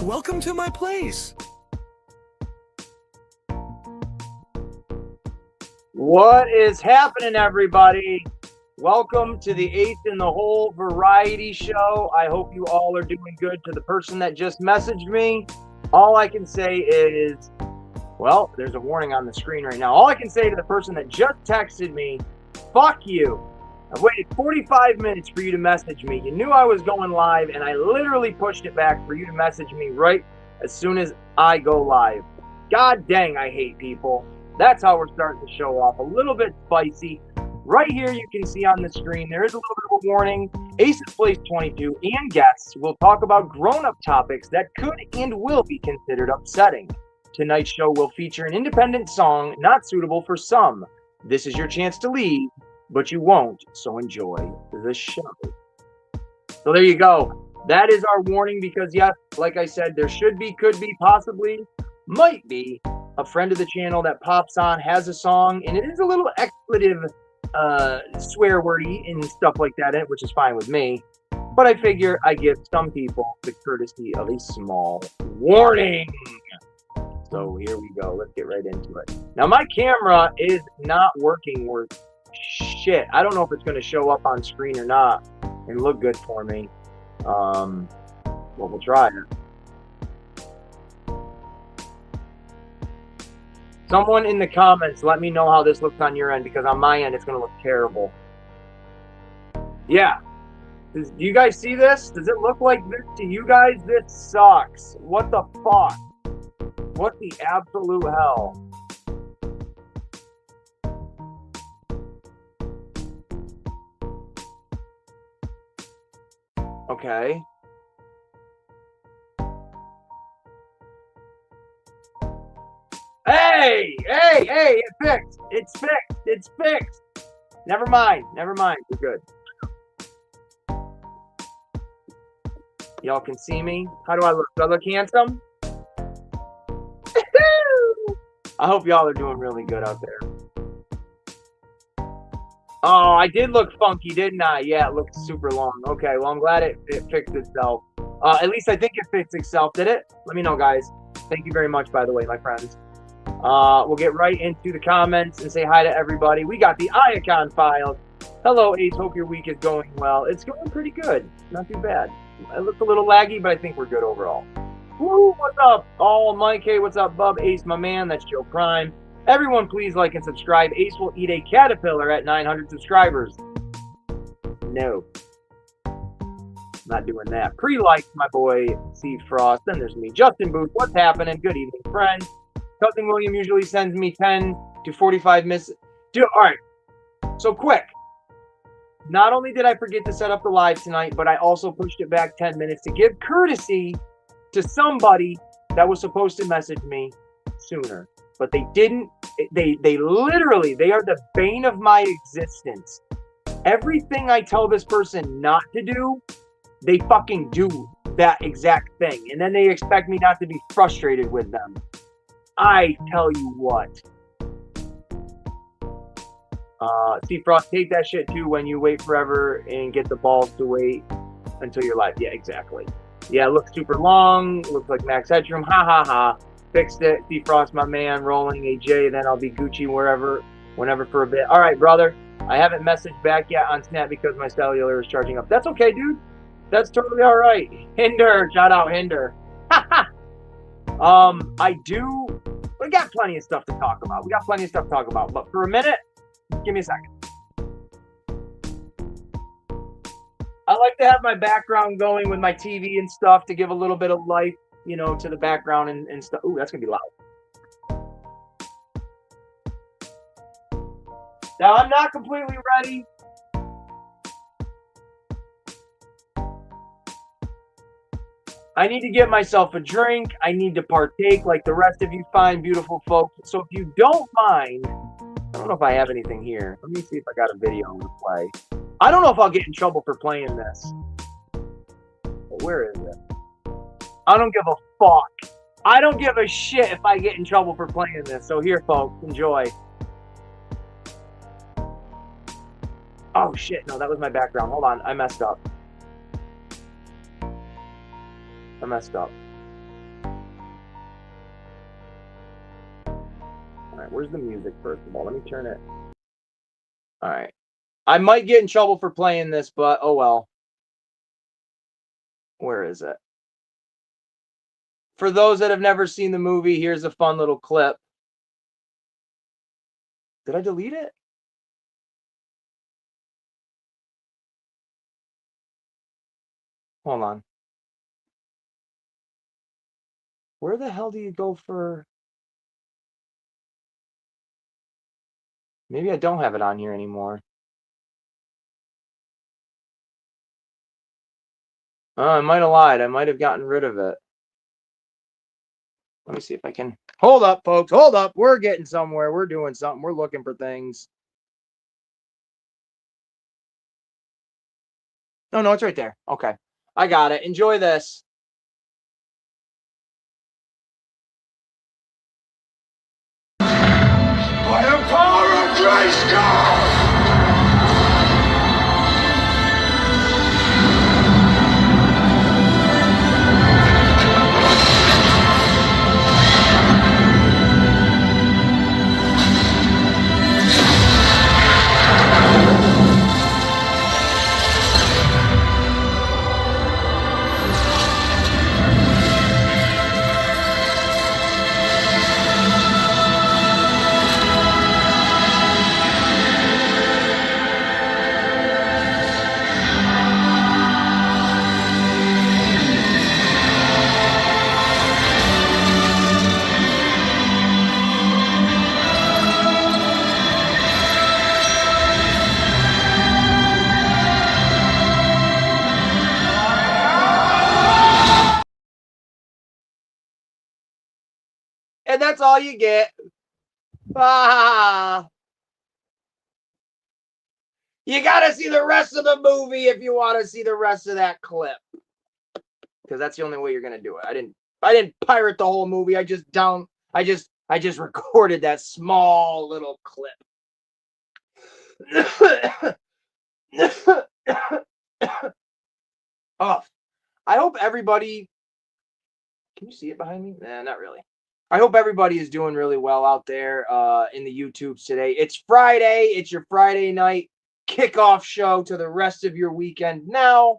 Welcome to my place. What is happening, everybody? Welcome to the Eighth in the Hole variety show. I hope you all are doing good. To the person that just messaged me, all I can say is, well, there's a warning on the screen right now. All I can say to the person that just texted me, fuck you. I've waited 45 minutes for you to message me. You knew I was going live, and I literally pushed it back for you to message me right as soon as I go live. God dang, I hate people. That's how we're starting the show off. A little bit spicy. Right here, you can see on the screen, there is a little bit of a warning. Ace of Place 22 and guests will talk about grown-up topics that could and will be considered upsetting. Tonight's show will feature an independent song not suitable for some. This is your chance to leave, but you won't, so enjoy the show. So there you go. That is our warning because, yes, like I said, there should be, could be, possibly, might be a friend of the channel that pops on, has a song, and it is a little expletive, swear wordy and stuff like that in it, which is fine with me. But I figure I give some people the courtesy of a small warning. So here we go. Let's get right into it. Now, my camera is not working worth shit. I don't know if it's going to show up on screen or not and look good for me. Well, we'll try it. Someone in the comments, let me know how this looks on your end, because on my end, it's going to look terrible. Yeah. Do you guys see this? Does it look like this to you guys? This sucks. What the fuck? What the absolute hell? Okay. Hey, it fixed. It's fixed. It's fixed. Never mind. We're good. Y'all can see me. How do I look? Do I look handsome? I hope y'all are doing really good out there. Oh, I did look funky, didn't I? Yeah, it looked super long. Okay, well, I'm glad it fixed itself. At least I think it fixed itself. Did it? Let me know, guys. Thank you very much, by the way, my friends. We'll get right into the comments and say hi to everybody. We got the Icon Files. Hello, Ace. Hope your week is going well. It's going pretty good. Not too bad. It looks a little laggy, but I think we're good overall. Woo, what's up? Oh, Mike, hey, what's up, Bub? Ace, my man. That's Joe Prime. Everyone, please like and subscribe. Ace will eat a caterpillar at 900 subscribers. No. Not doing that. Pre-liked my boy, C. Frost. Then there's me, Justin Booth. What's happening? Good evening, friends. Cousin William usually sends me 10 to 45 minutes. Dude, all right. So quick. Not only did I forget to set up the live tonight, but I also pushed it back 10 minutes to give courtesy to somebody that was supposed to message me sooner. But they didn't. They literally, they are the bane of my existence. Everything I tell this person not to do, they fucking do that exact thing. And then they expect me not to be frustrated with them. I tell you what. See, Frost, take that shit too when you wait forever and get the balls to wait until you're live. Yeah, exactly. Yeah, it looks super long. Looks like max headroom. Ha ha ha. Fixed it. See, Frost, my man, rolling AJ. Then I'll be Gucci whenever for a bit. All right, brother. I haven't messaged back yet on Snap because my cellular is charging up. That's okay, dude. That's totally all right. Hinder. Shout out Hinder. Ha ha. We got plenty of stuff to talk about. But for a minute, give me a second. I like to have my background going with my TV and stuff to give a little bit of life, you know, to the background and stuff. Ooh, that's going to be loud. Now, I'm not completely ready. I need to get myself a drink. I need to partake like the rest of you fine, beautiful folks. So if you don't mind, I don't know if I have anything here. Let me see if I got a video to play. I don't know if I'll get in trouble for playing this. But where is it? I don't give a fuck. I don't give a shit if I get in trouble for playing this. So here, folks, enjoy. Oh, shit. No, that was my background. Hold on. I messed up. Where's the music, first of all? Let me turn it. All right. I might get in trouble for playing this, but oh well. Where is it? For those that have never seen the movie, here's a fun little clip. Did I delete it? Hold on. Where the hell do you go for... Maybe I don't have it on here anymore. Oh, I might have lied. I might have gotten rid of it. Let me see if I can... Hold up, folks. Hold up. We're getting somewhere. We're doing something. We're looking for things. No, it's right there. Okay. I got it. Enjoy this. By the power of Grayskull! And that's all you get. Ah. You got to see the rest of the movie if you want to see the rest of that clip. Because that's the only way you're going to do it. I didn't pirate the whole movie. I just recorded that small little clip. Oh, I hope everybody... Can you see it behind me? Nah, not really. I hope everybody is doing really well out there in the YouTubes today. It's Friday. It's your Friday night kickoff show to the rest of your weekend. Now,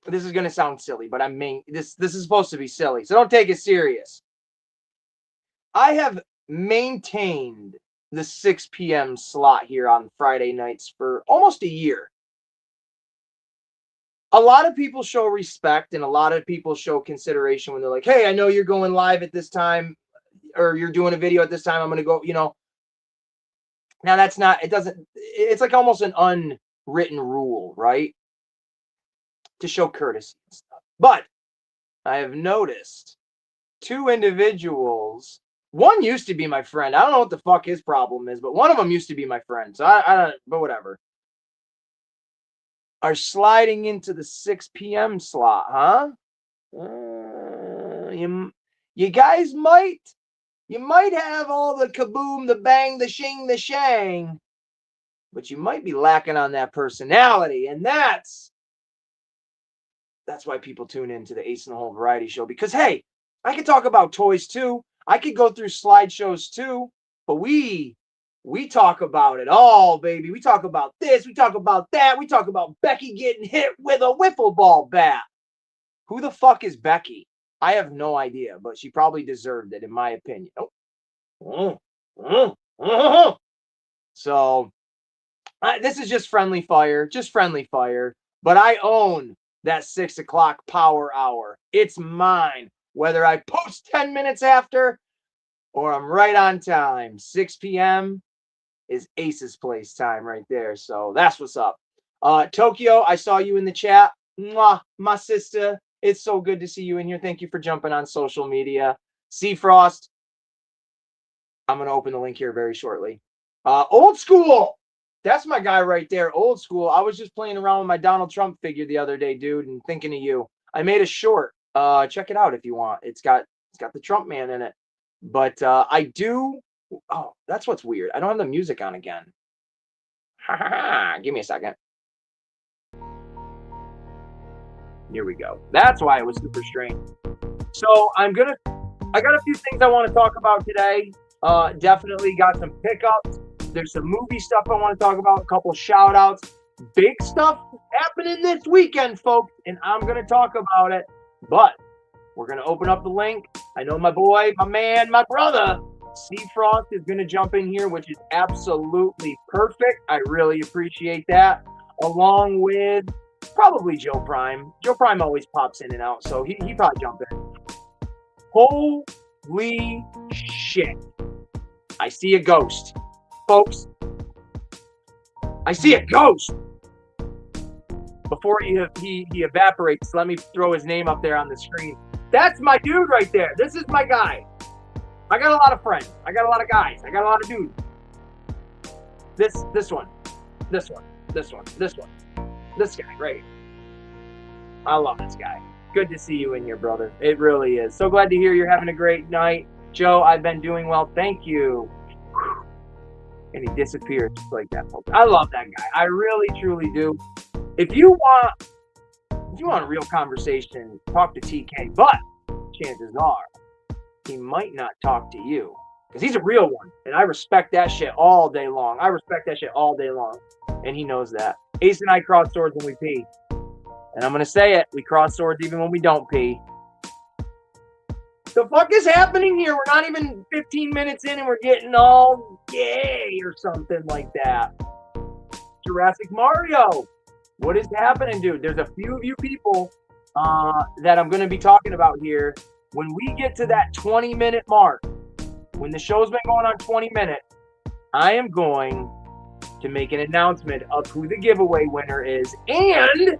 this is going to sound silly, but this is supposed to be silly, so don't take it serious. I have maintained the 6 p.m. slot here on Friday nights for almost a year. A lot of people show respect and a lot of people show consideration when they're like, hey, I know you're going live at this time or you're doing a video at this time. I'm going to go, Now that's not, it's like almost an unwritten rule, right? To show courtesy and stuff. But I have noticed 2 individuals. One used to be my friend. I don't know what the fuck his problem is, but one of them used to be my friend. So I don't, but whatever. Are sliding into the 6 p.m. slot, huh? You guys might have all the kaboom, the bang, the shing, the shang, but you might be lacking on that personality, and that's why people tune into the Ace in the Hole Variety Show. Because hey, I could talk about toys too. I could go through slideshows too, but we talk about it all, baby. We talk about this. We talk about that. We talk about Becky getting hit with a wiffle ball bat. Who the fuck is Becky? I have no idea, but she probably deserved it, in my opinion. So, this is just friendly fire. But I own that 6 o'clock power hour. It's mine. Whether I post 10 minutes after or I'm right on time. 6 p.m. is Ace's Place time right there. So that's what's up. Tokyo, I saw you in the chat. Mwah, my sister. It's so good to see you in here. Thank you for jumping on social media. Seafrost, I'm going to open the link here very shortly. Old School. That's my guy right there. Old School. I was just playing around with my Donald Trump figure the other day, dude, and thinking of you. I made a short. Check it out if you want. It's got the Trump man in it. But I do. Oh, that's what's weird. I don't have the music on again. Give me a second. Here we go. That's why it was super strange. So I'm gonna I got a few things I want to talk about today. Definitely got some pickups. There's some movie stuff I want to talk about, a couple shout outs. Big stuff happening this weekend, folks, and I'm going to talk about it. But we're going to open up the link. I know my boy, my man, my brother, C Frost is going to jump in here, which is absolutely perfect. I really appreciate that. Along with probably Joe Prime. Joe Prime always pops in and out, so he probably jump in. Holy shit. I see a ghost. Folks, I see a ghost. Before he evaporates, let me throw his name up there on the screen. That's my dude right there. This is my guy. I got a lot of friends. I got a lot of guys. I got a lot of dudes. This one. This one. This one. This one. This guy, right? I love this guy. Good to see you in here, brother. It really is. So glad to hear you're having a great night. Joe, I've been doing well. Thank you. And he disappeared just like that, folks. I love that guy. I really, truly do. If you want a real conversation, talk to TK. But chances are he might not talk to you because he's a real one. And I respect that shit all day long. And he knows that. Ace and I cross swords when we pee. And I'm going to say it. We cross swords even when we don't pee. The fuck is happening here? We're not even 15 minutes in and we're getting all gay or something like that. Jurassic Mario. What is happening, dude? There's a few of you people that I'm going to be talking about here. When we get to that 20-minute mark, when the show's been going on 20 minutes, I am going to make an announcement of who the giveaway winner is. And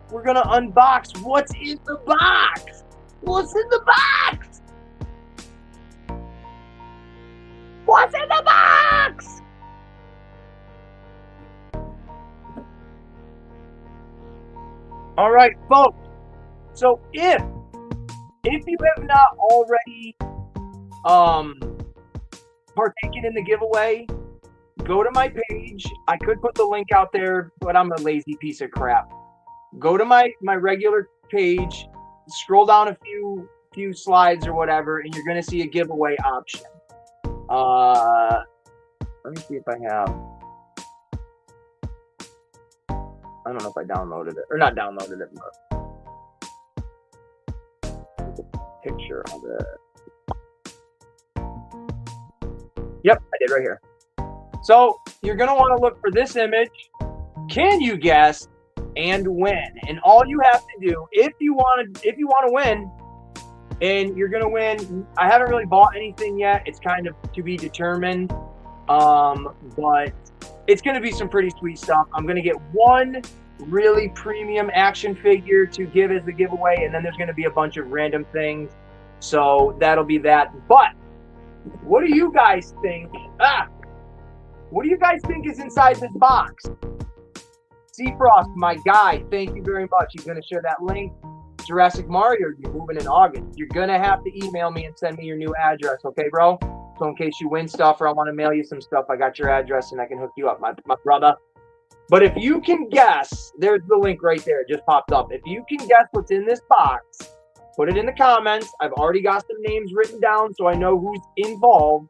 we're going to unbox what's in the box. What's in the box? What's in the box? All right, folks. So if you have not already partaken in the giveaway, go to my page. I could put the link out there, but I'm a lazy piece of crap. Go to my regular page, scroll down a few slides or whatever, and you're going to see a giveaway option. Let me see if I have. I don't know if I downloaded it or not downloaded it, but picture of it. Yep, I did right here. So you're going to want to look for this image. Can you guess and win? And all you have to do, if you want to win, and you're going to win, I haven't really bought anything yet. It's kind of to be determined. But it's going to be some pretty sweet stuff. I'm going to get one really premium action figure to give as the giveaway, and then there's going to be a bunch of random things. So that'll be that. But what do you guys think? What do you guys think is inside this box? C Frost, my guy, thank you very much. He's going to share that link. Jurassic Mario, you're moving in August. You're going to have to email me and send me your new address, okay, bro? So in case you win stuff or I want to mail you some stuff, I got your address and I can hook you up, my brother. But if you can guess, there's the link right there. It just popped up. If you can guess what's in this box, put it in the comments. I've already got some names written down so I know who's involved.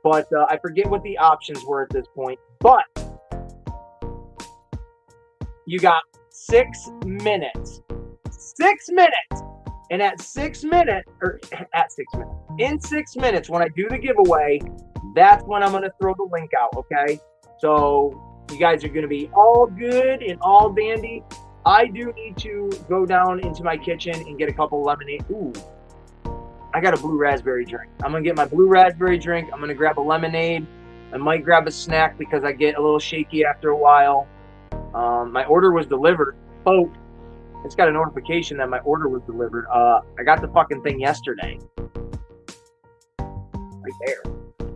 But I forget what the options were at this point. But you got 6 minutes. 6 minutes. And in 6 minutes, when I do the giveaway, that's when I'm going to throw the link out, okay? So you guys are going to be all good and all dandy. I do need to go down into my kitchen and get a couple lemonade. Ooh, I got a blue raspberry drink. I'm going to get my blue raspberry drink. I'm going to grab a lemonade. I might grab a snack because I get a little shaky after a while. My order was delivered. Folks, it's got a notification that my order was delivered. I got the fucking thing yesterday. Right there.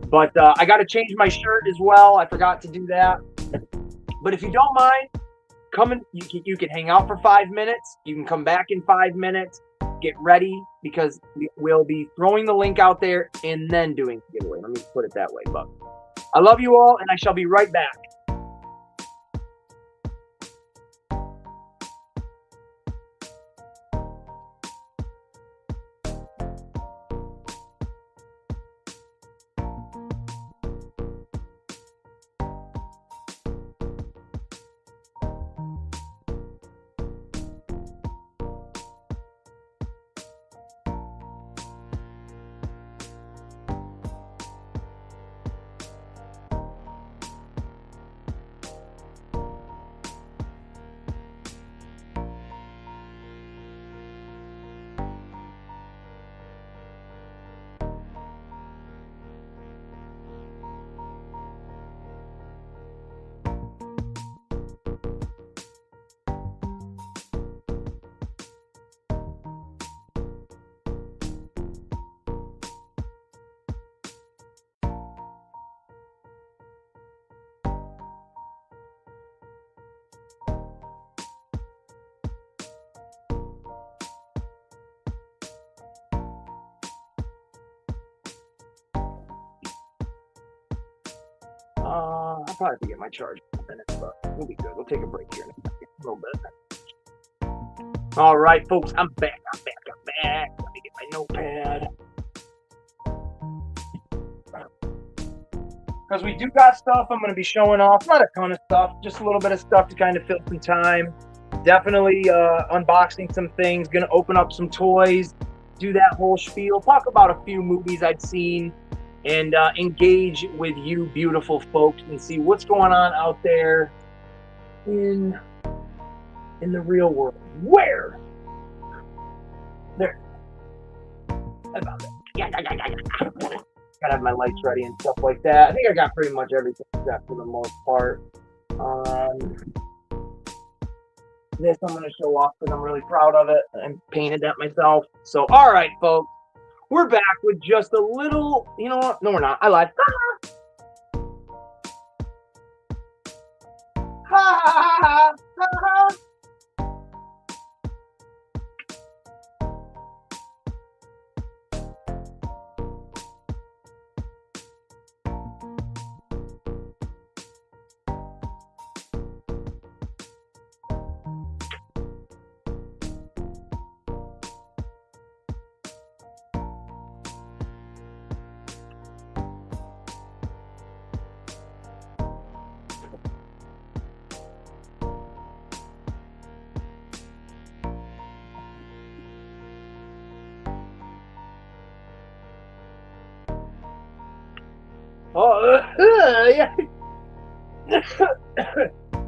But I got to change my shirt as well. I forgot to do that. But if you don't mind, you can hang out for 5 minutes. You can come back in 5 minutes. Get ready because we'll be throwing the link out there and then doing the giveaway. Let me put it that way. But I love you all, and I shall be right back. probably have to get my charge in a minute, but we'll be good. We'll take a break here in a little bit. All right, folks, I'm back. Let me get my notepad. Because we do got stuff I'm going to be showing off. Not a ton of stuff, just a little bit of stuff to kind of fill some time. Definitely unboxing some things, going to open up some toys, do that whole spiel, talk about a few movies I'd seen, and engage with you beautiful folks and see what's going on out there in the real world. Where? There. About it. Yeah. Gotta have my lights ready and stuff like that. I think I got pretty much everything set for the most part. This I'm going to show off because I'm really proud of it. I painted that myself. So, all right, folks. We're back with just a little... You know what? No, we're not. I lied. Oh, yeah.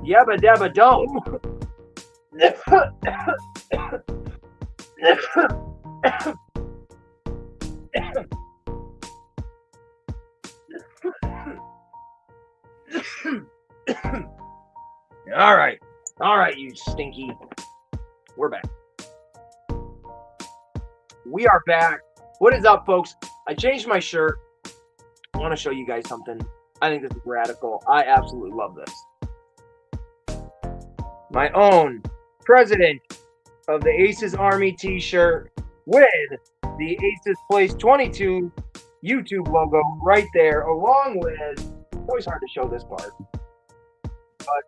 Yabba dabba dome. All right, you stinky. We're back. We are back. What is up, folks? I changed my shirt. I want to show you guys something. I think this is radical. I absolutely love this. My own President of the Aces Army t-shirt with the Aces Place 22 YouTube logo right there, along with, it's always hard to show this part, but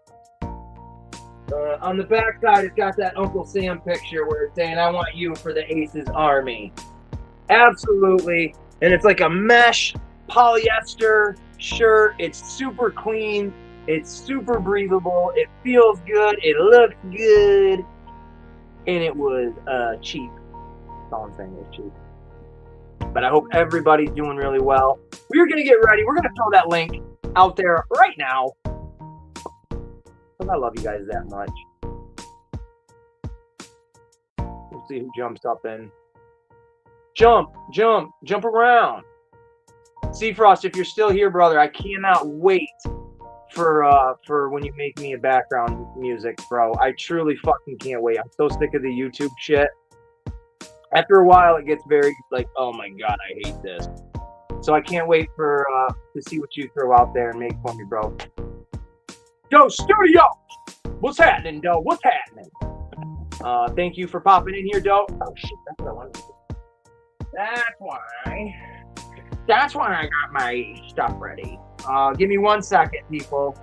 on the back side, it's got that Uncle Sam picture where it's saying, I want you for the Aces Army. Absolutely. And it's like a mesh polyester shirt. It's super clean. It's super breathable. It feels good. It looks good. And it was cheap. That's all I'm saying. It was cheap. But I hope everybody's doing really well. We're going to get ready. We're going to throw that link out there right now. Because I love you guys that much. We'll see who jumps up and jump around. Seafrost, if you're still here, brother, I cannot wait for when you make me a background music, bro. I truly fucking can't wait. I'm so sick of the YouTube shit. After a while, it gets very like, oh my god, I hate this. So I can't wait for to see what you throw out there and make for me, bro. Yo, studio! What's happening, Doe? What's happening? Thank you for popping in here, Doe. Oh shit, that's what I wanted to do. That's why I got my stuff ready. Give me 1 second, people.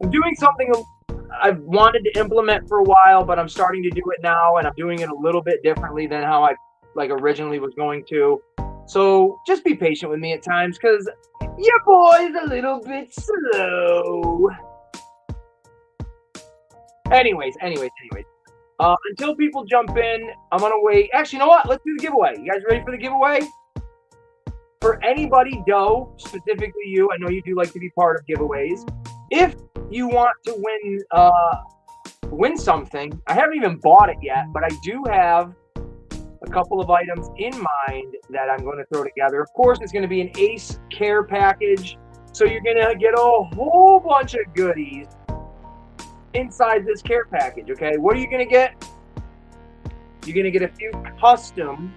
I'm doing something I've wanted to implement for a while, but I'm starting to do it now, and I'm doing it a little bit differently than how I originally was going to. So just be patient with me at times, because your boy's a little bit slow. Anyways. Until people jump in, I'm gonna wait. Actually, you know what? Let's do the giveaway. You guys ready for the giveaway? For anybody, Doe, specifically you, I know you do like to be part of giveaways. If you want to win something, I haven't even bought it yet, but I do have a couple of items in mind that I'm going to throw together. Of course, it's going to be an Ace care package, so you're going to get a whole bunch of goodies inside this care package, okay? What are you going to get? You're going to get a few custom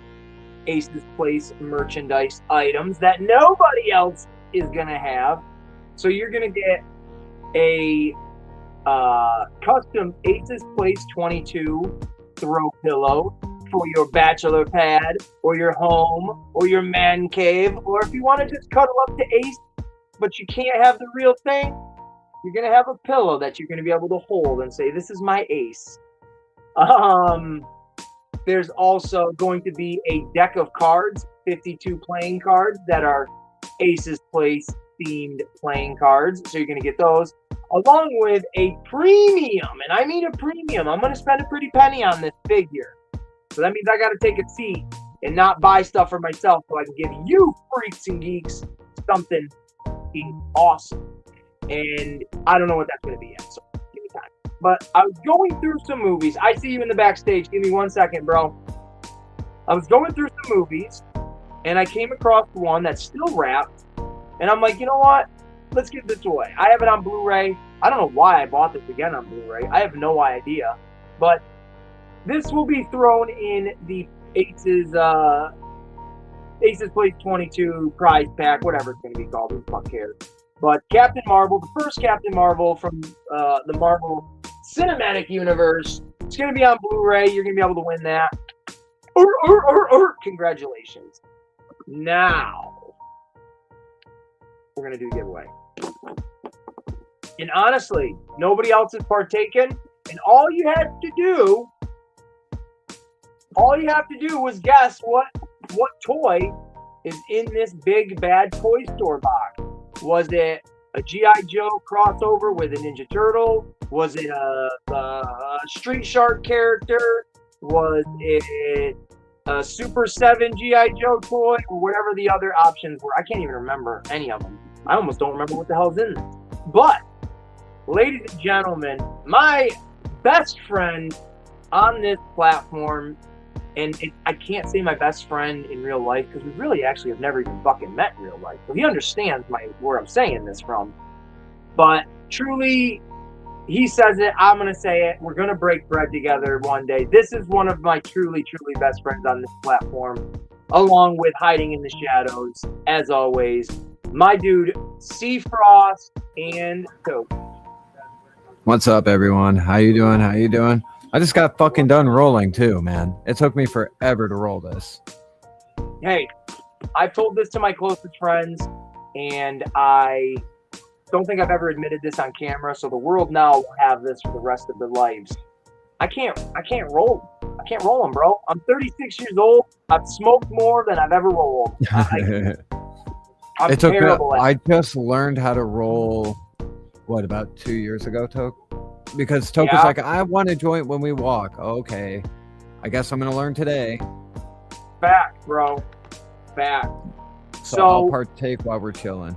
Aces Place merchandise items that nobody else is going to have. So you're going to get a custom Aces Place 22 throw pillow for your bachelor pad or your home or your man cave, or if you want to just cuddle up to Ace, but you can't have the real thing, you're going to have a pillow that you're going to be able to hold and say, this is my Ace. There's also going to be a deck of cards, 52 playing cards that are Aces Place themed playing cards. So you're going to get those along with a premium. And I mean a premium. I'm going to spend a pretty penny on this figure. So that means I got to take a seat and not buy stuff for myself so I can give you freaks and geeks something awesome. And I don't know what that's going to be yet. So give me time. But I was going through some movies. I see you in the backstage. Give me 1 second, bro. I was going through some movies, and I came across one that's still wrapped. And I'm like, you know what? Let's give this away. I have it on Blu-ray. I don't know why I bought this again on Blu-ray. I have no idea. But this will be thrown in the Aces Place 22 prize pack, whatever it's going to be called. Who the fuck cares? But Captain Marvel, the first Captain Marvel from the Marvel Cinematic Universe, it's going to be on Blu-ray. You're going to be able to win that. Congratulations. Now, we're going to do a giveaway. And honestly, nobody else has partaken. And all you had to do was guess what toy is in this big bad toy store box. Was it a G.I. Joe crossover with a Ninja Turtle? Was it a Street Shark character? Was it a Super 7 G.I. Joe toy? Or whatever the other options were. I can't even remember any of them. I almost don't remember what the hell's in this. But, ladies and gentlemen, my best friend on this platform, and I can't say my best friend in real life because we really actually have never even fucking met in real life. So he understands where I'm saying this from. But truly, he says it, I'm going to say it. We're going to break bread together one day. This is one of my truly, truly best friends on this platform, along with Hiding in the Shadows, as always. My dude, C Frost and Coke. What's up, everyone? How you doing? I just got fucking done rolling too, man. It took me forever to roll this. Hey, I've told this to my closest friends, and I don't think I've ever admitted this on camera, so the world now will have this for the rest of their lives. I can't roll. I can't roll them, bro. I'm 36 years old. I've smoked more than I've ever rolled. I'm it took terrible me, I just learned how to roll, about 2 years ago, Toke? Because Toke was like, I want a joint when we walk. Okay. I guess I'm going to learn today. Fact, bro. Fact. So I'll partake while we're chilling.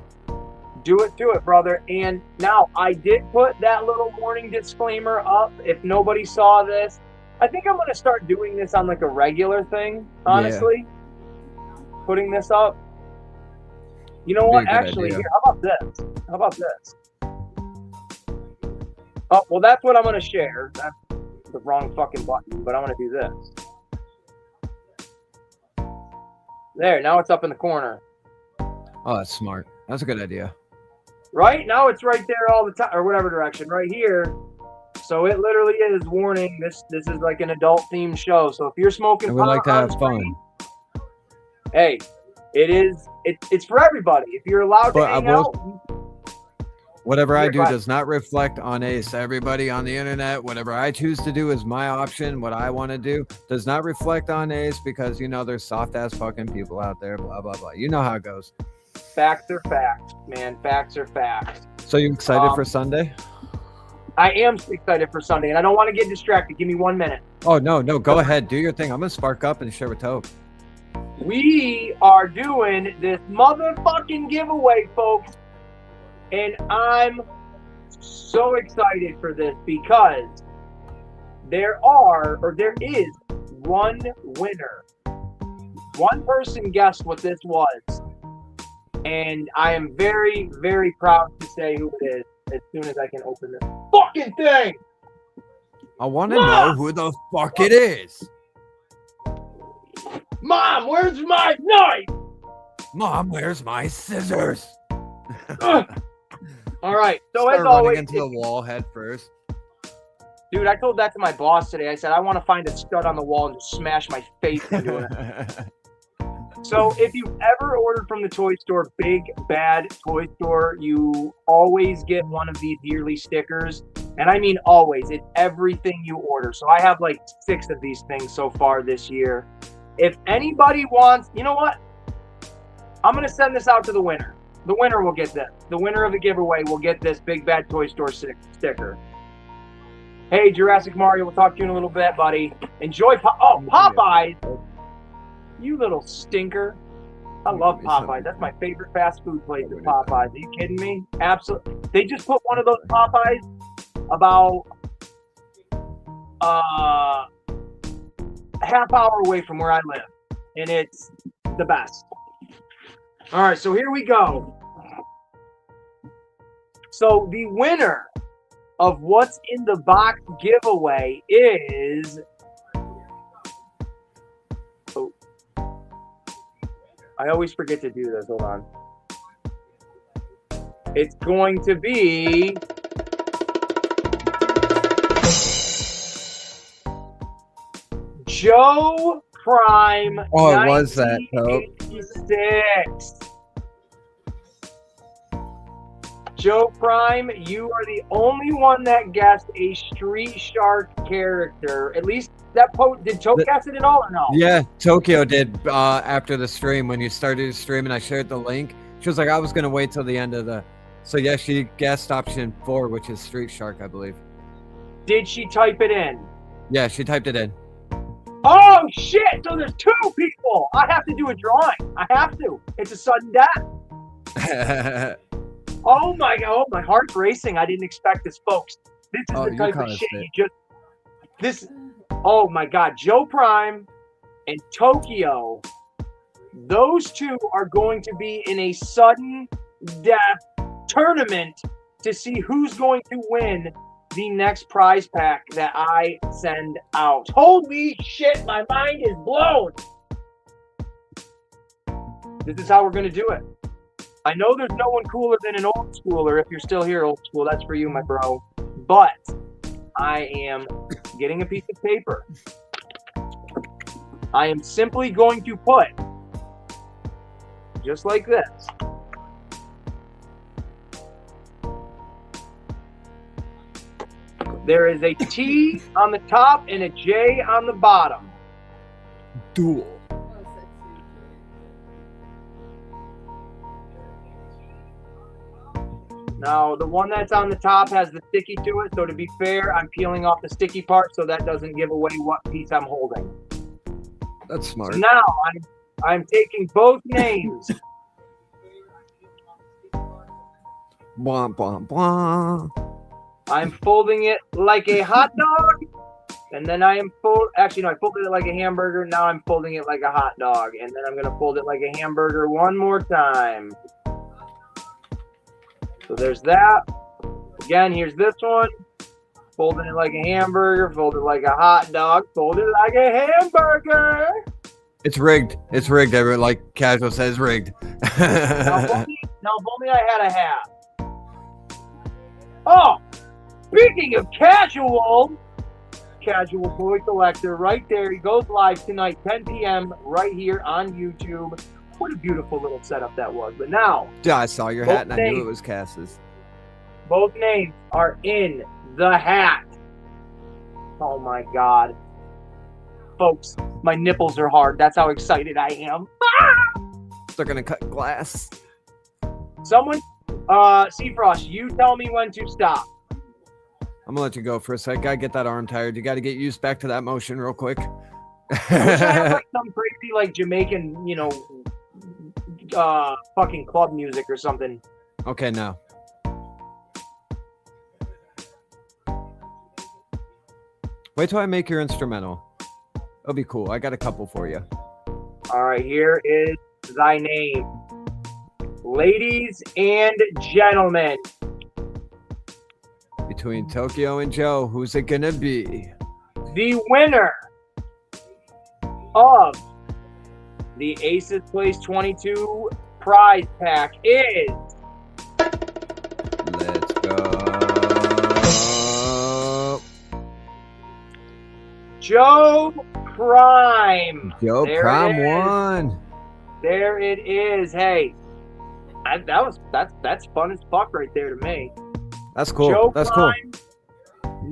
Do it, brother. And now, I did put that little warning disclaimer up. If nobody saw this, I think I'm going to start doing this on like a regular thing, honestly. Yeah. Putting this up. You know what? Actually, here, how about this? Oh, well, that's what I'm going to share. That's the wrong fucking button, but I'm going to do this. There, now it's up in the corner. Oh, that's smart. That's a good idea. Right? Now it's right there all the time, or whatever direction. Right here. So it literally is warning. This is like an adult-themed show. So if you're smoking pot, we like to have fun. Hey, it's for everybody. If you're allowed to hang out. Whatever I do does not reflect on Ace. Everybody on the internet, whatever I choose to do is my option. What I want to do does not reflect on Ace because, there's soft-ass fucking people out there, blah, blah, blah. You know how it goes. Facts are facts, man. Facts are facts. So you excited for Sunday? I am excited for Sunday, and I don't want to get distracted. Give me 1 minute. Oh, no. Go ahead. Do your thing. I'm going to spark up and share with Toke. We are doing this motherfucking giveaway, folks. And I'm so excited for this because there is one winner. One person guessed what this was. And I am very, very proud to say who it is as soon as I can open this fucking thing. I want to know who the fuck it is. Mom, where's my knife? Mom, where's my scissors? All right. So Start as running always, into the wall head first. dude, I told that to my boss today. I said I want to find a stud on the wall and just smash my face into it. So if you've ever ordered from the toy store, Big Bad Toy Store, you always get one of these yearly stickers. And I mean always. It's everything you order. So I have like 6 of these things so far this year. If anybody wants, you know what? I'm going to send this out to the winner. The winner will get this. The winner of the giveaway will get this Big Bad Toy Store sticker. Hey, Jurassic Mario, we'll talk to you in a little bit, buddy. Enjoy Popeyes. You little stinker. I love Popeyes. That's my favorite fast food place is Popeyes. Are you kidding me? Absolutely. They just put one of those Popeyes about a half hour away from where I live. And it's the best. All right, so here we go. So the winner of what's in the box giveaway is... Oh. I always forget to do this. Hold on. It's going to be... Joe Prime. Oh, it was that, Pope. 1986. Joe Prime, you are the only one that guessed a Street Shark character. At least that did Toke guess it at all or no? Yeah, Tokyo did after the stream. When you started the stream and I shared the link, she was like, I was going to wait till the end of the... So yeah, she guessed option 4, which is Street Shark, I believe. Did she type it in? Yeah, she typed it in. Oh, shit! So there's 2 people! I have to do a drawing. I have to. It's a sudden death. Oh my god! Oh, my heart's racing. I didn't expect this, folks. This is the type of shit you just. This. Oh my god! Joe Prime and Tokyo. Those 2 are going to be in a sudden death tournament to see who's going to win the next prize pack that I send out. Holy shit! My mind is blown. This is how we're going to do it. I know there's no one cooler than an old schooler. If you're still here, old school, that's for you, my bro. But I am getting a piece of paper. I am simply going to put, just like this, there is a T on the top and a J on the bottom. Duel. Now, the one that's on the top has the sticky to it, so to be fair, I'm peeling off the sticky part so that doesn't give away what piece I'm holding. That's smart. So now, I'm taking both names. Blah, blah, blah. I'm folding it like a hot dog, and then I folded it like a hamburger. Now I'm folding it like a hot dog, and then I'm going to fold it like a hamburger one more time. So there's that. Again, here's this one. Folding it like a hamburger, fold it like a hot dog, fold it like a hamburger. It's rigged. It's rigged. Like Casual says, rigged. Now, if only I had a hat. Oh, speaking of Casual Toy Collector, right there. He goes live tonight, 10 p.m. right here on YouTube. What a beautiful little setup that was. But now, yeah, I saw your hat and I knew it was Cass's. Both names are in the hat. Oh my god. Folks, my nipples are hard. That's how excited I am. They're gonna cut glass. Someone, Seafrost, you tell me when to stop. I'm gonna let you go for a sec. Gotta get that arm tired. You gotta get used back to that motion real quick. I wish I had like some crazy like Jamaican, fucking club music or something. Okay, now. Wait till I make your instrumental. It'll be cool. I got a couple for you. All right, here is thy name. Ladies and gentlemen. Between Tokyo and Joe, who's it gonna be? The winner of The Aces Place 22 prize pack is... Let's go. Joe Prime. Joe There Prime it is. won. There it is. Hey, that's fun as fuck right there to me. That's cool. Joe That's Prime, cool.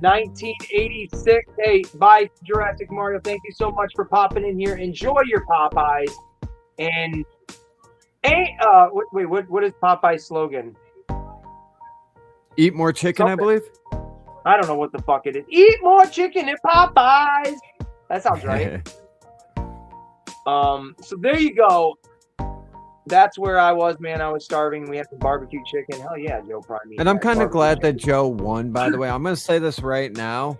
1986. Hey, bye, Jurassic Mario. Thank you so much for popping in here. Enjoy your Popeyes. And what is Popeye's slogan? Eat more chicken, Something. I believe. I don't know what the fuck it is. Eat more chicken at Popeyes. That sounds right. So there you go. That's where I was, man. I was starving. We had some barbecue chicken. Hell yeah, Joe Prime. And I'm kind of glad that Joe won, by the way. I'm going to say this right now.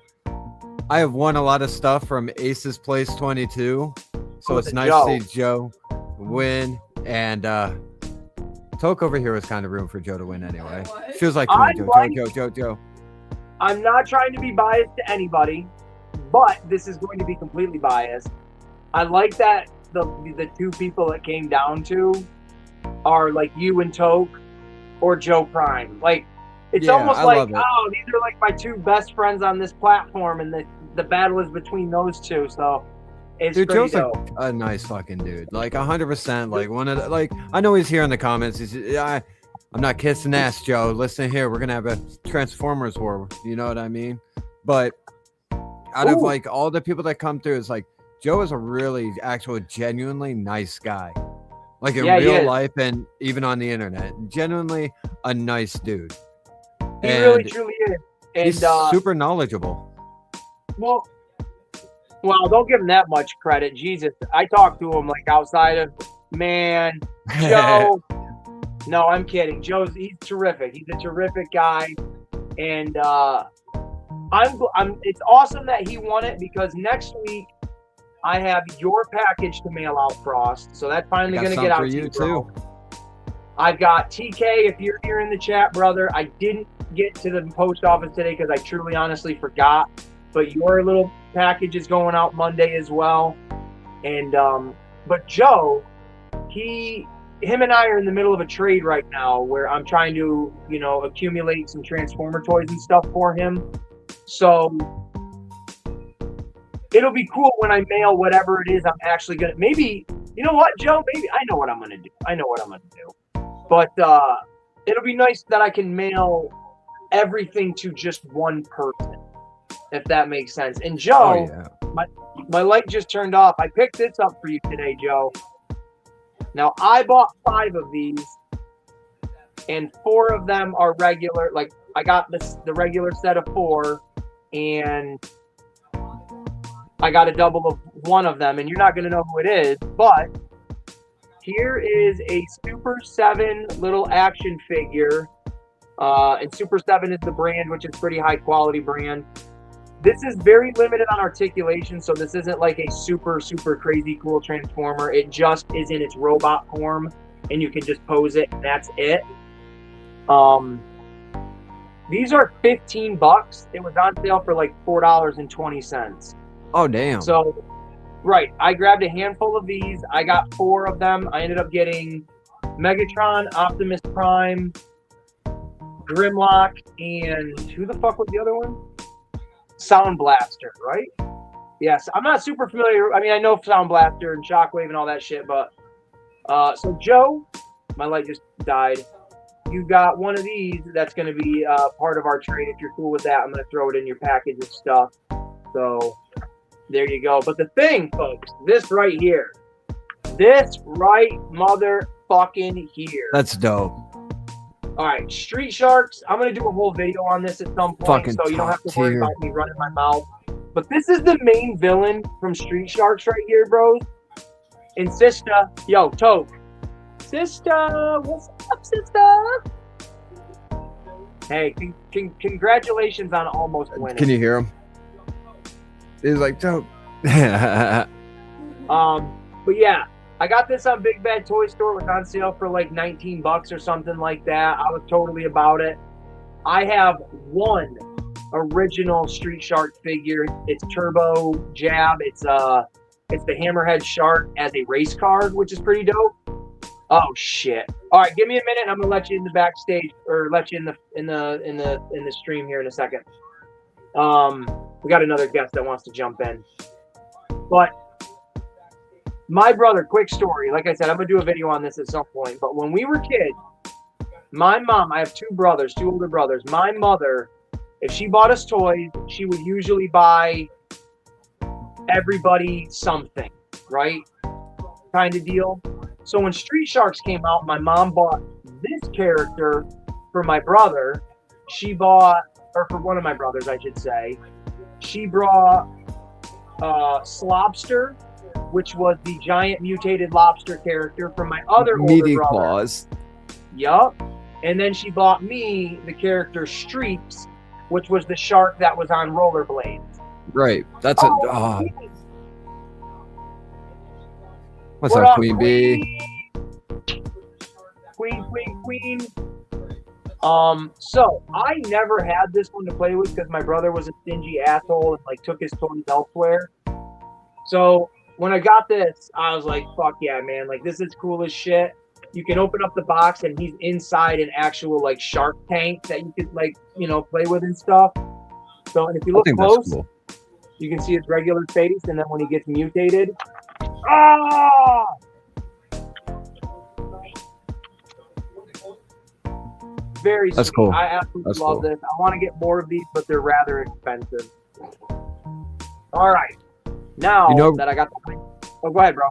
I have won a lot of stuff from Aces Place 22. So it's nice to see Joe win. And Toke over here was kind of room for Joe to win anyway. She was like, come on, Joe. I'm not trying to be biased to anybody, but this is going to be completely biased. I like that the two people that came down to are like you and Toke or Joe Prime. Like, it's almost like, oh, these are like my two best friends on this platform, and the battle is between those two. So it's dude, pretty Joe's dope. like a nice fucking dude. Like 100%. Like one of the, like, I know he's here in the comments. I'm not kissing ass, Joe. Listen here, we're gonna have a Transformers war. You know what I mean? But out of like all the people that come through, it's like Joe is a really actual, genuinely nice guy. Like in real life and even on the internet, genuinely a nice dude. He really truly is. And he's super knowledgeable. Well, don't give him that much credit. Jesus, I talk to him like outside of, man, Joe. No, I'm kidding. He's terrific. He's a terrific guy, and it's awesome that he won it, because next week I have your package to mail out, Frost. So that's finally going to get out to you too. I've got TK. If you're here in the chat, brother, I didn't get to the post office today because I truly, honestly forgot. But your little package is going out Monday as well. And but Joe, him and I are in the middle of a trade right now where I'm trying to, accumulate some Transformer toys and stuff for him. So it'll be cool when I mail whatever it is I'm actually going to, maybe, you know what, Joe, maybe I know what I'm going to do. But it'll be nice that I can mail everything to just one person, if that makes sense. And Joe, my light just turned off. I picked this up for you today, Joe. Now, I bought 5 of these, and 4 of them are regular. Like, I got the regular set of 4, and I got a double of one of them, and you're not going to know who it is, but here is a Super 7 little action figure, and Super 7 is the brand, which is pretty high-quality brand. This is very limited on articulation, so this isn't like a super, super crazy cool Transformer. It just is in its robot form, and you can just pose it, and that's it. These are $15. It was on sale for like $4.20. Oh, damn. So, right, I grabbed a handful of these. I got 4 of them. I ended up getting Megatron, Optimus Prime, Grimlock, and who the fuck was the other one? Sound Blaster, right? Yes, I'm not super familiar. I mean, I know Sound Blaster and Shockwave and all that shit, but so Joe, my light just died. You got one of these that's going to be part of our trade. If you're cool with that, I'm going to throw it in your package of stuff. So there you go. But the thing, folks, this right here, this right motherfucking here. That's dope. All right, Street Sharks. I'm going to do a whole video on this at some point, so you don't have to worry about me running my mouth. But this is the main villain from Street Sharks right here, bros. And Sister, yo, Toke. Sister, what's up, Sister? Hey, congratulations on almost winning. Can you hear him? He's like, Toke. But yeah. I got this on Big Bad Toy Store. It was on sale for like $19 or something like that. I was totally about it. I have one original Street Shark figure. It's Turbo Jab. It's It's the Hammerhead Shark as a race card, which is pretty dope. Oh shit! All right, give me a minute. I'm gonna let you in the backstage, or let you in the stream here in a second. We got another guest that wants to jump in, but my brother. Quick story. Like I said, I'm gonna do a video on this at some point. But when we were kids, my mom. I have two older brothers. My mother, if she bought us toys, she would usually buy everybody something, right? Kind of deal. So when Street Sharks came out, my mom bought this character for my brother. She bought, or for one of my brothers, I should say. She brought Slobster, which was the giant mutated lobster character from my other older brother. Claws. Yup. And then she bought me the character Streaks, which was the shark that was on rollerblades. Right. That's What's up, Queen Bee? Queen. So I never had this one to play with because my brother was a stingy asshole and like took his toys elsewhere. So when I got this, I was like, fuck yeah, man. Like, this is cool as shit. You can open up the box and he's inside an actual like shark tank that you could like, you know, play with and stuff. So and if you look close, cool. You can see his regular face, and then when he gets mutated, very That's sweet. cool. I absolutely love this. I want to get more of these, but they're rather expensive. All right. Now that I got the go ahead, bro.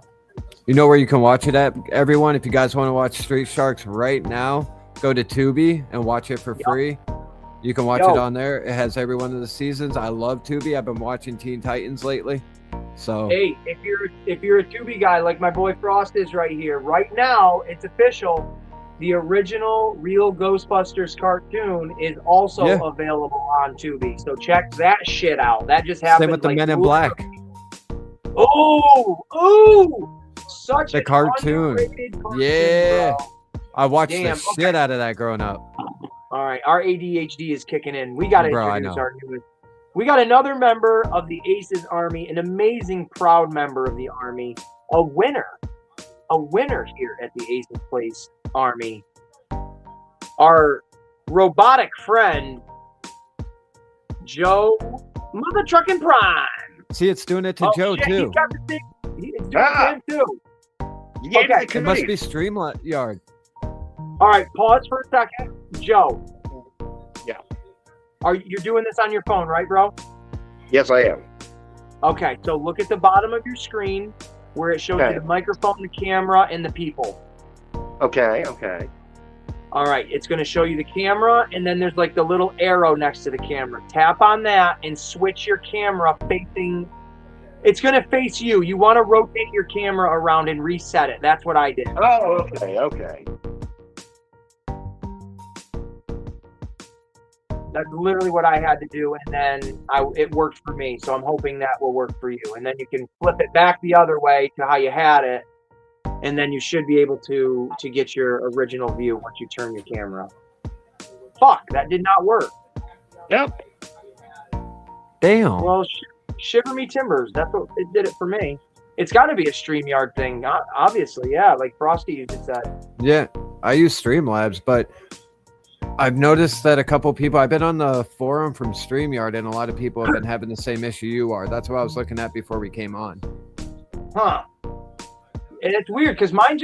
You know where you can watch it at, everyone? If you guys want to watch Street Sharks right now, go to Tubi and watch it for free. You can watch it on there. It has every one of the seasons. I love Tubi. I've been watching Teen Titans lately. So hey, if you're a Tubi guy like my boy Frost is right here, right now it's official. The original real Ghostbusters cartoon is also available on Tubi. So check that shit out. That just happened. Same with the Men in Black. Oh, such the cartoon. Yeah, bro. I watched the shit out of that growing up. All right, our ADHD is kicking in. We got to introduce our newest. We got another member of the Aces Army, an amazing, proud member of the Army, a winner here at the Aces Place Army. Our robotic friend, Joe Mother Truckin' Prime. See, it's doing it to Joe too. He's got the thing. It's doing it to him too. Yeah, it must be StreamYard. All right, pause for a second, Joe. Yeah. You're doing this on your phone, right, bro? Yes, I am. Okay, so look at the bottom of your screen where it shows you the microphone, the camera, and the people. Okay. All right, it's going to show you the camera, and then there's like the little arrow next to the camera. Tap on that and switch your camera facing. It's going to face you. You want to rotate your camera around and reset it. That's what I did. Oh, okay. That's literally what I had to do, and then it worked for me. So I'm hoping that will work for you. And then you can flip it back the other way to how you had it, and then you should be able to get your original view once you turn your camera. Fuck, that did not work. Yep. Damn. Well, shiver me timbers. That's what it did it for me. It's got to be a StreamYard thing, obviously. Yeah, like Frosty used it said. Yeah, I use Streamlabs, but I've noticed that a couple people, I've been on the forum from StreamYard, and a lot of people have been having the same issue you are. That's what I was looking at before we came on. Huh. And it's weird because mine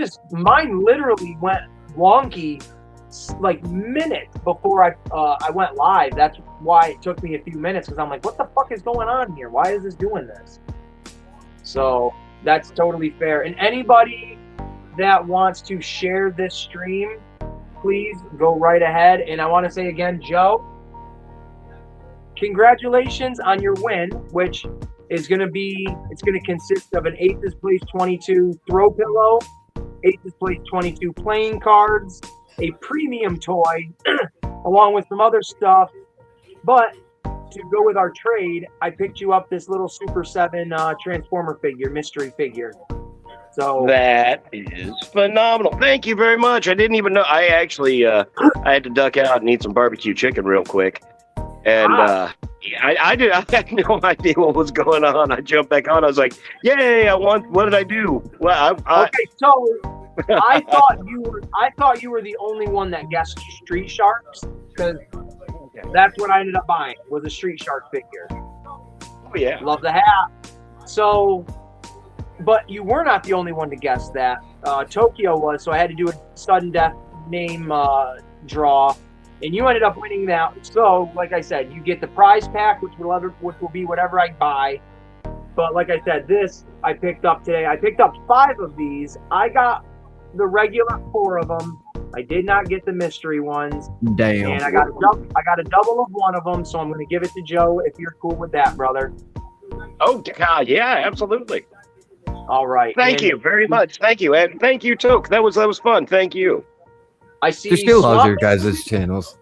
literally went wonky like minutes before I went live. That's why it took me a few minutes, because I'm like, what the fuck is going on here? Why is this doing this? So that's totally fair. And anybody that wants to share this stream, please go right ahead. And I want to say again, Joe, congratulations on your win, which is going to consist of an Aces Place 22 throw pillow, Aces Place 22 playing cards, a premium toy, along with some other stuff. But to go with our trade, I picked you up this little Super 7 Transformer figure, mystery figure. So that is phenomenal. Thank you very much. I didn't even know. I actually I had to duck out and eat some barbecue chicken real quick, and Yeah, I had no idea what was going on. I jumped back on. I was like, "Yay! What did I do?" Well, Okay, so I thought you were the only one that guessed Street Sharks because that's what I ended up buying was a Street Shark figure. oh yeah. Love the hat. So, but you were not the only one to guess that. Tokyo was, so I had to do a sudden death name draw. And you ended up winning that. So, like I said, you get the prize pack, which will be whatever I buy. But like I said, this I picked up today. I picked up 5 of these. I got the regular 4 of them. I did not get the mystery ones. Damn. And I got a double of one of them. So I'm going to give it to Joe if you're cool with that, brother. Oh God, yeah, absolutely. All right. Thank you very much. Thank you, and thank you, Toke. That was fun. Thank you. I see. Just still loves Swamp your guys' channels.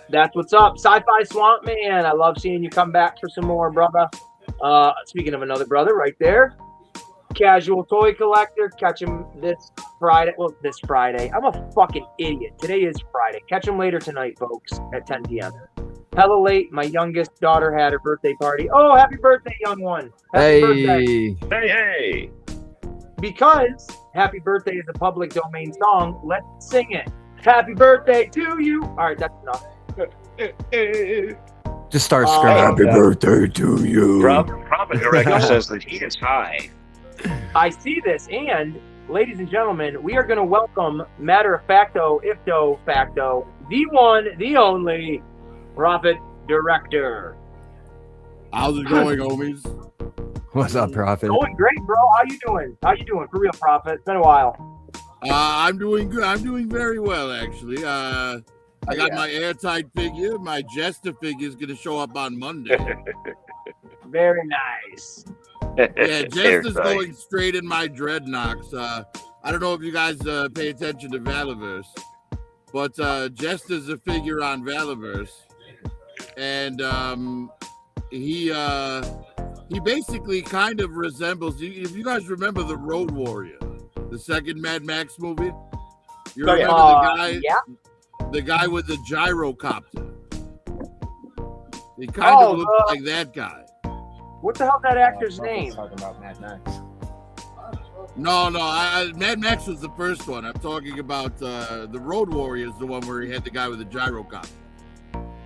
That's what's up. Sci-Fi Swamp Man. I love seeing you come back for some more, brother. Speaking of another brother right there. Casual Toy Collector. Catch him this Friday. Well, this Friday. I'm a fucking idiot. Today is Friday. Catch him later tonight, folks, at 10 p.m. Hella late. My youngest daughter had her birthday party. Oh, happy birthday, young one. Happy birthday. Hey. Because happy birthday is a public domain song, let's sing it. Happy birthday to you. All right, that's enough. Just start screaming. Happy birthday to you. Prophet Director says that he is high. I see this, and ladies and gentlemen, we are going to welcome, matter of facto, ifto facto, the one, the only, Prophet Director. How's it going, homies? What's up, Prophet? Going great, bro. How you doing? For real, Prophet? It's been a while. I'm doing good. I'm doing very well, actually. I got my airtight figure. My Jester figure is going to show up on Monday. Very nice. Yeah, Jester's going straight in my Dreadnoks. I don't know if you guys pay attention to Valiverse, but Jester's a figure on Valiverse, and he basically kind of resembles. If you guys remember the Road Warrior, the second Mad Max movie, you remember the guy? Yeah. The guy with the gyrocopter. He kind of looks like that guy. What the hell is that actor's name? Talking about Mad Max. No, Mad Max was the first one. I'm talking about the Road Warrior is the one where he had the guy with the gyrocopter.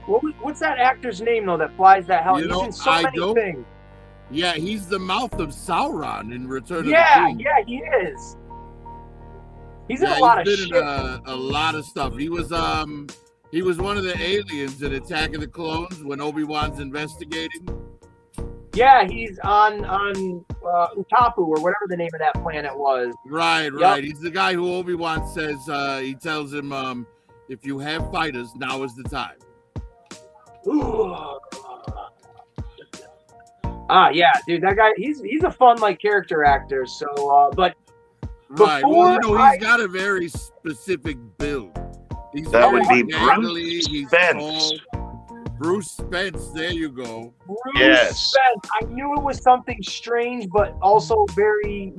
What's that actor's name though that flies that hell? You know, He's in so many things. Yeah, he's the mouth of Sauron in Return of the King. Yeah, he is. He's in a lot of shit. A lot of stuff. He was one of the aliens in Attack of the Clones when Obi-Wan's investigating. Yeah, he's on Utapu or whatever the name of that planet was. Right. He's the guy who Obi-Wan says he tells him if you have fighters, now is the time. Yeah, dude, that guy he's a fun character actor. So but right. Well, he's got a very specific build. That would be Bruce Spence. Bruce Spence, there you go. Bruce Spence. I knew it was something strange, but also very,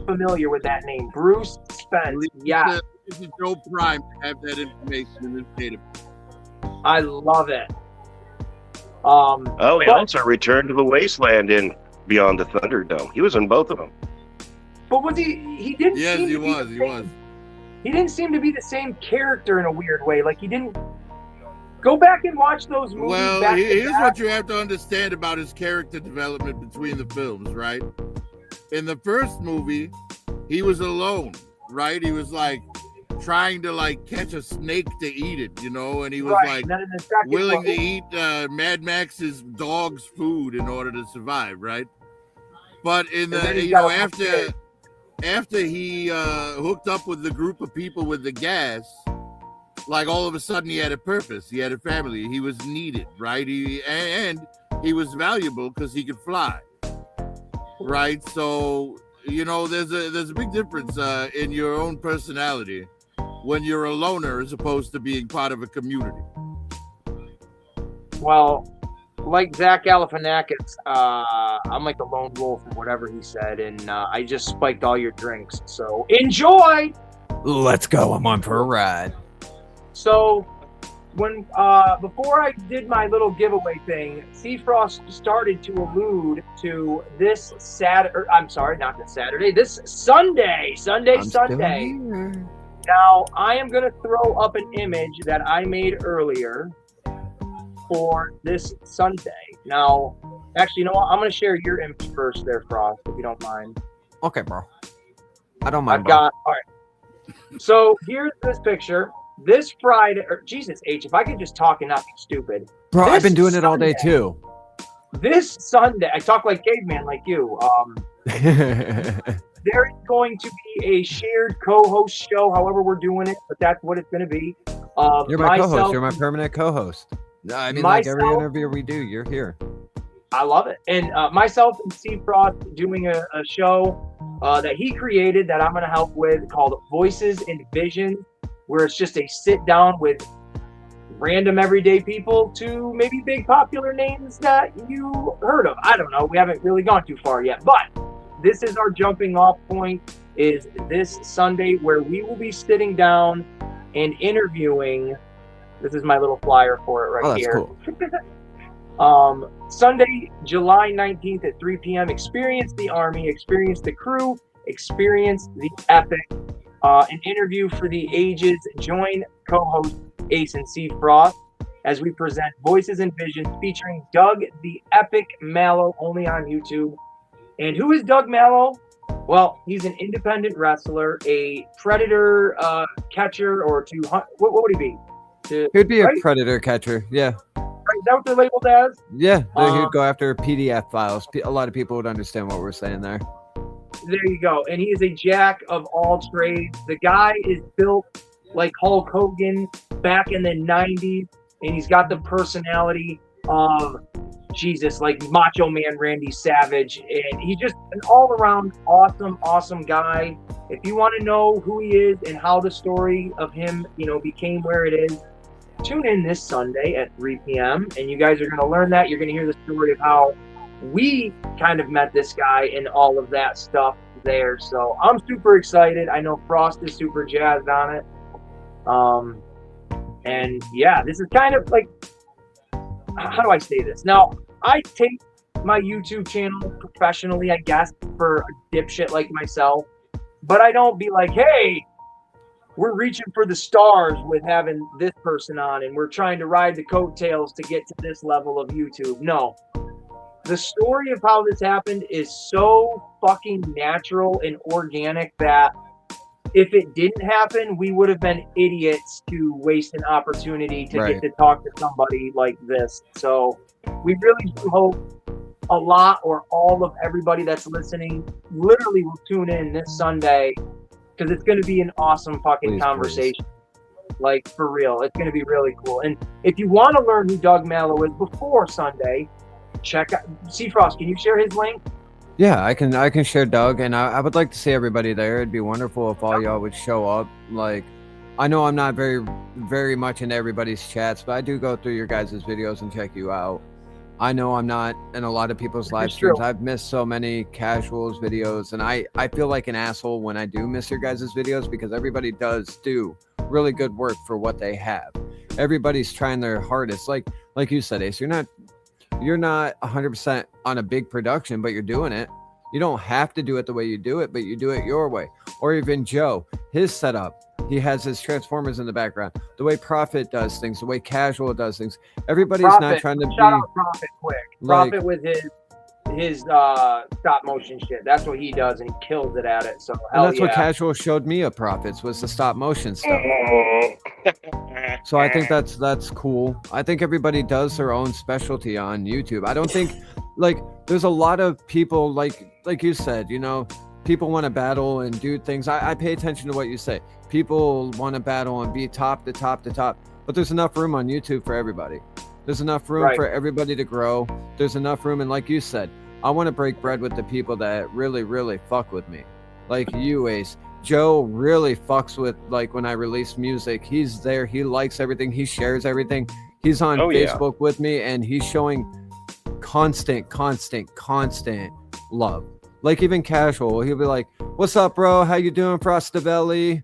familiar with that name. Bruce Spence. Yeah. It's a Joe Prime to have that information in his database. I love it. He also returned to the Wasteland in Beyond the Thunderdome. He was in both of them. But was he didn't Yes, seem he to was. be He was. He didn't seem to be the same character in a weird way. He didn't go back and watch those movies. Well, here's what you have to understand about his character development between the films, right? In the first movie, he was alone, right? He was trying to catch a snake to eat it, and he was willing to eat Mad Max's dog's food in order to survive, right? But in the after he hooked up with the group of people with the gas, all of a sudden he had a purpose. He had a family. He was needed, right? And he was valuable because he could fly, right? So there's a big difference in your own personality when you're a loner as opposed to being part of a community. Well, like Zach Galifianakis, I'm like the lone wolf or whatever he said, and I just spiked all your drinks. So enjoy. Let's go. I'm on for a ride. So when before I did my little giveaway thing, Seafrost started to allude to this Saturday. I'm sorry, not this Saturday. This Sunday. Sunday. Now I am going to throw up an image that I made earlier for this Sunday. Now, actually, you know what? I'm going to share your image first, there, Frost, if you don't mind. Okay, bro. I don't mind. All right. So here's this picture. This Friday, or Jesus H, if I could just talk and not be stupid. Bro, I've been doing Sunday, it all day too. This Sunday, I talk like caveman like you. There is going to be a shared co-host show, however we're doing it, but that's what it's going to be. You're my co-host. You're my permanent co-host. I mean, like every interview we do, you're here. I love it. And myself and Steve Frost doing a show that he created that I'm going to help with called Voices and Visions, where it's just a sit down with random everyday people to maybe big popular names that you heard of. I don't know. We haven't really gone too far yet, but this is our jumping off point is this Sunday where we will be sitting down and interviewing. This is my little flyer for it right here. Cool. Sunday, July 19th at 3 p.m. Experience the Army, experience the crew, experience the epic. An interview for the ages. Join co-host Ace and C Frost as we present Voices and Visions featuring Doug the Epic Mallow, only on YouTube. And who is Doug Mallow? Well, he's an independent wrestler, a predator catcher, or to hunt. What would he be? He'd be a predator catcher, yeah. Right, is that what they're labeled as? Yeah, he'd go after PDF files. A lot of people would understand what we're saying there. There you go. And he is a jack of all trades. The guy is built like Hulk Hogan back in the 90s, and he's got the personality of Jesus, like Macho Man Randy Savage. And he's just an all-around awesome guy. If you want to know who he is and how the story of him, became where it is, tune in this Sunday at 3 p.m. and you guys are going to learn that. You're going to hear the story of how we kind of met this guy and all of that stuff there. So I'm super excited. I know Frost is super jazzed on it. And yeah, this is kind of like, how do I say this? Now, I take my YouTube channel professionally, I guess, for a dipshit like myself, but I don't be like, hey, we're reaching for the stars with having this person on and we're trying to ride the coattails to get to this level of YouTube. No. The story of how this happened is so fucking natural and organic that if it didn't happen, we would have been idiots to waste an opportunity to get to talk to somebody like this. So we really do hope a lot or all of everybody that's listening literally will tune in this Sunday because it's going to be an awesome fucking conversation. Like, for real. It's going to be really cool. And if you want to learn who Doug Mallow is before Sunday, check out Seafrost. Can you share his link? Yeah, I can share Doug, and I would like to see everybody there. It'd be wonderful if all y'all would show up. Like, I know I'm not very much into everybody's chats, but I do go through your guys' videos and check you out. I know I'm not in a lot of people's live streams. I've missed so many casuals videos, and I feel like an asshole when I do miss your guys' videos because everybody does do really good work for what they have. Everybody's trying their hardest. Like you said, Ace, you're not 100% on a big production, but you're doing it. You don't have to do it the way you do it, but you do it your way. Or even Joe, his setup, he has his Transformers in the background. The way Prophet does things, the way Casual does things. Everybody's not trying to shout out Prophet quick. Prophet with his stop motion shit. That's what he does, and he kills it at it. So that's what Casual showed me of Prophets was the stop motion stuff. So I think that's cool. I think everybody does their own specialty on YouTube. I don't think there's a lot of people like you said, people want to battle and do things. I pay attention to what you say. People want to battle and be top to top to top, but there's enough room on YouTube for everybody. There's enough room for everybody to grow. There's enough room, and like you said, I want to break bread with the people that really, really fuck with me. Like you, Ace. Joe really fucks with, when I release music. He's there. He likes everything. He shares everything. He's on Facebook with me, and he's showing constant love. Like even Casual, he'll be like, "What's up, bro? How you doing, Frostavelli?"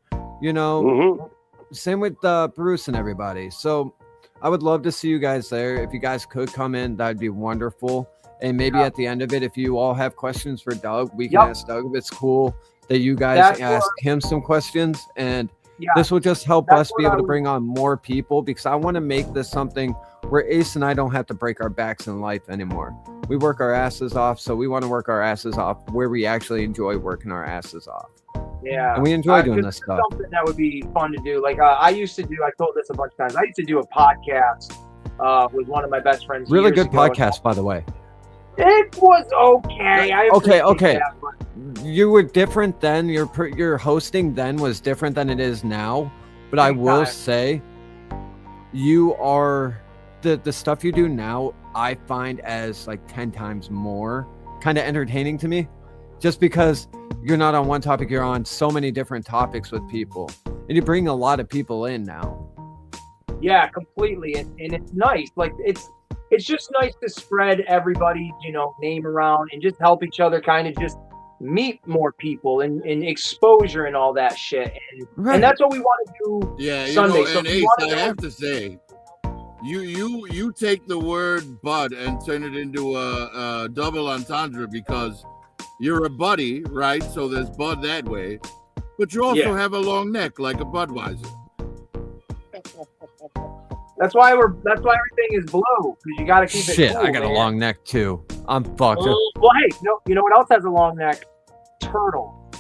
Same with Bruce and everybody. So I would love to see you guys there. If you guys could come in, that'd be wonderful. And maybe at the end of it, if you all have questions for Doug, we can ask Doug if it's cool that you guys ask him some questions. And this will just help us be able to bring on more people, because I want to make this something where Ace and I don't have to break our backs in life anymore. We work our asses off, so we want to work our asses off where we actually enjoy working our asses off. Yeah. And we enjoy doing this stuff. Something that would be fun to do. Like I used to do, I told this a bunch of times, I used to do a podcast with one of my best friends. Really good podcast, by the way. It was okay. Okay. You were different then. Your hosting then was different than it is now. But I will say, you are the stuff you do now, I find as like 10 times more kind of entertaining to me, just because you're not on one topic, you're on so many different topics with people, and you bring a lot of people in now. Yeah, completely. And it's nice. Like it's just nice to spread everybody's, name around and just help each other kind of just meet more people and exposure and all that shit. And that's what we want to do. Yeah, Sunday. And Ace, I have to say, you take the word bud and turn it into a double entendre, because you're a buddy, right? So there's bud that way, but you also have a long neck like a Budweiser. That's why everything is blue, because you got to keep it Shit, cool, I got a long neck too. I'm fucked. Well, hey, you know what else has a long neck? Turtle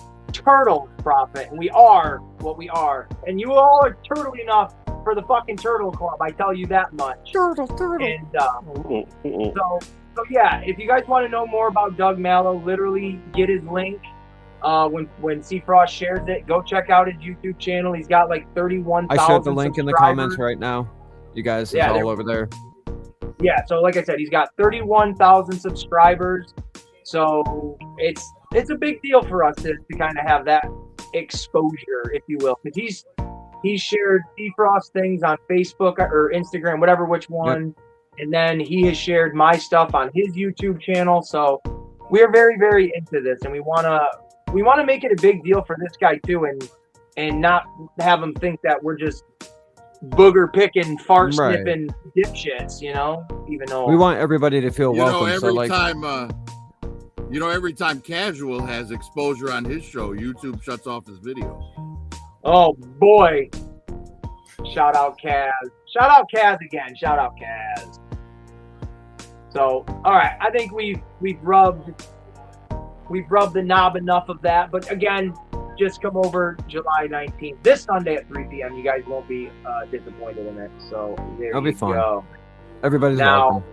Prophet, and we are what we are, and you all are turtle enough for the fucking Turtle Club. I tell you that much. Turtle. And so yeah, if you guys want to know more about Doug Mallow, literally get his link. When C Frost shares it, go check out his YouTube channel. He's got like 31,000. I shared the link in the comments right now. You guys, it's all over there. Yeah, so like I said, he's got 31,000 subscribers. So it's a big deal for us to kind of have that exposure, if you will, because he's shared C Frost things on Facebook or Instagram, whatever which one, and then he has shared my stuff on his YouTube channel. So we're very, very into this, and we want to make it a big deal for this guy too, and not have him think that we're just booger picking, fart sniffing dipshits, even though we want everybody to feel welcome. Every time Casual has exposure on his show, YouTube shuts off his video. Oh boy. Shout out Kaz. Shout out Kaz again. Shout out Kaz. So, all right, I think we've rubbed the knob enough of that, but again, just come over July 19th, this Sunday at 3 p.m. You guys won't be disappointed in it. So it'll be fun. Go. Everybody's welcome.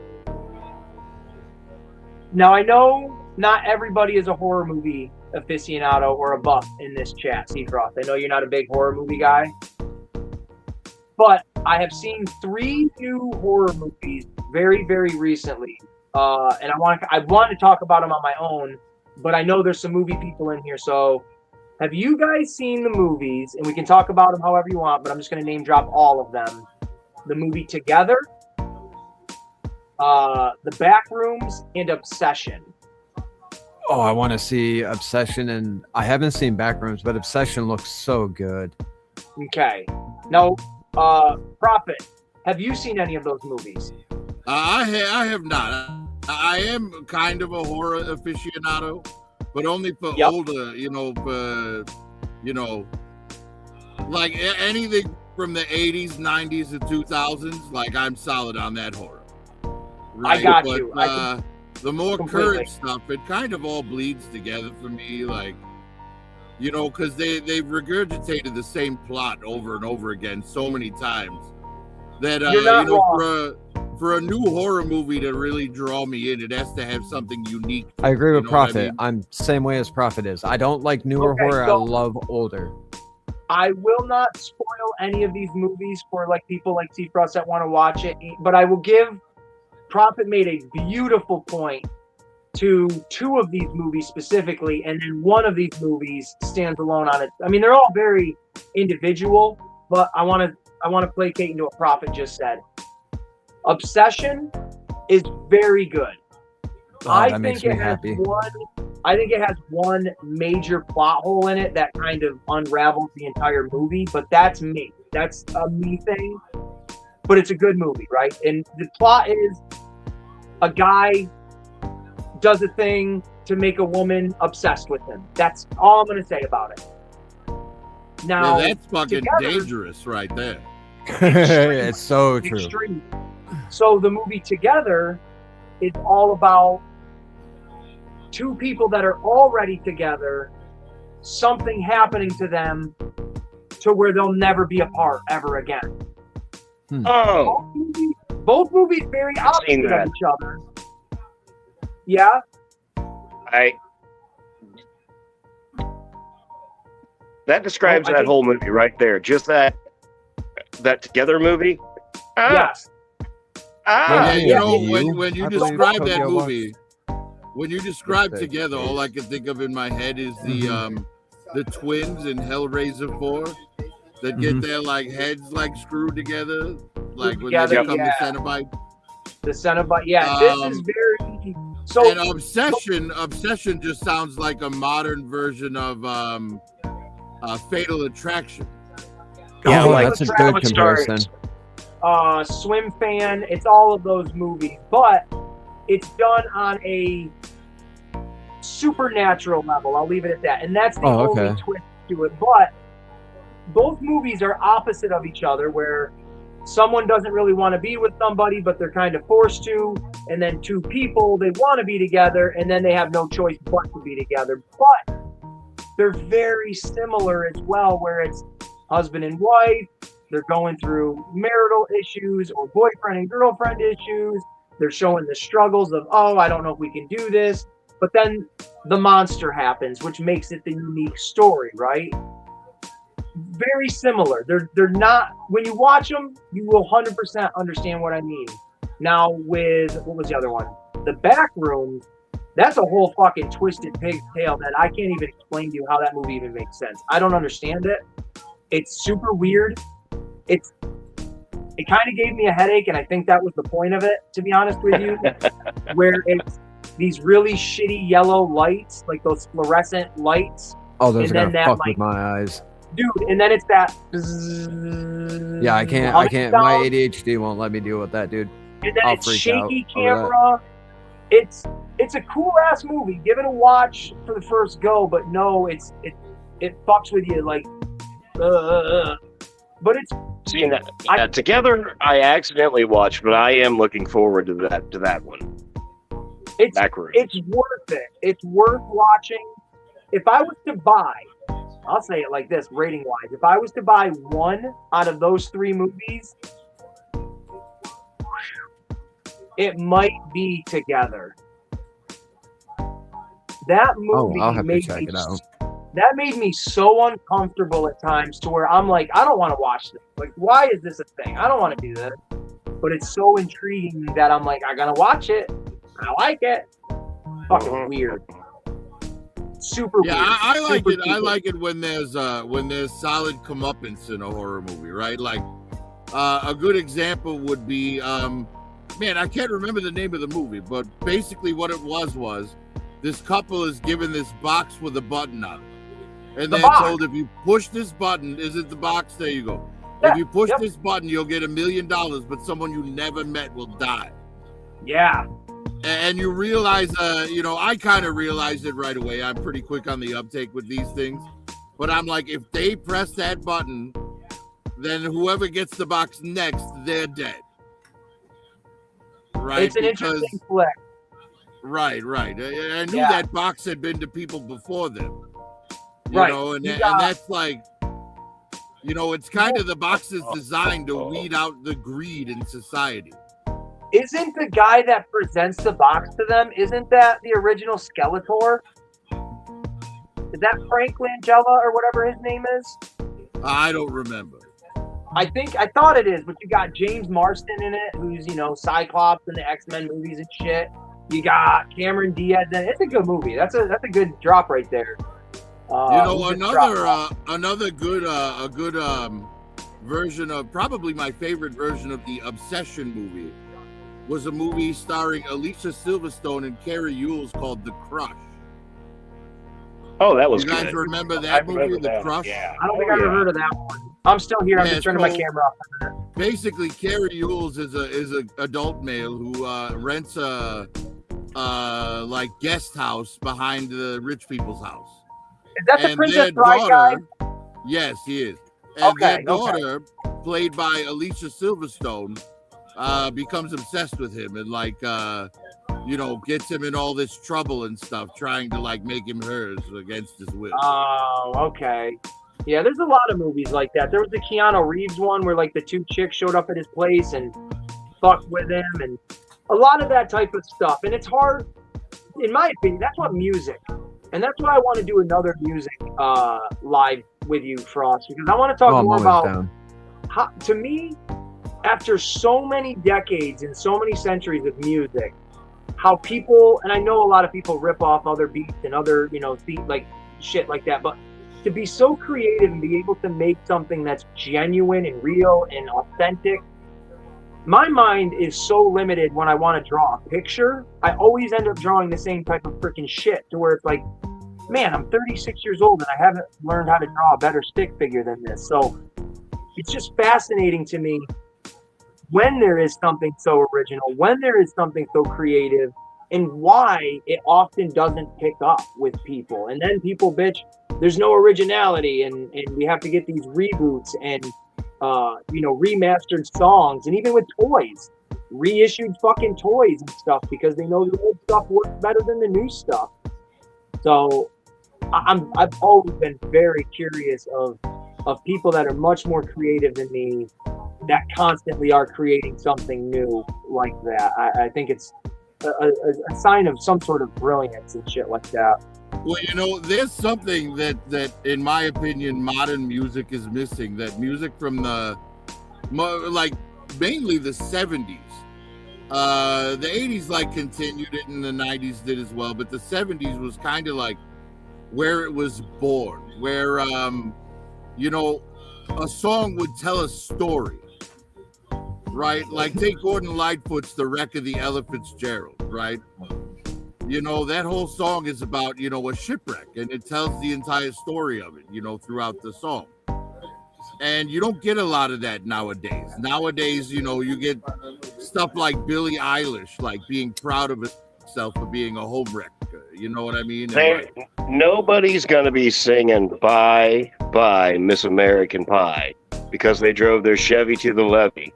Now, I know not everybody is a horror movie aficionado or a buff in this chat, Seafrost. I know you're not a big horror movie guy, but I have seen 3 new horror movies very, very recently, and I want to talk about them on my own, but I know there's some movie people in here, so. Have you guys seen the movies? And we can talk about them however you want, but I'm just going to name drop all of them. The movie Together, The Backrooms, and Obsession. Oh, I want to see Obsession, and I haven't seen Backrooms, but Obsession looks so good. Okay. Now, Prophet, have you seen any of those movies? I have not. I am kind of a horror aficionado. But only for older, like anything from the 80s, 90s, and 2000s, like I'm solid on that horror. Right? I got you. The more current stuff, it kind of all bleeds together for me, like, because they've regurgitated the same plot over and over again so many times that, for a new horror movie to really draw me in, it has to have something unique. I agree with Prophet. I'm same way as Prophet is. I don't like newer horror. So I love older. I will not spoil any of these movies for like people like T Frost that want to watch it, but I will give Prophet made a beautiful point to 2 of these movies specifically, and then one of these movies stands alone on it. I mean, they're all very individual, but I want to placate into what Prophet just said. Obsession is very good. Oh, I think it has one major plot hole in it that kind of unravels the entire movie, but that's me. That's a me thing. but it's a good movie, right? And the plot is a guy does a thing to make a woman obsessed with him. That's all I'm going to say about it. Now, that's fucking together, dangerous right there. It's so true. Extreme. So the movie Together is all about two people that are already together, something happening to them to where they'll never be apart ever again. Oh, Both movies very opposite of each other. Yeah. That describes that whole movie right there. Just that Together movie. Yes. When you describe that movie, when you describe Together, all I can think of in my head is the twins in Hellraiser 4 that get their like heads like screwed together, like when they become the Cenobite. The Cenobite, yeah. This is very so. And Obsession just sounds like a modern version of Fatal Attraction. Yeah, that's a good comparison. Swim Fan, it's all of those movies, but it's done on a supernatural level. I'll leave it at that, and that's the only twist to it. But both movies are opposite of each other, where someone doesn't really want to be with somebody, but they're kind of forced to, and then two people, they want to be together, and then they have no choice but to be together. But they're very similar as well, where it's husband and wife, they're going through marital issues or boyfriend and girlfriend issues. They're showing the struggles of, I don't know if we can do this. But then the monster happens, which makes it the unique story, right? Very similar. They're not, when you watch them, you will 100% understand what I mean. Now with, what was the other one? The Back Room, that's a whole fucking twisted pig's tail that I can't even explain to you how that movie even makes sense. I don't understand it. It's super weird. It kind of gave me a headache, and I think that was the point of it, to be honest with you, where it's these really shitty yellow lights, like those fluorescent lights. Oh, those are gonna fuck with my eyes. Dude, and then it's that. Yeah, I can't. My ADHD won't let me deal with that, dude. And then it's shaky camera. It's a cool ass movie. Give it a watch for the first go, but no, it fucks with you like. But it's. See, Together, I accidentally watched, but I am looking forward to that one. It's worth it. It's worth watching. If I was to buy, I'll say it like this, rating wise, if I was to buy one out of those three movies, it might be Together. That movie I'll have to check it out. That made me so uncomfortable at times to where I'm like, I don't want to watch this. Like, why is this a thing? I don't want to do this. But it's so intriguing that I'm like, I gotta watch it. I like it. Fucking weird. Super weird. I like it. I like it when there's solid comeuppance in a horror movie, right? Like a good example would be man, I can't remember the name of the movie, but basically what it was this couple is given this box with a button on it. And they're told, if you push this button, is it the box? There you go. Yeah, if you push this button, you'll get $1 million, but someone you never met will die. Yeah. And you realize, I kind of realized it right away. I'm pretty quick on the uptake with these things. But I'm like, if they press that button, then whoever gets the box next, they're dead. Right? It's an interesting flick. Right. I knew that box had been to people before them. You know, and that's like, it's kind of the box is designed to weed out the greed in society. Isn't the guy that presents the box to them, isn't that the original Skeletor? Is that Frank Langella or whatever his name is? I don't remember. I thought it is, but you got James Marsden in it, who's, Cyclops in the X-Men movies and shit. You got Cameron Diaz in it. It's a good movie. That's a good drop right there. Another good version of, probably my favorite version of the Obsession movie was a movie starring Alicia Silverstone and Carrie Ewells called The Crush. Oh, that was good. You guys remember that movie, The Crush? Yeah. I don't think I've ever heard of that one. I'm still here. I'm just turning my camera off. basically Carrie Yules is a adult male who rents a like guest house behind the rich people's house. Is that the And Princess their Bride guy? yes, he is. And their Okay, daughter, played by Alicia Silverstone, becomes obsessed with him and like you know, gets him in all this trouble and stuff, trying to like make him hers against his will. Oh, okay. Yeah, there's a lot of movies like that. There was the Keanu Reeves one where like the two chicks showed up at his place and fucked with him, and a lot of that type of stuff. And it's hard, in my opinion. That's what music, and that's why I want to do another music live with you, Frost, because I want to talk more about how, to me, after so many decades and so many centuries of music, how people, and I know a lot of people rip off other beats and other, you know, beat like shit like that, but to be so creative and be able to make something that's genuine and real and authentic, my mind is so limited when I want to draw a picture. I always end up drawing the same type of freaking shit to where it's like, man, I'm 36 years old and I haven't learned how to draw a better stick figure than this. So it's just fascinating to me when there is something so original, when there is something so creative, and why it often doesn't pick up with people. And then people bitch, there's no originality, and we have to get these reboots and you know, remastered songs, and even with toys, reissued fucking toys and stuff, because they know the old stuff works better than the new stuff. So I've always been very curious of people that are much more creative than me, that constantly are creating something new like that. I think it's a sign of some sort of brilliance and shit like that. Well, you know, there's something that in my opinion, modern music is missing. That music from the, like, mainly the 70s. The 80s, like, continued it, and the 90s did as well. But the 70s was kind of like where it was born, where, you know, a song would tell a story. Right? Like, take Gordon Lightfoot's The Wreck of the Ella Fitzgerald, right? You know, that whole song is about, you know, a shipwreck, and it tells the entire story of it, you know, throughout the song. And you don't get a lot of that nowadays. Nowadays, you know, you get stuff like Billie Eilish, like being proud of herself for being a homewrecker. You know what I mean? Like, nobody's going to be singing Bye, Bye, Miss American Pie, because they drove their Chevy to the levee,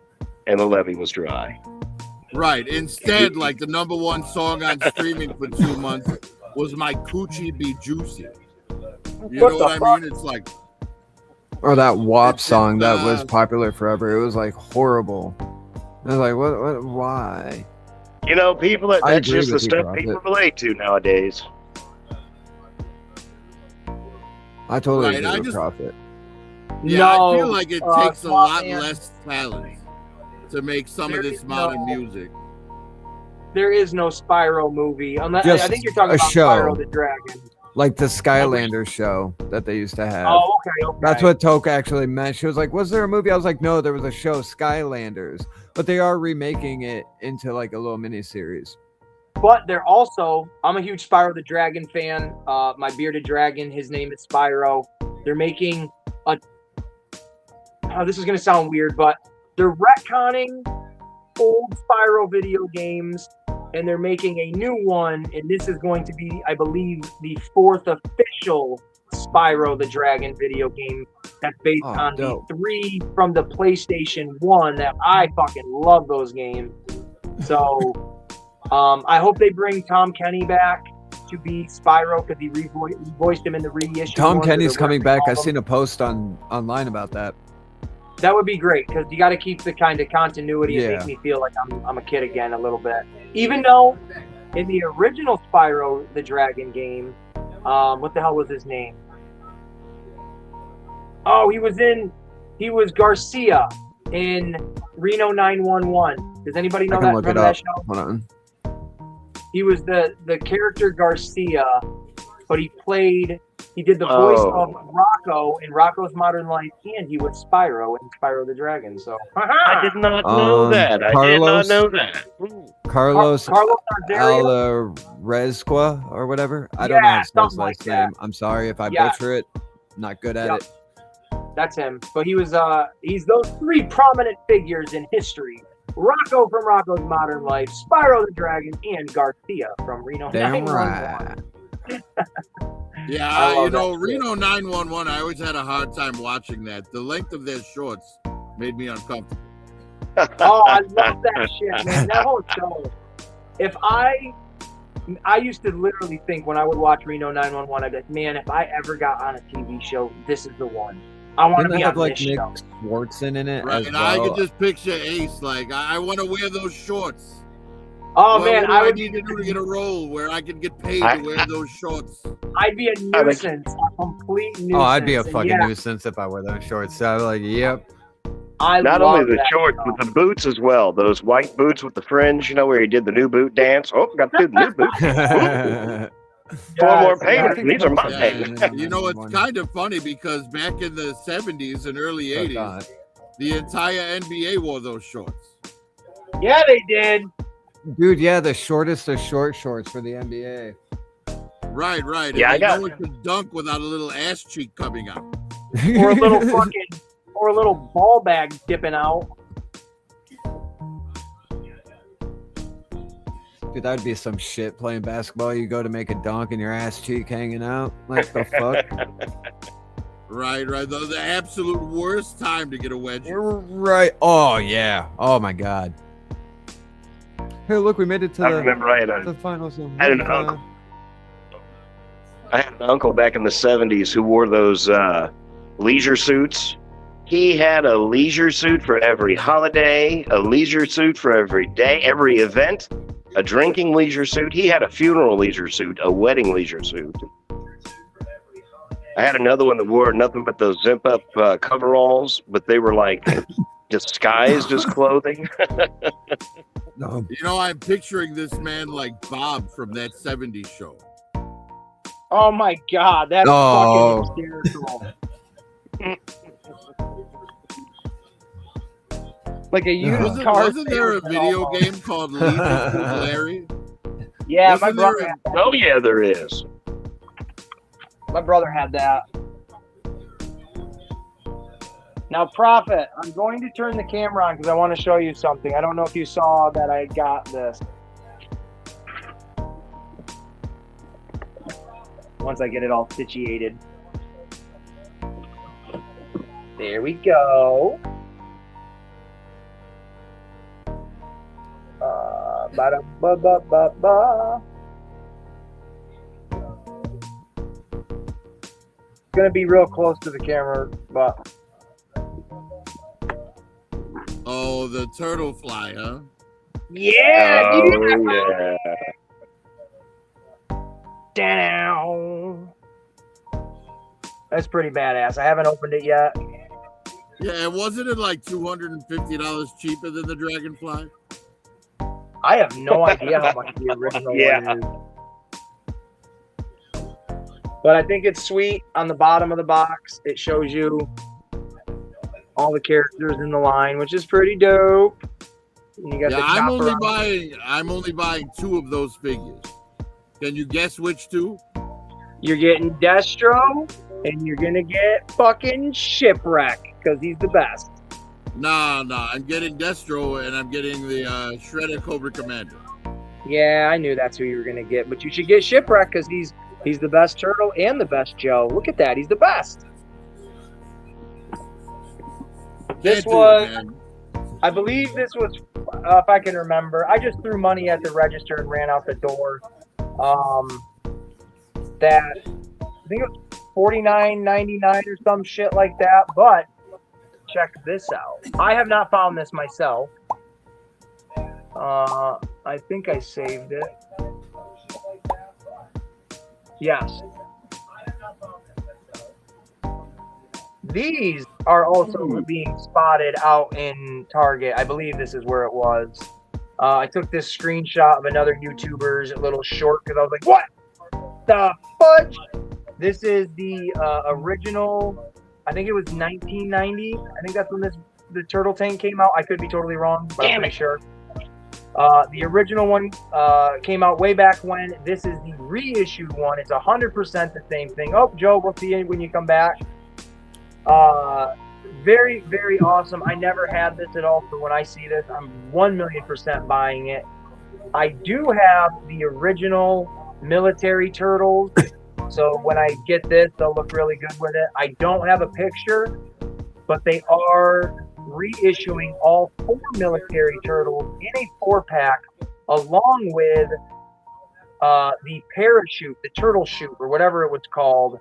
and the levee was dry. Right. Instead, like, the #1 song on streaming for 2 months was My Coochie Be Juicy. You know what I mean? It's like, or that WAP song that was popular forever. It was like horrible. I was like, what, why? You know, people, that's just the stuff people relate to nowadays. I totally agree with Prophet. Yeah, no, I feel like it takes a lot less talent to make some of this modern music. There is no Spyro movie. Unless, I think you're talking about show. Spyro the Dragon. Like the Skylanders show that they used to have. Oh, okay. That's what Toke actually meant. She was like, was there a movie? I was like, no, there was a show, Skylanders. But they are remaking it into like a little mini series. But they're also, I'm a huge Spyro the Dragon fan. My bearded dragon, his name is Spyro. They're making this is going to sound weird, but they're retconning old Spyro video games, and they're making a new one, and this is going to be, I believe, the 4th official Spyro the Dragon video game that's based on the 3 from the PlayStation 1 that I fucking love those games. So I hope they bring Tom Kenny back to be Spyro, because he voiced him in the reissue. Tom Kenny's coming back. I seen a post online about that. That would be great, because you got to keep the kind of continuity and make me feel like I'm a kid again a little bit. Even though in the original Spyro the Dragon game, what the hell was his name? Oh, he was Garcia in Reno 911. Does anybody know that from that show? Hold on. He was the character Garcia, but he did the voice of Rocco in Rocco's Modern Life, and he was Spyro in Spyro the Dragon. So I did not know that. Carlos, I did not know that. Carlos Alvarezqua or whatever. I don't know his last name. I'm sorry if I butcher it. I'm not good at it. That's him. But he's those three prominent figures in history. Rocco from Rocco's Modern Life, Spyro the Dragon, and Garcia from Reno Damn 911. right. Yeah, you know, Reno 911, I always had a hard time watching that. The length of their shorts made me uncomfortable. Oh, I love that shit, man. That whole show. If I used to literally think when I would watch Reno 911, I'd be like, man, if I ever got on a TV show, this is the one. I want to be on like this Nick show. Swartzen in it, Right, as and well. I could just picture Ace like, I want to wear those shorts. Oh, What man, do I I would need to do to get a role where I could get paid to wear those shorts? I'd be a nuisance, a complete nuisance. Oh, I'd be a And fucking yeah, nuisance if I wore those shorts. So I'm like, yep. I Not love only the that shorts, show. but the boots as well. Those white boots with the fringe, you know, where he did the new boot dance. Oh, got to do the new boot. Four more Yes, payments. yes. These are my Yeah, payments. you know, it's kind of funny because back in the 70s and early Oh, 80s, God. the entire NBA wore those shorts. Yeah, they did. Dude, yeah, the shortest of short shorts for the NBA. Right, right. Yeah, I and got- no one could dunk without a little ass cheek coming out. Or a little fucking, or a little ball bag dipping out. Dude, that would be some shit playing basketball. You go to make a dunk and your ass cheek hanging out. Like the fuck? Right, right. The absolute worst time to get a wedge. Right. Oh, yeah. Oh, my God. Hey, look, we made it to I remember I the finals. I had an uncle. I had an uncle back in the 70s who wore those leisure suits. He had a leisure suit for every holiday, a leisure suit for every day, every event, a drinking leisure suit. He had a funeral leisure suit, a wedding leisure suit. I had another one that wore nothing but those zip-up coveralls, but they were like disguised as clothing. No. You know, I'm picturing this man like Bob from that 70s show. Oh my God, that's Oh. fucking hysterical. Like a used car. Wasn't there a salesman video almost. game called Leave It to Larry? Yeah, my Wasn't there brother. a- Oh, yeah, there is. My brother had that. Now, Prophet, I'm going to turn the camera on because I want to show you something. I don't know if you saw that I got this. Once I get it all situated. There we go. Ba-da-ba-ba-ba-ba. It's gonna be real close to the camera, but Oh, the turtle fly, huh? yeah, dude. Oh, yeah. Down. That's pretty badass. I haven't opened it yet. Yeah, and wasn't it like $250 cheaper than the Dragonfly? I have no idea how much the original Yeah. one is. But I think it's sweet. On the bottom of the box, it shows you all the characters in the line, which is pretty dope. And you got Yeah, the I'm chopper. only buying 2 of those figures. Can you guess which 2? You're getting Destro, and you're gonna get fucking Shipwreck because he's the best. Nah, I'm getting Destro and I'm getting the Shredder Cobra Commander. Yeah, I knew that's who you were gonna get, but you should get Shipwreck because he's the best turtle and the best Joe. Look at that, he's the best. This Can't do it, was, man. I believe this was, if I can remember, I just threw money at the register and ran out the door. That I think it was $49.99 or some shit like that. But check this out. I have not found this myself. I think I saved it. Yes. These are also being spotted out in Target. I believe this is where it was. I took this screenshot of another YouTuber's little short because I was like, what the fudge? This is the original, I think it was 1990. I think that's when the Turtle Tank came out. I could be totally wrong, but I'm pretty sure. The original one came out way back when. This is the reissued one. It's 100% the same thing. Oh, Joe, we'll see you when you come back. Very, very awesome. I never had this at all, so when I see this, I'm 1,000,000% buying it. I do have the original military turtles, so when I get this, they'll look really good with it. I don't have a picture, but they are reissuing all 4 military turtles in a 4-pack, along with the parachute, the turtle chute, or whatever it was called.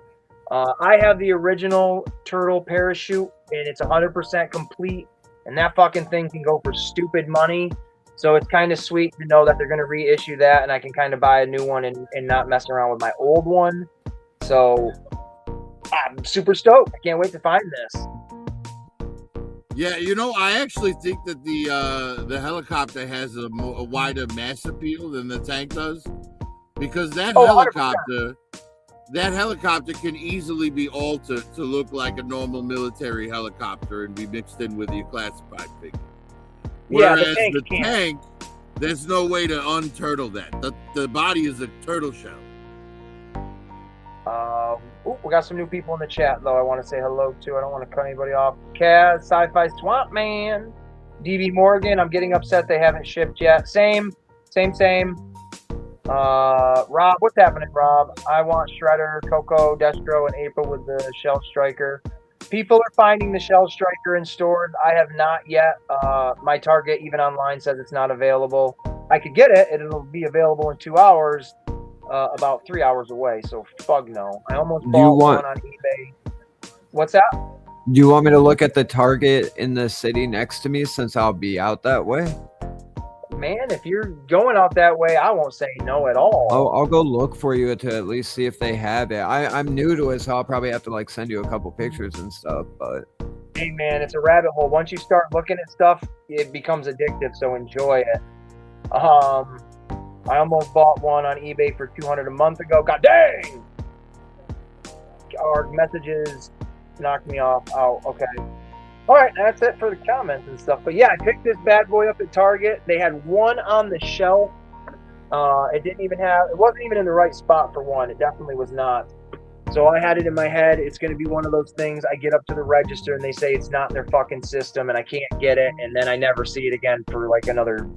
I have the original turtle parachute, and it's 100% complete, and that fucking thing can go for stupid money. So it's kind of sweet to know that they're going to reissue that, and I can kind of buy a new one and not mess around with my old one. So I'm super stoked. I can't wait to find this. Yeah, you know, I actually think that the helicopter has a wider mass appeal than the tank does, because that helicopter can easily be altered to look like a normal military helicopter and be mixed in with your classified figure. Whereas the tank, there's no way to unturtle that. The body is a turtle shell. We got some new people in the chat, though. I want to say hello to. I don't want to cut anybody off. Kaz, Sci-Fi Swamp Man, DB Morgan. I'm getting upset they haven't shipped yet. Same. Rob, what's happening, Rob? I want Shredder, Coco, Destro, and April with the Shell Striker. People are finding the Shell Striker in stores. I have not yet. My Target, even online, says it's not available. I could get it. It'll be available in 2 hours. About 3 hours away, so fuck no. I almost bought one on eBay. What's that? Do you want me to look at the Target in the city next to me, since I'll be out that way? Man, if you're going out that way, I won't say no at all. I'll go look for you to at least see if they have it. I'm new to it, so I'll probably have to like send you a couple pictures and stuff. But hey, man, it's a rabbit hole. Once you start looking at stuff, it becomes addictive. So enjoy it. I almost bought one on eBay for $200 a month ago. God dang! Our messages knocked me off. Oh, okay. All right, that's it for the comments and stuff. But yeah, I picked this bad boy up at Target. They had one on the shelf. It wasn't even in the right spot for one. It definitely was not. So I had it in my head. It's going to be one of those things. I get up to the register and they say it's not in their fucking system and I can't get it. And then I never see it again for like another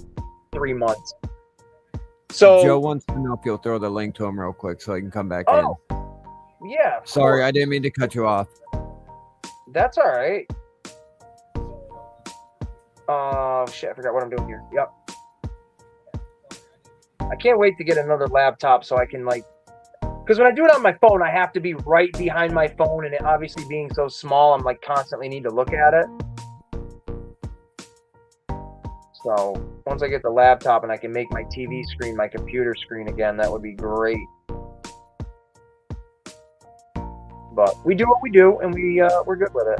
3 months. So Joe wants to know if you'll throw the link to him real quick so he can come back in. Yeah. Sorry, I didn't mean to cut you off. That's all right. Shit, I forgot what I'm doing here. Yep. I can't wait to get another laptop so I can because when I do it on my phone, I have to be right behind my phone, and it obviously being so small, I'm constantly need to look at it. So once I get the laptop and I can make my TV screen my computer screen again, that would be great. But we do what we do, and we're good with it.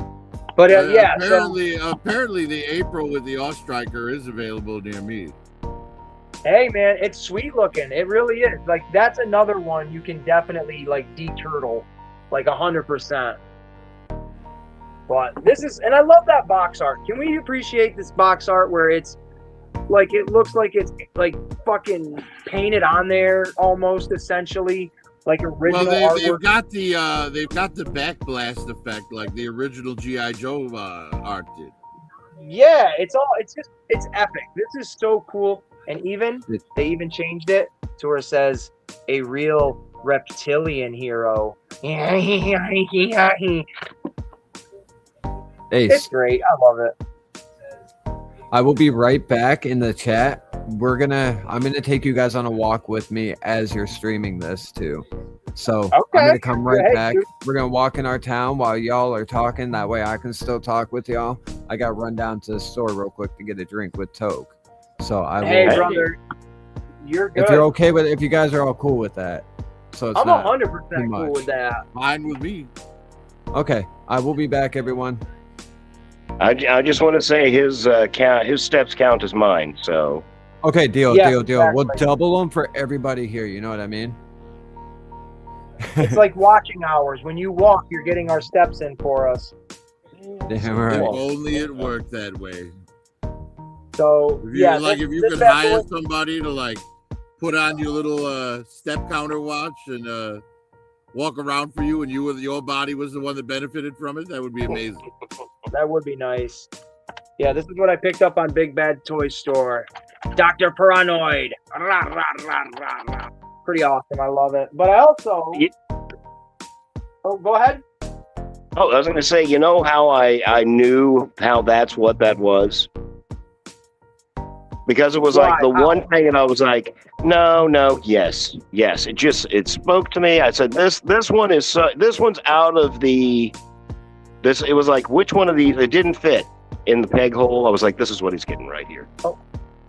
But yeah. Apparently the April with the Ostriker is available near me. Hey man, it's sweet looking. It really is. That's another one you can definitely de-turtle, 100%. But this is, and I love that box art. Can we appreciate this box art where it's it looks like it's fucking painted on there almost, essentially, original artwork. They've got the backblast effect like the original G.I. Joe art did. Yeah, it's epic. This is so cool. And they even changed it to where it says a real reptilian hero. Ace. It's great. I love it. I will be right back in the chat. I'm gonna take you guys on a walk with me as you're streaming this too. So okay. I'm gonna come right back. Dude. We're gonna walk in our town while y'all are talking. That way I can still talk with y'all. I got to run down to the store real quick to get a drink with Toke. So Hey brother, you're good. If you're okay with it, if you guys are all cool with that. So it's I'm not 100% cool with that. Fine with me. Okay, I will be back, everyone. I just want to say his steps count as mine. So okay, deal. Exactly. We'll double them for everybody here. You know what I mean? It's like watching hours. When you walk, you're getting our steps in for us. Damn right. If only it worked that way. So if you could hire somebody to put on your little step counter watch and walk around for you and your body was the one that benefited from it? That would be amazing. That would be nice. Yeah, this is what I picked up on Big Bad Toy Store. Dr. Paranoid. Rah, rah, rah, rah, rah. Pretty awesome. I love it. But I also... Oh, go ahead. Oh, I was going to say, you know how I knew how that's what that was? Because it was like the one thing, and I was like, no, yes. It spoke to me. I said, this one's out of the, it was like, which one of these, it didn't fit in the peg hole. I was like, this is what he's getting right here. Oh,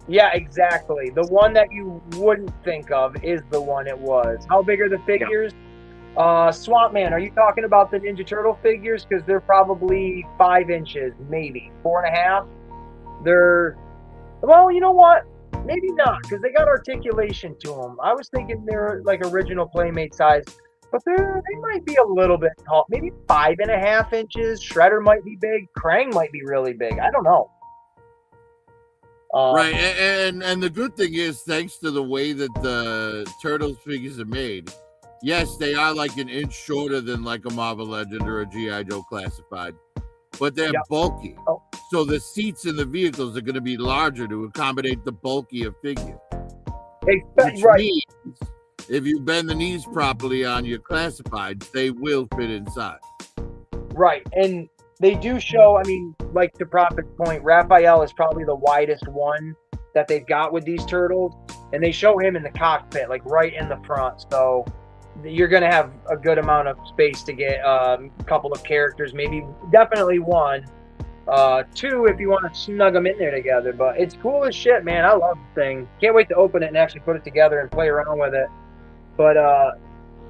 yeah, exactly. The one that you wouldn't think of is the one it was. How big are the figures? Yeah. Swamp Man, are you talking about the Ninja Turtle figures? Because they're probably 5 inches, maybe 4.5. They're, well, you know what? Maybe not, because they got articulation to them. I was thinking they're like original Playmate size, but they might be a little bit tall, maybe 5.5 inches. Shredder might be big. Krang might be really big. I don't know. Right, and the good thing is, thanks to the way that the Turtles figures are made, yes, they are like an inch shorter than like a Marvel Legend or a G.I. Joe Classified, but they're bulky. Oh. So the seats in the vehicles are going to be larger to accommodate the bulkier figure. Which means if you bend the knees properly on your Classifieds, they will fit inside. Right, and they do show, I mean, like to Prophet's point, Raphael is probably the widest one that they've got with these turtles, and they show him in the cockpit, like right in the front, so you're going to have a good amount of space to get a couple of characters, maybe definitely 1. 2 if you want to snug them in there together, but it's cool as shit, man. I love the thing. Can't wait to open it and actually put it together and play around with it. But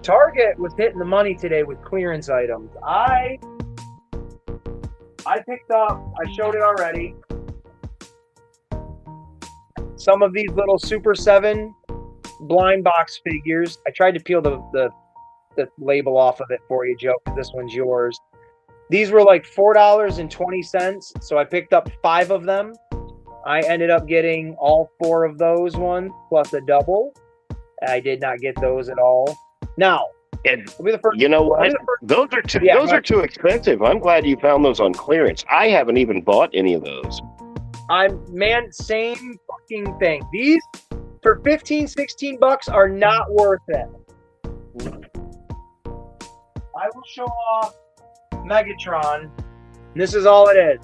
Target was hitting the money today with clearance items. I picked up, I showed it already, some of these little Super 7 blind box figures. I tried to peel the label off of it for you, Joe, because this one's yours. These were like $4.20, so I picked up 5 of them. I ended up getting all 4 of those ones, plus a double. I did not get those at all. Now, I'll be the first, you know what? Those are too expensive. I'm glad you found those on clearance. I haven't even bought any of those. Same fucking thing. These for $15-16 are not worth it. I will show off Megatron. This is all it is.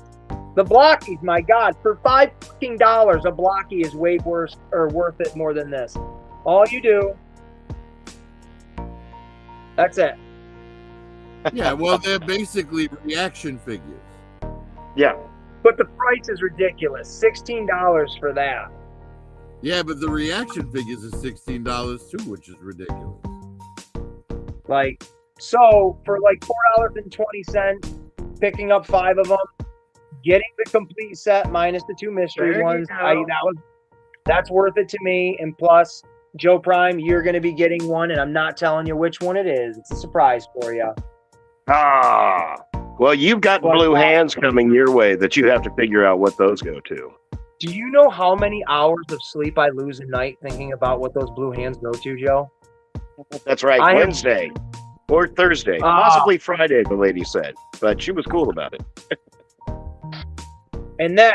The blockies, my God, for $5 a blocky is way worse or worth it more than this. All you do, that's it. Yeah, well, they're basically reaction figures. Yeah. But the price is ridiculous. $16 for that. Yeah, but the reaction figures is $16 too, which is ridiculous. Like, so for like $4.20, picking up 5 of them, getting the complete set minus the 2 mystery ones, that's worth it to me. And plus, Joe Prime, you're going to be getting one, and I'm not telling you which one it is. It's a surprise for you. Well, you've got blue hands coming your way that you have to figure out what those go to. Do you know how many hours of sleep I lose a night thinking about what those blue hands go to, Joe? That's right, Wednesday or Thursday, possibly Friday, the lady said, but she was cool about it. And then,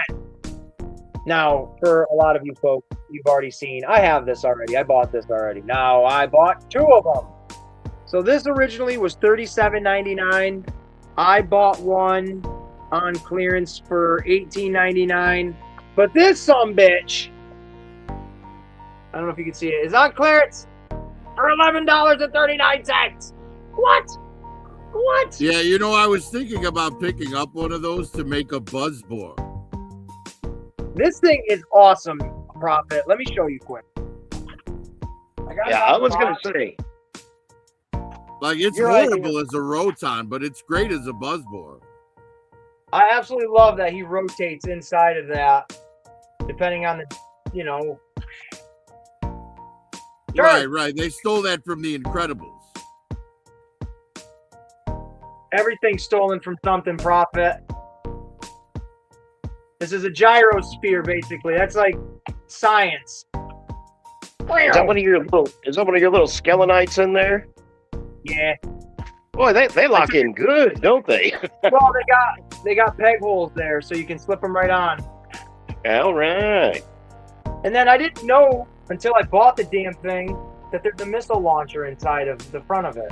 now, for a lot of you folks, you've already seen, I have this already. I bought this already. Now, I bought 2 of them. So this originally was $37.99. I bought one on clearance for $18.99. But this sumbitch, I don't know if you can see it, is on clearance for $11.39. What? Yeah, you know, I was thinking about picking up one of those to make a buzzball. This thing is awesome, Prophet. Let me show you quick. I was going to say. Like, it's horrible as a Roton, but it's great as a buzzball. I absolutely love that he rotates inside of that, depending on the, you know. Right. They stole that from the Incredibles. Everything stolen from something, Prophet. This is a gyrosphere, basically. That's like science. Is that one of your little Skelenites in there? Yeah. Boy, they lock in good, don't they? Well, they got peg holes there, so you can slip them right on. All right. And then I didn't know until I bought the damn thing that there's a missile launcher inside of the front of it.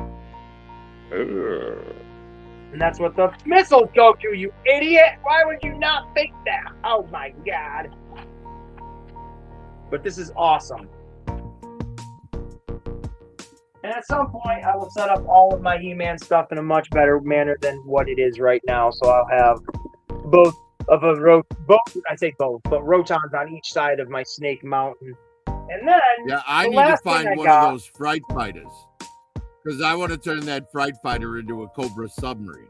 And that's what the missiles go to, you idiot! Why would you not think that? Oh my god. But this is awesome. And at some point, I will set up all of my He-Man stuff in a much better manner than what it is right now. So I'll have both, I say both, but rotons on each side of my Snake Mountain. And then, yeah, I need to find one of those Fright Fighters. Because I want to turn that Fright Fighter into a Cobra submarine.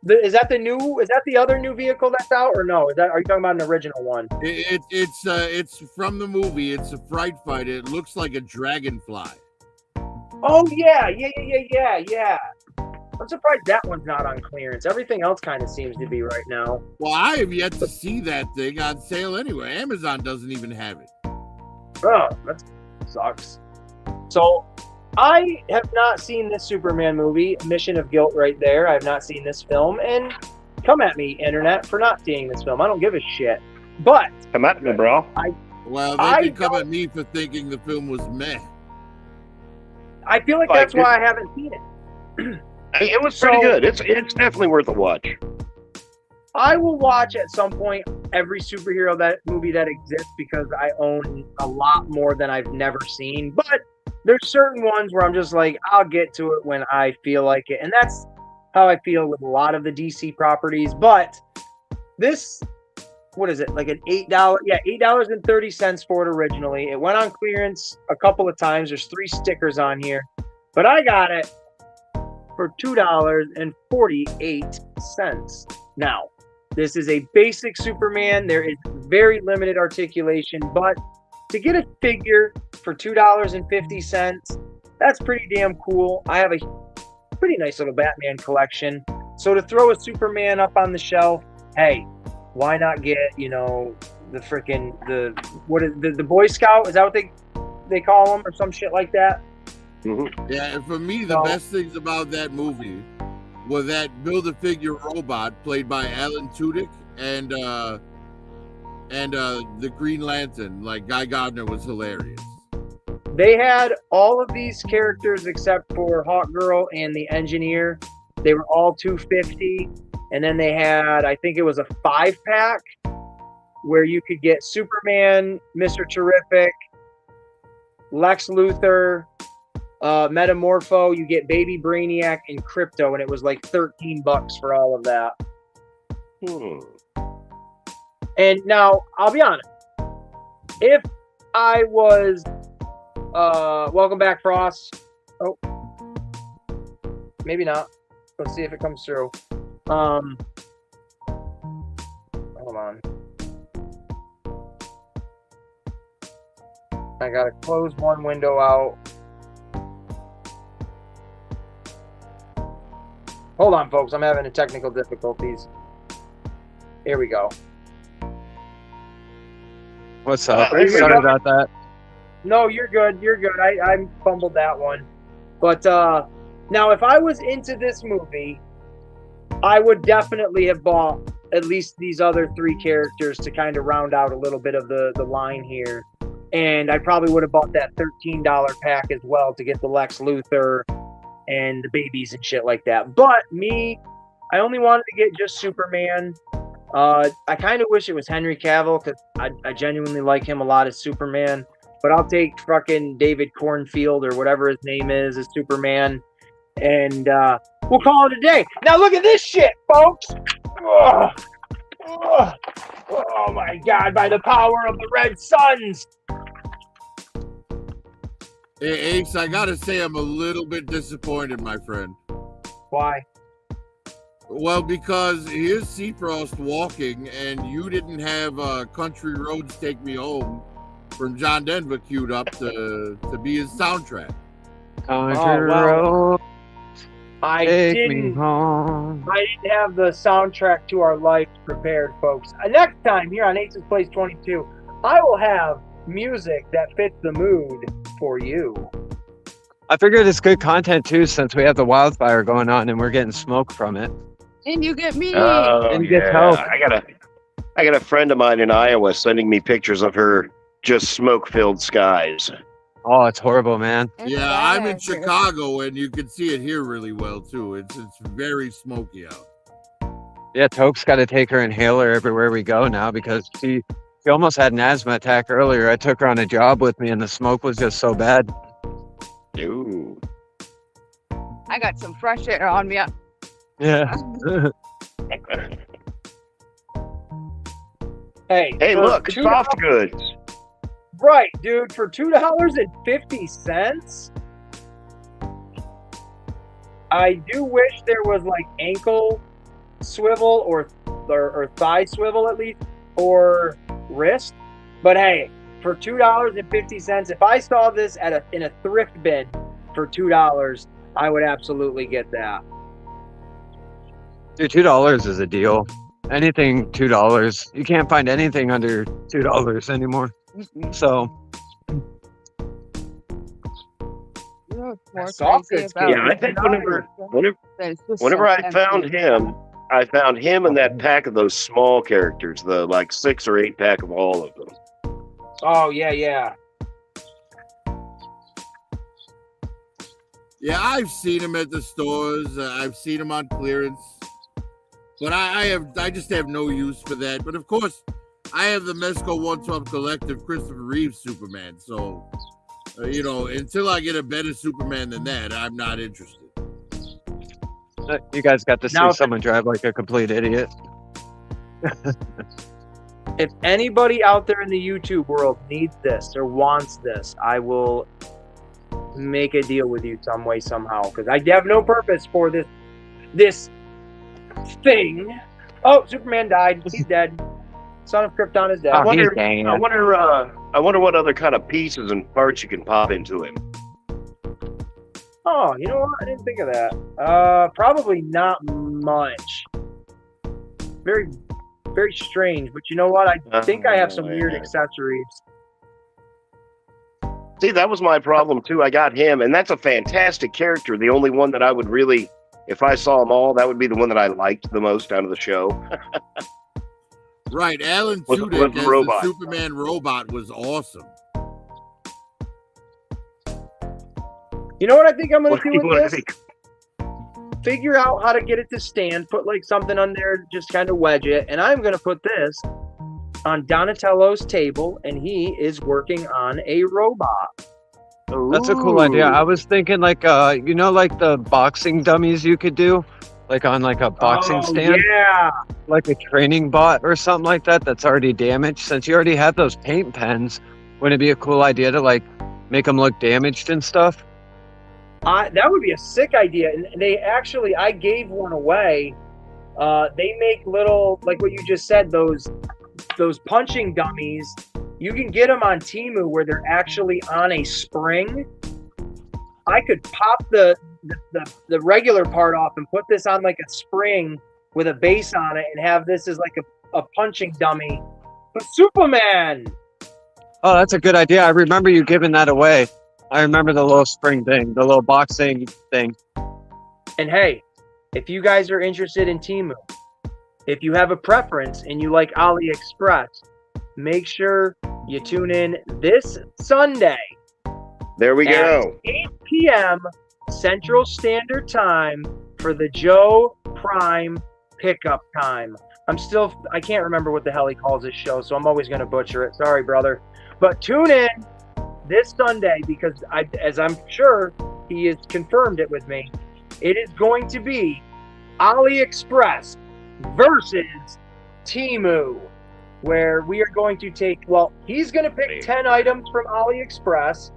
Is that the other new vehicle that's out, or no? Are you talking about an original one? It's from the movie. It's a Fright Fighter. It looks like a dragonfly. Oh yeah. I'm surprised that one's not on clearance. Everything else kind of seems to be right now. Well, I have yet to see that thing on sale anyway. Amazon doesn't even have it. Oh, that sucks. So, I have not seen this Superman movie, Mission of Guilt right there. I have not seen this film, and come at me, internet, for not seeing this film. I don't give a shit. But come at me, bro. Well, they can come at me for thinking the film was meh. I feel like that's why I haven't seen it. It was pretty good. It's definitely worth a watch. I will watch at some point every superhero movie that exists because I own a lot more than I've never seen. But there's certain ones where I'm just like, I'll get to it when I feel like it. And that's how I feel with a lot of the DC properties. But this, what is it? Like an $8? Yeah, $8.30 for it originally. It went on clearance a couple of times. There's 3 stickers on here. But I got it for $2.48. Now, this is a basic Superman. There is very limited articulation, but to get a figure for $2.50, that's pretty damn cool. I have a pretty nice little Batman collection. So to throw a Superman up on the shelf, hey, why not get, the freaking, the Boy Scout? Is that what they call them or some shit like that? Mm-hmm. Yeah, and for me, the best things about that movie were that Build-A-Figure robot played by Alan Tudyk and the Green Lantern, like Guy Gardner, was hilarious. They had all of these characters except for Hawkgirl and the Engineer. They were all $250, and then they had, I think it was a 5-pack where you could get Superman, Mr. Terrific, Lex Luthor, Metamorpho, you get Baby Brainiac and Crypto, and it was like $13 for all of that. And now, I'll be honest, if I was welcome back, Frost. Oh, maybe not. Let's see if it comes through. Hold on. I gotta close one window out. Hold on, folks. I'm having technical difficulties. Here we go. What's up? Sorry about that. No, you're good. You're good. I fumbled that one. But now, if I was into this movie, I would definitely have bought at least these other 3 characters to kind of round out a little bit of the line here. And I probably would have bought that $13 pack as well to get the Lex Luthor and the babies and shit like that. But me, I only wanted to get just Superman. I kind of wish it was Henry Cavill because I genuinely like him a lot as Superman. But I'll take fucking David Cornfield or whatever his name is as Superman. And we'll call it a day. Now look at this shit, folks. Oh my God, by the power of the Red Suns. Hey, Ace, I gotta say I'm a little bit disappointed, my friend. Why? Well, because here's Seafrost walking, and you didn't have Country Roads Take Me Home from John Denver queued up to be his soundtrack. Country Roads Take Me I Home. didn't have the soundtrack to our life prepared, folks. Next time here on Ace's Place 22, I will have music that fits the mood for you. I figured it's good content too, since we have the wildfire going on and we're getting smoke from it. And you get me. Oh, And you get yeah. help. I got a friend of mine in Iowa sending me pictures of her just smoke-filled skies. Oh, it's horrible, man. It's Yeah, bad I'm in out here. Chicago, and you can see it here really well too. It's very smoky out. Yeah, Toke's got to take her inhaler everywhere we go now because she almost had an asthma attack earlier. I took her on a job with me and the smoke was just so bad. Ooh. I got some fresh air on me. Yeah. Hey, Hey, for look, $2 soft goods. Right, dude, for $2.50. I do wish there was like ankle swivel or thigh swivel at least, or wrist. But hey, for $2.50, if I saw this in a thrift bin for $2, I would absolutely get that. Dude, $2 is a deal. Anything $2. You can't find anything under $2 anymore. So You know what's more Soft crazy goods, about Yeah, I think whenever It's just whenever so I found empty. him, I found him in that pack of those small characters, the like 6 or 8 pack of all of them. Oh yeah, yeah. Yeah, I've seen them at the stores. I've seen them on clearance, but I just have no use for that. But of course, I have the Mezco 112 Collective Christopher Reeve Superman. So, until I get a better Superman than that, I'm not interested. you guys got to see Now- someone drive like a complete idiot. If anybody out there in the YouTube world needs this or wants this, I will make a deal with you some way, somehow, because I have no purpose for this thing. Oh, Superman died. He's dead. Son of Krypton is dead. Oh, I wonder, he's dang it. I wonder what other kind of pieces and parts you can pop into him. Oh, you know what? I didn't think of that. Probably not much. Very, very strange. But you know what? I think I have some weird yeah. accessories. See, that was my problem too. I got him, and that's a fantastic character. The only one that I would really, if I saw them all, that would be the one that I liked the most out of the show. Right, Alan Was Tudyk the as robot. the Superman robot was awesome. You know what I think I'm going What to do do you with want this? to think? Figure out how to get it to stand, put like something on there, just kind of wedge it, and I'm going to put this on Donatello's table, and he is working on a robot. That's a cool idea. I was thinking like like the boxing dummies you could do, like on like a boxing stand, Yeah. like a training bot or something like that that's already damaged. Since you already have those paint pens, wouldn't it be a cool idea to like make them look damaged and stuff? That would be a sick idea. And I gave one away. They make little, like what you just said, those punching dummies. You can get them on Temu where they're actually on a spring. I could pop the regular part off and put this on like a spring with a base on it and have this as like a punching dummy. But Superman! Oh, that's a good idea. I remember you giving that away. I remember the little spring thing, the little boxing thing. And hey, if you guys are interested in Temu, if you have a preference and you like AliExpress, make sure you tune in this Sunday There we at go. 8 p.m. Central Standard Time for the Joe Prime pickup time. I can't remember what the hell he calls this show, so I'm always going to butcher it. Sorry, brother. But tune in this Sunday because as I'm sure he has confirmed it with me, it is going to be AliExpress versus Temu, where we are going to he's going to pick 10 items from AliExpress.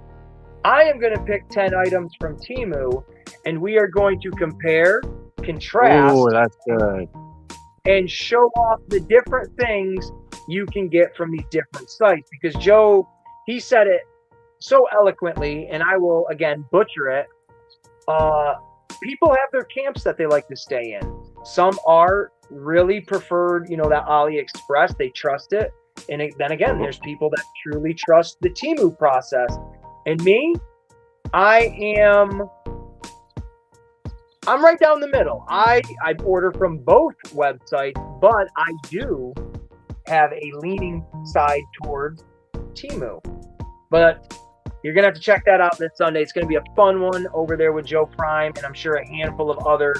I am going to pick 10 items from Temu, and we are going to compare, contrast, Oh, that's good. and show off the different things you can get from these different sites. Because Joe, he said it so eloquently, and I will, again, butcher it. People have their camps that they like to stay in. Some are really preferred, that AliExpress, they trust it. And then again, there's people that truly trust the Temu process. And me, I'm right down the middle. I order from both websites, but I do have a leaning side towards Temu. But you're going to have to check that out this Sunday. It's going to be a fun one over there with Joe Prime, and I'm sure a handful of other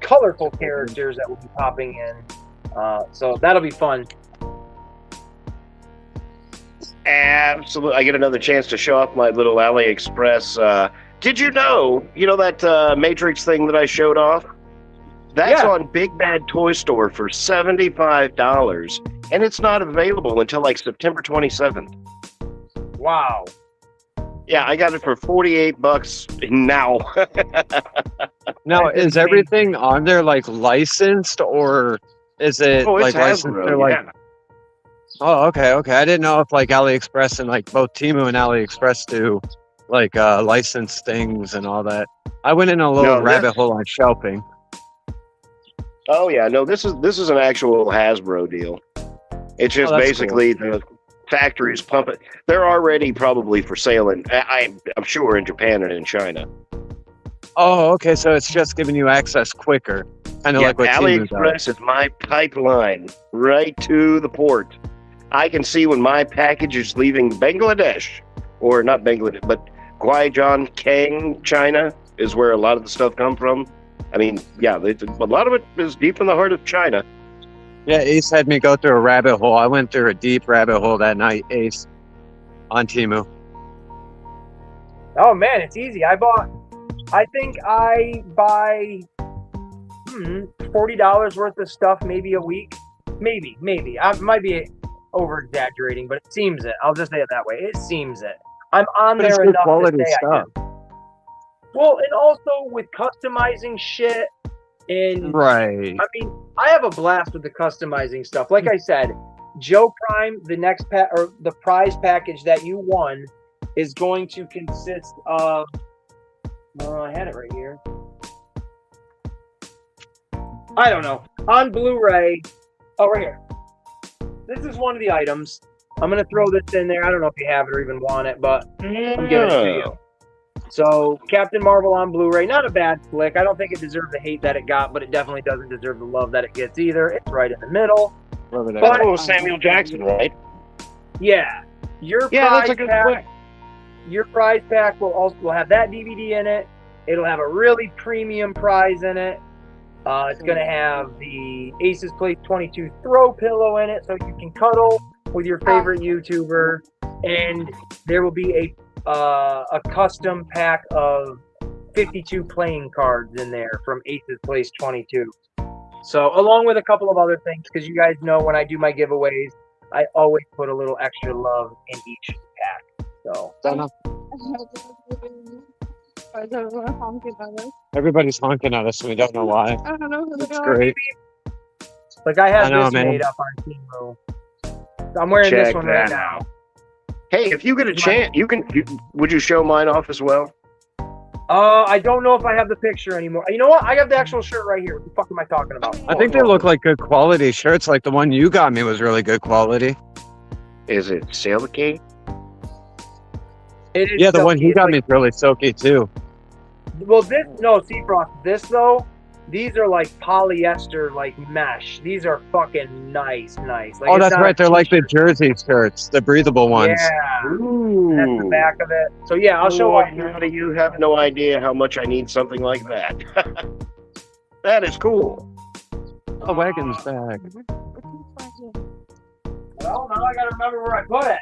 colorful characters that will be popping in. So that'll be fun. Absolutely. I get another chance to show off my little AliExpress. Did you know that Matrix thing that I showed off? That's on Big Bad Toy Store for $75, and it's not available until like September 27th. Wow. Yeah, I got it for $48 now. Now, is everything on there like licensed, or is it like licensed? Hasbro, Like, yeah. oh, okay. I didn't know if like AliExpress and like both Temu and AliExpress do like license things and all that. I went in a little rabbit hole on shelving. Oh yeah, no, this is an actual Hasbro deal. It's just basically the factories pump it. They're already probably for sale in I'm sure in Japan and in China. Oh, okay. So it's just giving you access quicker, kind of like what Temu AliExpress does. is my pipeline right to the port. I can see when my package is leaving Bangladesh, or not Bangladesh, but Guizhou, China is where a lot of the stuff comes from. I mean, yeah, a lot of it is deep in the heart of China. Yeah, Ace had me go through a rabbit hole. I went through a deep rabbit hole that night, Ace, on Temu. Oh man, it's easy. I think I buy $40 worth of stuff maybe a week. Maybe. I might be over exaggerating, but it seems it. I'll just say it that way. It seems it. I'm on But it's there good enough quality to say stuff. I can. Well, and also with customizing shit, and Right. I mean, I have a blast with the customizing stuff. Like I said, Joe Prime, the next or the prize package that you won is going to consist of. I had it right here. I don't know. On Blu-ray. Oh, right here. This is one of the items. I'm going to throw this in there. I don't know if you have it or even want it, but I'm giving it to you. So, Captain Marvel on Blu-ray, not a bad flick. I don't think it deserved the hate that it got, but it definitely doesn't deserve the love that it gets either. It's right in the middle. But Samuel Jackson, right? Yeah. Your prize pack will have that DVD in it. It'll have a really premium prize in it. It's going to have the Aces Place 22 throw pillow in it, so you can cuddle with your favorite YouTuber. And there will be a custom pack of 52 playing cards in there from Aces Place 22. So, along with a couple of other things, because you guys know when I do my giveaways, I always put a little extra love in each pack. So, Everybody's honking at us, and we don't know why. I don't know who they It's are. great. like I have I know, this man. made up on Temu. I'm wearing this one right now. Hey, if you get a chance, would you show mine off as well? I don't know if I have the picture anymore. You know what? I have the actual shirt right here. What the fuck am I talking about? I think they look like good quality shirts. Like the one you got me was really good quality. Is it silky? It is Yeah, the one silky. you It's got like- me is really silky too. Well, Seafrost. This though, these are like polyester, like mesh. These are fucking nice. Like, Oh, it's that's not right. a They're like the t-shirt. jersey shirts, the breathable ones. Yeah, Ooh. that's the back of it. So yeah, I'll show Boy, off. you have no idea how much I need something like that. That is cool. The wagon's back. Well, now I gotta remember where I put it.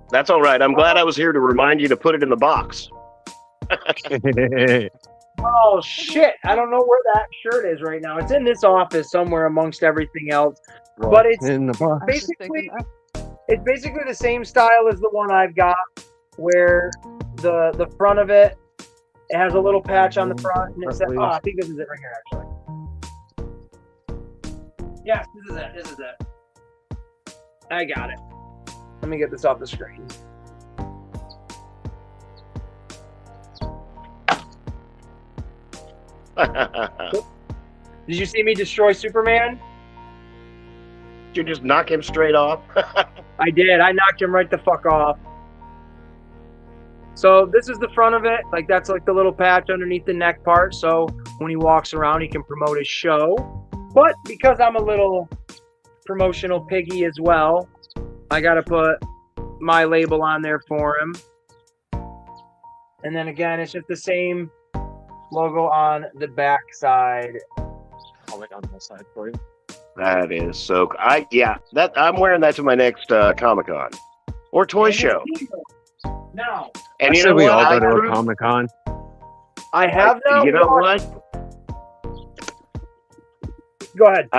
That's all right. I'm glad I was here to remind you to put it in the box. Oh shit! I don't know where that shirt is right now. It's in this office somewhere amongst everything else. But it's in the box. basically the same style as the one I've got, where the front of it has a little patch on the front, and it says, "Oh, I think this is it right here, actually." Yes, this is it. I got it. Let me get this off the screen. Did you see me destroy Superman? you just knock him straight off? I did. I knocked him right the fuck off. So this is the front of it. Like that's like the little patch underneath the neck part. So when he walks around, he can promote his show. But because I'm a little promotional piggy as well, I got to put my label on there for him. And then again, it's just the same logo on the back side. I'll wait on that side for you. That is so. I'm wearing that to my next Comic-Con or toy show. Now, And I you said know we what? all go to a Comic-Con. I have now. You know what? Go ahead.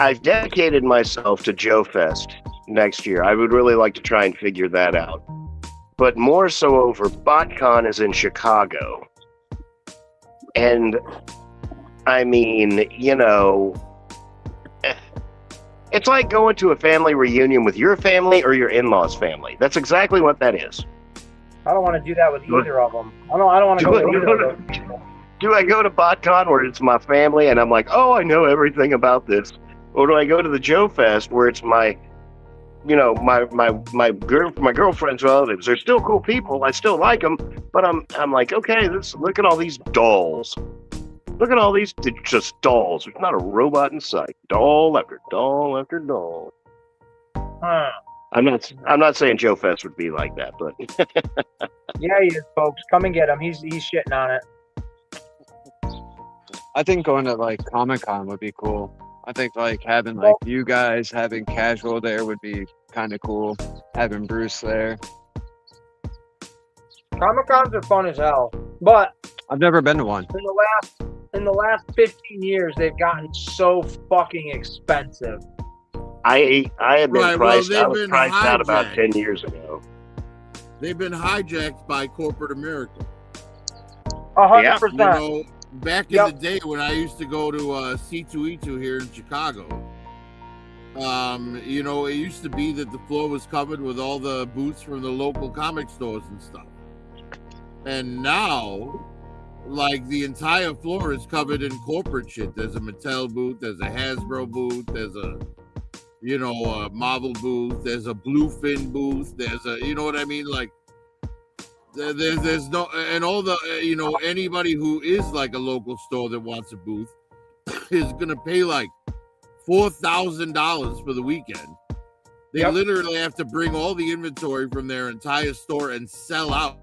I've dedicated myself to Joe Fest next year. I would really like to try and figure that out. But more so over BotCon is in Chicago. And I mean, you know, it's like going to a family reunion with your family or your in-laws' family. That's exactly what that is. I don't want to do that with either of them. I don't want to go with either of them. Do I go to BotCon where it's my family and I'm like, oh, I know everything about this? Or do I go to the Joe Fest where it's my girlfriend's relatives? They're still cool people. I still like them, but I'm like, okay, look at all these dolls. Look at all these just dolls. There's not a robot in sight. Doll after doll after doll. Huh. I'm not saying Joe Fest would be like that, but Yeah, he is, folks. Come and get him. He's shitting on it. I think going to like Comic-Con would be cool. I think like having like you guys having casual there would be kind of cool. Having Bruce there. Comic-Cons are fun as hell, but I've never been to one. in the last 15 years, they've gotten so fucking expensive. I had been Right, priced. well, I was they've been priced out about hijacked. 10 years ago. They've been hijacked by corporate America. 100%. You know, back in Yep. the day when I used to go to C2E2 here in Chicago, you know, it used to be that the floor was covered with all the booths from the local comic stores and stuff. And now, like, the entire floor is covered in corporate shit. There's a Mattel booth, there's a Hasbro booth, there's a, you know, a Marvel booth, there's a Bluefin booth, there's a, you know what I mean? Like, there's no, and all the, you know, anybody who is like a local store that wants a booth is gonna pay like $4,000 for the weekend. They Yep. literally have to bring all the inventory from their entire store and sell out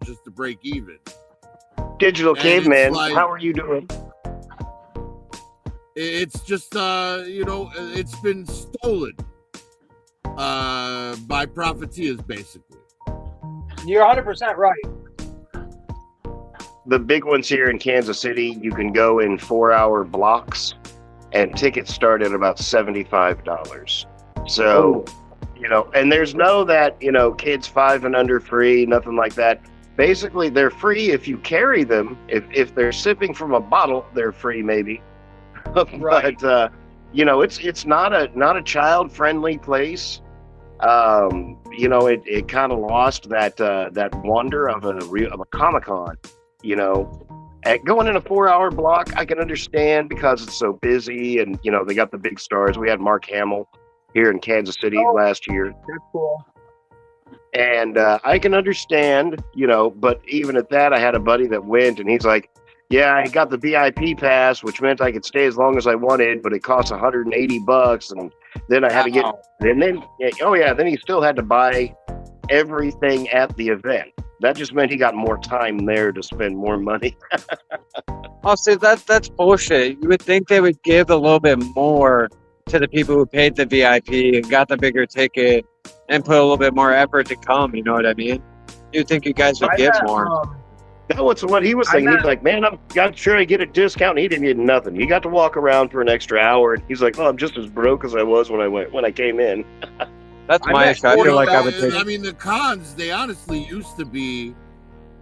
just to break even. Digital And Caveman, it's like- how are you doing? It's just, you know, it's been stolen by profiteers, basically. You're 100% right. The big ones here in Kansas City, you can go in 4-hour blocks, and tickets start at about $75. So, you know, and there's no that, you know, kids 5 and under free, nothing like that. Basically, they're free if you carry them. If they're sipping from a bottle, they're free maybe. Right. But you know, it's not a child friendly place. You know, it kind of lost that wonder of a Comic-Con. You know, going in a 4-hour block, I can understand because it's so busy, and you know they got the big stars. We had Mark Hamill here in Kansas City last year. That's cool. And I can understand, you know, but even at that, I had a buddy that went, and he's like, yeah, I got the VIP pass, which meant I could stay as long as I wanted, but it cost $180, and then I had to get, and then, then he still had to buy everything at the event. That just meant he got more time there to spend more money. Oh, see, that's bullshit. You would think they would give a little bit more to the people who paid the VIP and got the bigger ticket and put a little bit more effort to come. You know what I mean? You'd think you guys would give more. That was what he was thinking. He's like, man, I'm sure I get a discount. He didn't get nothing. He got to walk around for an extra hour. And he's like, oh, I'm just as broke as I was when I came in. That's my issue. I feel like I would take. I mean, the cons, they honestly used to be,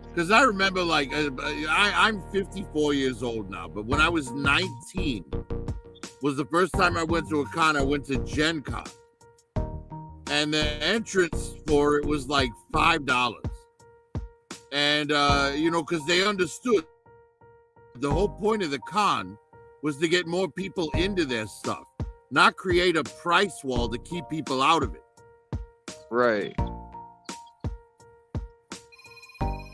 because I remember, like, I'm 54 years old now, but when I was 19, was the first time I went to a con. I went to Gen Con. And the entrance for it was like $5. And, you know, because they understood the whole point of the con was to get more people into their stuff. not create a price wall to keep people out of it. Right.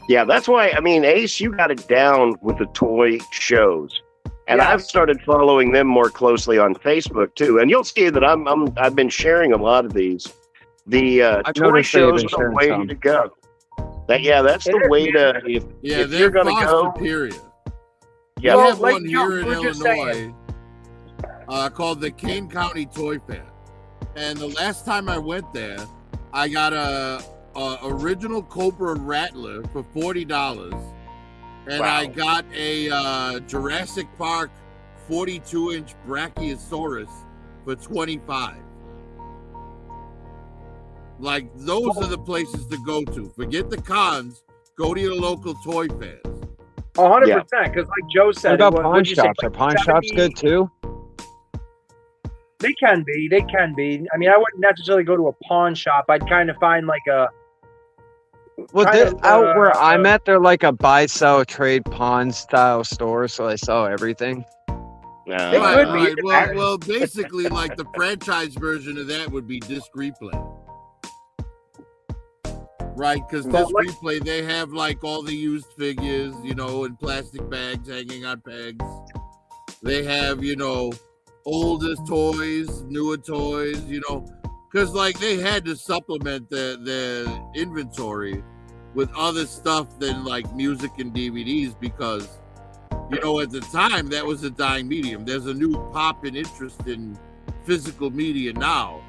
Yeah, that's why. I mean, Ace, you got it down with the toy shows, and Yes. I've started following them more closely on Facebook too. And you'll see that I've been sharing a lot of these. The I've toy noticed that you've shows been are the sharing way some. to go. That's It the is, way to. Yeah, If they're you're gonna far go, superior. yeah, We Well, have like, one you know, here in we're just Illinois called the Kane County Toy Fair. And the last time I went there, I got a original Cobra Rattler for $40. And Wow. I got a Jurassic Park 42-inch Brachiosaurus for $25. Like, those are the places to go to. Forget the cons. Go to your local toy fairs. 100%. Because like Joe said, What about what- pawn what'd you say, shops? like Are pawn 70? shops good too? They can be. They can be. I mean, I wouldn't necessarily go to a pawn shop. I'd kind of find like a. Well, kind of, out where I'm at, they're like a buy, sell, trade, pawn style store, so they sell everything. They could be. It Well, depends. well, basically, like the franchise version of that would be Disc Replay. Right, because Well, Disc like- Replay, they have like all the used figures, you know, in plastic bags hanging on pegs. They have, you know, older toys, newer toys, you know, because like they had to supplement their inventory with other stuff than like music and DVDs because, you know, at the time that was a dying medium. There's a new pop in interest in physical media now,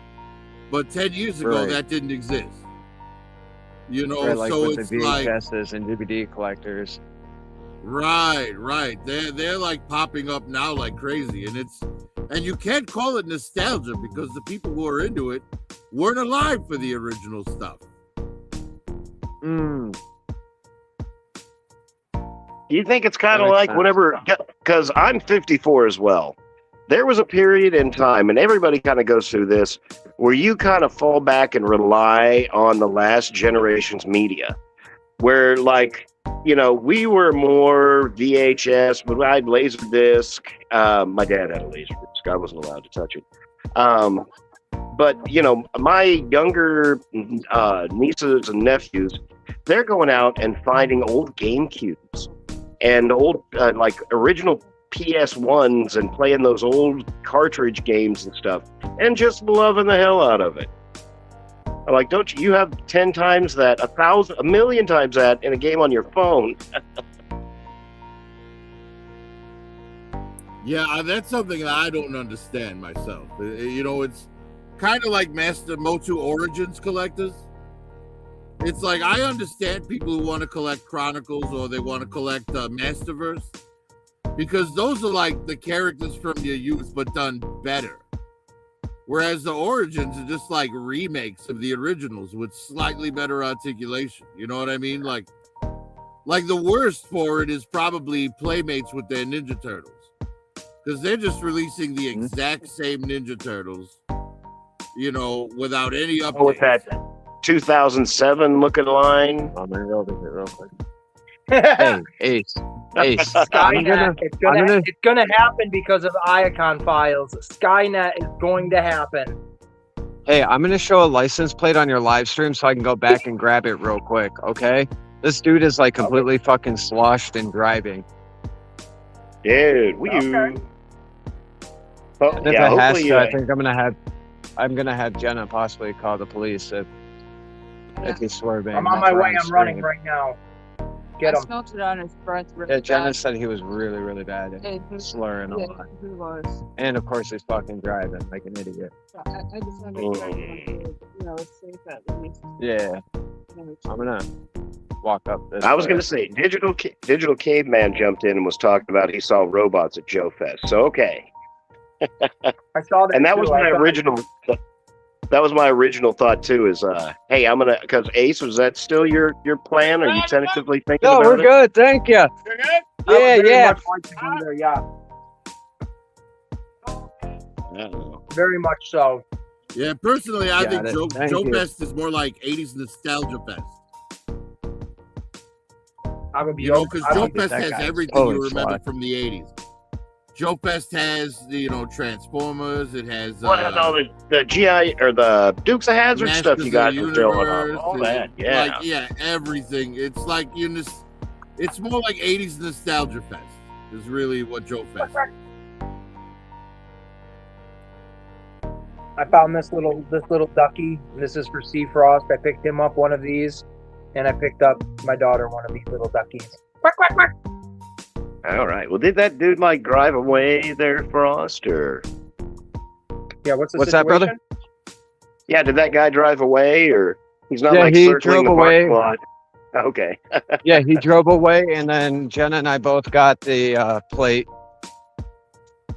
but 10 years ago Right. that didn't exist. You know, Right, like so with it's the like VHSs and DVD collectors. right. They're like popping up now like crazy, and you can't call it nostalgia because the people who are into it weren't alive for the original stuff. Mm. Do you think it's kind That of makes like sense. whenever, because I'm 54 as well. There was a period in time, and everybody kind of goes through this, where you kind of fall back and rely on the last generation's media. Where, like, you know, we were more VHS, but I had Laserdisc. My dad had a Laserdisc. I wasn't allowed to touch it. But, you know, my younger nieces and nephews, they're going out and finding old GameCubes and old, like, original PS1s and playing those old cartridge games and stuff and just loving the hell out of it. I'm like, don't you have 10 times that, 1,000, 1,000,000 times that in a game on your phone? Yeah, that's something that I don't understand myself. You know, it's kind of like Master Motu Origins collectors. It's like, I understand people who want to collect Chronicles or they want to collect Masterverse, because those are like the characters from your youth, but done better. Whereas the Origins are just like remakes of the originals with slightly better articulation. You know what I mean? Like the worst for it is probably Playmates with their Ninja Turtles. Because they're just releasing the exact same Ninja Turtles, you know, without any updates. Oh, with that 2007 looking line. I'm gonna go visit real quick. Hey, Ace. Ace. Skynet. It's gonna happen because of Iacon files. Skynet is going to happen. Hey, I'm gonna show a license plate on your live stream so I can go back and grab it real quick, okay? This dude is like completely fucking sloshed and driving. Dude, Okay. Oh, And if yeah, it has hopefully, to, I think I'm gonna have Jenna possibly call the police if he's swerving. I'm on my way. I'm running right now. Get I him. smelled it on his breath really Yeah, Jenna bad. said he was really, really bad at And slurring a yeah, lot. he was. And of course he's fucking driving like an idiot. I just understand, you know, it's safe at least. Yeah, I'm gonna walk up this I was way. going to say, Digital Caveman jumped in and was talking about he saw robots at Joe Fest. So, okay. I saw that. And that too. was I my thought- original. That was my original thought too. Is hey, I'm gonna, because Ace, was that still your plan? Are you tentatively thinking No, about we're it? good. Thank you. I would Yeah, very yeah. much like to be there, yeah. Uh-oh. Very much so. Yeah, personally, I Got think it. Thank Joe you. Fest is more like 80s Nostalgia Fest. I would be You know, open. because I Joe would be- Fest that has guy's everything totally you remember sloshed. from the 80s. Joe Fest has Transformers. It has all the GI or the Dukes of Hazzard stuff you got for showing up. All that, yeah. Everything. It's like it's more like 80s nostalgia fest. Is really what Joe Fest is. I found this little ducky. This is for Sea Frost. I picked him up one of these, and I picked up my daughter one of these little duckies. Quack, quack, quack. All right. Well, did that dude like drive away there, Frost, or? Yeah. What's that, situation? brother? Yeah. Did that guy drive away, or he's not Yeah, like he circling drove the away. parking lot? Okay. Yeah, he drove away, and then Jenna and I both got the plate.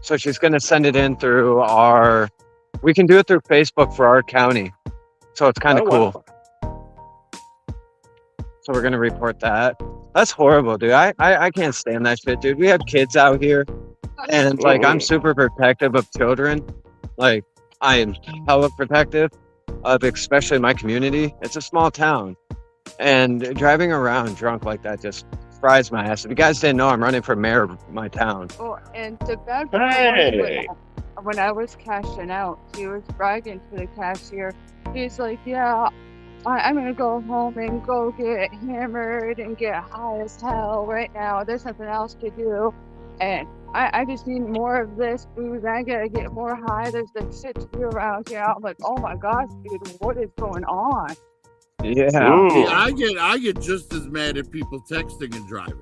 So she's going to send it in through we can do it through Facebook for our county. So it's kind of cool. Wow. So we're going to report that. That's horrible, dude. I can't stand that shit, dude. We have kids out here, and like I'm super protective of children. Like I am hella protective of especially my community. It's a small town. And driving around drunk like that just fries my ass. If you guys didn't know, I'm running for mayor of my town. Oh, and the bad part Hey. was when I was cashing out, he was bragging to the cashier. He's like, yeah, I'm going to go home and go get hammered and get high as hell right now. There's nothing else to do. And I just need more of this booze. I got to get more high. There's the shit to do around here. I'm like, oh my gosh, dude, what is going on? Yeah. See, I get just as mad at people texting and driving.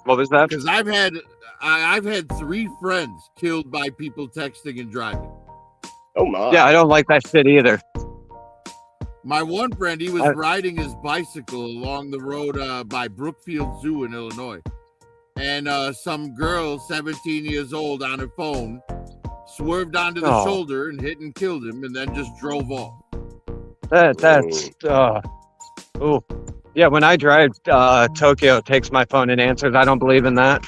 What was that? Because I've had 3 friends killed by people texting and driving. Oh my. Yeah, I don't like that shit either. My one friend, he was riding his bicycle along the road by Brookfield Zoo in Illinois. And some girl, 17 years old, on her phone, swerved onto the shoulder and hit and killed him, and then just drove off. That's oh yeah. When I drive, Tokyo takes my phone and answers. I don't believe in that.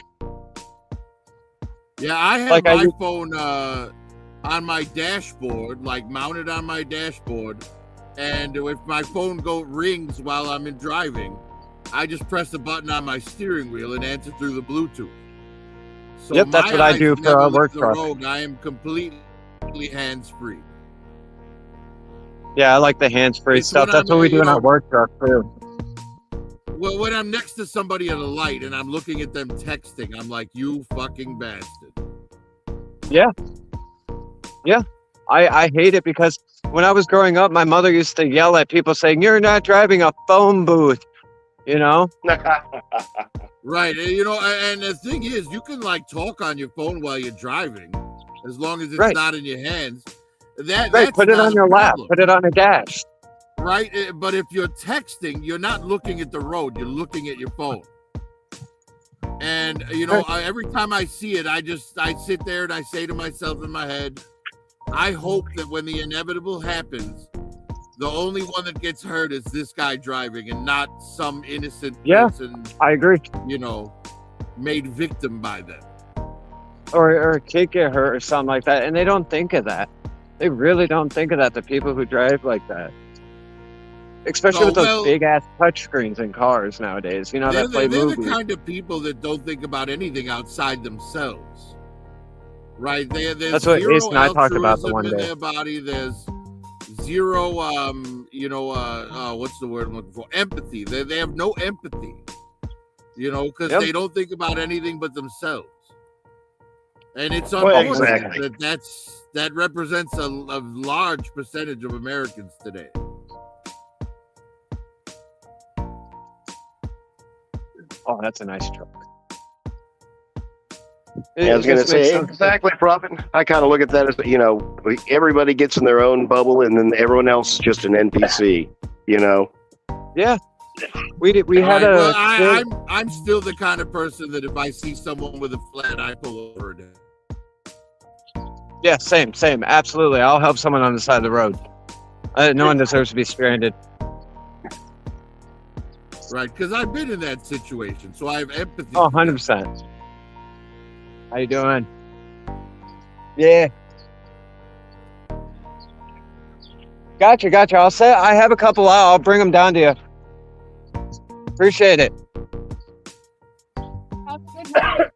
Yeah, I have my phone on my dashboard, like mounted on my dashboard, and if my phone rings while I'm driving, I just press the button on my steering wheel and answer through the Bluetooth. So yep, that's what I do for our work truck. I am completely hands-free. Yeah, I like the hands-free stuff. That's what we do in our work truck too. Well, when I'm next to somebody at a light and I'm looking at them texting, I'm like, you fucking bastard. Yeah. Yeah. I hate it because when I was growing up, my mother used to yell at people saying, "You're not driving a phone booth," you know? Right. And the thing is, you can like talk on your phone while you're driving, as long as it's not in your hands. That's put it on your lap. Put it on a dash. Right. But if you're texting, you're not looking at the road. You're looking at your phone. And, every time I see it, I sit there and I say to myself in my head, I hope that when the inevitable happens, the only one that gets hurt is this guy driving and not some innocent person. I agree. Made victim by them. Or a kid get hurt or something like that. And they don't think of that. They really don't think of that, the people who drive like that. Especially with those big-ass touchscreens in cars nowadays, that play movies. They're the kind of people that don't think about anything outside themselves. Right? That's what Ace and I talked about the one day. In their body, there's zero, what's the word I'm looking for? Empathy. They have no empathy, because they don't think about anything but themselves. And it's unfortunate that represents a large percentage of Americans today. Oh, that's a nice truck. I was going to say, exactly, Prophet. I kind of look at that as, everybody gets in their own bubble and then everyone else is just an NPC, Yeah. We had I'm still the kind of person that if I see someone with a flat, I pull over it. Yeah, same. Absolutely. I'll help someone on the side of the road. No one deserves to be stranded. Right, because I've been in that situation, so I have empathy. Oh, 100%. How you doing? Yeah. Gotcha. I have a couple out. I'll bring them down to you. Appreciate it. Have a good night.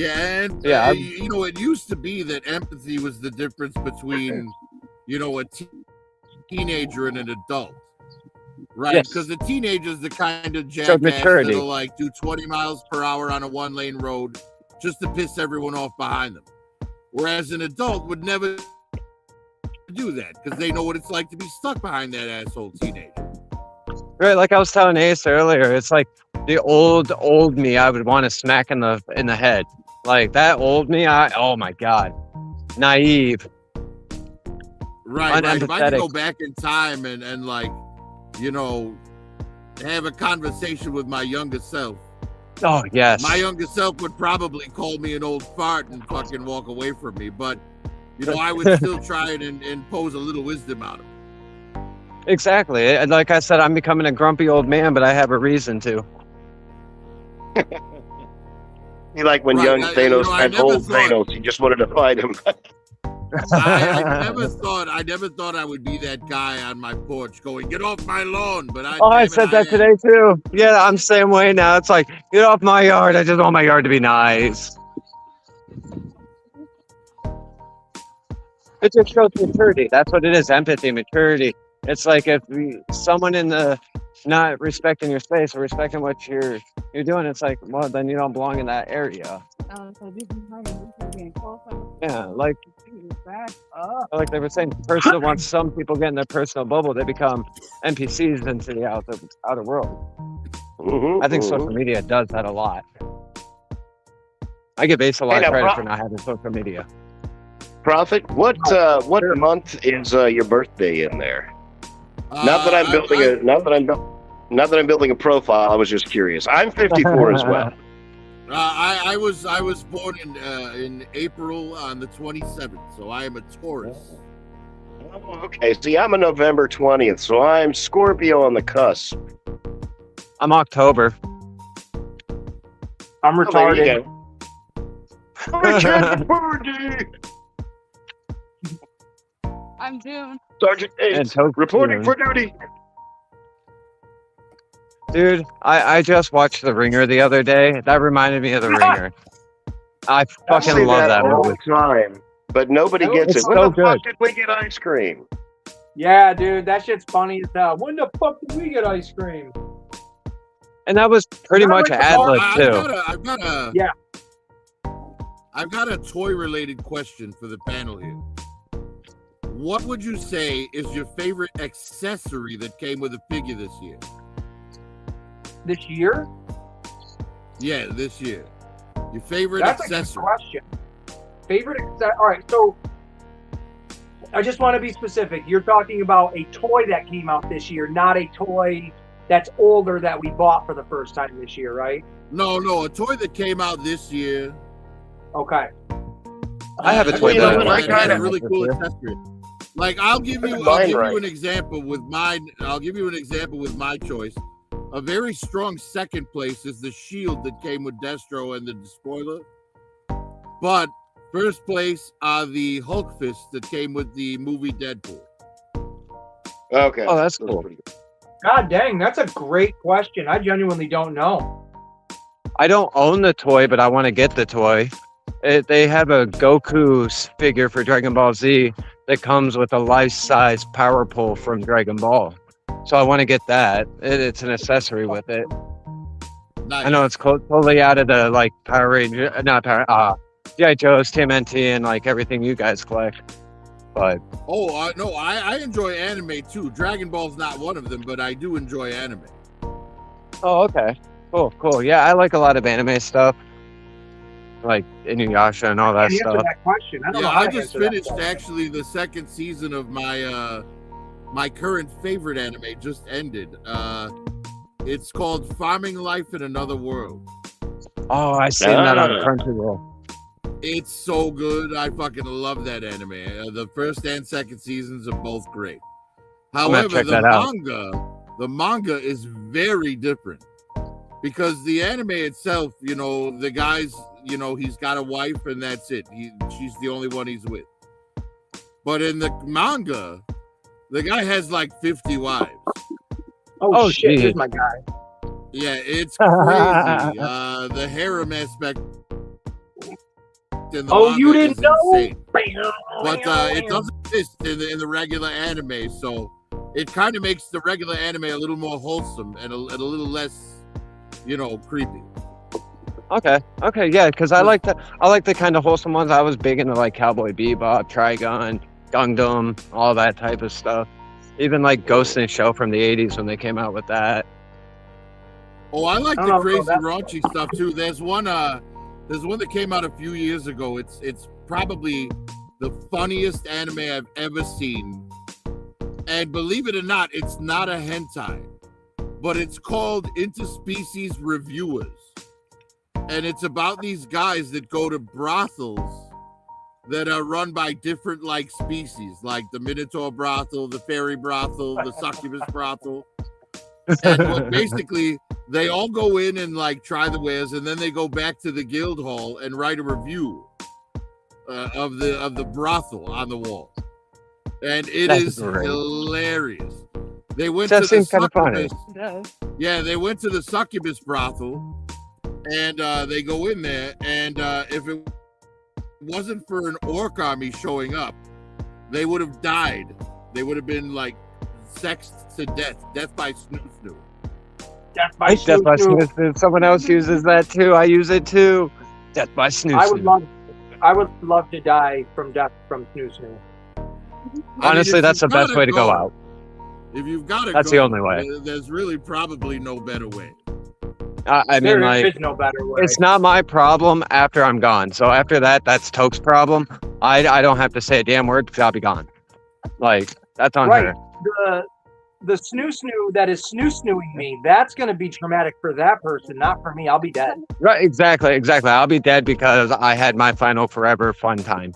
Yeah, and Yeah, you know, it used to be that empathy was the difference between, you know, a teenager and an adult, right? Yes. Because the teenager's the kind of So jackass maturity. that'll like do 20 miles per hour on a 1-lane road just to piss everyone off behind them, whereas an adult would never do that because they know what it's like to be stuck behind that asshole teenager. Right, like I was telling Ace earlier, it's like the old me I would want to smack in the head. Like that old me, oh my god. Naive. Right. If I could Unempathetic. go back in time and like, you know, have a conversation with my younger self, Oh yes. my younger self would probably call me an old fart and fucking walk away from me. But, you know, I would still try and impose a little wisdom out of it. Exactly. And like I said, I'm becoming a grumpy old man, but I have a reason to. You like when Right, young I Thanos never met old thought- Thanos, you just wanted to fight him. I never thought I would be that guy on my porch going, "Get off my lawn!" But I I said that today too. Yeah, I'm same way now. It's like, get off my yard. I just want my yard to be nice. It just shows maturity. That's what it is. Empathy, maturity. It's like if someone in the not respecting your space or respecting what you're doing, it's like, well, then you don't belong in that area. Yeah, like they were saying, person once some people get in their personal bubble, they become NPCs into the outer world. I think social media does that a lot. I give Ace a lot of credit for not having social media. Prophet, what month is your birthday in there? Not that I'm building a profile. I was just curious. I'm 54 as well. I was born in April on the 27th, so I am a Taurus. Oh, okay. See, I'm a November 20th, so I'm Scorpio on the cusp. I'm October. I'm retarded. I'm June. Sergeant Ace, reporting for duty. Dude, I just watched The Ringer the other day. That reminded me of The Ringer. I fucking love that all movie. the time, but nobody gets It's it. When so the fuck good. did we get ice cream? Yeah, dude, that shit's funny as hell. When the fuck did we get ice cream? And that was pretty much like ad lib too. I've got a toy-related question for the panel here. What would you say is your favorite accessory that came with a figure this year? This year? Yeah, this year. Your favorite That's accessory. a good question. Favorite accessory? All right, so I just want to be specific. You're talking about a toy that came out this year, not a toy that's older that we bought for the first time this year, right? No, a toy that came out this year. Okay. I have a toy that had a really cool accessory. Like I'll give you right. an example with mine. I'll give you an example with my choice. A very strong second place is the shield that came with Destro and the spoiler. But first place are the Hulk fists that came with the movie Deadpool. Okay. Oh, that's cool. God dang, that's a great question. I genuinely don't know. I don't own the toy, but I want to get the toy. They have a Goku figure for Dragon Ball Z that comes with a life-size power pole from Dragon Ball. So I want to get that. It's an accessory with it. Nice. I know it's totally out of the like Power Ranger, not Power, G.I. Joe's, TMNT, and like everything you guys collect. But no, I enjoy anime too. Dragon Ball's not one of them, but I do enjoy anime. oh, okay, cool. Yeah, I like a lot of anime stuff, like Inuyasha and all that Can you answer stuff. that question? I don't know Yeah, how I to just answer that finished question. actually the second season of my my current favorite anime just ended. It's called Farming Life in Another World. Oh, I seen that on Crunchyroll. It's so good. I fucking love that anime. The first and second seasons are both great. gonna However, check that out. the manga is very different because the anime itself, you know, the guy's, you know, he's got a wife and that's it. She's the only one he's with. But in the manga, the guy has like 50 wives. Oh, shit, geez. here's my guy. Yeah, it's crazy. The harem aspect effect in the Oh, manga you didn't is know? insane. But it doesn't exist in the regular anime, so it kind of makes the regular anime a little more wholesome and a little less, creepy. Okay, yeah, because I like the kind of wholesome ones. I was big into like Cowboy Bebop, Trigun, Gundam, all that type of stuff. Even like Ghost in the Shell from the '80s when they came out with that. Oh, I like I the don't know crazy about that. raunchy stuff too. There's one that came out a few years ago. It's probably the funniest anime I've ever seen. And believe it or not, it's not a hentai, but it's called Interspecies Reviewers. And it's about these guys that go to brothels that are run by different species, like the Minotaur brothel, the fairy brothel, the succubus brothel. And basically they all go in and try the wares, and then they go back to the guild hall and write a review of the brothel on the wall. And That's is great. Hilarious. They went That to the seems kind of funny. succubus. Yeah, they went to the succubus brothel, and they go in there, and if it wasn't for an orc army showing up, they would have died. They would have been sexed to death by snoo. Death by Death by Snoo. Snoo. Someone else uses that too. I use it too. Death by Snoo. I would love to die from death from Snoo. Honestly, that's the best way to go out. If you've got to That's the only way. There's really probably no better way. I mean, There is no better way. it's not my problem after I'm gone. So after that, that's Toke's problem. I don't have to say a damn word because I'll be gone. That's on Right. her. The snoo that is snooing me, that's going to be traumatic for that person, not for me. I'll be dead. Right, exactly. I'll be dead because I had my final forever fun time.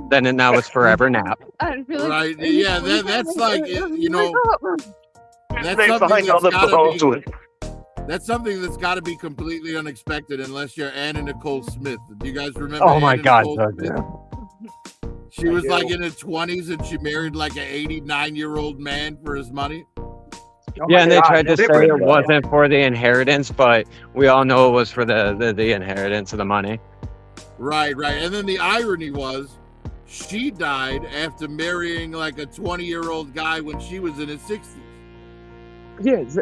Then and now it's forever nap. I feel like Right? Yeah, that's that's something They that's find all the bones gotta with. be. That's something that's got to be completely unexpected, unless you're Anna Nicole Smith. Do you guys remember? Oh my Anna God, Nicole Doug, Smith? yeah. She was I do. in her 20s, and she married an 89-year-old man for his money. Oh Yeah, my and they God, tried to they say bring it it up. wasn't for the inheritance, but we all know it was for the inheritance of the money. Right. And then the irony was, she died after marrying a 20-year-old guy when she was in his 60s. Yeah, it's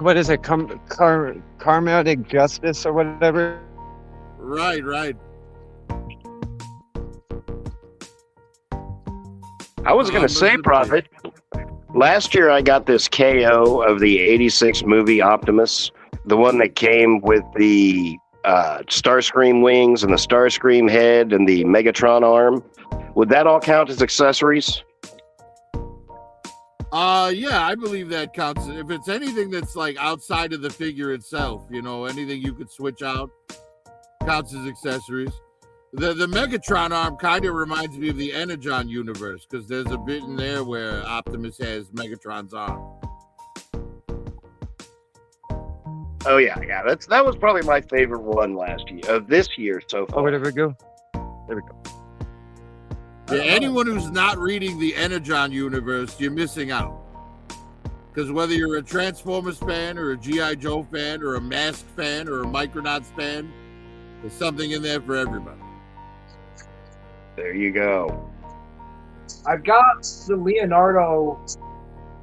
what is it? Karmatic justice or whatever. Right. I was going to say, Prophet, last year I got this KO of the 86 movie Optimus, the one that came with the Starscream wings and the Starscream head and the Megatron arm. Would that all count as accessories? Yeah, I believe that counts. If it's anything that's outside of the figure itself, anything you could switch out counts as accessories. The Megatron arm kind of reminds me of the Energon universe, because there's a bit in there where Optimus has Megatron's arm. Oh yeah. That was probably my favorite one last year, this year so far. Oh, where did it go? There we go. Yeah, anyone who's not reading the Energon universe, you're missing out. Because whether you're a Transformers fan or a G.I. Joe fan or a Mask fan or a Micronauts fan, there's something in there for everybody. There you go. I've got the Leonardo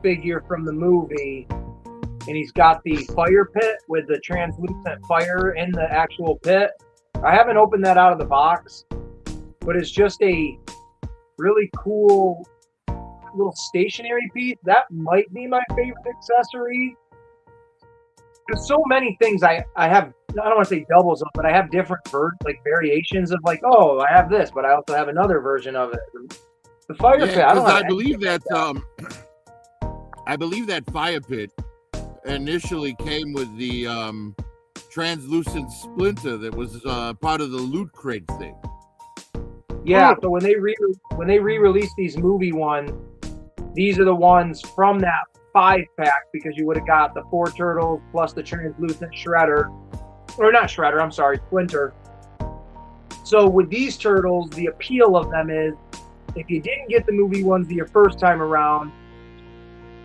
figure from the movie, and he's got the fire pit with the translucent fire in the actual pit. I haven't opened that out of the box, but it's just a really cool little stationary piece. That might be my favorite accessory. There's so many things I have. I don't want to say doubles of, but I have different variations of oh, I have this, but I also have another version of it. The fire pit. I believe that fire pit initially came with the translucent splinter that was part of the Loot Crate thing. Yeah, so when they re-released these movie ones, these are the ones from that 5-pack, because you would have got the 4 turtles plus the translucent Splinter. So with these turtles, the appeal of them is, if you didn't get the movie ones your first time around,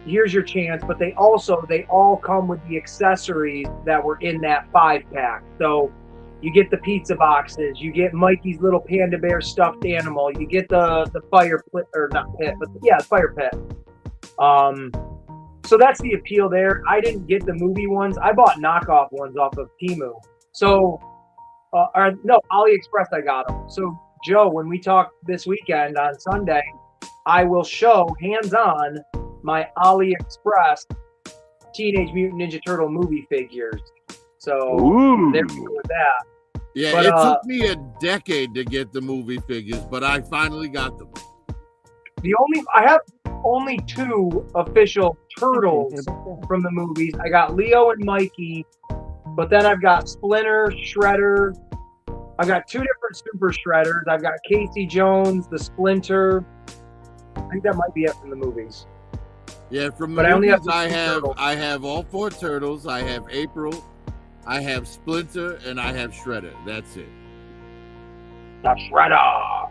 here's your chance, but they all come with the accessories that were in that 5-pack. So You get the pizza boxes. You get Mikey's little panda bear stuffed animal. You get the fire pit, or not pit, but yeah, fire pit. So that's the appeal there. I didn't get the movie ones. I bought knockoff ones off of Temu. So, or no, AliExpress. I got them. So Joe, when we talk this weekend on Sunday, I will show hands-on my AliExpress Teenage Mutant Ninja Turtle movie figures. So there we go with that. Yeah, but, it took me a decade to get the movie figures, but I finally got them. I have only 2 official turtles from the movies. I got Leo and Mikey, but then I've got Splinter, Shredder. I've got 2 different Super Shredders. I've got Casey Jones, the Splinter. I think that might be it from the movies. Yeah, from the movies, I have all 4 turtles. I have April, I have Splinter, and I have Shredder. That's it. The Shredder.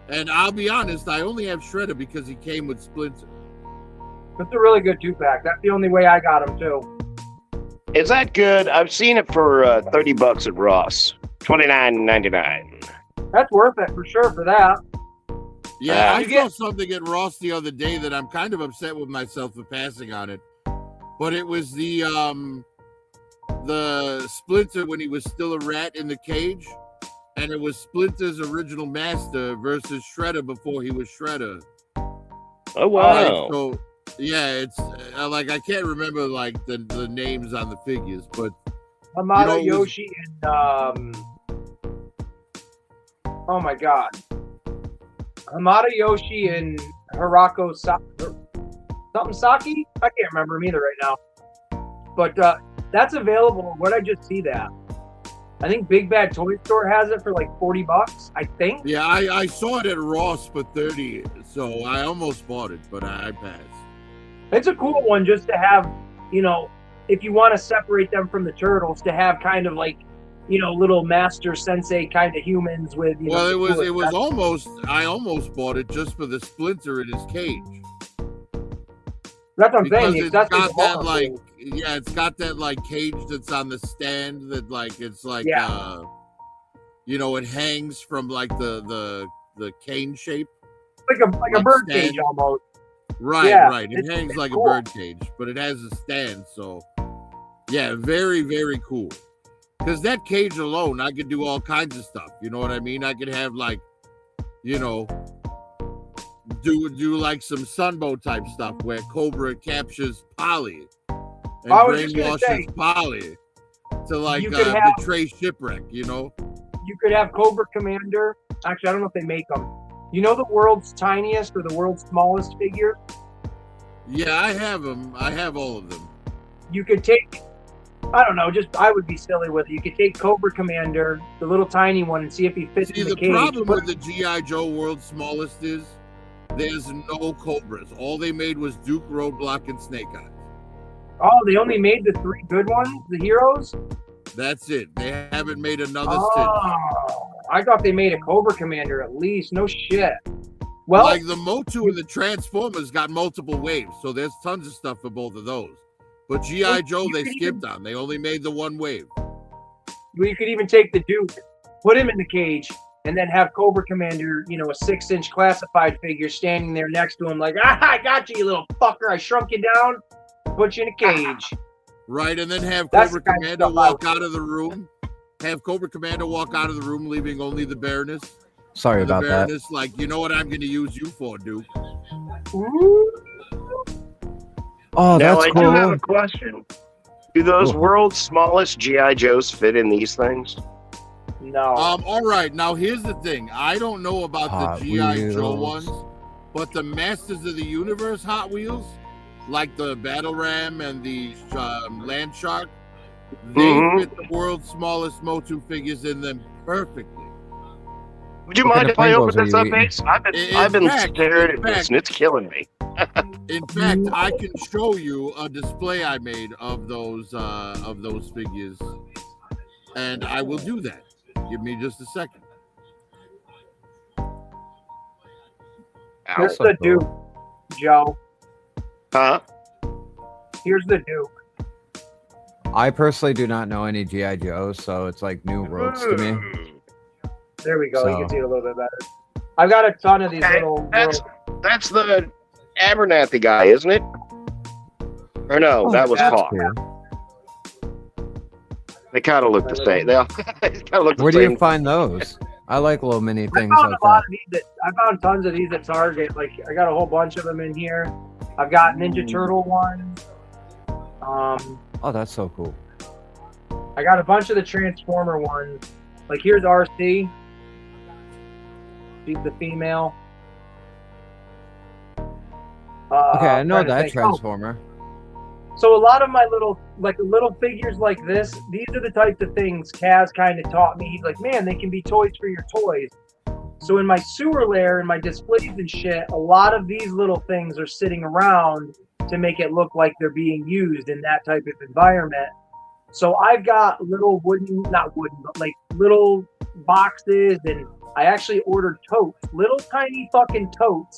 And I'll be honest, I only have Shredder because he came with Splinter. That's a really good 2-pack. That's the only way I got him too. Is that good? I've seen it for $30 at Ross, $29.99. That's worth it for sure for that. Yeah, I saw something at Ross the other day that I'm kind of upset with myself for passing on it. But it was the Splinter when he was still a rat in the cage. And it was Splinter's original master versus Shredder before he was Shredder. Oh, wow. So, yeah, it's like I can't remember like the names on the figures, but Hamato Yoshi and oh my god. Hamato Yoshi and Hirako something Saki? I can't remember him either right now. But that's available. Where'd I just see that? I think Big Bad Toy Store has it for like $40, I think. Yeah, I saw it at Ross for 30, so I almost bought it, but I passed. It's a cool one just to have, you know, if you want to separate them from the turtles, to have kind of like, you know, little master sensei kind of humans with, you know. Well, it was almost, I almost bought it just for the Splinter in his cage. That's what I'm saying. It's got that like, yeah, it's got that like cage that's on the stand that like it's like you know, it hangs from like the cane shape, like a bird cage almost. Right, yeah, right. It hangs like cool. A bird cage, but it has a stand. So yeah, very, very cool. Because that cage alone, I could do all kinds of stuff. You know what I mean? I could have like, you know, do like some Sunbow type stuff where Cobra captures Polly and brainwashes Polly to like betray Shipwreck, you know? You could have Cobra Commander. Actually, I don't know if they make them. You know the world's tiniest or the world's smallest figure? Yeah, I have them. I have all of them. You could take, I don't know, just I would be silly with it. You could take Cobra Commander, the little tiny one, and see if he fits in the cage. The problem with the G.I. Joe World's Smallest is there's no Cobras. All they made was Duke, Roadblock, and Snake Eyes. Oh, they only made the 3 good ones, the heroes? That's it. They haven't made another since. I thought they made a Cobra Commander at least. No shit. Well, like the Motu and the Transformers got multiple waves, so there's tons of stuff for both of those. But G.I. Joe, they skipped on. They only made the 1 wave. You could even take the Duke, put him in the cage, and then have Cobra Commander, you know, a 6-inch classified figure standing there next to him like, I got you, you little fucker. I shrunk you down, put you in a cage. Right, and then have Cobra Commander walk out of the room. Have Cobra Commander walk out of the room, leaving only the Baroness. Sorry about that. Like, you know what I'm going to use you for, Duke? Oh, that's cool. Now, I do have a question. Do those world's smallest G.I. Joes fit in these things? No. All right. Now, here's the thing. I don't know about the G.I. Joe ones, but the Masters of the Universe Hot Wheels, like the Battle Ram and the Land Shark, they fit the world's smallest Motu figures in them perfectly. Would you mind if I open this up, Ace? I've been staring at this, and it's killing me. In fact, I can show you a display I made of those figures, and I will do that. Give me just a second. Here's the Duke, Joe. Huh? Here's the Duke. I personally do not know any GI Joes, so it's like new worlds to me. There we go. You So- can see it a little bit better. I've got a ton of these Hey, little. That's the Abernathy guy, isn't it? Or no, Oh, that was that's Hawk. cool. They kind of look the same. They all kind of look the Where do same. you find those? I like little mini I things found like a lot that. of these. I found tons of these at Target. Like I got a whole bunch of them in here. I've got Ninja Turtle ones. Oh, that's so cool. I got a bunch of the Transformer ones. Like here's RC. She's the female. Okay, I know trying to that think. Transformer. So a lot of my little figures like this, these are the types of things Kaz kind of taught me. He's like, man, they can be toys for your toys. So in my sewer lair and my displays and shit, a lot of these little things are sitting around to make it look like they're being used in that type of environment. So I've got little not wooden, but like little boxes, and I actually ordered totes, little tiny fucking totes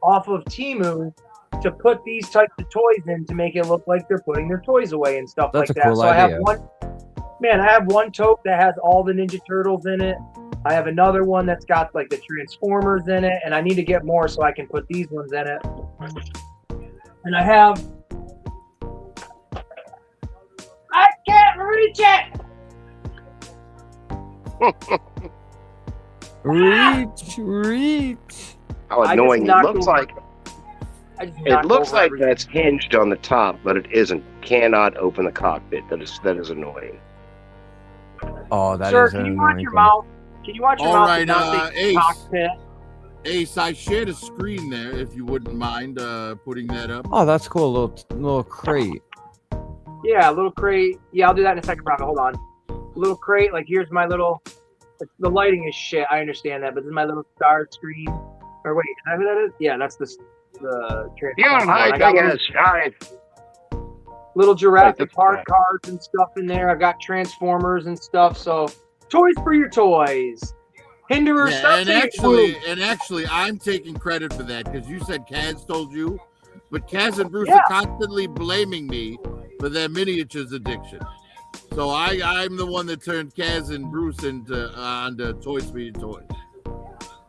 off of Temu to put these types of toys in to make it look like they're putting their toys away and stuff That's like a that. cool So I have idea. I have one tote that has all the Ninja Turtles in it. I have another one that's got like the Transformers in it, and I need to get more so I can put these ones in it. And I can't reach it. Reach. How I just annoying! It knocked looks over- like I just it knocked looks over like everything. that's hinged on the top, but it isn't. Cannot open the cockpit. That is annoying. Oh, that Sir, is can an you watch annoying your thing. mouth? Can you watch your All mouth right, and not say Ace. cockpit? Ace, I shared a screen there. If you wouldn't mind putting that up. Oh, that's cool. Little crate. Yeah, a little crate. Yeah, I'll do that in a second, Bravo. Hold on. Little crate. Like here's my little. The lighting is shit. I understand that, but this is my little star screen. Or wait, is that who that is? Yeah, that's the Yeah, Transformer one. my I got thing little, is, I little Jurassic Like the- Park cards and stuff in there. I've got Transformers and stuff. So, toys for your toys. Hinderer, Yeah, stop and saying actually, I'm taking credit for that because you said Kaz told you, but Kaz and Bruce Yeah. are constantly blaming me for their miniatures addiction. So I'm the one that turned Kaz and Bruce onto Toys for Your Toys.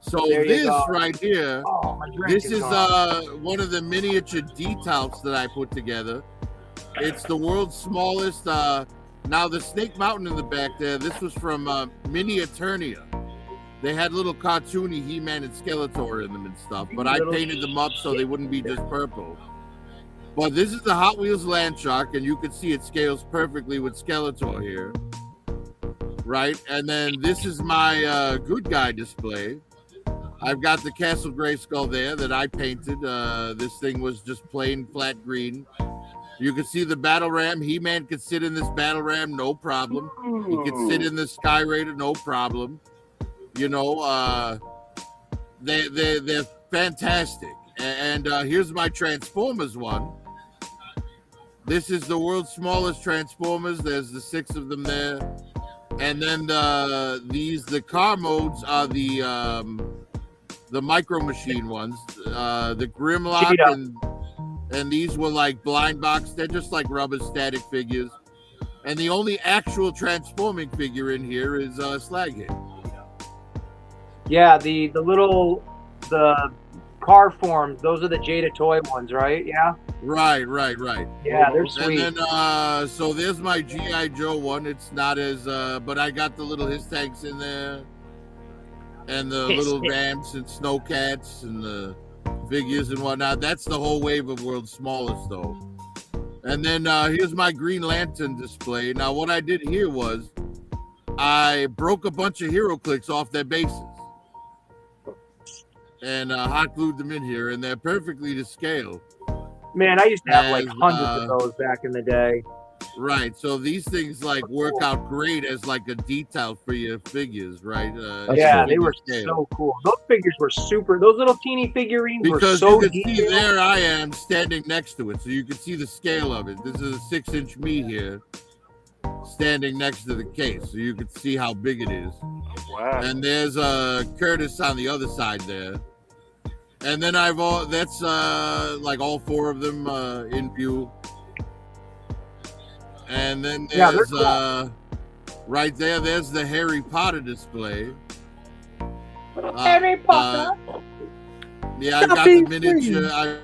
So There you this go. right here, Oh, my drink this is gone. one of the miniature details that I put together. It's the world's smallest. Now the Snake Mountain in the back there. This was from Mini Eternia. They had little cartoony He-Man and Skeletor in them and stuff, but I Little painted them up so they wouldn't be just purple. But this is the Hot Wheels Land Shark, and you can see it scales perfectly with Skeletor here, right? And then this is my good guy display. I've got the Castle Grayskull there that I painted. This thing was just plain flat green. You can see the battle ram. He-Man could sit in this battle ram, no problem. He could sit in the Sky Raider, no problem. You know, they're fantastic. And here's my Transformers one. This is the world's smallest Transformers. There's the 6 of them there. And then the car modes are the Micro Machine ones. The Grimlock and these were like blind box. They're just like rubber static figures. And the only actual transforming figure in here is Slaghead. Yeah, the car forms. Those are the Jada toy ones, right? Yeah. Right. Yeah, they're sweet. And then, so there's my G.I. Joe one. It's not as, but I got the little his tanks in there, and the little ramps and snowcats and the figures and whatnot. That's the whole wave of World's Smallest, though. And then here's my Green Lantern display. Now, what I did here was I broke a bunch of hero clicks off their bases and hot glued them in here, and they're perfectly to scale. Man, I used to have like And, hundreds of those back in the day. Right, so these things like work out great as like a detail for your figures, right? Yeah, figure they were scale. so cool. Those figures were super. Those little teeny figurines Because were so you can see detailed. there I am standing next to it, so you can see the scale of it. This is a 6-inch me here, standing next to the case, so you can see how big it is. wow. And there's Curtis on the other side there. And then like all 4 of them in view. And then Yeah, there's they're right there's the Harry Potter display. Harry Potter. Yeah, I've got the miniature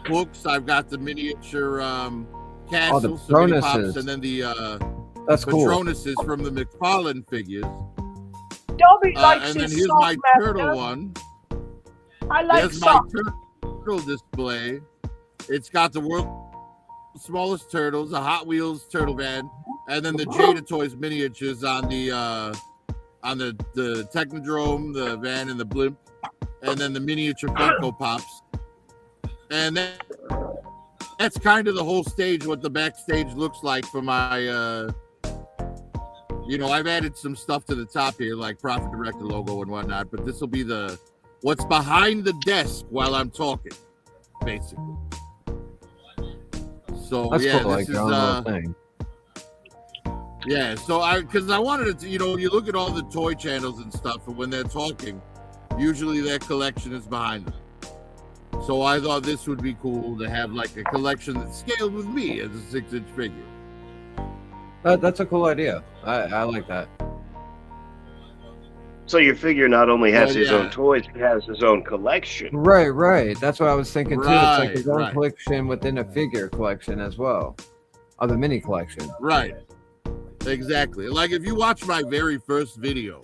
books. I've got the miniature castles, the mini pops, Patronuses. and then the That's cool. Patronuses from the McFarlane figures. Dobby likes And then his here's sock, my master. turtle one. I like There's my socks. turtle display. It's got the world's smallest turtles, a Hot Wheels turtle van, and then the Jada Toys miniatures on the Technodrome, the van, and the blimp, and then the miniature Funko Pops. And that's kind of the whole stage, what the backstage looks like for my I've added some stuff to the top here, like Profit Director logo and whatnot, but this will be what's behind the desk while I'm talking, basically. So That's yeah, cool, like this your is own little thing. yeah. So because I wanted to, you look at all the toy channels and stuff, and when they're talking, usually their collection is behind them. So I thought this would be cool to have like a collection that's scaled with me as a 6-inch figure. That's a cool idea. I like that. So your figure not only has Well, his yeah. own toys, he has his own collection. Right. That's what I was thinking too. It's like his own Right. collection within a figure collection as well. Of the mini collection. Right. Exactly. Like if you watch my very first video,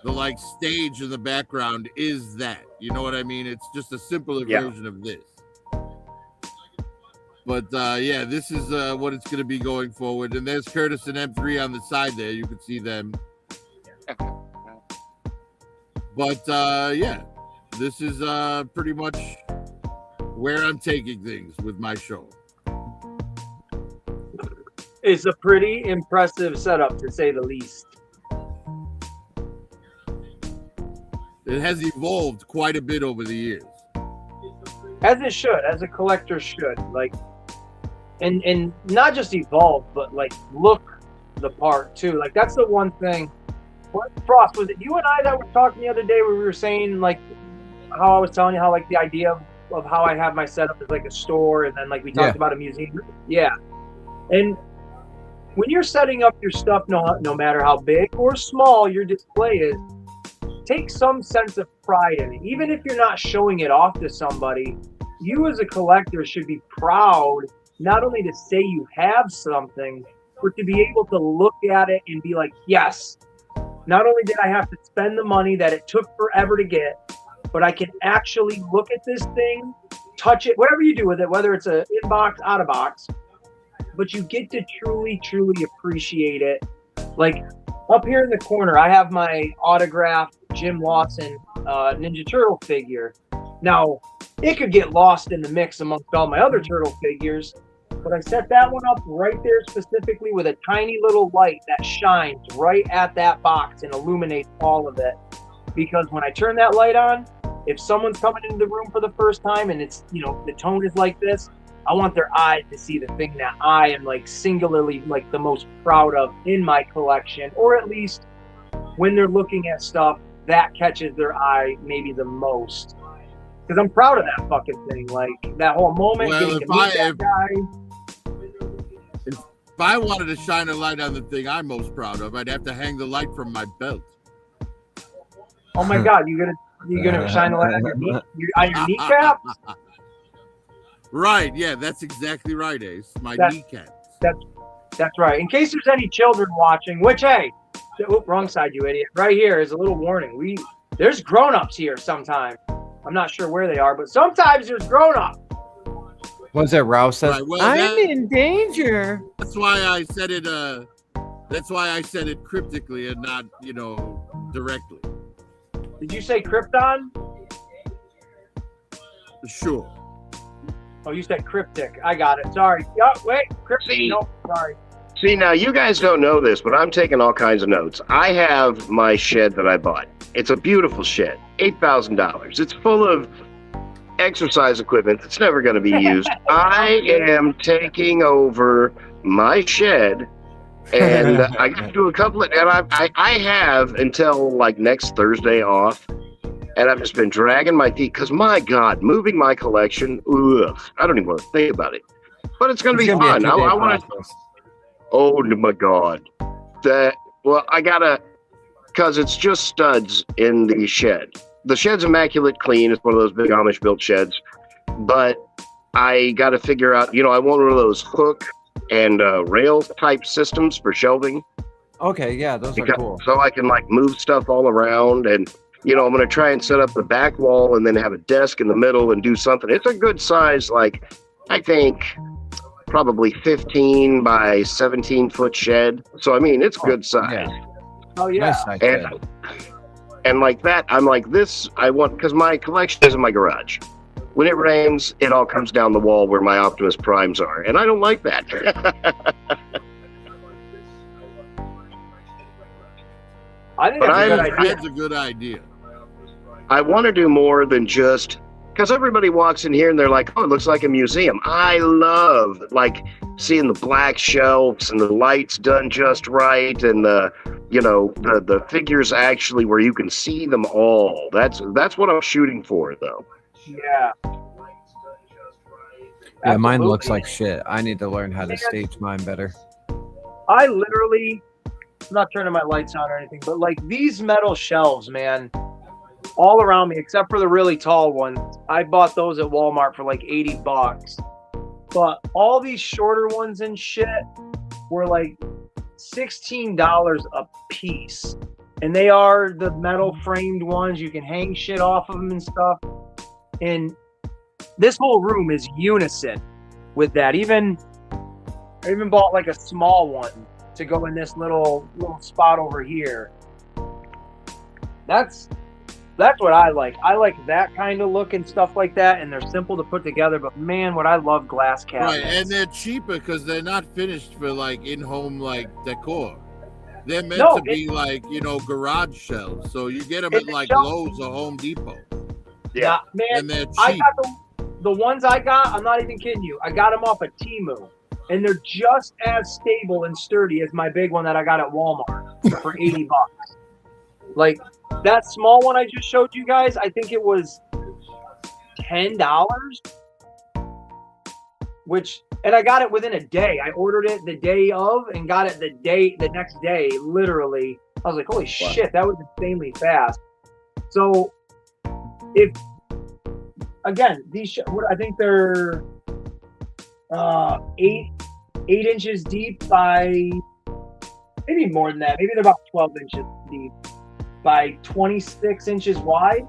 the stage in the background is that. You know what I mean? It's just a simpler version of this. But yeah, this is what it's going to be going forward. And there's Curtis and M3 on the side there. You can see them. But yeah, this is pretty much where I'm taking things with my show. It's a pretty impressive setup, to say the least. It has evolved quite a bit over the years. As it should, as a collector should. And not just evolve, but look the part too. That's the one thing. What, Frost, was it you and I that were talking the other day where we were saying how I was telling you how the idea of how I have my setup is a store, and then we talked about a museum? Yeah. And when you're setting up your stuff, no matter how big or small your display is, take some sense of pride in it. Even if you're not showing it off to somebody, you as a collector should be proud not only to say you have something, but to be able to look at it and be like, yes, not only did I have to spend the money that it took forever to get, but I can actually look at this thing, touch it, whatever you do with it, whether it's an in-box, out-of-box, but you get to truly, truly appreciate it. Up here in the corner, I have my autographed Jim Lawson Ninja Turtle figure. Now, it could get lost in the mix amongst all my other turtle figures, but I set that one up right there specifically with a tiny little light that shines right at that box and illuminates all of it. Because when I turn that light on, if someone's coming into the room for the first time and it's, the tone is like this, I want their eyes to see the thing that I am singularly the most proud of in my collection, or at least when they're looking at stuff that catches their eye maybe the most. Because I'm proud of that fucking thing. That whole moment, Well, getting to meet that guy. If I wanted to shine a light on the thing I'm most proud of, I'd have to hang the light from my belt. Oh my God, you're gonna shine a light on your kneecap? Right, yeah, that's exactly right, Ace. My kneecaps. That's right. In case there's any children watching, which hey, wrong side, you idiot. Right here is a little warning. There's grown-ups here sometimes. I'm not sure where they are, but sometimes there's grown-ups. Was it Ralph says, Right, well, I'm in danger. That's why I said it. That's why I said it cryptically and not, directly. Did you say Krypton? Sure. Oh, you said cryptic. I got it. Sorry. Oh, wait. Cryptic. See? Nope. Sorry. See, now you guys don't know this, but I'm taking all kinds of notes. I have my shed that I bought. It's a beautiful shed, $8,000. It's full of exercise equipment that's never going to be used. I am taking over my shed, and I got to do a couple of, and I have until next Thursday off, and I've just been dragging my feet because my God, moving my collection, ugh, I don't even want to think about it. But it's going to It's be gonna fun. be a I 2-day want to. process. Oh my God. I gotta, because it's just studs in the shed. The shed's immaculate clean. It's one of those big Amish built sheds. But I got to figure out, I want one of those hook and rail type systems for shelving. Okay, yeah, those are cool. So I can like move stuff all around. And, I'm going to try and set up the back wall and then have a desk in the middle and do something. It's a good size, like, I think probably 15 by 17 foot shed. So, I mean, it's good size. Yeah. Oh yeah. Nice size shed. And like that, I'm like this, because my collection is in my garage. When it rains, it all comes down the wall where my Optimus Primes are. And I don't like that. I think That's a good idea. I want to do more than just, because everybody walks in here and they're like, oh, it looks like a museum. I love like seeing the black shelves and the lights done just right, and the figures actually where you can see them all. That's what I'm shooting for, though. Yeah. Yeah, mine Absolutely. looks like shit. I need to learn how to stage mine better. I literally, I'm not turning my lights on or anything, but like these metal shelves, man, all around me, except for the really tall ones. I bought those at Walmart for like $80. But all these shorter ones and shit were like $16 a piece. And they are the metal framed ones. You can hang shit off of them and stuff. And this whole room is unison with that. I even bought like a small one to go in this little spot over here. That's what I like. I like that kind of look and stuff like that, and they're simple to put together. But man, what I love glass cabinets. Right, and they're cheaper because they're not finished for like in-home like decor. They're meant to be like garage shelves, so you get them at like Lowe's or Home Depot. Yeah, man. And they're cheap. I got the ones I got. I'm not even kidding you. I got them off of Temu, and they're just as stable and sturdy as my big one that I got at Walmart for $80. Like that small one I just showed you guys, I think it was $10, and I got it within a day. I ordered it the day of and got it the next day, literally. I was like, holy shit, that was insanely fast. So again, these I think they're 8 inches deep by maybe more than that. Maybe they're about 12 inches deep by 26 inches wide.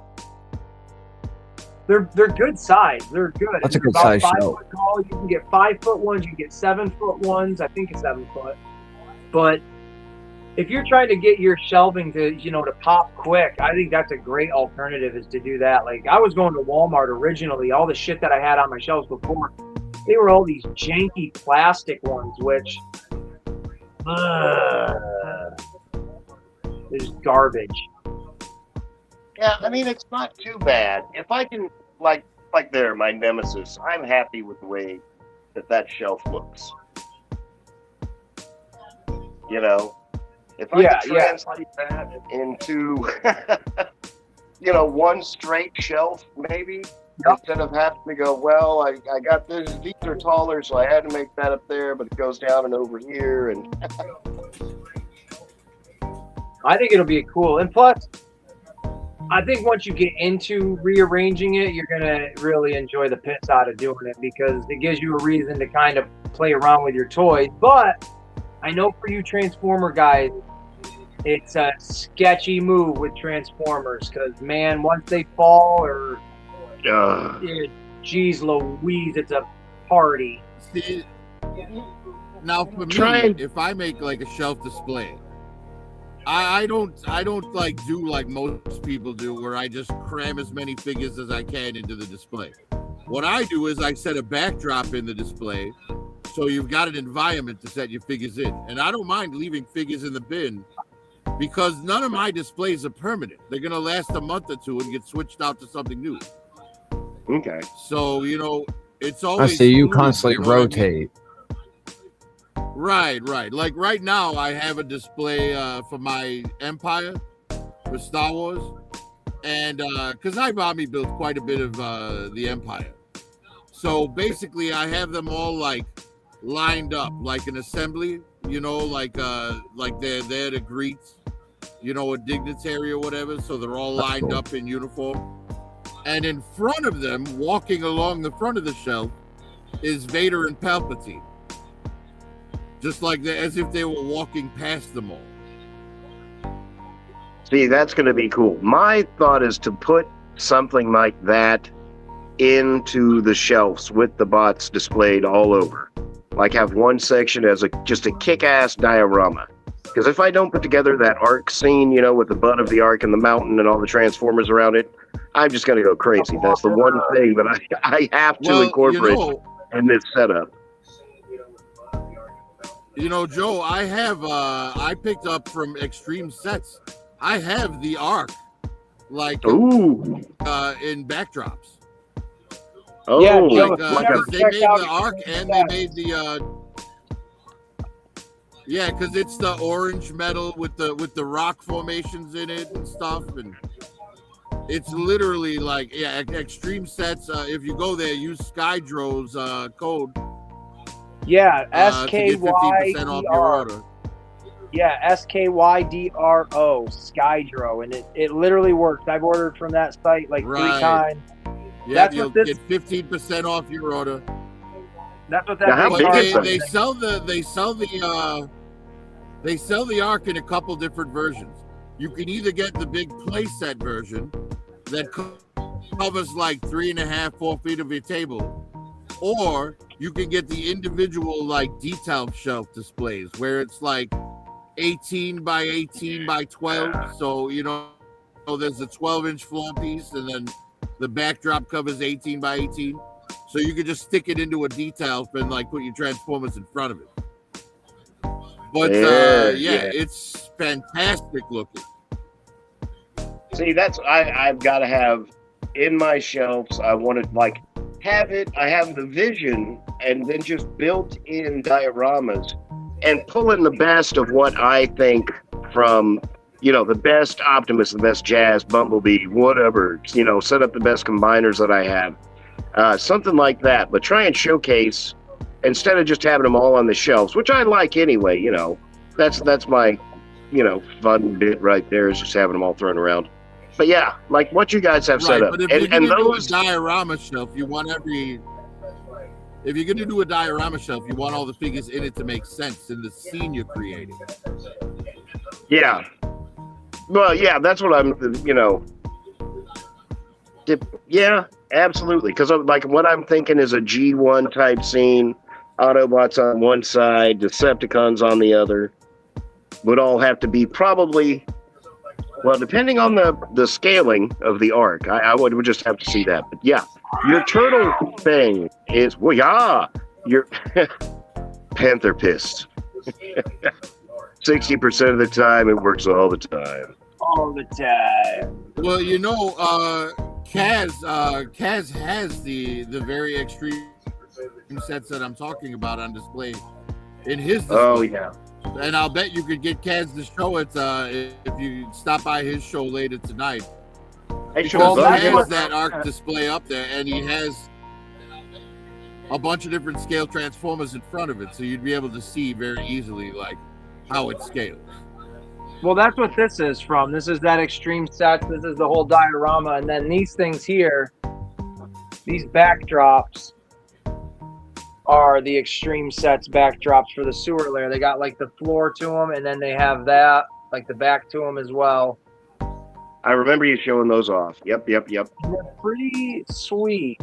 They're good size. They're good. That's a They're good size 5 shelf. foot tall. You can get 5 foot ones. You can get 7 foot ones. I think it's 7 foot. But if you're trying to get your shelving to pop quick, I think that's a great alternative, is to do that. Like I was going to Walmart originally. All the shit that I had on my shelves before, they were all these janky plastic ones, which is garbage. Yeah, I mean, it's not too bad. If I can, like there, my Nemesis, I'm happy with the way that shelf looks. If I can translate that into, one straight shelf, maybe, instead of having to go, well, I got this, these are taller, so I had to make that up there, but it goes down and over here, and I think it'll be cool. And plus, I think once you get into rearranging it, you're going to really enjoy the piss out of doing it, because it gives you a reason to kind of play around with your toys. But I know for you Transformer guys, it's a sketchy move with Transformers, because, man, once they fall geez Louise, it's a party. See, now for me, if I make like a shelf display, I don't like do like most people do, where I just cram as many figures as I can into the display. What I do is I set a backdrop in the display, so you've got an environment to set your figures in. And I don't mind leaving figures in the bin, because none of my displays are permanent. They're gonna last a month or two and get switched out to something new. okay. So it's I always. see you fluid, constantly what I mean? rotate. Right. Like right now, I have a display for my Empire for Star Wars, and because I've army built quite a bit of the Empire, So basically, I have them all like lined up, like an assembly. Like they're there to greet, a dignitary or whatever. So they're all lined up in uniform. And in front of them, walking along the front of the shelf, is Vader and Palpatine. Just like as if they were walking past them all. See, that's going to be cool. My thought is to put something like that into the shelves with the bots displayed all over. Like have one section as just a kick-ass diorama. Because if I don't put together that arc scene, with the butt of the arc and the mountain and all the Transformers around it, I'm just going to go crazy. That's the one thing that I have to incorporate in this setup. Joe, I picked up from Extreme Sets. I have the arc, like in backdrops. Oh, yeah, they made the arc and they made the because it's the orange metal with the rock formations in it and stuff, and it's literally like Extreme Sets. If you go there, use Skydro's code. Yeah, to get 15% off your order. Yeah, SKYDRO, Skydro, and it literally works. I've ordered from that site like 3 times. Yeah, you'll get 15% off your order. That's what that they sell the arc in a couple different versions. You can either get the big playset version that covers like 3.5, 4 feet of your table, or you can get the individual like detail shelf displays where it's like 18 by 18 by 12. So there's a 12-inch floor piece, and then the backdrop covers 18 by 18. So you could just stick it into a detail and like put your Transformers in front of it. But it's fantastic looking. See, that's I've got to have in my shelves. I want to like have it. I have the vision, and then just built-in dioramas, and pull in the best of what I think from the best Optimus, the best Jazz, Bumblebee, whatever. Set up the best combiners that I have, something like that. But try and showcase instead of just having them all on the shelves, which I like anyway. That's my fun bit right there, is just having them all thrown around. But yeah, like what you guys have set up. But if you're going to do a diorama shelf, you want if you're going to do a diorama shelf, you want all the figures in it to make sense in the scene you're creating. Yeah. Well, yeah, that's what I'm, yeah, absolutely. Because like what I'm thinking is a G1 type scene, Autobots on one side, Decepticons on the other, would all have to be probably, well, depending on the scaling of the arc, I would just have to see that. But yeah, your turtle thing is, your Panther Piss. 60% of the time, it works all the time. All the time. Well, Kaz has the very extreme sets that I'm talking about on display in his display. Oh, yeah. And I'll bet you could get Kaz to show it if you stop by his show later tonight. Hey, He has that arc display up there, and he has a bunch of different scale Transformers in front of it, so you'd be able to see very easily like how it scales. Well, that's what this is from. This is that Extreme Sets. This is the whole diorama. And then these things here, these backdrops, are the Extreme Sets backdrops for the sewer layer. They got like the floor to them, and then they have that, like the back to them as well. I remember you showing those off. Yep. They're pretty sweet.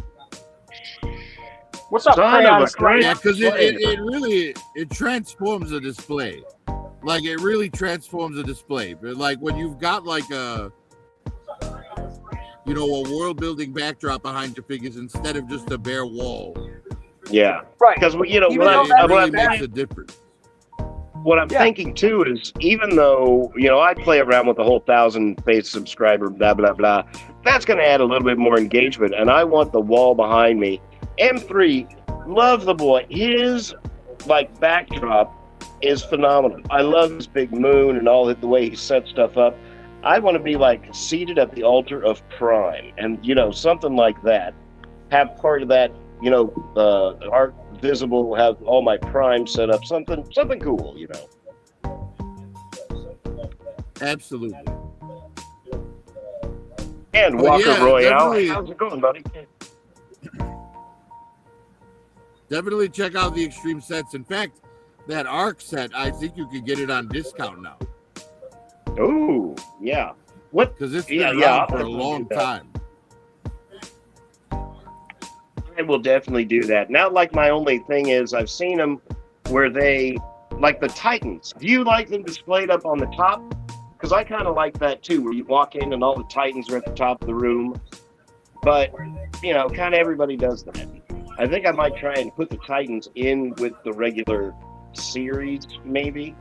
What's up, Son Crayon? of a Crayon. Yeah, because it really transforms a display. Like it really transforms a display. But like when you've got like a world building backdrop behind your figures instead of just a bare wall. Yeah. Right. Because Even it makes a difference. What I'm thinking too is, even though I play around with the whole 1,000-face subscriber, blah blah blah, that's going to add a little bit more engagement, and I want the wall behind me. M3, love the boy. His like backdrop is phenomenal. I love his big moon and all the way he sets stuff up. I want to be like seated at the altar of Prime, and something like that. Have part of that art visible, have all my prime set up, something cool, Absolutely. And But Walker yeah, Royale. definitely- How's it going, buddy? Definitely check out the Extreme sets. In fact, that ARC set, I think you could get it on discount now Oh, yeah. What? because it's been Yeah, around I'll for a definitely long do that. time. I will definitely do that. Now, like, my only thing is I've seen them where they, like the Titans. Do you like them displayed up on the top? Because I kind of like that too, where you walk in and all the Titans are at the top of the room. But, kind of everybody does that. I think I might try and put the Titans in with the regular series, maybe.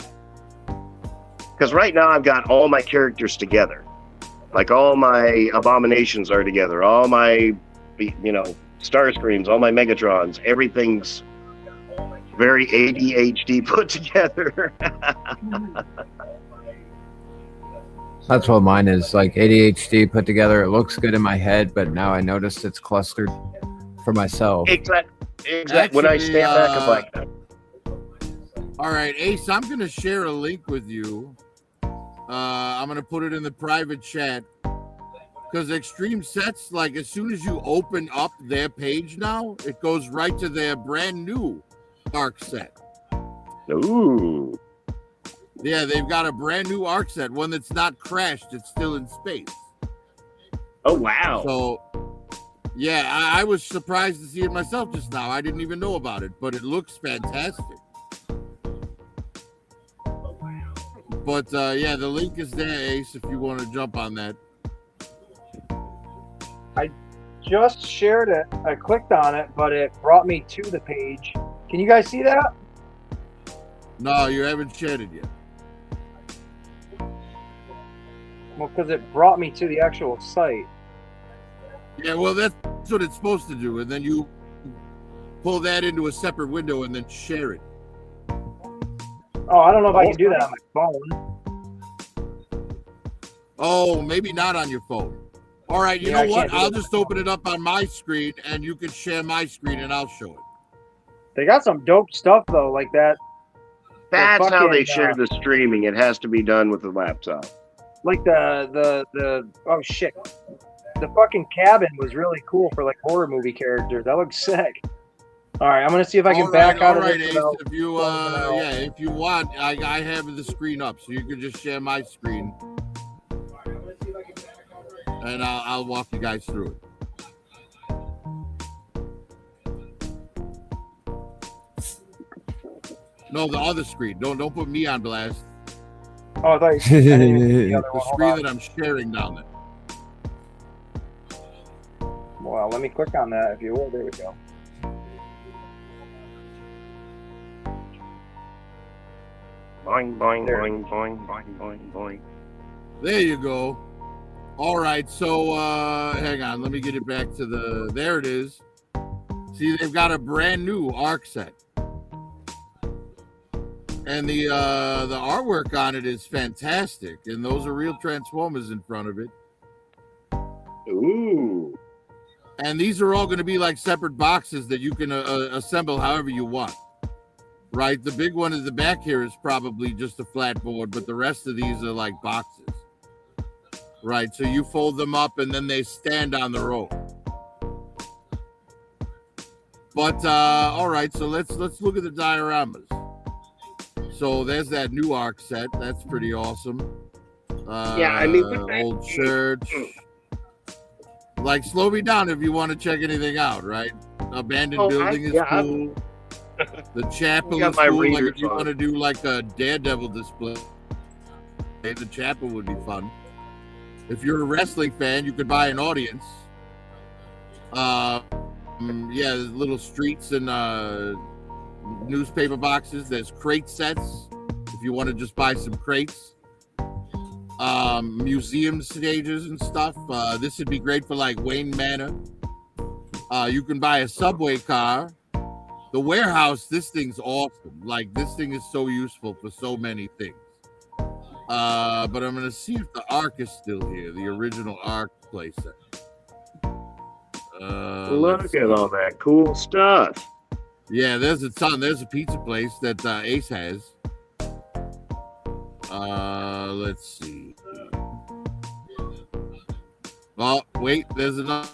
Because right now I've got all my characters together. Like, all my Abominations are together. All my, Starscreams, all my Megatrons, everything's very ADHD put together. That's what mine is, like ADHD put together. It looks good in my head, but now I noticed it's clustered for myself. Exactly. When I stand back, I'm like, All right, Ace, I'm going to share a link with you. I'm going to put it in the private chat because Extreme Sets, like, as soon as you open up their page now, it goes right to their brand new ARC set. ooh. Yeah, they've got a brand new ARC set, one that's not crashed, it's still in space. Oh, wow. So, yeah, I was surprised to see it myself just now. I didn't even know about it, but it looks fantastic. But, yeah, the link is there, Ace, if you want to jump on that. Just shared it. I clicked on it, but it brought me to the page. Can you guys see that? No, you haven't shared it yet. Well, because it brought me to the actual site. Yeah, well, that's what it's supposed to do. And then you pull that into a separate window and then share it. Oh, I don't know if I can do that on my phone. Oh, maybe not on your phone. All right, you Yeah, I know what? can't do I'll that. just open it up on my screen and you can share my screen and I'll show it. They got some dope stuff though, like that. That's how they fucking, share the streaming. It has to be done with the laptop. Like the oh shit. The fucking cabin was really cool for like horror movie characters. That looks sick. All right, I'm gonna see if I can back out of all right, this. Ace, without if you closing out. yeah, if you want, I have the screen up, so you can just share my screen, and I'll walk you guys through it. No, the other screen. Don't put me on blast. Oh, I thought you I didn't even see the other The one. Hold screen on. that I'm sharing down there. Well, let me click on that if you will. There we go. Boing, boing, There. boing, boing, boing, boing, boing. There you go. All right, so hang on, let me get it back to the. There it is. See, they've got a brand new ARC set, and the artwork on it is fantastic, and those are real Transformers in front of it. Ooh. And these are all going to be like separate boxes that you can assemble however you want. Right, the big one in the back here is probably just a flat board, but the rest of these are like boxes. Right, so you fold them up and then they stand on their own. But all right, so let's look at the dioramas. So there's that new ARC set. That's pretty awesome. Yeah, I mean, with that- old church. Like, slow me down if you want to check anything out. Right, abandoned building is cool. The chapel got is my cool. Like, readers if you on. want to do like a Daredevil display, the chapel would be fun. If you're a wrestling fan, you could buy an audience. Yeah, there's little streets and newspaper boxes. There's crate sets if you want to just buy some crates. Museum stages and stuff. This would be great for like Wayne Manor. You can buy a subway car. The warehouse, this thing's awesome. Like, this thing is so useful for so many things. But I'm going to see if the ARC is still here, the original ARC playset. Look at all that cool stuff. Yeah, there's a ton. There's a pizza place that Ace has. Let's see. Oh, wait, there's another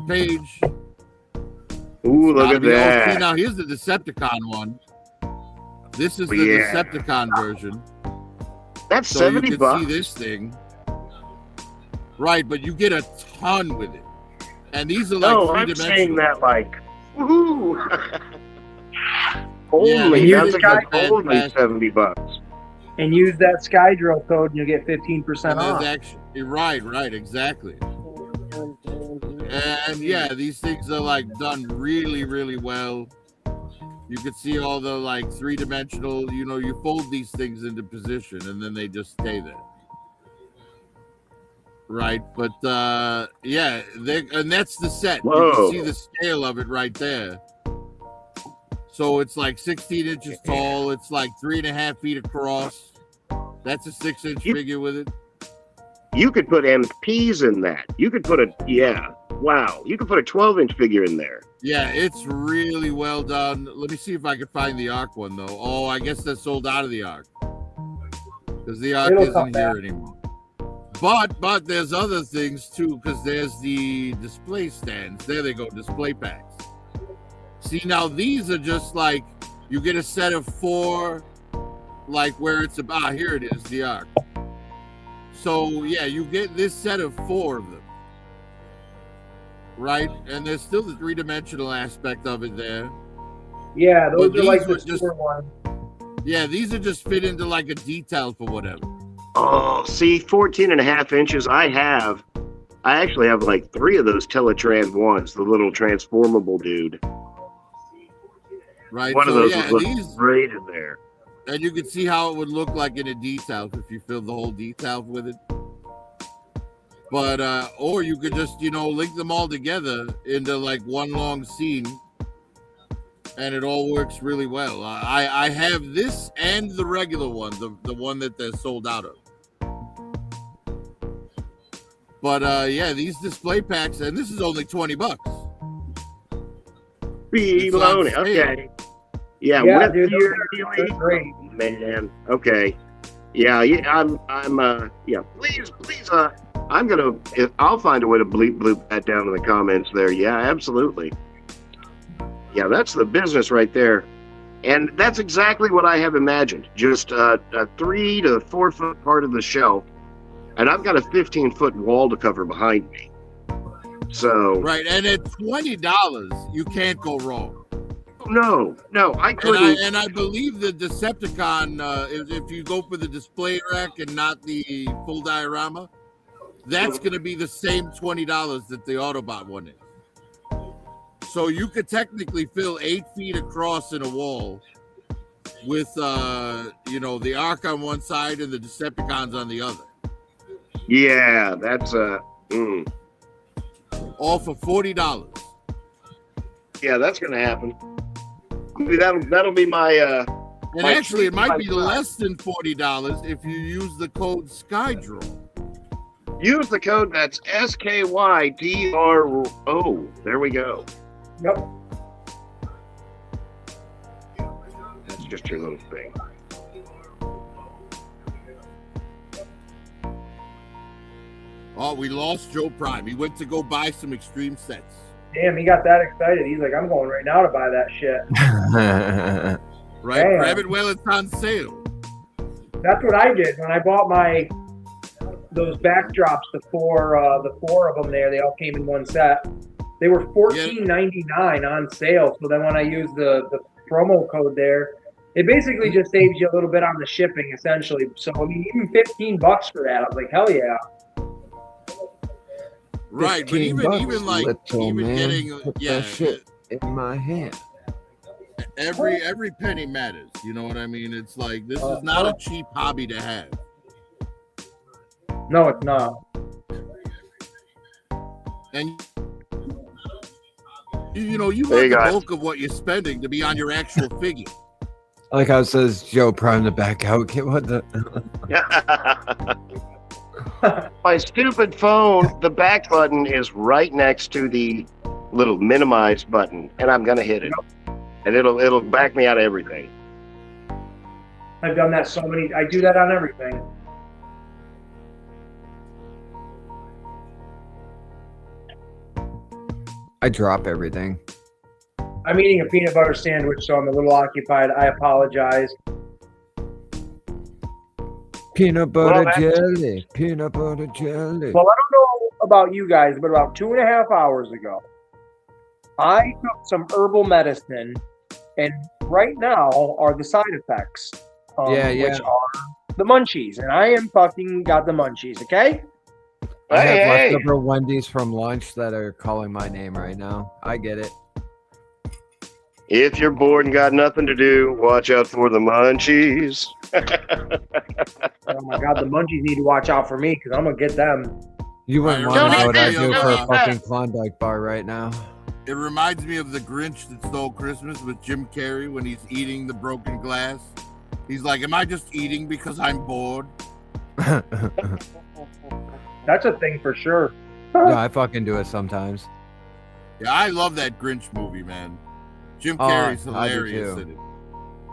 page. Ooh, look at that. See, now here's the Decepticon one. This is the Decepticon version. That's So you $70. can see this thing. Right, but you get a ton with it. And these are like I'm saying three-dimensional. that like, woohoo! Only, Yeah, that's these like guys- only $70. And use that Skydrill code and you'll get 15% And off. there's actually, right, exactly. And yeah, these things are like done really, really well. You can see all the like three-dimensional, you fold these things into position and then they just stay there. Right, but yeah, and that's the set. You Whoa. can see the scale of it right there. So it's like 16 inches tall. It's like 3.5 feet across. That's a 6-inch figure with it. You could put MPs in that. You could put wow. You could put a 12-inch figure in there. Yeah, it's really well done. Let me see if I can find the Ark one though. Oh, I guess that's sold out of the Ark because the Ark It'll come isn't here anymore. But there's other things too, because there's the display stands. There they go, display packs. See, now these are just like you get a set of 4, like where it's about. Here it is, the Ark. So yeah, you get this set of 4 of them, right? And there's still the 3-dimensional aspect of it there. Yeah, those But are like these the were super ones. Yeah, these are just fit into like a detail for whatever. Oh, see, 14.5 inches. I actually have like 3 of those Teletrans ones, the little transformable dude. Right. One of So those yeah, would these, look great in there. and you can see how it would look like in a detail if you fill the whole detail with it. But or you could just link them all together into like one long scene, and it all works really well. I have this and the regular one, the one that they're sold out of. But yeah, these display packs, and this is only $20. It's on it. sale. Okay. Yeah, Yeah, with dude, your they're great. man. Okay. Yeah, I'm yeah. Please, I'll find a way to bleep that down in the comments there. Yeah, absolutely. Yeah, that's the business right there. And that's exactly what I have imagined. Just a 3 to 4 foot part of the shelf. And I've got a 15-foot wall to cover behind me. So Right, and at $20, you can't go wrong. no, I couldn't. And I believe the Decepticon, if you go for the display rack and not the full diorama, that's going to be the same $20 that the Autobot one is. So you could technically fill 8 feet across in a wall with, the Ark on one side and the Decepticons on the other. Yeah, that's All for $40. yeah, that's gonna happen. Maybe that'll be my And my actually, it might be $3.25. less than $40 if you use the code SKYDRAW. Use the code that's SKYDRO. There we go. Yep. That's just your little thing. Oh, we lost Joe Prime. He went to go buy some extreme sets. Damn, he got that excited. He's like, I'm going right now to buy that shit. Right? Damn. Grab it while it's on sale. That's what I did when I bought those backdrops. The four of them there. They all came in one set. They were $14.99 on sale. So then when I used the promo code there, it basically just saves you a little bit on the shipping, essentially. So I mean, even $15 for that, I was like, hell yeah. Right, but even like little even man, getting put that shit in my hand. every penny matters. You know what I mean? It's like this is not a cheap hobby to have. No, it's not. And you want Hey, the guys. bulk of what you're spending to be on your actual figure. I like how it says Joe Prime to back out. What the? My stupid phone, the back button is right next to the little minimize button, and I'm gonna hit it, and it'll back me out of everything. I've done that so many. I do that on everything. I drop everything. I'm eating a peanut butter sandwich, so I'm a little occupied. I apologize. Peanut butter Well, jelly. Peanut butter jelly. Well, I don't know about you guys, but about 2.5 hours ago, I took some herbal medicine, and right now are the side effects. Which are the munchies, and I am fucking got the munchies. Okay. I have Hey. leftover Wendy's from lunch that are calling my name right now. I get it. If you're bored and got nothing to do, watch out for the munchies. Oh my god, the munchies need to watch out for me because I'm gonna get them. You wouldn't I want to know what I remember do for a you, fucking Klondike bar right now. It reminds me of The Grinch That Stole Christmas with Jim Carrey when he's eating the broken glass. He's like, am I just eating because I'm bored? That's a thing for sure. Yeah, I fucking do it sometimes. Yeah, I love that Grinch movie, man. Jim Oh, Carrey's I do hilarious too. in it.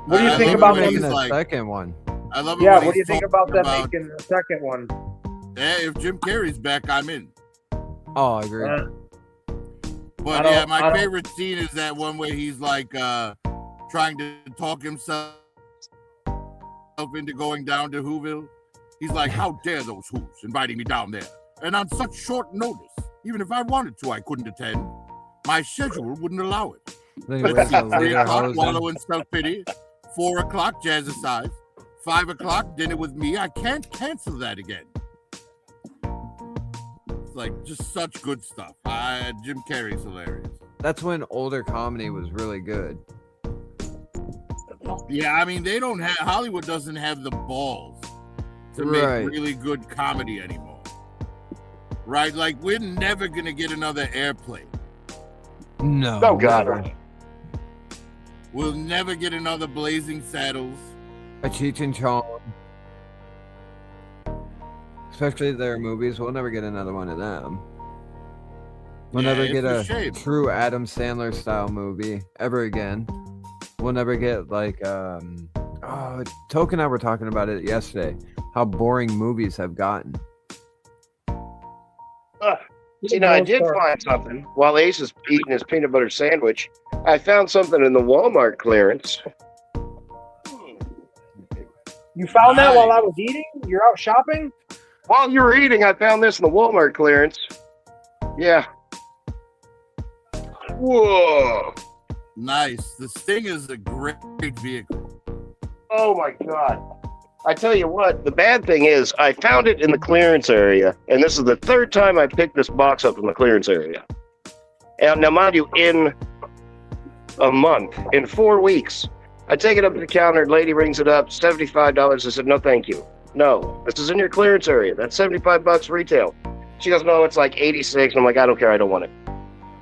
What do you I think love it about when making he's the like, second one? I love it Yeah, when what do you he's think about talking them making the second one? If Jim Carrey's back, I'm in. Oh, I agree. But yeah, my favorite scene is that one where he's like trying to talk himself into going down to Whoville. He's like, how dare those Who's inviting me down there? And on such short notice, even if I wanted to, I couldn't attend. My schedule wouldn't allow it. Then he Let's wears see, a 3 leader o'clock, hose. wallow in self-pity. 4 o'clock, jazzercise. 5 o'clock, dinner with me. I can't cancel that again. It's like just such good stuff. Jim Carrey's hilarious. That's when older comedy was really good. Yeah, I mean, they don't have, Hollywood doesn't have the balls to make Right. really good comedy anymore. Right? Like, we're never going to get another Airplane. No. Oh, God. never. We'll never get another Blazing Saddles. A Cheech and Chong. Especially their movies. We'll never get another one of them. We'll Yeah, never it's get a a shame. true Adam Sandler style movie ever again. We'll never get like Toke and I were talking about it yesterday. How boring movies have gotten. You know, I did find something while Ace is eating his peanut butter sandwich. I found something in the Walmart clearance. You found that while I was eating? You're out shopping? While you were eating, I found this in the Walmart clearance. Yeah. Whoa. Nice. The Sting is a great vehicle. Oh my God. I tell you what, the bad thing is I found it in the clearance area, and this is the third time I picked this box up in the clearance area. And now, mind you, in a month, in 4 weeks, I take it up to the counter, lady rings it up, $75. I said, no, thank you. No, this is in your clearance area. That's $75 retail. She goes, no, it's like 86. And I'm like, I don't care. I don't want it.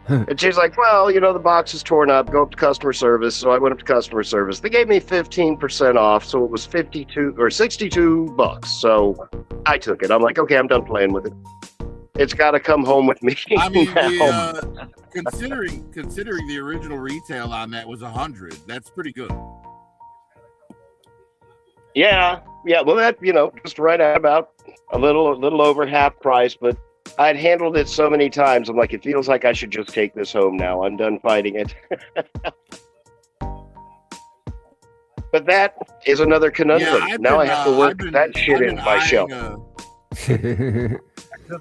And she's like, well, you know, the box is torn up. Go up to customer service. So I went up to customer service. They gave me 15% off. So it was 52 or $62. So I took it. I'm like, okay, I'm done playing with it. It's got to come home with me. I mean, now. considering the original retail on that was $100, that's pretty good. Yeah. Well, that, you know, just right at about a little over half price, but I'd handled it so many times. I'm like, it feels like I should just take this home now. I'm done fighting it. But that is another conundrum. Yeah, now I have to work that shit in my shelf. Good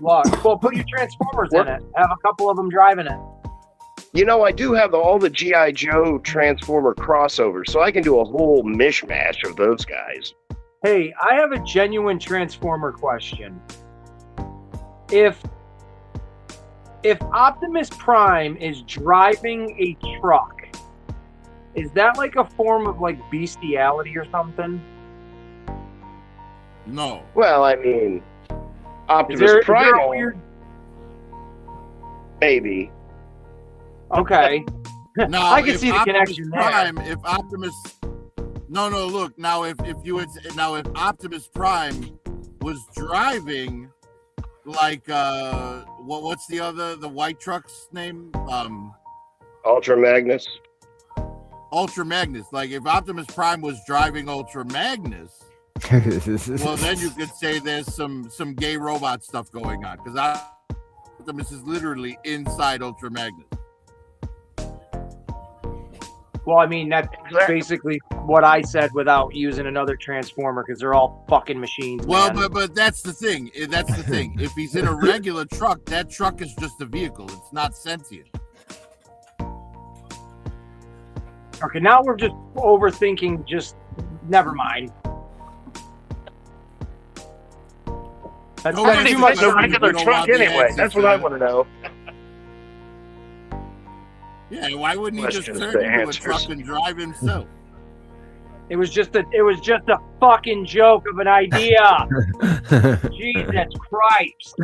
luck. Well, put your Transformers in it. Have a couple of them driving it. You know, I do have all the G.I. Joe Transformer crossovers, so I can do a whole mishmash of those guys. Hey, I have a genuine Transformer question. If Optimus Prime is driving a truck, is that like a form of like bestiality or something? No. Well, I mean, Is Optimus there a Prime, weird... maybe. Okay. Now, I can if see the Optimus connection there. Prime, if Optimus, no, look now. If Optimus Prime was driving like what's the white truck's name? Ultra Magnus. Ultra Magnus. Like if Optimus Prime was driving Ultra Magnus, well then you could say there's some gay robot stuff going on because Optimus is literally inside Ultra Magnus. Well, I mean, that's basically what I said without using another transformer because they're all fucking machines. Well, man. but that's the thing. That's the thing. If he's in a regular truck, that truck is just a vehicle. It's not sentient. Okay, now we're just overthinking. Just never mind. That's Nobody too much. thinks a regular truck anyway. That's what I want to know. Yeah, why wouldn't he just Questions turn to into a answers. truck and drive himself? It was just a fucking joke of an idea. Jesus Christ.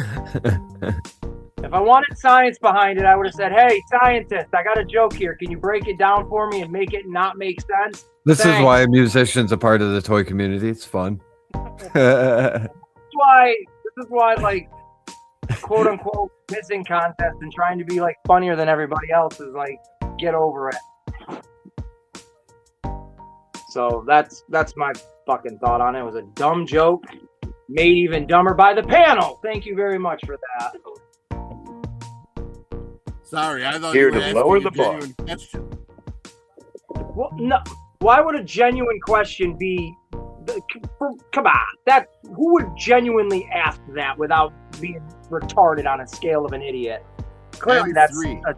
If I wanted science behind it, I would have said, hey, scientist, I got a joke here. Can you break it down for me and make it not make sense? This Thanks. is why a musician's a part of the toy community. It's fun. This is why like quote unquote missing contest and trying to be like funnier than everybody else is like get over it. So that's my fucking thought on it. It was a dumb joke, made even dumber by the panel. Thank you very much for that. Sorry, I thought Here you were to asking lower a the bar. genuine question. Well, no. Why would a genuine question be? Come on, that who would genuinely ask that without being retarded on a scale of an idiot? Clearly, M3.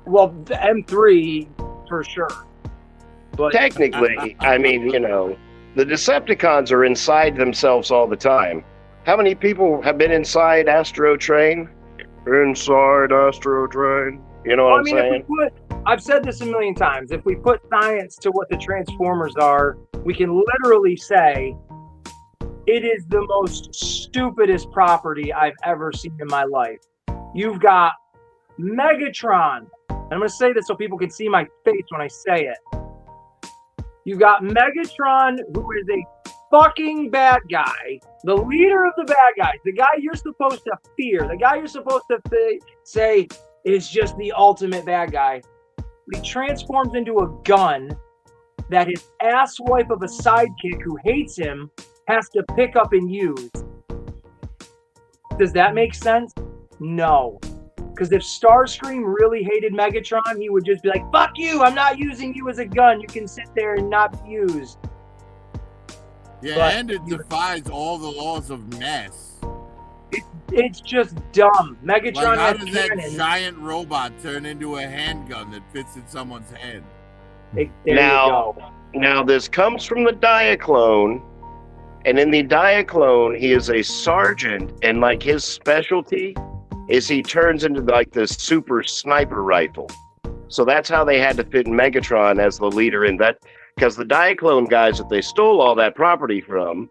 Well, the M3 for sure. But Technically, I mean, the Decepticons are inside themselves all the time. How many people have been inside Astro Train? Inside Astro Train. You know what I'm saying? I've said this a million times. If we put science to what the Transformers are, we can literally say it is the most stupidest property I've ever seen in my life. You've got Megatron. And I'm going to say this so people can see my face when I say it. You've got Megatron, who is a fucking bad guy, the leader of the bad guys, the guy you're supposed to fear, the guy you're supposed to say is just the ultimate bad guy. But he transforms into a gun that his asswipe of a sidekick who hates him has to pick up and use. Does that make sense? No. Because if Starscream really hated Megatron, he would just be like, fuck you, I'm not using you as a gun. You can sit there and not be used. Yeah, But- and it defies all the laws of mass. It's just dumb. Megatron Like, how has does that cannons. giant robot turn into a handgun that fits in someone's hand? There Now- you go. Now, this comes from the Diaclone, and in the Diaclone, he is a sergeant, and like his specialty is he turns into like this super sniper rifle. So that's how they had to fit Megatron as the leader in that, because the Diaclone guys that they stole all that property from,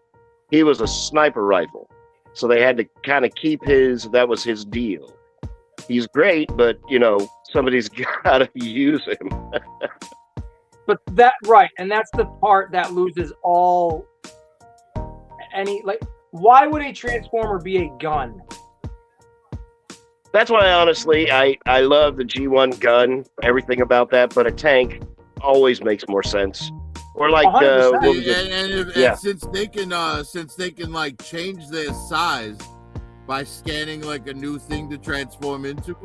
he was a sniper rifle. So they had to kind of keep that was his deal. He's great, but somebody's got to use him. But and that's the part that loses all why would a Transformer be a gun? That's why, honestly, I love the G1 gun, everything about that, but a tank always makes more sense. Or like, 100%. what was it? And since they can like change their size by scanning like a new thing to transform into,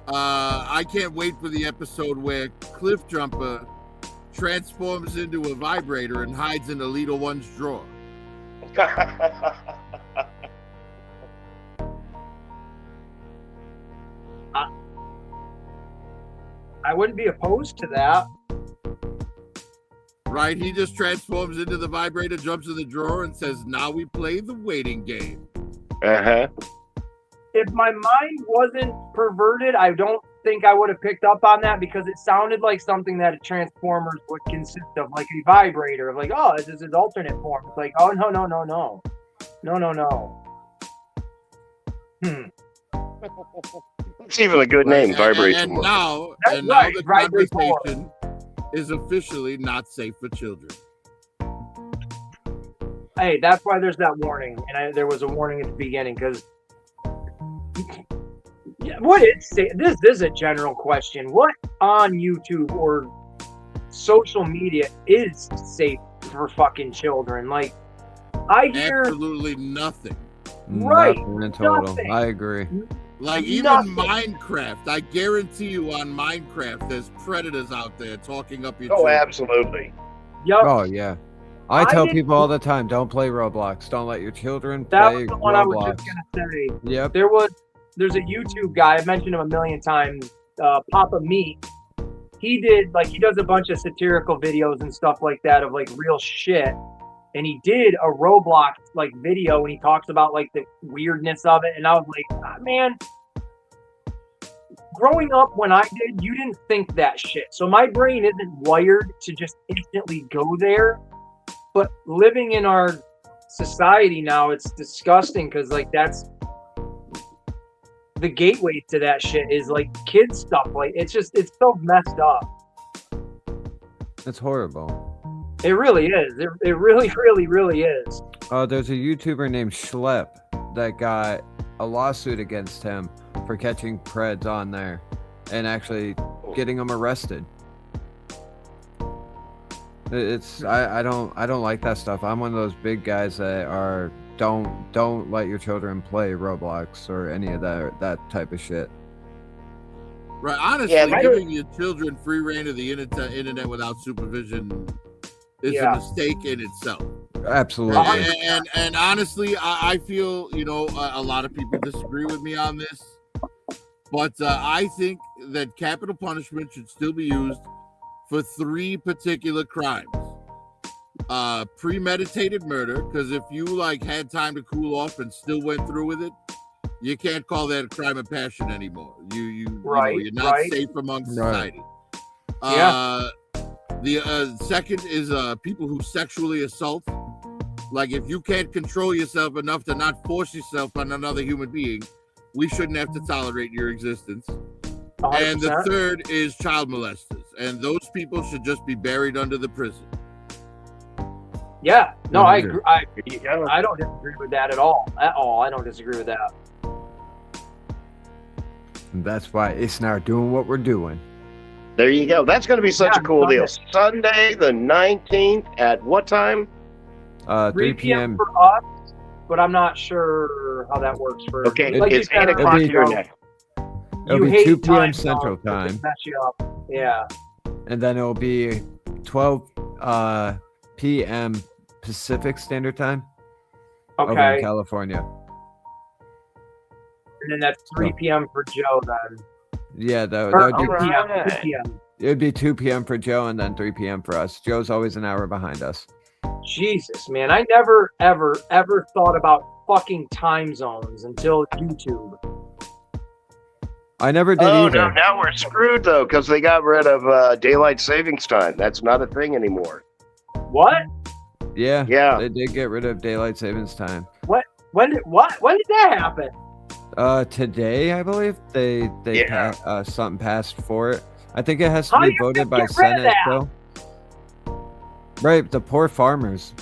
I can't wait for the episode where Cliff Jumper transforms into a vibrator and hides in Alita 1's drawer. I wouldn't be opposed to that. Right? He just transforms into the vibrator, jumps in the drawer, and says, "Now we play the waiting game." Uh-huh. If my mind wasn't perverted, I don't think I would have picked up on that because it sounded like something that a Transformers would consist of, like a vibrator. Like, oh, this is his alternate form. It's like, oh, no. It's even a good name, Vibration. And now That's right, the Vibration. conversation is officially not safe for children. Hey, that's why there's that warning, and there was a warning at the beginning because. What is this is a general question. What on YouTube or social media is safe for fucking children? Like, I hear absolutely nothing. right. Nothing in total. Nothing. I agree. Like even Nothing. Minecraft, I guarantee you on Minecraft, there's predators out there talking up your Oh, children. absolutely. Yup. Oh yeah. I tell didn't- people all the time, don't play Roblox. Don't let your children That play was the one I was Roblox. just gonna say. Yep. There's a YouTube guy, I've mentioned him a million times, Papa Meat. He does a bunch of satirical videos and stuff like that of like real shit. And he did a Roblox like video and he talks about like the weirdness of it. And I was like, man, growing up when I did, you didn't think that shit. So my brain isn't wired to just instantly go there. But living in our society now, it's disgusting because like that's the gateway to that shit is like kid stuff. Like it's so messed up. It's horrible. It really is. It really, really, really is. There's a YouTuber named Schlep that got a lawsuit against him for catching preds on there and actually getting them arrested. I don't like that stuff. I'm one of those big guys that are don't let your children play Roblox or any of that type of shit. Right. Honestly, Yeah, giving your children free reign of the internet without supervision is a mistake in itself. Absolutely. And honestly, I feel, a lot of people disagree with me on this, but I think that capital punishment should still be used for 3 particular crimes. Premeditated murder, because if you like had time to cool off and still went through with it, you can't call that a crime of passion anymore. You're not safe among society. The second is people who sexually assault. Like if you can't control yourself enough to not force yourself on another human being, we shouldn't have to tolerate your existence. 100%. And the third is child molesters, and those people should just be buried under the prison. Yeah, no, I 100. agree. I don't disagree with that at all. I don't disagree with that. And that's why it's not doing what we're doing. There you go. That's going to be such a cool deal. Sunday the 19th at what time? 3 p.m. for us, but I'm not sure how that works for. Okay, like it's you said, 8 o'clock be- here now. It'll you be hate 2 p.m. time Central zones, time. it'll mess you up. Yeah. And then it'll be 12 p.m. Pacific Standard Time over in Okay. California. And then that's 3 p.m. for Joe then. Yeah, that Or would 2 be, p.m. 2 Alright. p.m. it would be 2 p.m. for Joe and then 3 p.m. for us. Joe's always an hour behind us. Jesus, man. I never, ever, ever thought about fucking time zones until YouTube. I never did Oh, either. no, now we're screwed, though, because they got rid of daylight savings time. That's not a thing anymore. What? Yeah, Yeah. they did get rid of daylight savings time. When did that happen? Today, I believe they Yeah. something passed for it. I think it has to How do be you voted by get rid of Senate that? still. Right, the poor farmers.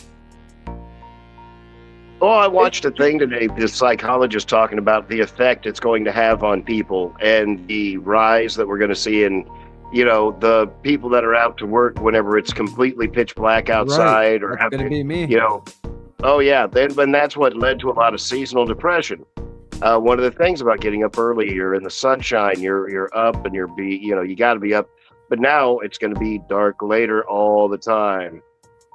Oh, I watched a thing today. This psychologist talking about the effect it's going to have on people and the rise that we're going to see in, the people that are out to work whenever it's completely pitch black outside or That's have gonna to, be me. Oh yeah, then that's what led to a lot of seasonal depression. One of the things about getting up early, you're in the sunshine, you're up and you got to be up. But now it's going to be dark later all the time.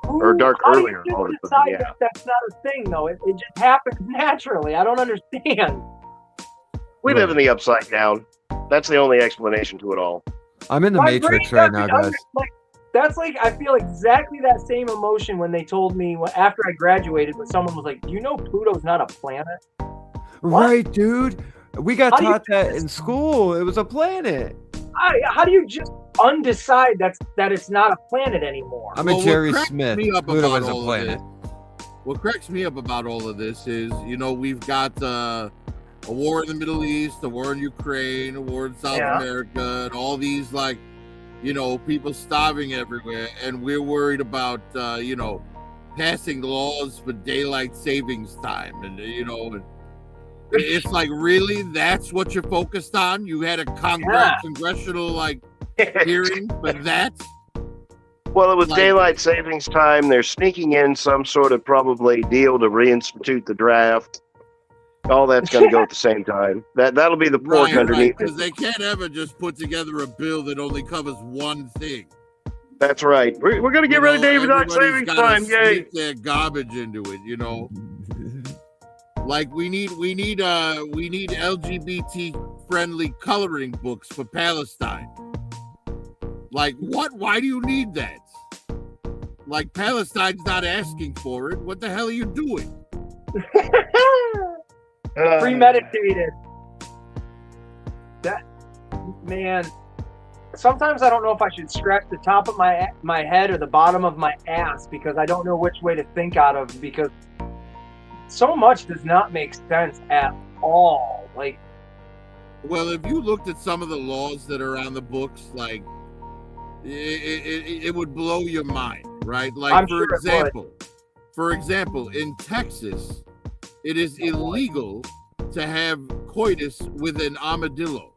Or dark How do you earlier just all the time, decide yeah. that that's not a thing, though? It just happens naturally. I don't understand. We live in the upside down. That's the only explanation to it all. I'm in the My Matrix brain right now, doesn't guys. That's like I feel exactly that same emotion when they told me after I graduated, when someone was like, "Do you know Pluto's not a planet?" Right, dude. We got How do you taught that do in this? school. It was a planet. How do you just undecide that it's not a planet anymore? I'm Well, a what Jerry cracks Smith. me up Pluto about is a all of planet. What cracks me up about all of this is, we've got a war in the Middle East, a war in Ukraine, a war in South America, and all these people starving everywhere, and we're worried about passing laws for daylight savings time, and it's like, really, that's what you're focused on? You had a congressional like hearing for that? Well, it was Like- daylight savings time. They're sneaking in some sort of probably deal to reinstitute the draft. All that's going to go at the same time. That'll be the pork underneath. Because they can't ever just put together a bill that only covers one thing. That's right. We're going to get rid of daylight everybody's savings gotta time. Yay! sneak their garbage into it, Like we need LGBT friendly coloring books for Palestine. Like what? Why do you need that? Like Palestine's not asking for it. What the hell are you doing? Premeditated. That man. Sometimes I don't know if I should scratch the top of my head or the bottom of my ass because I don't know which way to think out of, because so much does not make sense at all. Like, well, if you looked at some of the laws that are on the books, like it would blow your mind, right? Like, for example, in Texas, it is illegal to have coitus with an armadillo.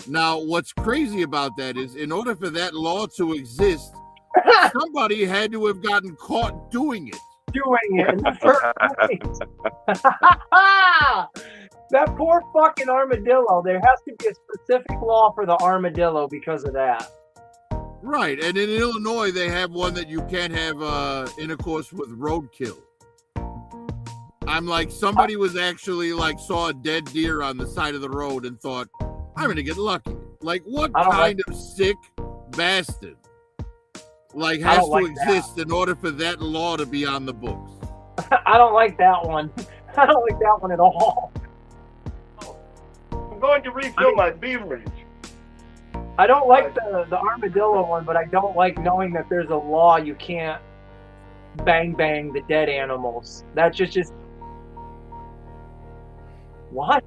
Now, what's crazy about that is, in order for that law to exist, somebody had to have gotten caught doing it. In the first place. That poor fucking armadillo. There has to be a specific law for the armadillo because of that. Right, and in Illinois, they have one that you can't have intercourse with roadkill. I'm like, somebody was actually like saw a dead deer on the side of the road and thought, I'm gonna get lucky. Like, what kind of sick bastard like has to exist in order for that law to be on the books? I don't like that one. I don't like that one at all. I'm going to refill my beverage. I don't like the armadillo one, but I don't like knowing that there's a law you can't bang the dead animals. That's just what?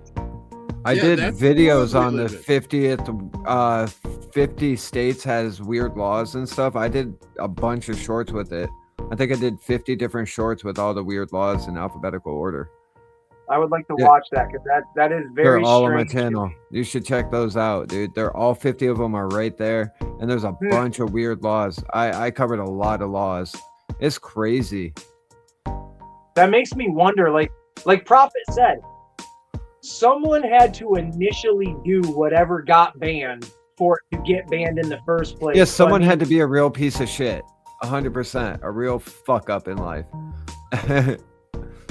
I did videos on the 50th 50 states has weird laws and stuff. I did a bunch of shorts with it. I think I did 50 different shorts with all the weird laws in alphabetical order. I would like to watch that because that is very They're all strange. on my channel. You should check those out, dude. They're all 50 of them are right there, and there's a bunch of weird laws. I covered a lot of laws. It's crazy. That makes me wonder, like Prophet said, someone had to initially do whatever got banned for it to get banned in the first place. Yeah, someone had to be a real piece of shit. 100%. A real fuck up in life.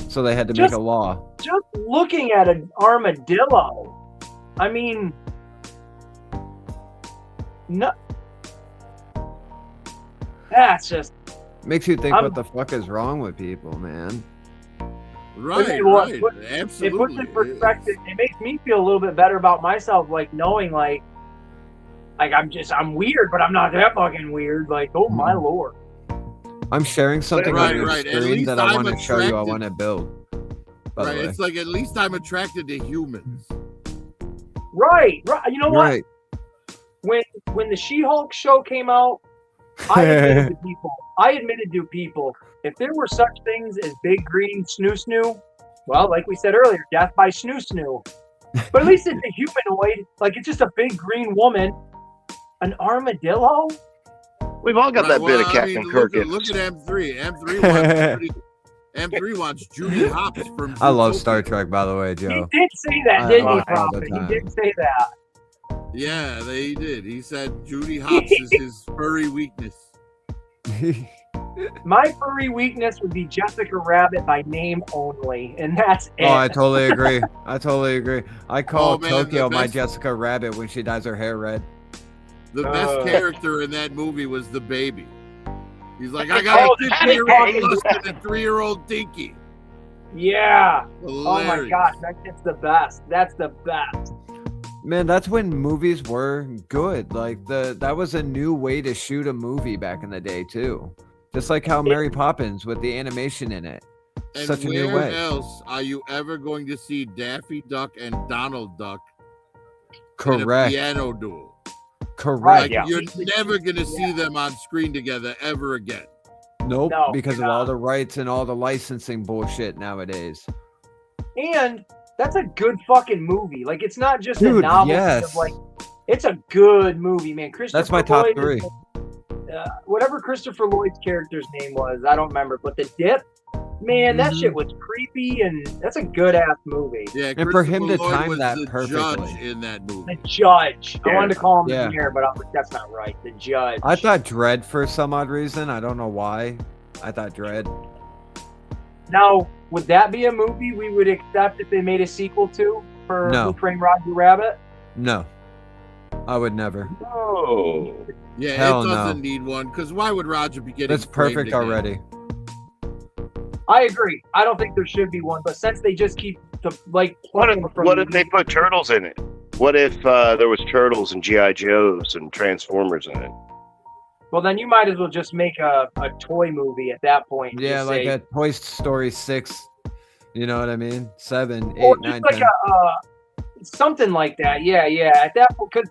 So they had to make a law. Just looking at an armadillo, I mean, no, that's just makes you think what the fuck is wrong with people, man. Right, absolutely. It puts in perspective. It makes me feel a little bit better about myself, like knowing, like I'm weird, but I'm not that fucking weird. Like, oh my lord. I'm sharing something on your screen that I want to show you. I want to build. Right, it's like, at least I'm attracted to humans. Right. You know what? Right. When the She-Hulk show came out, I admitted to people, if there were such things as big green snoo, well, like we said earlier, death by snoo. But at least it's a humanoid. Like, it's just a big green woman. An armadillo? We've all got that bit of Captain Kirk. Look at M3. M3 wants Judy Hopps from. I love Star Trek, by the way, Joe. He did say that, didn't he, Prophet? He did say that. Yeah, he did. He said Judy Hopps is his furry weakness. My furry weakness would be Jessica Rabbit by name only, and that's it. Oh, I totally agree. I call Tokyo my Jessica Rabbit when she dyes her hair red. The best character in that movie was the baby. He's like, I got a 50-year-old lust and a 3-year-old dinky. Yeah. Hilarious. Oh my gosh, that's the best. That's the best. Man, that's when movies were good. Like that was a new way to shoot a movie back in the day too. Just like how Mary Poppins with the animation in it. And such a new way. where else are you ever going to see Daffy Duck and Donald Duck Correct. in a piano duel? Correct. Like, you're never going to see them on screen together ever again. Nope, No, because you're of all not. the rights and all the licensing bullshit nowadays. And that's a good fucking movie. Like, it's not just a Dude, novelty yes. of like, it's a good movie, man. Christopher That's my top Lloyd three. is, whatever Christopher Lloyd's character's name was, I don't remember. But The Dip, man, that Mhm. shit was creepy, and that's a good ass movie. Yeah, And for him to Christopher Lloyd time was that the perfectly. judge in that The movie. Judge. I Yeah. wanted to call him Yeah. the mayor, but I was like, that's not right. The Judge. I thought Dread for some odd reason. I don't know why. I thought Dread. Now, would that be a movie we would accept if they made a sequel to for No. Who Framed Roger Rabbit? No, I would never. Oh, Yeah, Hell it doesn't no. need one because why would Roger be getting? That's framed perfect again? already. I agree. I don't think there should be one, but since they just keep what plucking if, from what if they put turtles in it? What if there was turtles and GI Joes and Transformers in it? well, then you might as well just make a toy movie at that point. Yeah, Just like say, a Toy Story 6. You know what I mean? 7, 8, or 9, just like 10. something like that. Yeah, at that point, because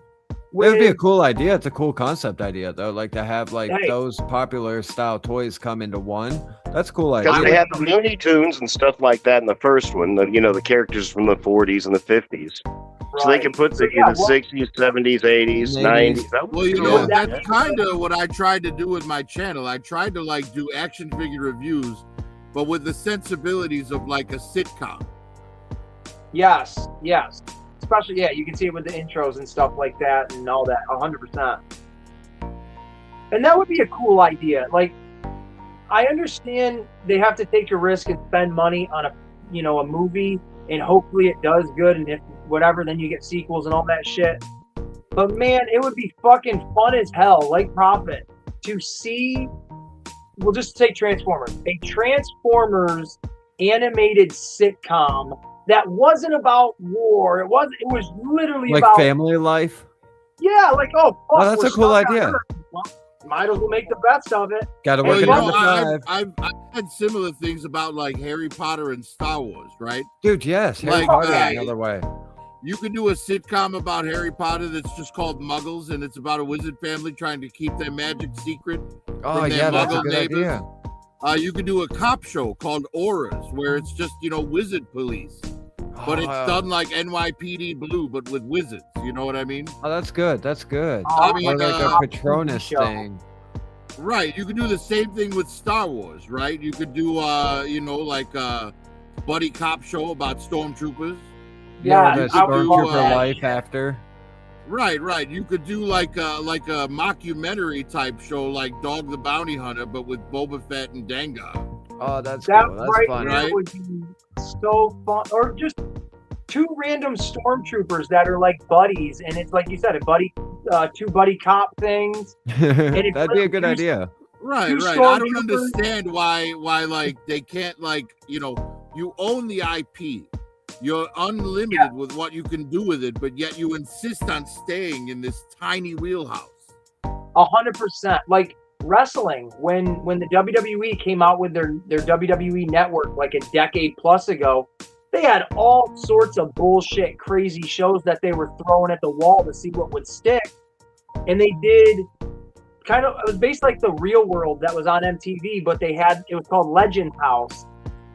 It would be a cool idea. It's a cool concept idea, though. Like to have like Hey. those popular style toys come into one. That's a cool Because idea. they had the Looney Tunes and stuff like that in the first one. The characters from the 40s and the 50s. So they can put the, yeah, the 60s, 70s, 80s, 90s. That Well, you would know, be that's kind of what I tried to do with my channel. I tried to like do action figure reviews, but with the sensibilities of like a sitcom. Yes. Especially, you can see it with the intros and stuff like that and all that, 100%. And that would be a cool idea. Like, I understand they have to take a risk and spend money on a movie, and hopefully it does good, and if whatever, then you get sequels and all that shit. But man, it would be fucking fun as hell, like Prophet, to see. We'll just take Transformers, a Transformers animated sitcom that wasn't about war. It was literally Like about family life. yeah, like fuck, Oh, that's we're a cool stuck on idea. Earth. Well, might as well make the best of it. Got to Well, work you it know, out to 5. I've had similar things about like Harry Potter and Star Wars, right? Dude, yes. Harry like, Potter uh, another way. You could do a sitcom about Harry Potter that's just called Muggles, and it's about a wizard family trying to keep their magic secret. Oh, from their yeah, that's a Muggle good neighbors. idea. You could do a cop show called Auras, where it's just wizard police, but it's done like NYPD Blue, but with wizards. You know what I mean? Oh, that's good. That's good. I mean, Or like a Patronus show. thing. Right. You could do the same thing with Star Wars, right? You could do like a buddy cop show about stormtroopers. Yeah, the I would love Stormtrooper that life shit. after. Right. You could do like a mockumentary type show, like Dog the Bounty Hunter, but with Boba Fett and Dengar. Oh, that's That cool. That's right fun. there Right? would be so fun. Or just two random stormtroopers that are like buddies, and it's like you said, two buddy cop things. That'd be a good two- idea. Right. Two I don't stormtroopers. understand why like they can't you own the IP. You're unlimited with what you can do with it, but yet you insist on staying in this tiny wheelhouse. 100%. Like wrestling, when the WWE came out with their WWE network like a decade plus ago, they had all sorts of bullshit, crazy shows that they were throwing at the wall to see what would stick. And they did it was based like the Real World that was on MTV, but it was called Legends House.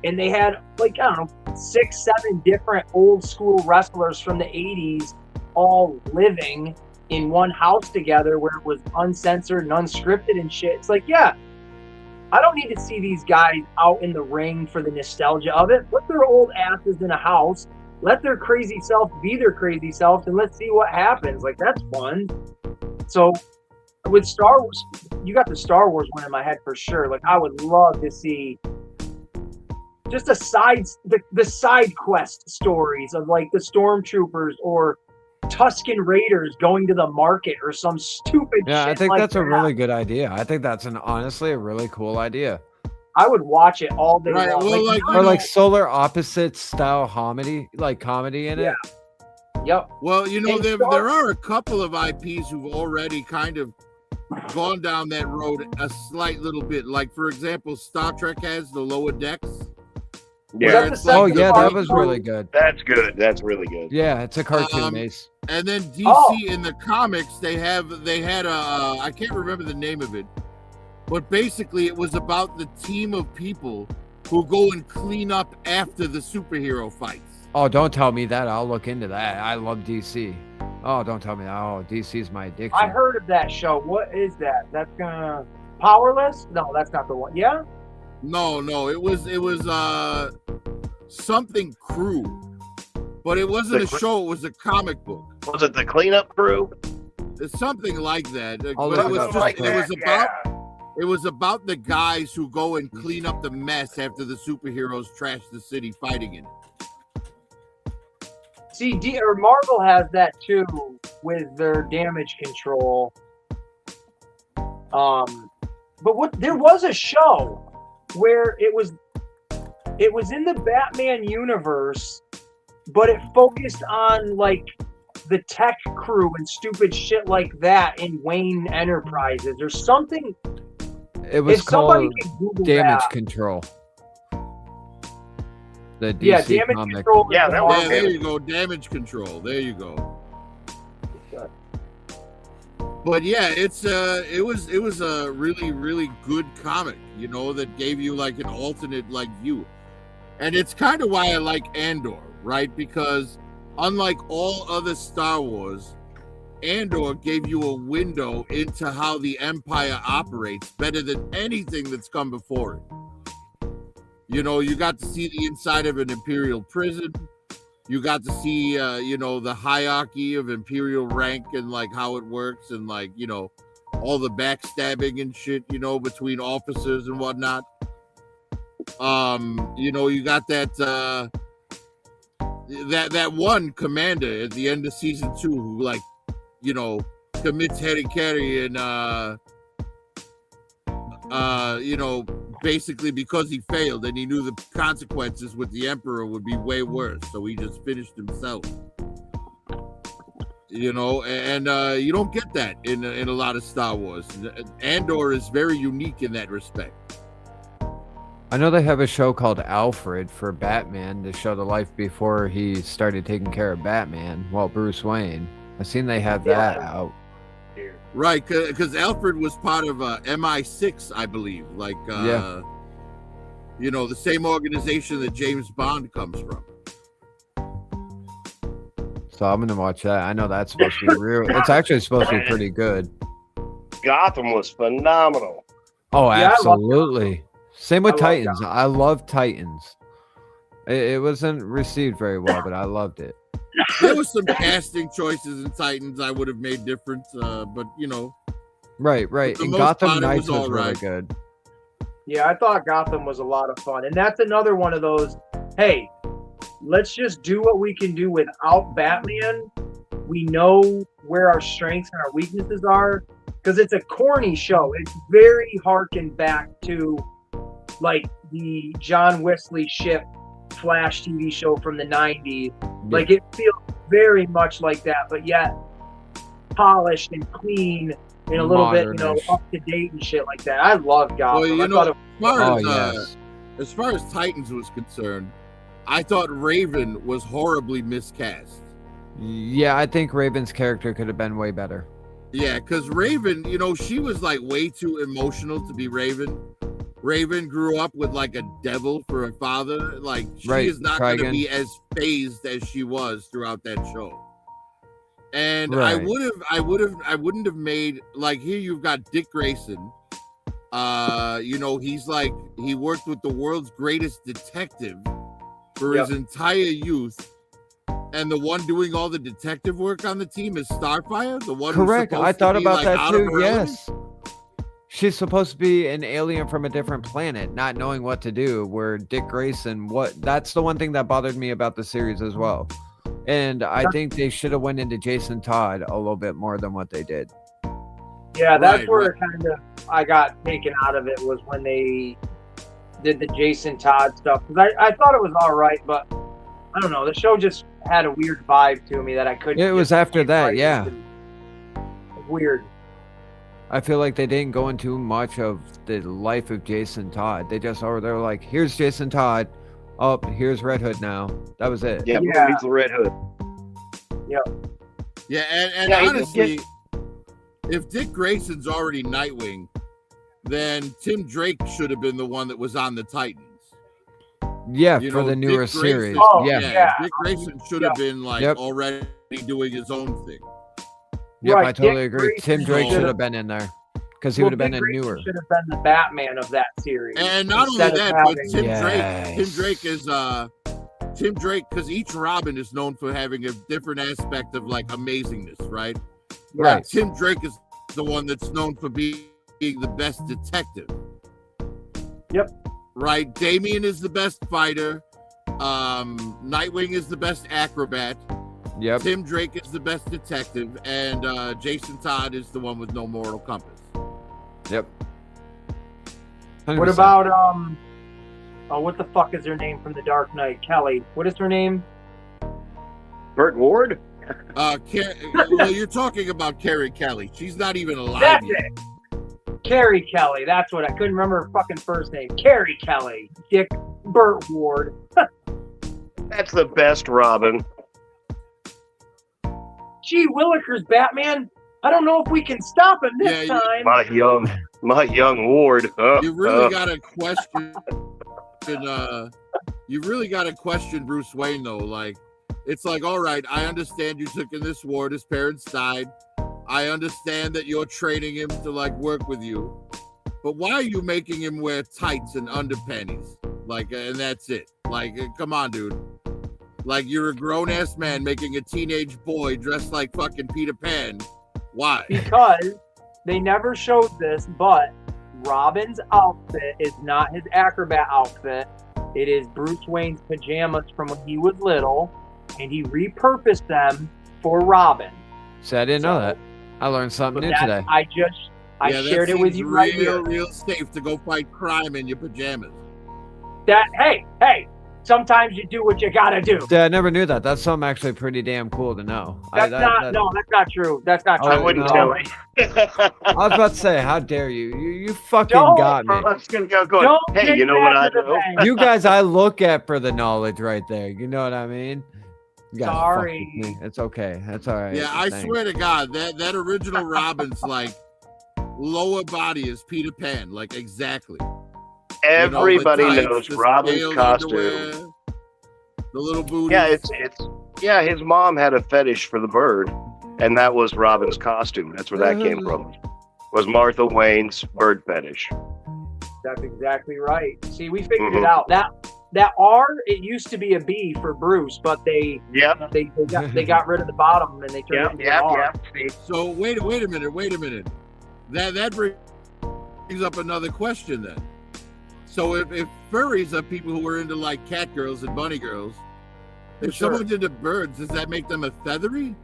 And they had like, I don't know, 6, 7 different old school wrestlers from the 80s all living in one house together where it was uncensored and unscripted and shit. It's like, yeah, I don't need to see these guys out in the ring for the nostalgia of it. Put their old asses in a house, let their crazy self be their crazy self, and let's see what happens. Like, that's fun. So with Star Wars, you got the Star Wars one in my head for sure. Like, I would love to see just the side quest stories of like the stormtroopers or Tusken Raiders going to the market or some stupid Yeah, shit I think like that's a that. really good idea. I think that's honestly a really cool idea. I would watch it all day Right, long. well, like, Or like solar opposites style comedy in it. Yep. Well, And there are a couple of IPs who've already kind of gone down that road a slight little bit. Like, for example, Star Trek has the Lower Decks. Yeah, that the second Oh yeah, part? that was really good. that's good. That's really good. Yeah, it's a cartoon, Um, Mace. And then DC Oh. in the comics, they had a I can't remember the name of it, But basically, it was about the team of people who go and clean up after the superhero fights. Oh, don't tell me that. I'll look into that. I love DC. Oh, don't tell me that. Oh, DC's my addiction. I heard of that show. What is that? That's gonna Powerless? No, that's not the one. Yeah. No, it was something crew, but it wasn't a show. It was a comic book. Was it the cleanup crew? It's something like that. I'll But look it it was up. it was about the guys who go and clean up the mess after the superheroes trash the city fighting in it. See, Marvel has that too with their damage control. But there was a show where it was in the Batman universe, but it focused on like the tech crew and stupid shit like that in Wayne Enterprises or something. It was called Damage that. Control. The DC Yeah, Damage comic. Control. Yeah, that was There you go, Damage Control. There you go. But yeah, it was a really, really good comic, you know, that gave you like an alternate like view. And it's kind of why I like Andor, right? Because unlike all other Star Wars, Andor gave you a window into how the Empire operates better than anything that's come before it. You know, you got to see the inside of an Imperial prison. You got to see, you know, the hierarchy of Imperial rank and like how it works and like, you know, all the backstabbing and shit, you know, between officers and whatnot. You know, you got that that one commander at the end of season 2 who like, you know, commits harikari and you know, basically because he failed and he knew the consequences with the Emperor would be way worse, so he just finished himself. You know, and you don't get that in a lot of Star Wars. Andor is very unique in that respect. I know they have a show called Alfred for Batman to show the life before he started taking care of Batman. Well, Bruce Wayne. I've seen they have that out. Right, because Alfred was part of MI6, I believe. Like, Yeah. You know, the same organization that James Bond comes from. So I'm gonna watch that. I know that's supposed to be real. It's actually supposed to be pretty good. Gotham was phenomenal. Oh, Yeah, absolutely. Same with I love Titans. I love Titans. It wasn't received very well, but I loved it. There was some casting choices in Titans I would have made different, but you know. Right. For the And most Gotham part, it Knights was was all really right. good. Yeah, I thought Gotham was a lot of fun. And that's another one of those, hey, let's just do what we can do without Batman. We know where our strengths and our weaknesses are because it's a corny show. It's very harkened back to like the John Wesley Shipp Flash TV show from the 90s. Like it feels very much like that, but yet polished and clean and a little bit, you know, Modernish. up to date and shit like that. I love Gotham. Well, you I know, thought it as far as Titans was concerned, I thought Raven was horribly miscast. Yeah, I think Raven's character could have been way better. Yeah, because Raven, you know, she was like way too emotional to be Raven. Raven grew up with like a devil for a father. Like she Right, is not going to Trigon. be as phased as she was throughout that show. And Right. I wouldn't have made like here you've got Dick Grayson. You know, he's like he worked with the world's greatest detective for his entire youth. And the one doing all the detective work on the team is Starfire, the one Correct. who's I supposed thought to be, about like, that out of too. her element. Yes. She's supposed to be an alien from a different planet, not knowing what to do. Where Dick Grayson, that's the one thing that bothered me about the series as well. And I think they should have went into Jason Todd a little bit more than what they did. Yeah, that's Right, where kind of I got taken out of it was when they did the Jason Todd stuff. 'Cause I thought it was all right, but I don't know. The show just had a weird vibe to me that I couldn't. It was get after that, right yeah. into. Weird. I feel like they didn't go into much of the life of Jason Todd. They just they're like, here's Jason Todd. Oh, here's Red Hood now. That was it. Yeah, Yeah. he's the Red Hood. Yeah, and Yeah, he honestly, if Dick Grayson's already Nightwing, then Tim Drake should have been the one that was on the Titans. Yeah, You for know, the newer Dick Grayson- series. Oh, yeah. yeah. Dick Grayson should have been like already doing his own thing. Yep, Right, I totally Dick agree. Tim Grayson Drake should should've- have been in there because he would have been a newer. Should have been the Batman of that series. And not only instead of that, but having- Tim Drake is Tim Drake, because each Robin is known for having a different aspect of like amazingness, right? Right. Tim Drake is the one that's known for being the best detective. Yep. Right. Damian is the best fighter. Nightwing is the best acrobat. Yep. Tim Drake is the best detective, and Jason Todd is the one with no moral compass. Yep. What 100%. about what the fuck is her name from The Dark Knight? Kelly. What is her name? Burt Ward? Well, you're talking about Carrie Kelly. She's not even alive That's yet. it. Carrie Kelly. That's what I couldn't remember her fucking first name. Carrie Kelly. Dick Burt Ward. That's the best Robin. Gee Willikers, Batman. I don't know if we can stop him this Yeah, time. My young Ward. You really got to question. You really got to question Bruce Wayne though. Like, it's like, all right, I understand you took in this war. His parents died. I understand that you're training him to like work with you, but why are you making him wear tights and underpanties? Like, and that's it. Like, come on, dude. Like, you're a grown ass man making a teenage boy dressed like fucking Peter Pan. Why? Because they never showed this, but Robin's outfit is not his acrobat outfit. It is Bruce Wayne's pajamas from when he was little, and he repurposed them for Robin. See, I didn't know that. I learned something new today. I shared it with you right here. Real safe to go fight crime in your pajamas. Hey, sometimes you do what you gotta do. Yeah, I never knew that. That's something actually pretty damn cool to know. That's not true. That's not true. I wouldn't no. tell it. I was about to say, how dare you? You fucking Don't- got me. I was gonna go going, Don't hey, take you know what that I to the know? bank. You guys, I look at for the knowledge right there. You know what I mean? You guys fuck Sorry. with me. It's okay. That's all right. Yeah, I Thanks. swear to God, that original Robin's like lower body is Peter Pan, like exactly. Everybody You know, the knows tights, the Robin's scaled costume. underwear, the little booty. Yeah, his mom had a fetish for the bird, and that was Robin's costume. That's where that came from. Was Martha Wayne's bird fetish. That's exactly right. See, we figured it out. That R, it used to be a B for Bruce, but they got rid of the bottom and they turned it into an R. So wait a minute. That brings up another question then. So if furries are people who are into like cat girls and bunny girls, if someone's into birds, does that make them a feathery?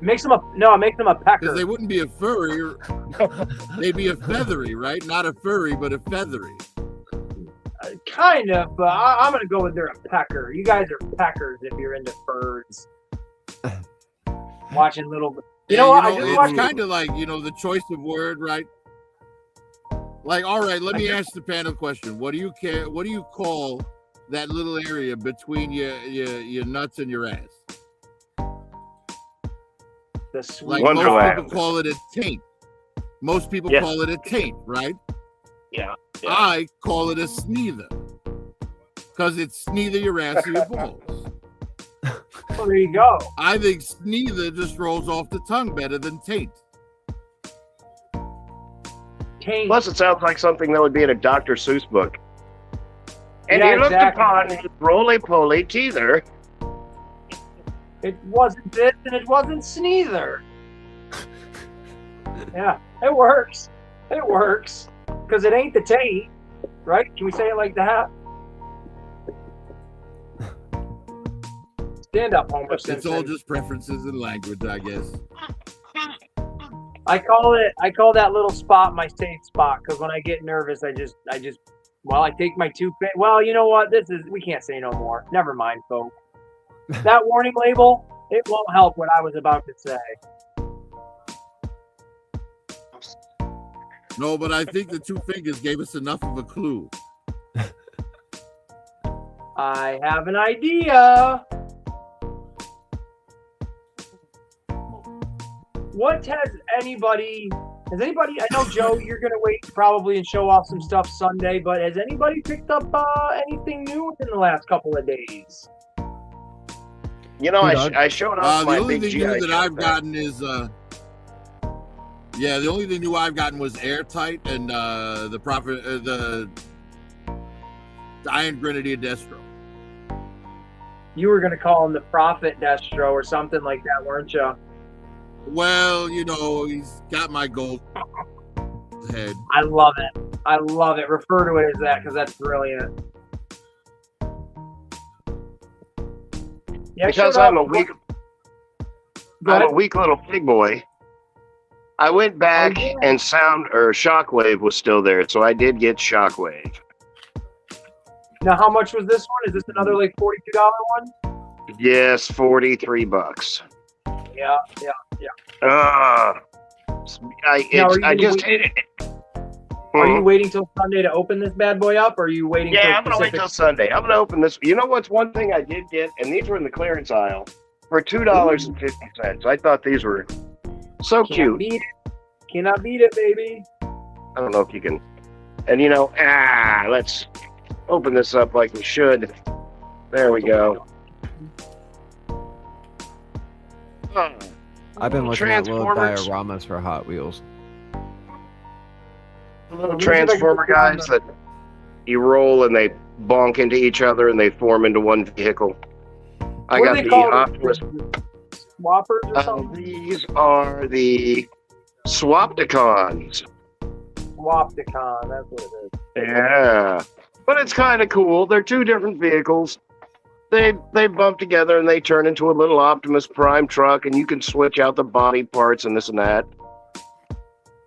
It makes them a pecker. Because they wouldn't be a furry, they'd be a feathery, right? Not a furry, but a feathery. Kind of, but I'm gonna go with they're a pecker. You guys are peckers if you're into birds. Watching little, you know what? I just watched. It's kind of like, you know, the choice of word, right? Like, all right, let me ask the panel question. What do you care? What do you call that little area between your nuts and your ass? The sweet Like Wonderland. most people call it a taint. Most people Yes. call it a taint, right? Yeah. I call it a sneether. Because it's neither your ass or your balls. There you go. I think sneether just rolls off the tongue better than taint. Taint. Plus, it sounds like something that would be in a Dr. Seuss book. And Yeah, he looked exactly. upon his roly-poly teether. It wasn't this and it wasn't sneether. Yeah, it works. It works. Because it ain't the taint, right? Can we say it like that? Stand up, Homer It's Simpson. all just preferences in language, I guess. I call that little spot my safe spot because when I get nervous, I take my toothpaste. Well, you know what? We can't say no more. Never mind, folks. That warning label, it won't help what I was about to say. No, but I think the two fingers gave us enough of a clue. I have an idea. What has anybody Has anybody? I know Joe, you're gonna wait probably and show off some stuff Sunday, but has anybody picked up anything new within the last couple of days? You know, I showed off the my only big thing GI new that Joe I've pack. gotten is yeah, the only thing new I've gotten was Airtight and the Iron Grenadier Destro. You were gonna call him the Prophet Destro or something like that, weren't you? Well, you know, he's got my gold head. I love it. I love it. Refer to it as that because that's brilliant. Yeah, Because I'm a weak little pig boy. I went back and Shockwave was still there, so I did get Shockwave. Now, how much was this one? Is this another like $42 one? Yes, $43. Yeah. I just hate it. Are you waiting till Sunday to open this bad boy up, or are you waiting? Yeah, I'm gonna wait till Sunday. I'm gonna open this. You know what's one thing I did get, and these were in the clearance aisle for $2.50. I thought these were so cute. Cannot beat it, baby. I don't know if you can. And you know, let's open this up like we should. There we go. I've been looking at little dioramas for Hot Wheels. Little transformer guys that you roll and they bonk into each other and they form into one vehicle. I got the Optimus. Swappers or something? These are the Swapticons. Swapticon, that's what it is. Yeah. But it's kind of cool. They're two different vehicles. They bump together and they turn into a little Optimus Prime truck, and you can switch out the body parts and this and that.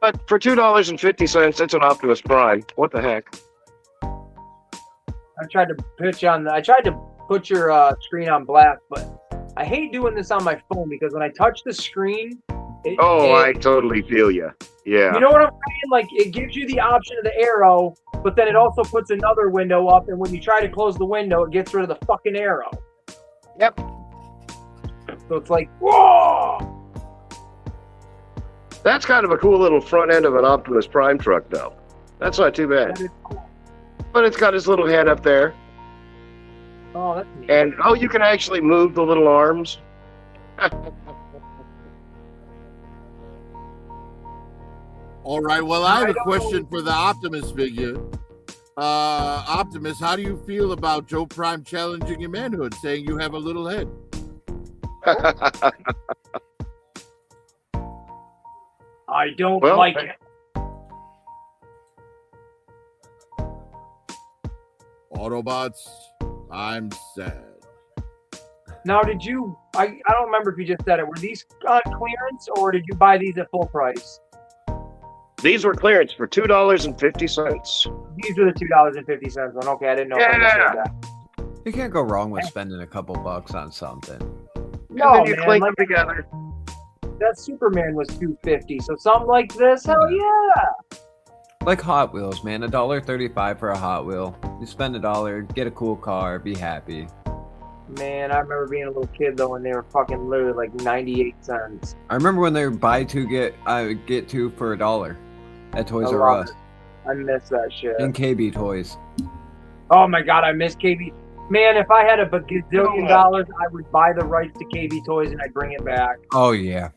But for $2.50, it's an Optimus Prime. What the heck? I tried to put your screen on blast, but I hate doing this on my phone because when I touch the screen, I totally feel you. Yeah. You know what I'm saying? Like, it gives you the option of the arrow, but then it also puts another window up, and when you try to close the window, it gets rid of the fucking arrow. Yep. So it's like, whoa! That's kind of a cool little front end of an Optimus Prime truck, though. That's not too bad. That is cool. But it's got his little head up there. Oh, that's neat. And, you can actually move the little arms. All right. Well, I have a question for the Optimus figure. Optimus, how do you feel about Joe Prime challenging your manhood, saying you have a little head? I don't like it. Autobots, I'm sad. Now, did you? I don't remember if you just said it. Were these on clearance, or did you buy these at full price? These were clearance for $2.50. These are the $2.50 one. Okay, I didn't know. Yeah. If I said that. You can't go wrong with spending a couple bucks on something. No, and then you man, clink like, them together. that Superman was $2.50, so something like this, hell yeah! Like Hot Wheels, man. $1.35 for a Hot Wheel. You spend $1, get a cool car, be happy. Man, I remember being a little kid though when they were fucking literally like 98 cents. I remember when they were buy two get two for $1 at Toys R Us. I miss that shit. And KB Toys. Oh my god, I miss KB. Man, if I had a gazillion dollars, I would buy the rights to KB Toys and I'd bring it back. Oh yeah.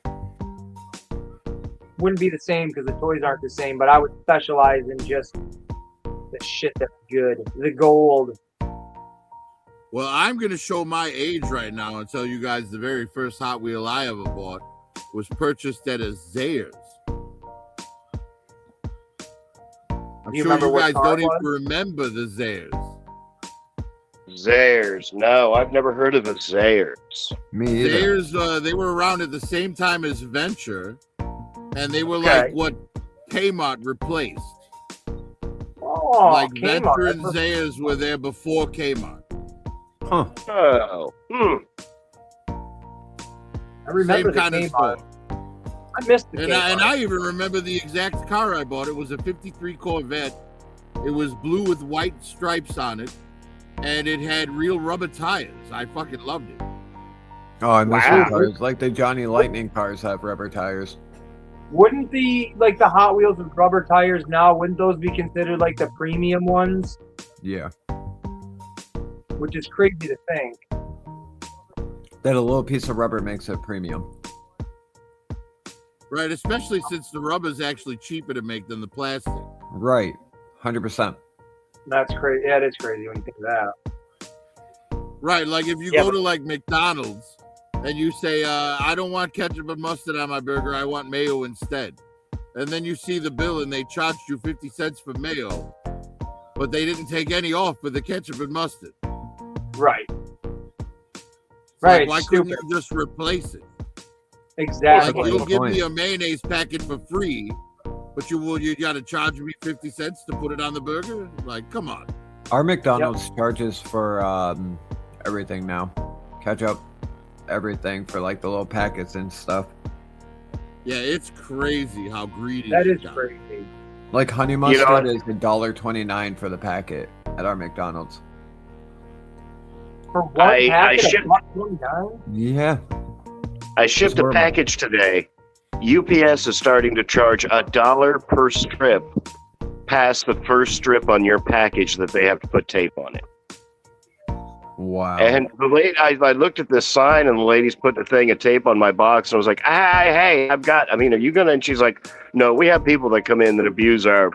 Wouldn't be the same because the toys aren't the same, but I would specialize in just the shit that's good. The gold. Well, I'm going to show my age right now and tell you guys the very first Hot Wheel I ever bought was purchased at a Zayre's. I'm You sure remember you what guys car don't it even was? remember the Zayre's. Zayres. No, I've never heard of a Zayres. Me either. Zayre's, they were around at the same time as Venture, and they were Okay. like what Kmart replaced. Oh, Like Kmart. Venture and Zayre's were there before Kmart. Huh. Oh. I remember Same the kind of Kmart. store. I missed the And Kmart. I even remember the exact car I bought. It was a 53 Corvette. It was blue with white stripes on it, and it had real rubber tires. I fucking loved it. Oh, I miss Wow. the cars. Like the Johnny Lightning cars have rubber tires. Wouldn't the Hot Wheels with rubber tires now? Wouldn't those be considered like the premium ones? Yeah. Which is crazy to think. That a little piece of rubber makes it premium. Right, especially since the rubber is actually cheaper to make than the plastic. Right. 100%. That's crazy. Yeah, it is crazy when you think of that. Right, like if you go to like McDonald's and you say, I don't want ketchup and mustard on my burger, I want mayo instead. And then you see the bill and they charged you 50 cents for mayo, but they didn't take any off for the ketchup and mustard. Right. Right. Like, why couldn't you just replace it? Exactly. Like, you'll give me a mayonnaise packet for free, but you got to charge me 50 cents to put it on the burger? Like, come on. Our McDonald's charges for everything now. Ketchup, everything for like the little packets and stuff. Yeah, it's crazy how greedy That they is got. crazy. Like honey mustard is $1.29 for the packet at our McDonald's. For one I packet shipped- of $1.29? Yeah. I shipped a horrible. package today. UPS is starting to charge $1 per strip past the first strip on your package that they have to put tape on it. Wow. And the lady, I looked at this sign, and the lady's put the thing of tape on my box, and I was like, hey, are you gonna? And she's like, no, we have people that come in that abuse our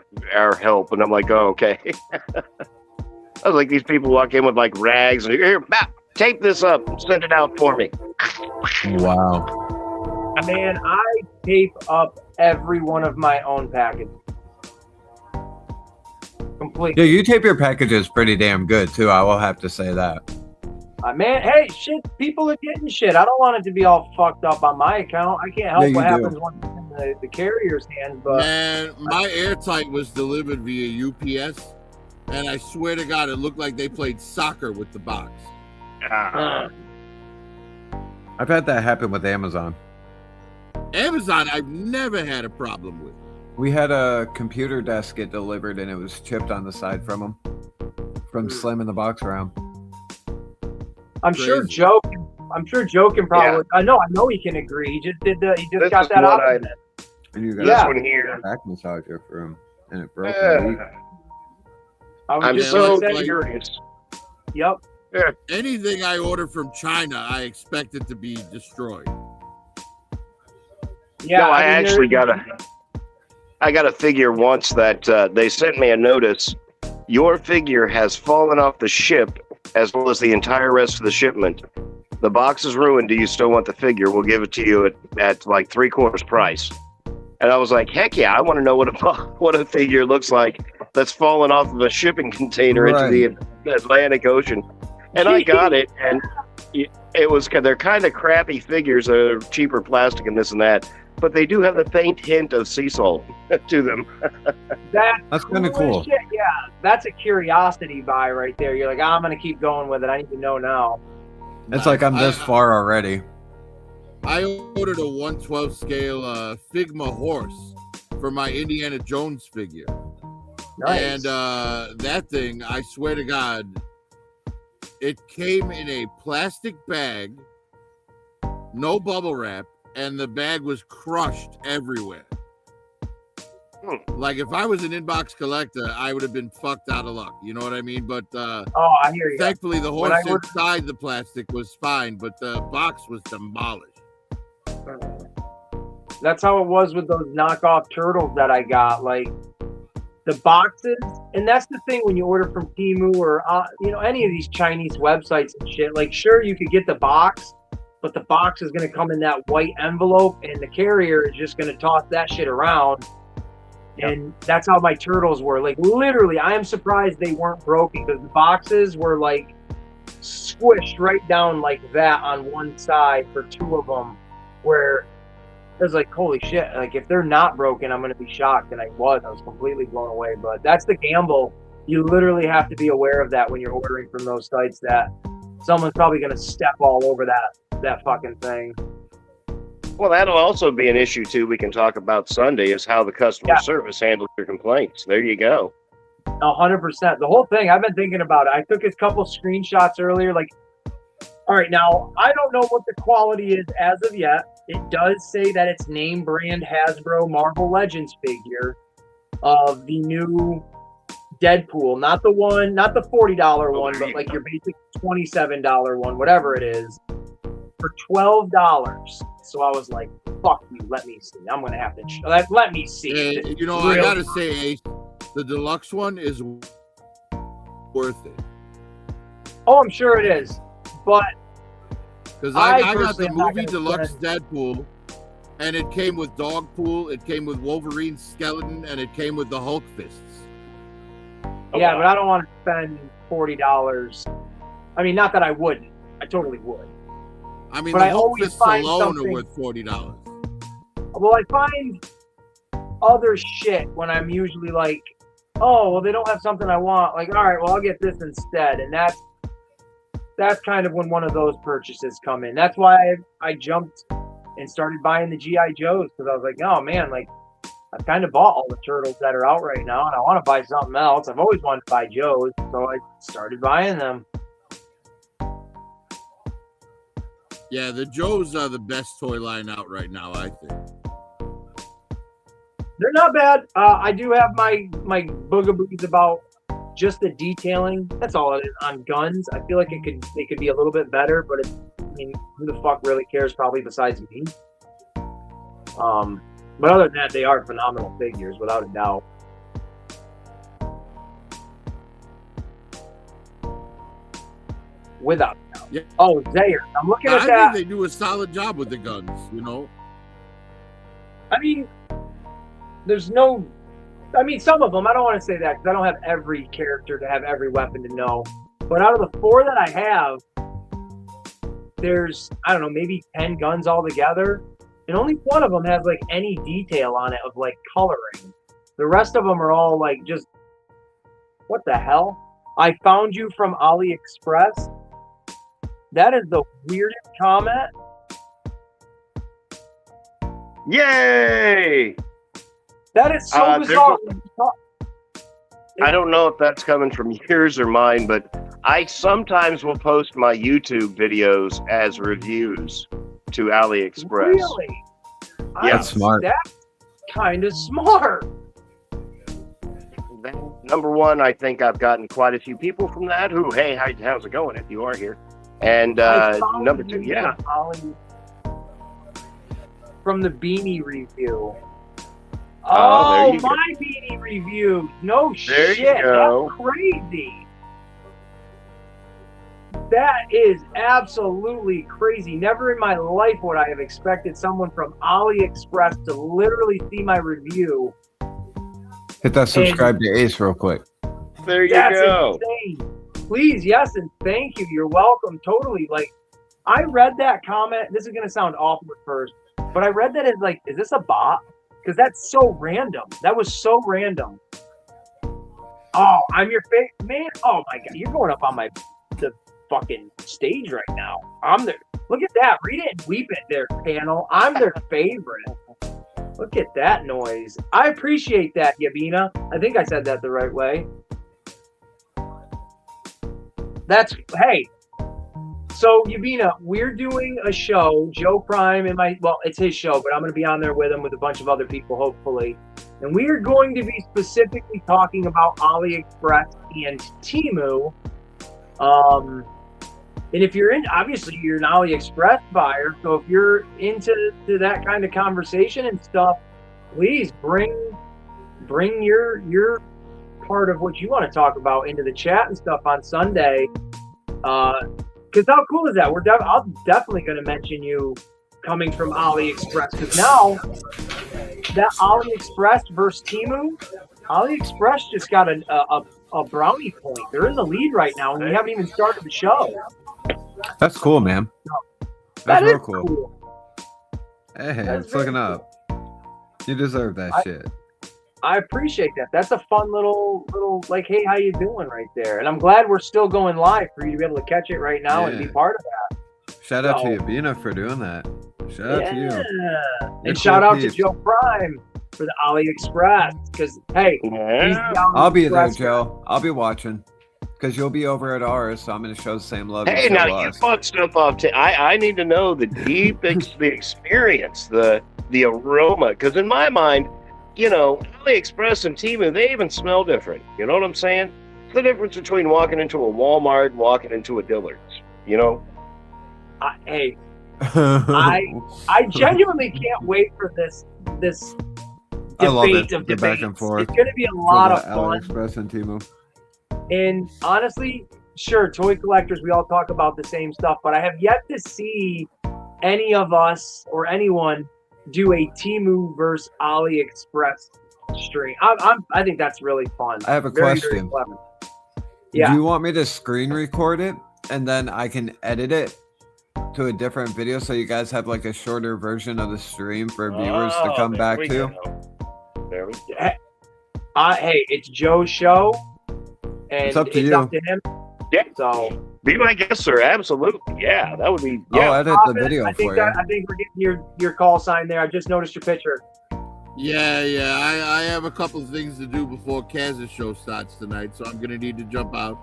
help. And I'm like, oh, okay. I was like, these people walk in with like rags, and here, tape this up and send it out for me. Wow. Man, I tape up every one of my own packages. Completely. Yeah, you tape your packages pretty damn good too. I will have to say that. Man, hey, shit, people are getting shit. I don't want it to be all fucked up on my account. I can't help Yeah, what you happens do. when it's in the carrier's hands, but Man, my airtight was delivered via UPS, and I swear to God, it looked like they played soccer with the box. I've had that happen with Amazon. Amazon, I've never had a problem with. We had a computer desk get delivered and it was chipped on the side from them from slamming the box around. I'm sure Crazy. Joe can probably. I know he can agree. He just did he just This got is that what out. And you got Yeah. This one here. a back massager for him and it broke. in a week. I was I'm just so gonna say, curious. Yep. Anything I order from China, I expect it to be destroyed. Yeah. No, I mean, actually there's- I got a figure once that they sent me a notice. Your figure has fallen off the ship, as well as the entire rest of the shipment. The box is ruined. Do you still want the figure? We'll give it to you at like 3/4 price. And I was like, heck yeah, I want to know what a figure looks like that's fallen off of a shipping container into the Atlantic Ocean. And I got it, and they're kind of crappy figures. They're cheaper plastic and this and that, but they do have a faint hint of sea salt to them. That's kind of cool. Shit, yeah, that's a curiosity buy right there. You're like, I'm gonna keep going with it. I need to know now. It's like I'm this far already. I ordered a 1/12 scale Figma horse for my Indiana Jones figure. Nice. And that thing, I swear to God, it came in a plastic bag, no bubble wrap, and the bag was crushed everywhere. Like, if I was an inbox collector, I would have been fucked out of luck. You know what I mean? But oh, I hear you. thankfully, the When horse I ordered- inside the plastic was fine, but the box was demolished. That's how it was with those knockoff turtles that I got. Like the boxes, and that's the thing when you order from Temu or any of these Chinese websites and shit. Like, sure, you could get the box, but the box is going to come in that white envelope, and the carrier is just going to toss that shit around. And that's how my turtles were. Like, literally, I am surprised they weren't broken because the boxes were like squished right down like that on one side for two of them, where it was like, holy shit, like if they're not broken, I'm going to be shocked. And I was completely blown away. But that's the gamble. You literally have to be aware of that when you're ordering from those sites, that someone's probably going to step all over that fucking thing. Well, that'll also be an issue too. We can talk about Sunday is how the customer service handles your complaints. There you go. 100%. The whole thing, I've been thinking about it. I took a couple screenshots earlier. Like, all right, now I don't know what the quality is as of yet. it does say that it's name brand Hasbro Marvel Legends figure of the new Deadpool, not the $40 one, but like your basic $27 one, whatever it is, for $12. So I was like, fuck you, let me see. I'm gonna have to let me see. And, you know, I gotta say, Ace, the deluxe one is worth it. Oh, I'm sure it is, but because I got the personally am not movie gonna deluxe spend- Deadpool, and it came with Dogpool, it came with Wolverine's skeleton, and it came with the Hulk fists. Yeah, but I don't want to spend $40. I mean, not that I wouldn't. I totally would. I mean, But the I Hulk always fists find alone are something- worth $40. Well, I find other shit when I'm usually like, oh, well, they don't have something I want. Like, all right, well, I'll get this instead. And that's kind of when one of those purchases come in. That's why I jumped and started buying the G.I. Joes, because I was like, oh, man, like, I've kind of bought all the Turtles that are out right now, and I want to buy something else. I've always wanted to buy Joes, so I started buying them. Yeah, the Joes are the best toy line out right now, I think. They're not bad. I do have my bugaboos about just the detailing. That's all it is on guns. I feel like they could be a little bit better, but I mean, who the fuck really cares? Probably besides me. But other than that, they are phenomenal figures, without a doubt. Without a doubt. Yeah. Oh, Zaire. I'm looking at I that. think they do a solid job with the guns, you know? I mean, some of them, I don't want to say that because I don't have every character to have every weapon to know. But out of the 4 that I have, there's, I don't know, maybe 10 guns altogether. And only one of them has like any detail on it of like coloring. The rest of them are all like just, what the hell? I found you from AliExpress. That is the weirdest comment. Yay! That is so There's bizarre. I don't know if that's coming from yours or mine, but I sometimes will post my YouTube videos as reviews to AliExpress. Really? Yeah. That's smart. That's kind of smart. Number one, I think I've gotten quite a few people from that who, hey, how's it going if you are here? And I found number 2, you, yeah. Ollie, from the beanie review. Oh, there Oh, you go. my beanie review. No There you shit. go. That's crazy. That is absolutely crazy. Never in my life would I have expected someone from AliExpress to literally see my review. Hit that subscribe to Ace real quick. There you That's go. insane. Please, yes, and thank you. You're welcome. Totally. Like, I read that comment. This is going to sound awful at first, but I read that as like, is this a bot? Because that's so random. That was so random. Oh, I'm your favorite man. Oh my God, you're going up on the fucking stage right now. I'm there. Look at that. Read it and weep it there, panel. I'm their favorite. Look at that noise. I appreciate that, Yabina. I think I said that the right way. Hey. So, Yabina, we're doing a show, Joe Prime and it's his show, but I'm going to be on there with him with a bunch of other people, hopefully. And we are going to be specifically talking about AliExpress and Temu. And if you're obviously you're an AliExpress buyer, so if you're into that kind of conversation and stuff, please bring your part of what you want to talk about into the chat and stuff on Sunday. Because how cool is that? I'm definitely going to mention you coming from AliExpress, because now that AliExpress versus Temu, AliExpress just got a brownie point. They're in the lead right now, and we haven't even started the show. That's cool, man. That's That real is cool. Hey, That's it's looking very up. You deserve that shit. I appreciate that. That's a fun little like, hey, how you doing right there? And I'm glad we're still going live for you to be able to catch it right now and be part of that. Shout out So- to you, Bina, for doing that. Shout out to you. You're And shout cool out to peeps. Joe Prime for the AliExpress. Because, hey, he's Yeah. the I'll be there, AliExpress guy. Joe. I'll be watching. Because you'll be over at ours, so I'm going to show the same love. Hey, you show now you us. fuck stuff up. I need to know the deep the experience, the aroma. Because in my mind, you know, AliExpress and Temu, they even smell different. You know what I'm saying? It's the difference between walking into a Walmart and walking into a Dillard's. You know? Hey, I genuinely can't wait for this I love debate it. of The back debates. and forth. It's going to be a lot of fun. AliExpress and Temu. And honestly, sure, toy collectors, we all talk about the same stuff, but I have yet to see any of us or anyone do a Temu versus AliExpress stream. I think that's really fun. I have a Very, question. very clever. Yeah. Do you want me to screen record it and then I can edit it to a different video so you guys have like a shorter version of the stream for viewers to come back to? There we go. Hey, it's Joe's show. And It's up to you. Up to him. Yeah. So Be my guest, sir. Absolutely. Yeah, that would be. Yeah. I'll edit the video I for you. I think we're getting your call sign there. I just noticed your picture. Yeah. I have a couple of things to do before Kaz's show starts tonight, so I'm gonna need to jump out.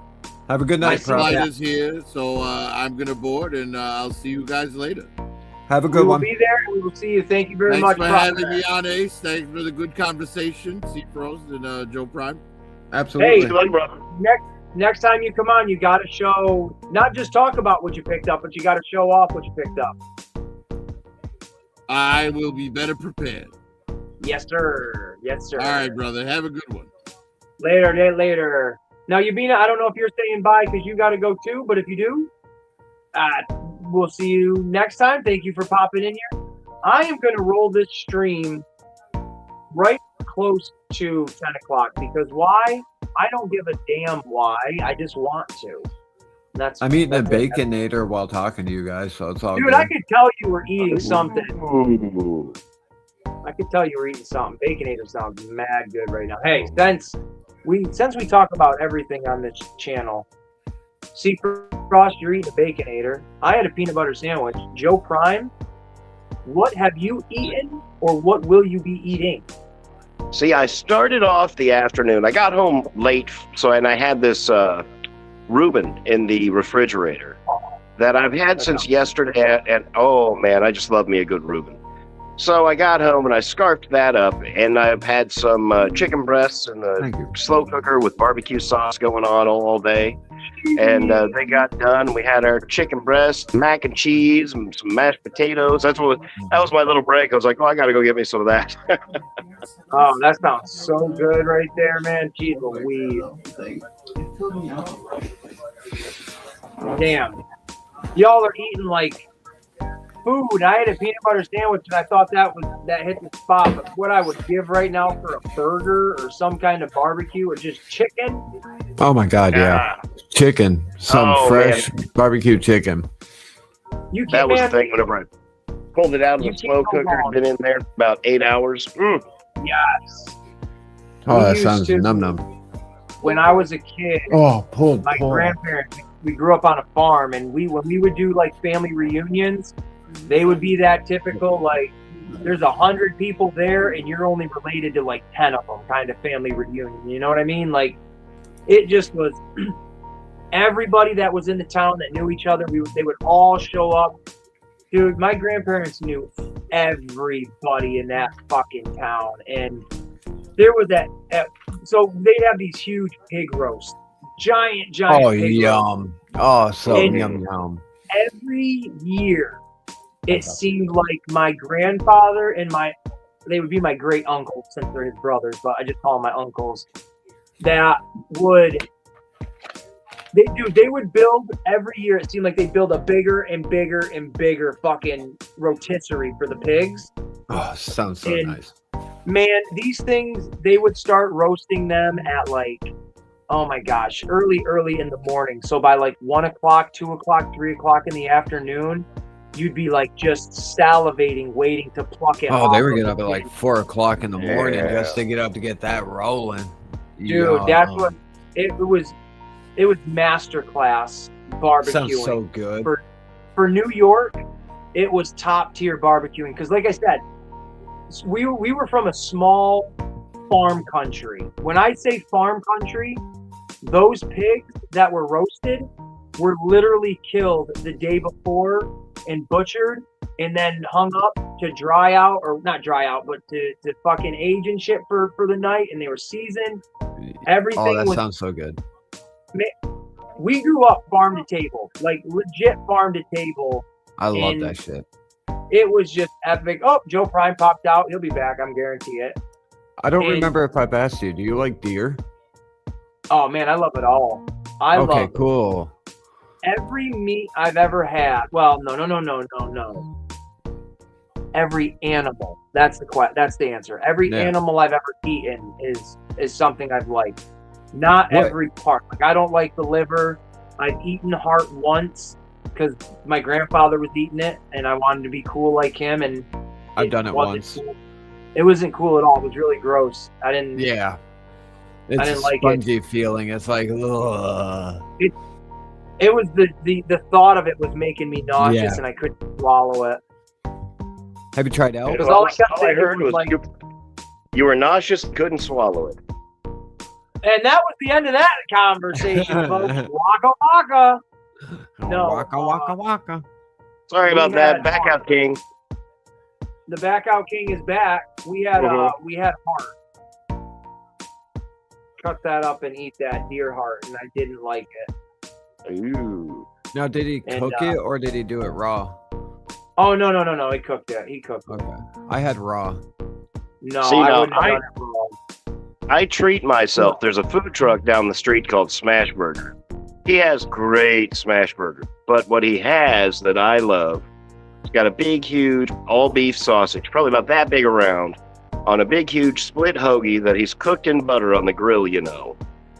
Have a good My night, flight Prop. is here, so I'm gonna board, and I'll see you guys later. Have a We good will one. be there and we will see you. Thank you very Thanks much for Prop. having me on, Ace. Thanks for the good conversation, C Frost and Joe Prime. Absolutely. Hey, Good, brother. Next time you come on, you got to show, not just talk about what you picked up, but you got to show off what you picked up. I will be better prepared. Yes, sir. Yes, sir. All right, brother. Have a good one. Later. Now, Yabina, I don't know if you're staying by because you got to go too, but if you do, we'll see you next time. Thank you for popping in here. I am going to roll this stream right close to 10 o'clock because why? I don't give a damn why. I just want to. I'm eating a that's it. Baconator while talking to you guys, so it's all Dude, good. I could tell you were eating something. Ooh. I could tell you were eating something. Baconator sounds mad good right now. Hey, since we talk about everything on this channel, see Frost, you're eating a Baconator. I had a peanut butter sandwich. Joe Prime, what have you eaten or what will you be eating? See, I started off the afternoon. I got home late, and I had this Reuben in the refrigerator that I've had since yesterday. And oh man, I just love me a good Reuben. So I got home and I scarfed that up, and I've had some chicken breasts in Thank the you. slow cooker with barbecue sauce going on all day. And they got done. We had our chicken breast, mac and cheese, and some mashed potatoes. That was my little break. I was like, oh, I got to go get me some of that. Oh, that sounds so good right there, man. Jeez Louise. Damn. Y'all are eating like food. I had a peanut butter sandwich and I thought that hit the spot. But what I would give right now for a burger or some kind of barbecue or just chicken. Oh my God, yeah. Chicken. Some fresh barbecue chicken. You That can't, was man. the thing whenever I pulled it out of You the slow can't go cooker. wrong. Been in there about 8 hours. Yes. Oh, We that used sounds to- num num. When I was a kid, Oh, pulled. my grandparents, we grew up on a farm, and when we would do like family reunions, they would be that typical like there's 100 people there and you're only related to like 10 of them kind of family reunion. You know what I mean? Like it just was everybody that was in the town that knew each other. They would all show up. Dude, my grandparents knew everybody in that fucking town, and there was so they'd have these huge pig roasts, giant Oh, pig roasts. yum. Oh, so And- yum. Every year, it seemed like my grandfather and they would be my great uncles since they're his brothers, but I just call them my uncles. They would build every year. It seemed like they'd build a bigger and bigger and bigger fucking rotisserie for the pigs. Oh, sounds so And- nice. Man, these things, they would start roasting them at like, oh my gosh, early in the morning. So by like 1 o'clock, 2 o'clock, 3 o'clock in the afternoon, you'd be like just salivating, waiting to pluck it Oh, off they were of getting the up at pig. like 4 o'clock in the morning Yeah. just to get up to get that rolling. Dude, that's what it was. It was masterclass barbecuing. Sounds so good. For New York, it was top tier barbecuing because, like I said, we were from a small farm country. When I say farm country, those pigs that were roasted were literally killed the day before and butchered and then hung up to dry out, or not dry out, but to fucking age and shit for the night, and they were seasoned. Everything Oh, that was, sounds so good. we grew up farm to table, like legit farm to table. I love And that shit. it was just epic. Oh, Joe Prime popped out. He'll be back. I'm guarantee it. I don't and- remember if I've asked you. Do you like deer? Oh man, I love it all. I Okay, love cool. every meat I've ever had. Well, no. Every animal. That's the answer. Every Yeah. animal I've ever eaten is something I've liked. Not What? every part. Like I don't like the liver. I've eaten heart once because my grandfather was eating it, and I wanted to be cool like him. And I've done it wasn't once. cool. It wasn't cool at all. It was really gross. I didn't. Yeah. It's didn't a like it. spongy feeling. It's like, ugh. It was the thought of it was making me nauseous, Yeah. and I couldn't swallow it. Have you tried elk? Because all I kept all I thinking heard was like, you were nauseous, couldn't swallow it. and that was the end of that conversation, folks. Waka waka. No, Waka waka waka. Sorry We about that. had Back out, King. The Back Out King is back. We had heart. Cut that up and eat that deer heart, and I didn't like it. Ooh. Now, did he And, cook it or did he do it raw? Oh no! He cooked it. He cooked it. Okay. I had raw. No, See, I now, wouldn't have done it wrong. I treat myself. There's a food truck down the street called Smash Burger. He has great smash burger, but what he has that I love, he's got a big, huge all beef sausage, probably about that big around, on a big, huge split hoagie that he's cooked in butter on the grill.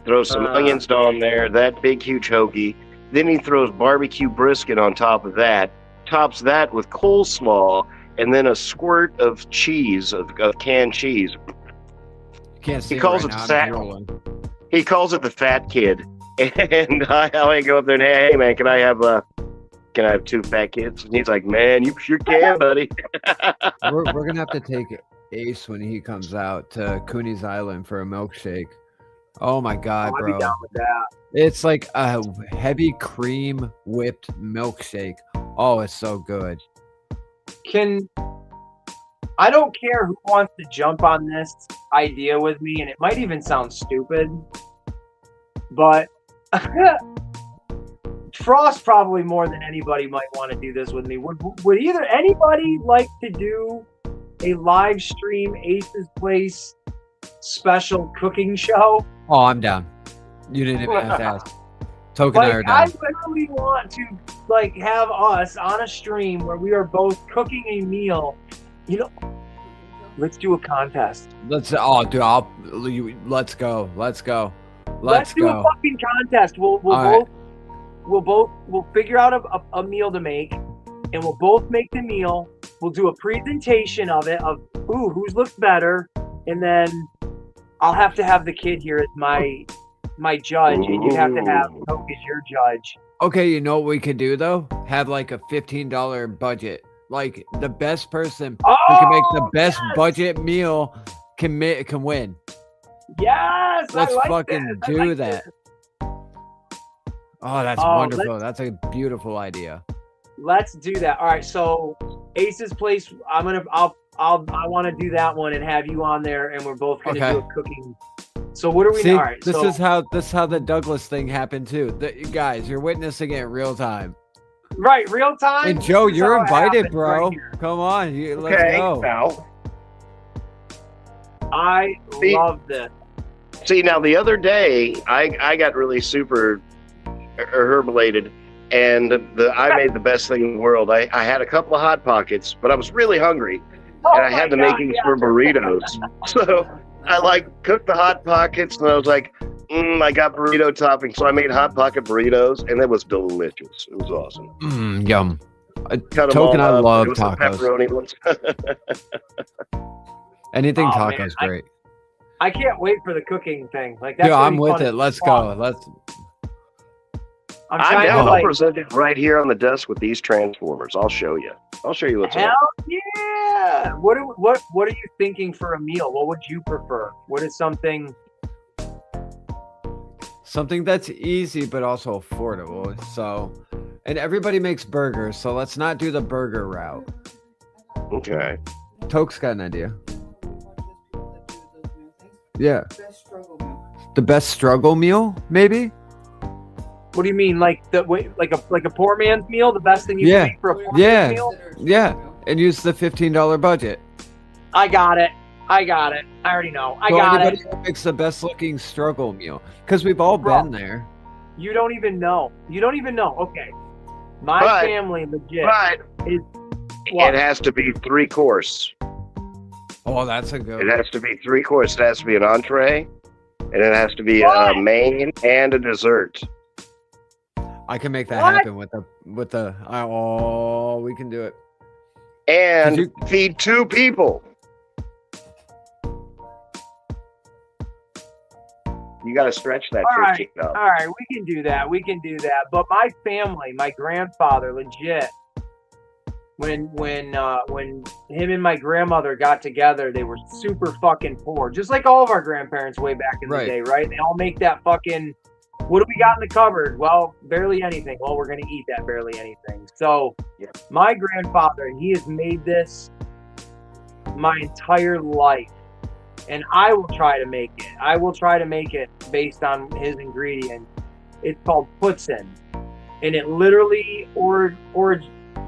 Throws some onions on there, that big, huge hoagie. Then he throws barbecue brisket on top of that, tops that with coleslaw, and then a squirt of cheese, of canned cheese. You can't see He calls right it now. I'm sack. drooling. He calls it the fat kid. And I go up there and, hey man, can I have 2 fat kids? And he's like, man, you sure can, buddy. We're gonna have to take Ace when he comes out to Cooney's Island for a milkshake. Oh my god, I'd be bro! down with that. It's like a heavy cream whipped milkshake. Oh, it's so good. I don't care who wants to jump on this idea with me, and it might even sound stupid, but Frost probably more than anybody might want to do this with me. Would either anybody like to do a live stream Ace's Place special cooking show? Oh, I'm down. You didn't even have to ask. Token and I are I down. literally want to have us on a stream where we are both cooking a meal. Let's do a contest. Let's dude, let's go. Let's go. Let's do a fucking contest. We'll figure out a meal to make, and we'll both make the meal. We'll do a presentation of it whose looks better, and then I'll have to have the kid here as my judge, and you have to have Coke as your judge. Okay, you know what we could do though? Have like a $15 budget. Like the best person who can make the best budget meal can win. Yes, Let's I like fucking this. do that. Oh, that's wonderful. That's a beautiful idea. Let's do that. All right, so Ace's Place. I want to do that one and have you on there, and we're both gonna do a cooking. So what are we? See, all right, this is how the Douglas thing happened too. Guys, you're witnessing it in real time. Right, real time. And Joe, This is you're how it invited, happens bro. right here. Come on, let's go. Now. I love this. See, now the other day, I got really super herbalated, and I made the best thing in the world. I had a couple of Hot Pockets, but I was really hungry, and I had the makings for burritos. So I cooked the Hot Pockets, and I was like, I got burrito topping, so I made Hot Pocket burritos, and it was delicious. It was awesome. Yum. Cut 'em Token, all I up. love It was the tacos. pepperoni ones. Anything Oh, tacos, man, great. I can't wait for the cooking thing. That's Dude, gonna I'm be with fun. it. Let's go. Let's. I'm I'm trying down. to I'll present it right here on the desk with these transformers. I'll show you. I'll show you what's hell up. yeah! What are you thinking for a meal? What would you prefer? What is something? Something that's easy but also affordable. So, and everybody makes burgers, so let's not do the burger route. Okay. Toke's got an idea. Yeah. The best struggle meal, maybe? What do you mean, like a poor man's meal? The best thing you can make for a poor man's meal? Yeah. And use the $15 budget. I got it. I already know. I got it. Who makes the best looking struggle meal? Because we've all been there. You don't even know. Okay. My family legit is. It has to be 3-course. Oh, that's a good. It has to be 3-course. It has to be an entree, and it has to be a main and a dessert. I can make that happen with the. Oh, we can do it. And feed 2 people. You got to stretch that. All right, we can do that. But my family, my grandfather, legit. When him and my grandmother got together, they were super fucking poor, just like all of our grandparents way back in the day, right? They all make that fucking. What do we got in the cupboard? Well, barely anything. Well, we're gonna eat that barely anything. So, my grandfather, he has made this my entire life. And I will try to make it. Based on his ingredient. It's called Putzin. And it literally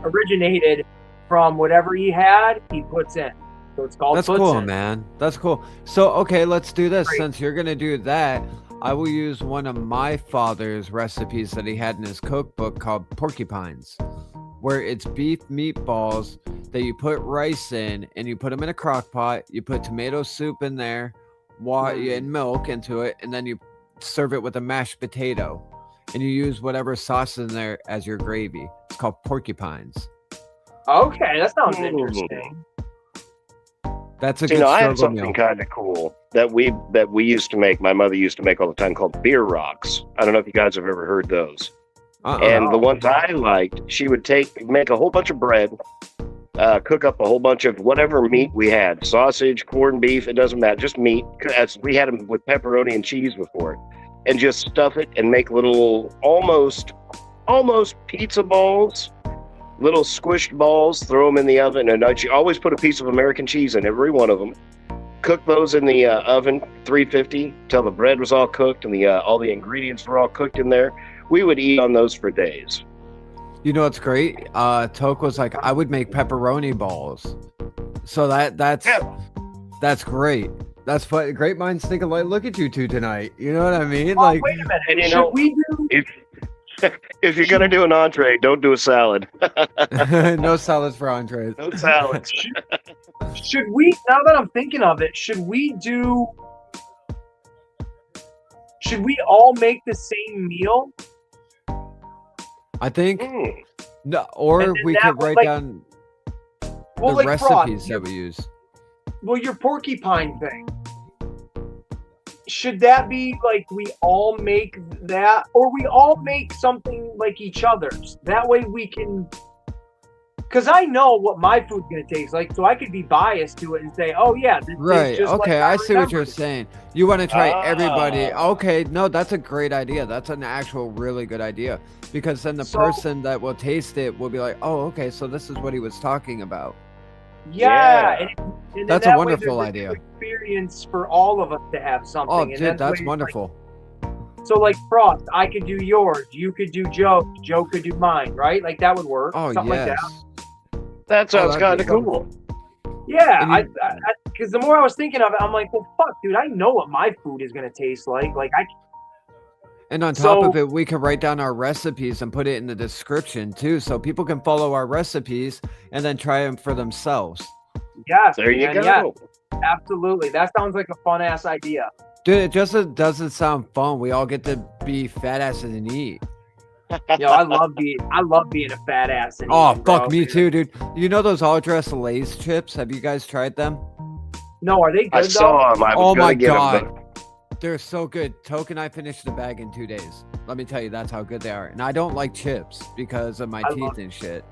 originated from whatever he had, he puts in. So it's called That's Putzin. cool, man. That's cool. So, okay, let's do this. Since you're going to do that, I will use one of my father's recipes that he had in his cookbook called porcupines, where it's beef meatballs that you put rice in, and you put them in a crock pot. You put tomato soup in there, water and milk into it, and then you serve it with a mashed potato. And you use whatever sauce in there as your gravy. It's called porcupines. Okay, that sounds interesting. That's a good I had struggle meal. something kind of cool that we used to make. My mother used to make all the time called beer rocks. I don't know if you guys have ever heard those. And the ones I liked, she would make a whole bunch of bread, cook up a whole bunch of whatever meat we had, sausage, corned beef, it doesn't matter, just meat. We had them with pepperoni and cheese before, and just stuff it and make little almost pizza balls, little squished balls, throw them in the oven, and she always put a piece of American cheese in every one of them. Cook those in the oven, 350, till the bread was all cooked and all the ingredients were all cooked in there. We would eat on those for days. You know what's great? Toke was like, I would make pepperoni balls. So that's great. That's fun. Great minds think alike. Look at you two tonight. You know what I mean? Wait a minute. And should we do? If you're gonna do an entree, don't do a salad. No salads for entrees. No salads. Should we? Now that I'm thinking of it, should we all make the same meal? I think no, or we could write down the recipes that we use. Well, your porcupine thing. Should that be like we all make that, or we all make something like each other's? That way we can. Because I know what my food's gonna taste like, so I could be biased to it and say, "Oh yeah, this right." just okay, like I see what you're saying. You want to try everybody? Okay, no, that's a great idea. That's an actual really good idea, because then the person that will taste it will be like, "Oh, okay, so this is what he was talking about." Yeah. And that's that a wonderful way idea. Experience for all of us to have something. Oh, and dude, that's wonderful. So like Frost, I could do yours, you could do Joe could do mine, right? Like that would work. Oh, something yes. like that. That sounds kind of cool. Yeah, because the more I was thinking of it, I'm like, well, fuck, dude, I know what my food is gonna taste like. And on top of it, we can write down our recipes and put it in the description too, so people can follow our recipes and then try them for themselves. Yes, there you go. Yeah, absolutely, that sounds like a fun ass idea. Dude, it just doesn't sound fun. We all get to be fat asses and eat. Yo, I love being a fat ass. And oh, eating, fuck bro. me too, dude. You know those all dressed Lay's chips? Have you guys tried them? No, are they good? I saw them. Oh my god, they're so good. Toke and I finished the bag in 2 days. Let me tell you, that's how good they are. And I don't like chips because of my teeth and shit.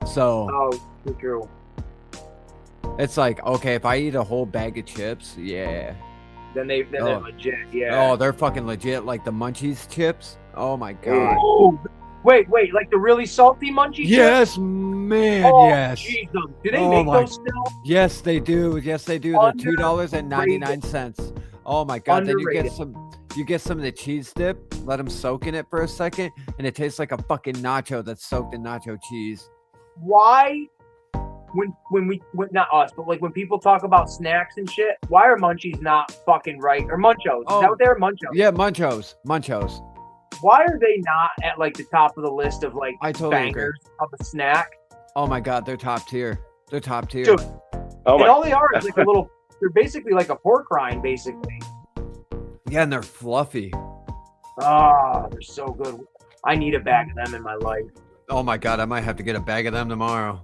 So true. It's like, okay, if I eat a whole bag of chips, yeah. Then they're legit. Yeah. Oh, they're fucking legit. Like the Munchies chips. Oh my god. Oh, wait, like the really salty Munchie Yes, chips? man. Oh, Yes. Jesus. Do they make those still? Yes, they do. Yes, they do. They're $2.99. Oh my god. Underrated. Then you get some of the cheese dip, let them soak in it for a second, and it tastes like a fucking nacho that's soaked in nacho cheese. Why, when not us, but like when people talk about snacks and shit, why are Munchies not fucking right? Or Munchos? Is that what they're? Munchos? Yeah, Munchos. Why are they not at like the top of the list of like bangers of a snack? Oh my god, they're top tier. Dude, Oh all they are is like a little. They're basically like a pork rind, basically. Yeah, and they're fluffy. Oh, they're so good. I need a bag of them in my life. Oh my god, I might have to get a bag of them tomorrow.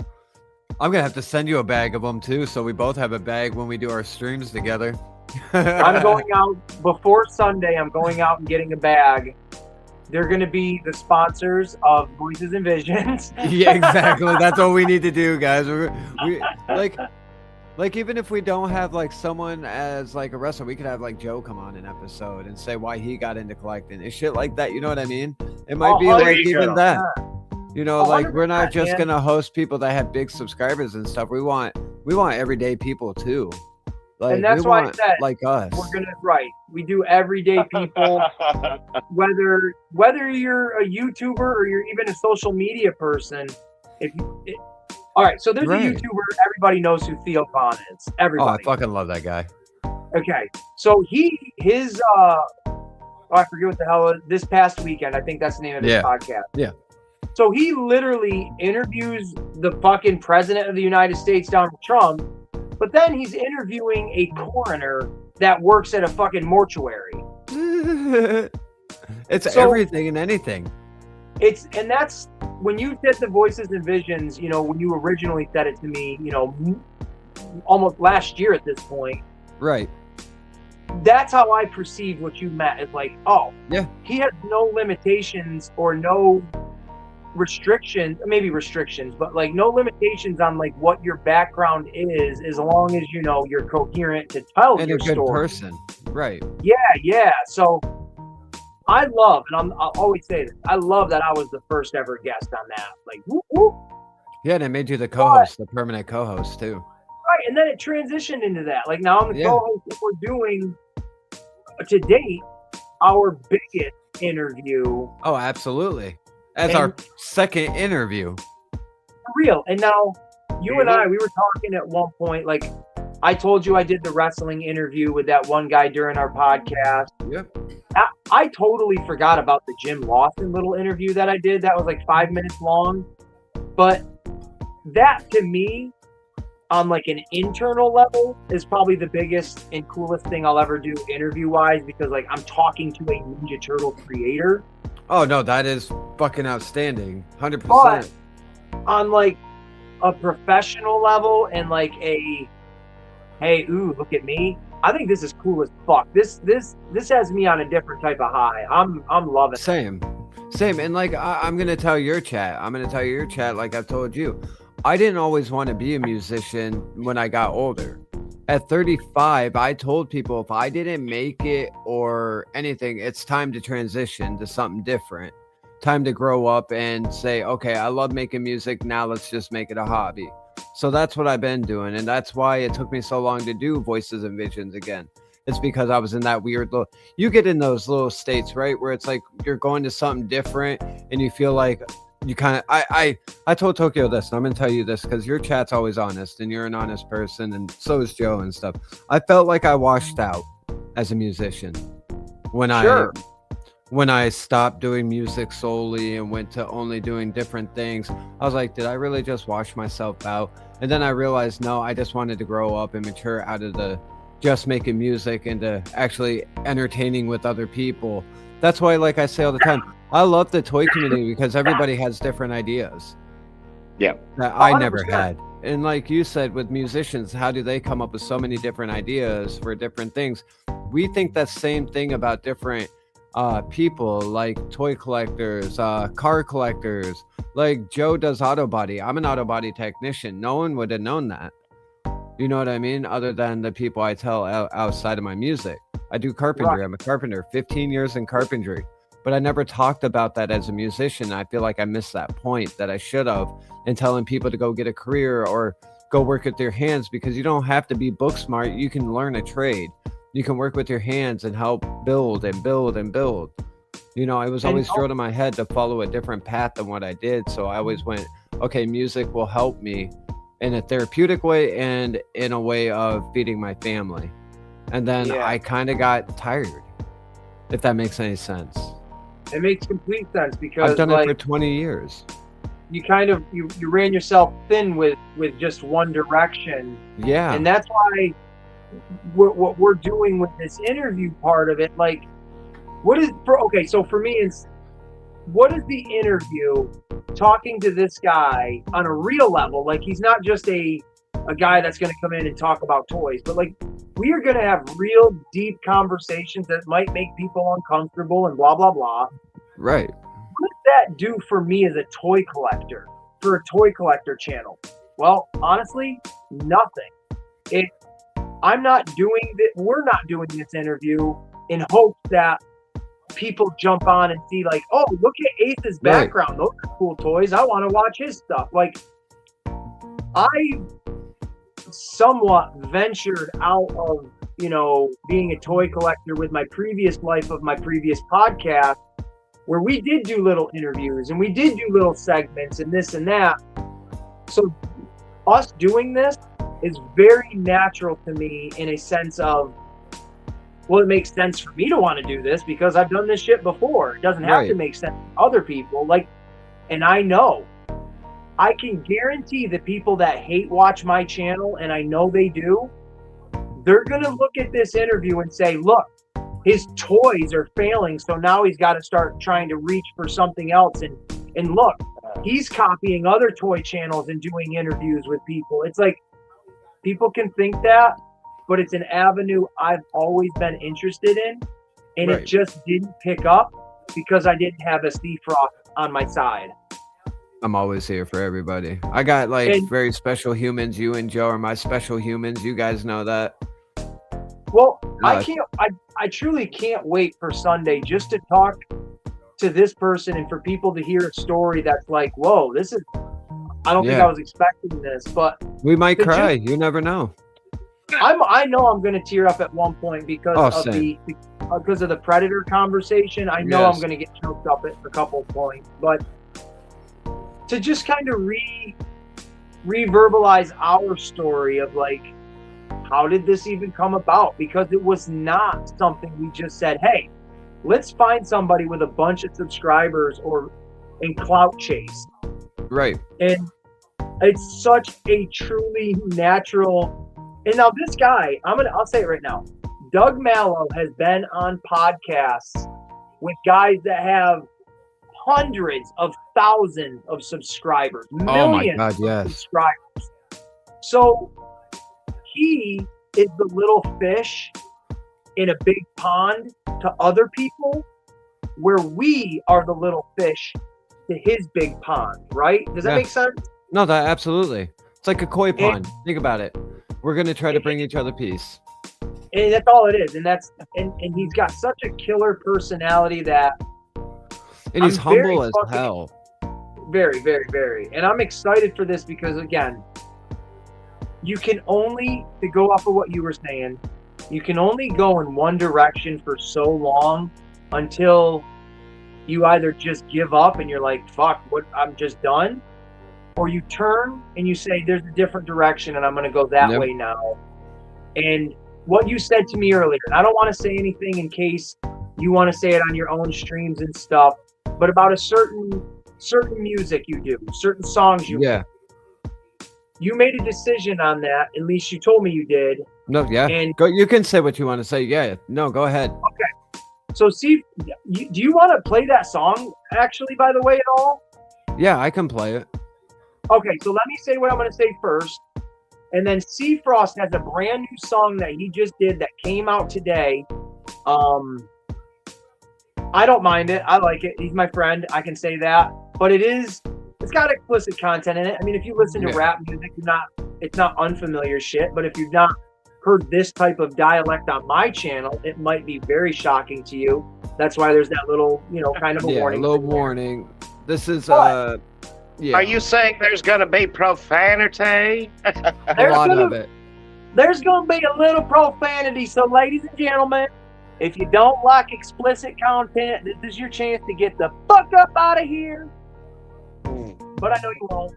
I'm gonna have to send you a bag of them too, so we both have a bag when we do our streams together. I'm going out before Sunday. I'm going out and getting a bag. They're going to be the sponsors of Voices and Visions. Yeah, exactly. That's what we need to do, guys. We like even if we don't have like someone as like a wrestler, we could have like Joe come on an episode and say why he got into collecting and shit like that. You know what I mean? It might be like even that. You know, like we're not just gonna host people that have big subscribers and stuff. We want everyday people too. Like, and that's why I said, like us, we do everyday people, whether you're a YouTuber or you're even a social media person. All right, so there's a YouTuber, everybody knows who Theo Vaughn is. Everybody. Oh, I fucking love that guy. Okay, so I forget what the hell, this past weekend, I think that's the name of his podcast. Yeah. So he literally interviews the fucking president of the United States, Donald Trump, but then he's interviewing a coroner that works at a fucking mortuary. It's everything and anything. And that's when you said the Voices and Visions, you know, when you originally said it to me, you know, almost last year at this point. Right. That's how I perceived what you meant. It's like, oh, yeah, he has no limitations or no restrictions, maybe restrictions, but like no limitations on like what your background is, as long as you know you're coherent to tell your story. And a good person, right? Yeah. So I love, and I'll always say this, I love that I was the first ever guest on that. Like, whoop, whoop. Yeah, and it made you the co-host, the permanent co-host too. Right, and then it transitioned into that. Like now I'm the co-host that we're doing to date our biggest interview. Oh, absolutely. As our second interview. For real. And now you and I, we were talking at one point, like I told you I did the wrestling interview with that one guy during our podcast. Yep. I totally forgot about the Jim Lawson little interview that I did. That was like 5 minutes long. But that to me, on like an internal level, is probably the biggest and coolest thing I'll ever do interview-wise, because like I'm talking to a Ninja Turtle creator. Oh no, that is fucking outstanding. 100%. But on like a professional level and like a, hey, ooh, look at me. I think this is cool as fuck. This has me on a different type of high. I'm loving it. Same. And like I'm gonna tell your chat. Like I've told you. I didn't always want to be a musician when I got older. At 35, I told people if I didn't make it or anything, it's time to transition to something different. Time to grow up and say, okay, I love making music. Now let's just make it a hobby. So that's what I've been doing. And that's why it took me so long to do Voices and Visions again. It's because I was in that weird little, you get in those little states, right? Where it's like you're going to something different and you feel like, you kind of, I told Tokyo this, and I'm going to tell you this because your chat's always honest and you're an honest person, and so is Joe and stuff. I felt like I washed out as a musician when I stopped doing music solely and went to only doing different things. I was like, did I really just wash myself out? And then I realized, no, I just wanted to grow up and mature out of the just making music into actually entertaining with other people. That's why, like I say all the time, I love the toy community because everybody has different ideas. Yeah. That I never had. And like you said, with musicians, how do they come up with so many different ideas for different things? We think that same thing about different people, like toy collectors, car collectors. Like Joe does auto body. I'm an auto body technician. No one would have known that. You know what I mean? Other than the people I tell outside of my music. I do carpentry. Right. I'm a carpenter, 15 years in carpentry. But I never talked about that as a musician. I feel like I missed that point that I should have in telling people to go get a career or go work with their hands, because you don't have to be book smart. You can learn a trade. You can work with your hands and help build and build and build. You know, it was always drilled in my head to follow a different path than what I did. So I always went, okay, music will help me in a therapeutic way and in a way of feeding my family. And then I kind of got tired, if that makes any sense. It makes complete sense, because I've done it for 20 years. You kind of you ran yourself thin with just one direction. Yeah. And that's why what we're doing with this interview part of it, like, so for me, it's what is the interview talking to this guy on a real level? Like, he's not just a guy that's going to come in and talk about toys, but like, we are going to have real deep conversations that might make people uncomfortable and blah, blah, blah. Right. What does that do for me as a toy collector, for a toy collector channel? Well, honestly, nothing. We're not doing this interview in hopes that people jump on and see, like, oh, look at Ace's background. Right. Those are cool toys. I want to watch his stuff. Like, I somewhat ventured out of, being a toy collector with my previous life of my previous podcast, where we did do little interviews and we did do little segments and this and that. So us doing this is very natural to me, in a sense of, well, it makes sense for me to want to do this because I've done this shit before. It doesn't have to make sense to other people. Like, and I know, I can guarantee the people that hate watch my channel, and I know they do, they're going to look at this interview and say, look, his toys are failing, so now he's got to start trying to reach for something else. And look, he's copying other toy channels and doing interviews with people. It's like, people can think that, but it's an avenue I've always been interested in, and it just didn't pick up because I didn't have a Steve Frost on my side. I'm always here for everybody. I got very special humans. You and Joe are my special humans. You guys know that. Well, I truly can't wait for Sunday just to talk to this person and for people to hear a story that's like, whoa, I don't think I was expecting this, but we might cry. You never know. I know I'm going to tear up at one point because of the Predator conversation. I know I'm going to get choked up at a couple of points, but to just kind of re-verbalize our story of, like, how did this even come about? Because it was not something we just said, hey, let's find somebody with a bunch of subscribers and clout chase. Right. And it's such a truly natural. And now this guy, I'll say it right now. Doug Mallow has been on podcasts with guys that have hundreds of thousands of subscribers, millions of subscribers. So he is the little fish in a big pond to other people, where we are the little fish to his big pond, right? Does that make sense? No, that absolutely. It's like a koi pond. Think about it. We're going to try to bring each other peace. And that's all it is. And he's got such a killer personality that. And he's humble as hell. Very, very, very. And I'm excited for this because, again, you can only, to go off of what you were saying, you can only go in one direction for so long until you either just give up and you're like, fuck, I'm just done. Or you turn and you say, there's a different direction and I'm going to go that way now. And what you said to me earlier, and I don't want to say anything in case you want to say it on your own streams and stuff, but about a certain music you do, certain songs you do. You made a decision on that. At least you told me you did. No, And you can say what you want to say. Yeah. No, go ahead. Okay. So, see, do you want to play that song, actually, by the way, at all? Yeah, I can play it. Okay, so let me say what I'm going to say first. And then C. Frost has a brand new song that he just did that came out today. I don't mind it. I like it. He's my friend. I can say that. But it's got explicit content in it. I mean, if you listen to rap music, it's not unfamiliar shit. But if you've not heard this type of dialect on my channel, it might be very shocking to you. That's why there's that little, kind of a warning. A little warning. This is Are you saying there's gonna be profanity? a lot of it. There's gonna be a little profanity. So, ladies and gentlemen, if you don't like explicit content, this is your chance to get the fuck up out of here. But I know you won't.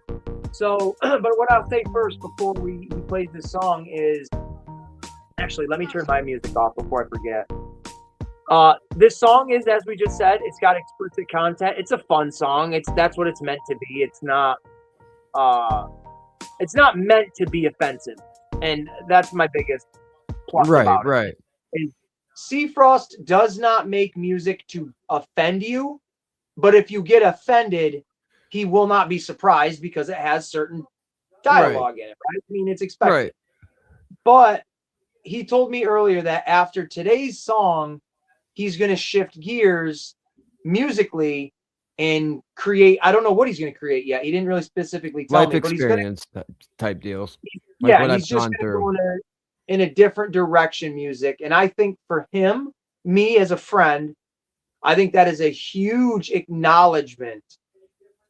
So, but what I'll say first before we play this song is, actually, let me turn my music off before I forget. This song is, as we just said, it's got explicit content. It's a fun song. That's what it's meant to be. It's not meant to be offensive, and that's my biggest plus about it. Right. Seafrost does not make music to offend you, but if you get offended, he will not be surprised because it has certain dialogue in it, right? I mean, it's expected. Right. But he told me earlier that after today's song, he's going to shift gears musically and create. I don't know what he's going to create yet. He didn't really specifically tell me. Life experience type deals. He's just going to go in a different direction music. And I think for him, me as a friend, I think that is a huge acknowledgement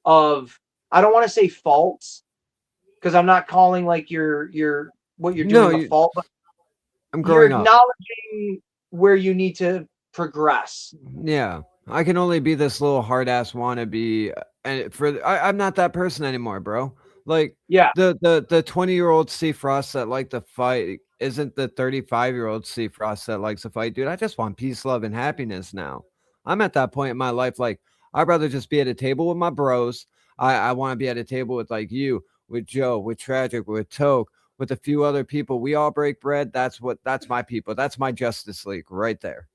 of, I don't want to say faults, because I'm not calling like your what you're doing a fault, but I'm growing you're up. acknowledging where you need to progress. Yeah, I can only be this little hard ass wannabe, and I'm not that person anymore, bro. Like, the 20-year-old Seafrost that like to fight isn't the 35-year-old Seafrost that likes to fight, dude. I just want peace, love, and happiness now. I'm at that point in my life, like, I'd rather just be at a table with my bros. I want to be at a table with like you, with Joe, with Tragic, with Toke, with a few other people. We all break bread. That's my people. That's my Justice League right there.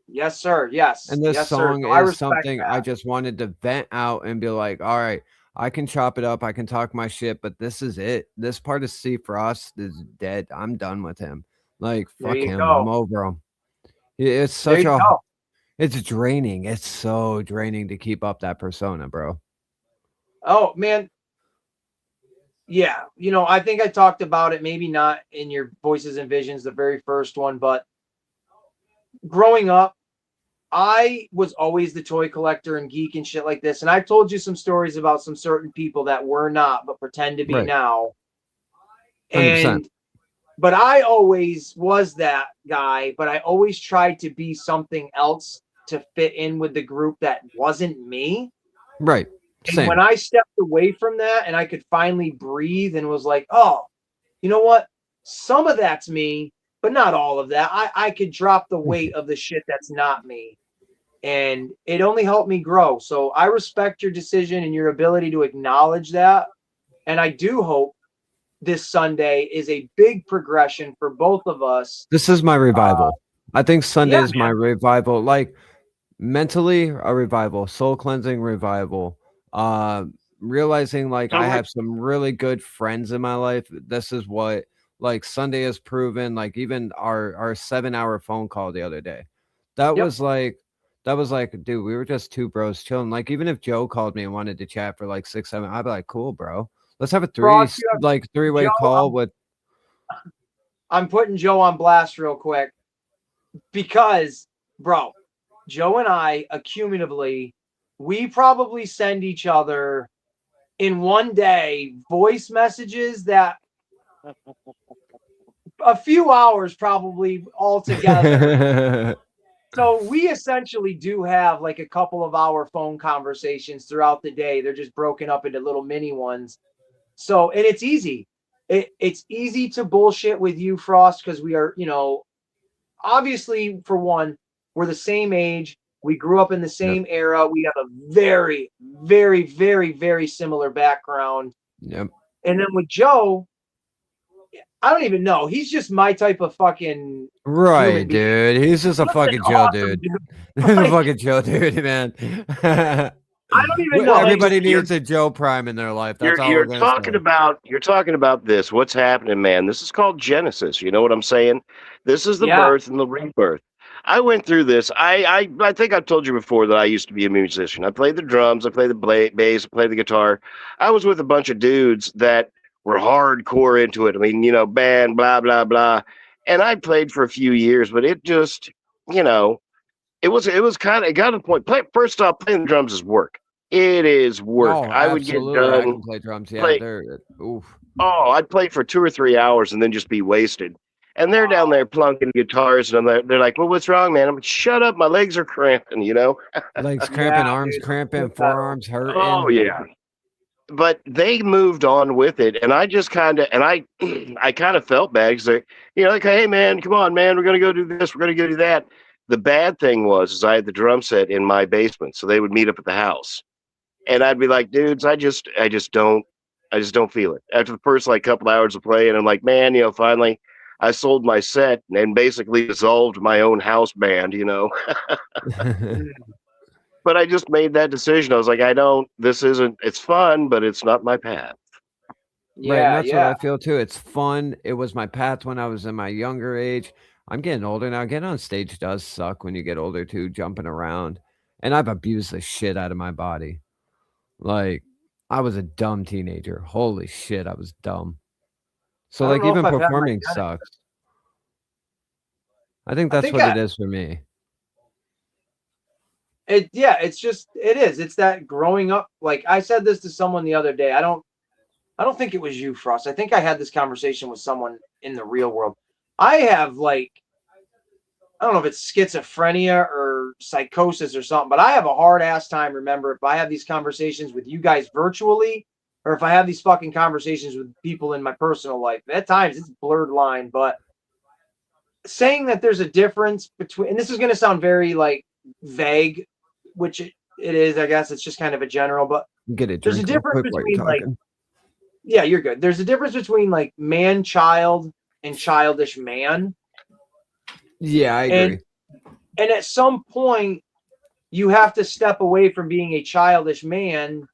Yes, sir. Yes. And this song sir. is something I just wanted to vent out and be like, all right, I can chop it up. I can talk my shit, but this is it. This part of Seafrost is dead. I'm done with him. Like, fuck him. I'm over him. It's such it's draining. It's so draining to keep up that persona, bro. Oh, man. Yeah. I think I talked about it, maybe not in your Voices and Visions, the very first one, but growing up, I was always the toy collector and geek and shit like this. And I've told you some stories about some certain people that were not, but pretend to be now. 100%. But I always was that guy, but I always tried to be something else to fit in with the group that wasn't me. Right. Same. And when I stepped away from that and I could finally breathe and was like, oh, you know what? Some of that's me, but not all of that. I could drop the weight of the shit that's not me. And it only helped me grow. So I respect your decision and your ability to acknowledge that. And I do hope this Sunday is a big progression for both of us. This is my revival. I think Sunday is my revival. Like, mentally a revival, soul cleansing revival. Realizing like I have some really good friends in my life. This is what like Sunday has proven. Like even our 7-hour phone call the other day, that was like, dude, we were just two bros chilling. Like even if Joe called me and wanted to chat for like 6-7, I'd be like, cool, bro. Let's have a three-way call with. I'm putting Joe on blast real quick because, bro, Joe and I accumulatively, we probably send each other in one day voice messages that a few hours probably all together. So we essentially do have like a couple of hour phone conversations throughout the day. They're just broken up into little mini ones. So, and it's easy. It's easy to bullshit with you, Frost, because we are, obviously, for one, we're the same age. We grew up in the same era. We have a very, very, very, very similar background. Yep. And then with Joe, I don't even know. He's just my type of fucking right, dude. He's just a fucking Joe, dude. He's a fucking Joe, dude, man. I don't even know. Everybody needs a Joe Prime in their life. That's all you're talking about. You're talking about this. What's happening, man? This is called Genesis. You know what I'm saying? This is the birth and the rebirth. I went through this. I think I've told you before that I used to be a musician. I played the drums. I played the bass. I played the guitar. I was with a bunch of dudes that were hardcore into it. I mean, band, blah, blah, blah. And I played for a few years, but it just, you know, it got to the point. First off, playing the drums is work. It is work. No, I would get absolutely. I done. can play drums. Yeah, Play, they're oof. oh, I'd play for 2 or 3 hours and then just be wasted. And they're down there plunking guitars, and they're like, "Well, what's wrong, man?" I'm like, "Shut up, my legs are cramping," you know. Legs cramping, Yeah, arms dude. cramping, forearms hurting. Oh yeah. But they moved on with it, and I just kind of, and I kind of felt bad because they, you know, like, "Hey man, come on, man, we're gonna go do this, we're gonna go do that." The bad thing was I had the drum set in my basement, so they would meet up at the house, and I'd be like, "Dudes, I just don't feel it." After the first like couple hours of playing, I'm like, "Man, you know, finally, I sold my set and basically dissolved my own house band, you know." But I just made that decision. I was like, it's fun, but it's not my path. Right, and that's what Yeah. I feel too. It's fun. It was my path when I was in my younger age. I'm getting older now. Getting on stage does suck when you get older too, jumping around. And I've abused the shit out of my body. Like, I was a dumb teenager. Holy shit, I was dumb. So, I don't like, know even if I've had my performing dad. sucks. I think I that's think what it is for me. it's just it is. It's that growing up. Like I said this to someone the other day. I don't think it was you, Frost. I think I had this conversation with someone in the real world. I have like, I don't know if it's schizophrenia or psychosis or something, but I have a hard ass time. Remember, if I have these conversations with you guys virtually, or if I have these fucking conversations with people in my personal life, at times it's a blurred line. But saying that there's a difference between, and this is going to sound very like vague, which it is, I guess it's just kind of a general, but Get it. there's a Drink real difference quick while you're between like, talking. yeah, you're good. There's a difference between like man child and childish man. Yeah, I agree. And at some point, you have to step away from being a childish man,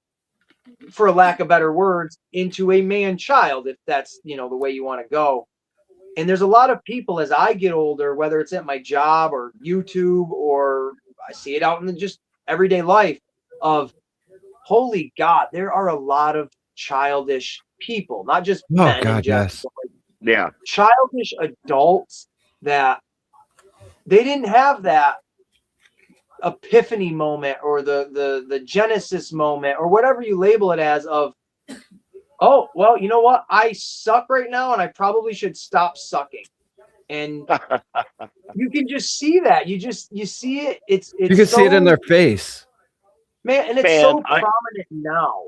for lack of better words, into a man child, if that's, you know, the way you want to go. And there's a lot of people as I get older, whether it's at my job or YouTube, or I see it out in the just everyday life of, holy God, there are a lot of childish people, not just men in God, general, yes. but Yeah. childish adults that they didn't have that epiphany moment or the genesis moment or whatever you label it as of, oh, well, you know what? I suck right now and I probably should stop sucking. And you can just see that. You see it. It's You can see it in their face. Man, and it's so prominent now.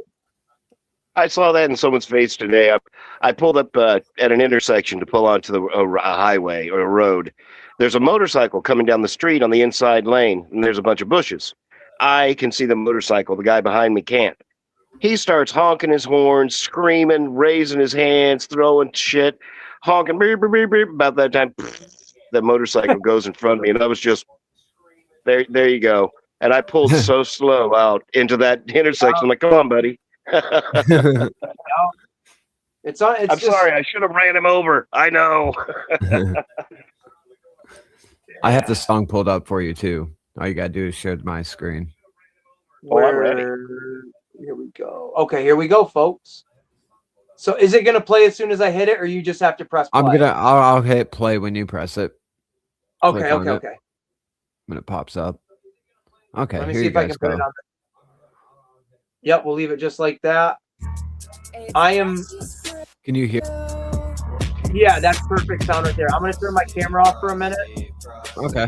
I saw that in someone's face today. I pulled up at an intersection to pull onto a highway or a road. There's a motorcycle coming down the street on the inside lane, and there's a bunch of bushes. I can see the motorcycle. The guy behind me can't. He starts honking his horn, screaming, raising his hands, throwing shit, honking. Beep, beep, beep, beep. About that time, the motorcycle goes in front of me, and I was just, there you go. And I pulled so slow out into that intersection. I'm like, come on, buddy. I'm sorry. I should have ran him over. I know. I have the song pulled up for you too. All you gotta do is share my screen. I'm ready. Here we go. Okay, here we go, folks. So is it gonna play as soon as I hit it, or you just have to press play? I'll hit play when you press it. Okay, okay. When it pops up. Okay, let me here see you if I guys can put go. it on. Yep, we'll leave it just like that. I am. Can you hear? Yeah, that's perfect sound right there. I'm gonna turn my camera off for a minute. Okay.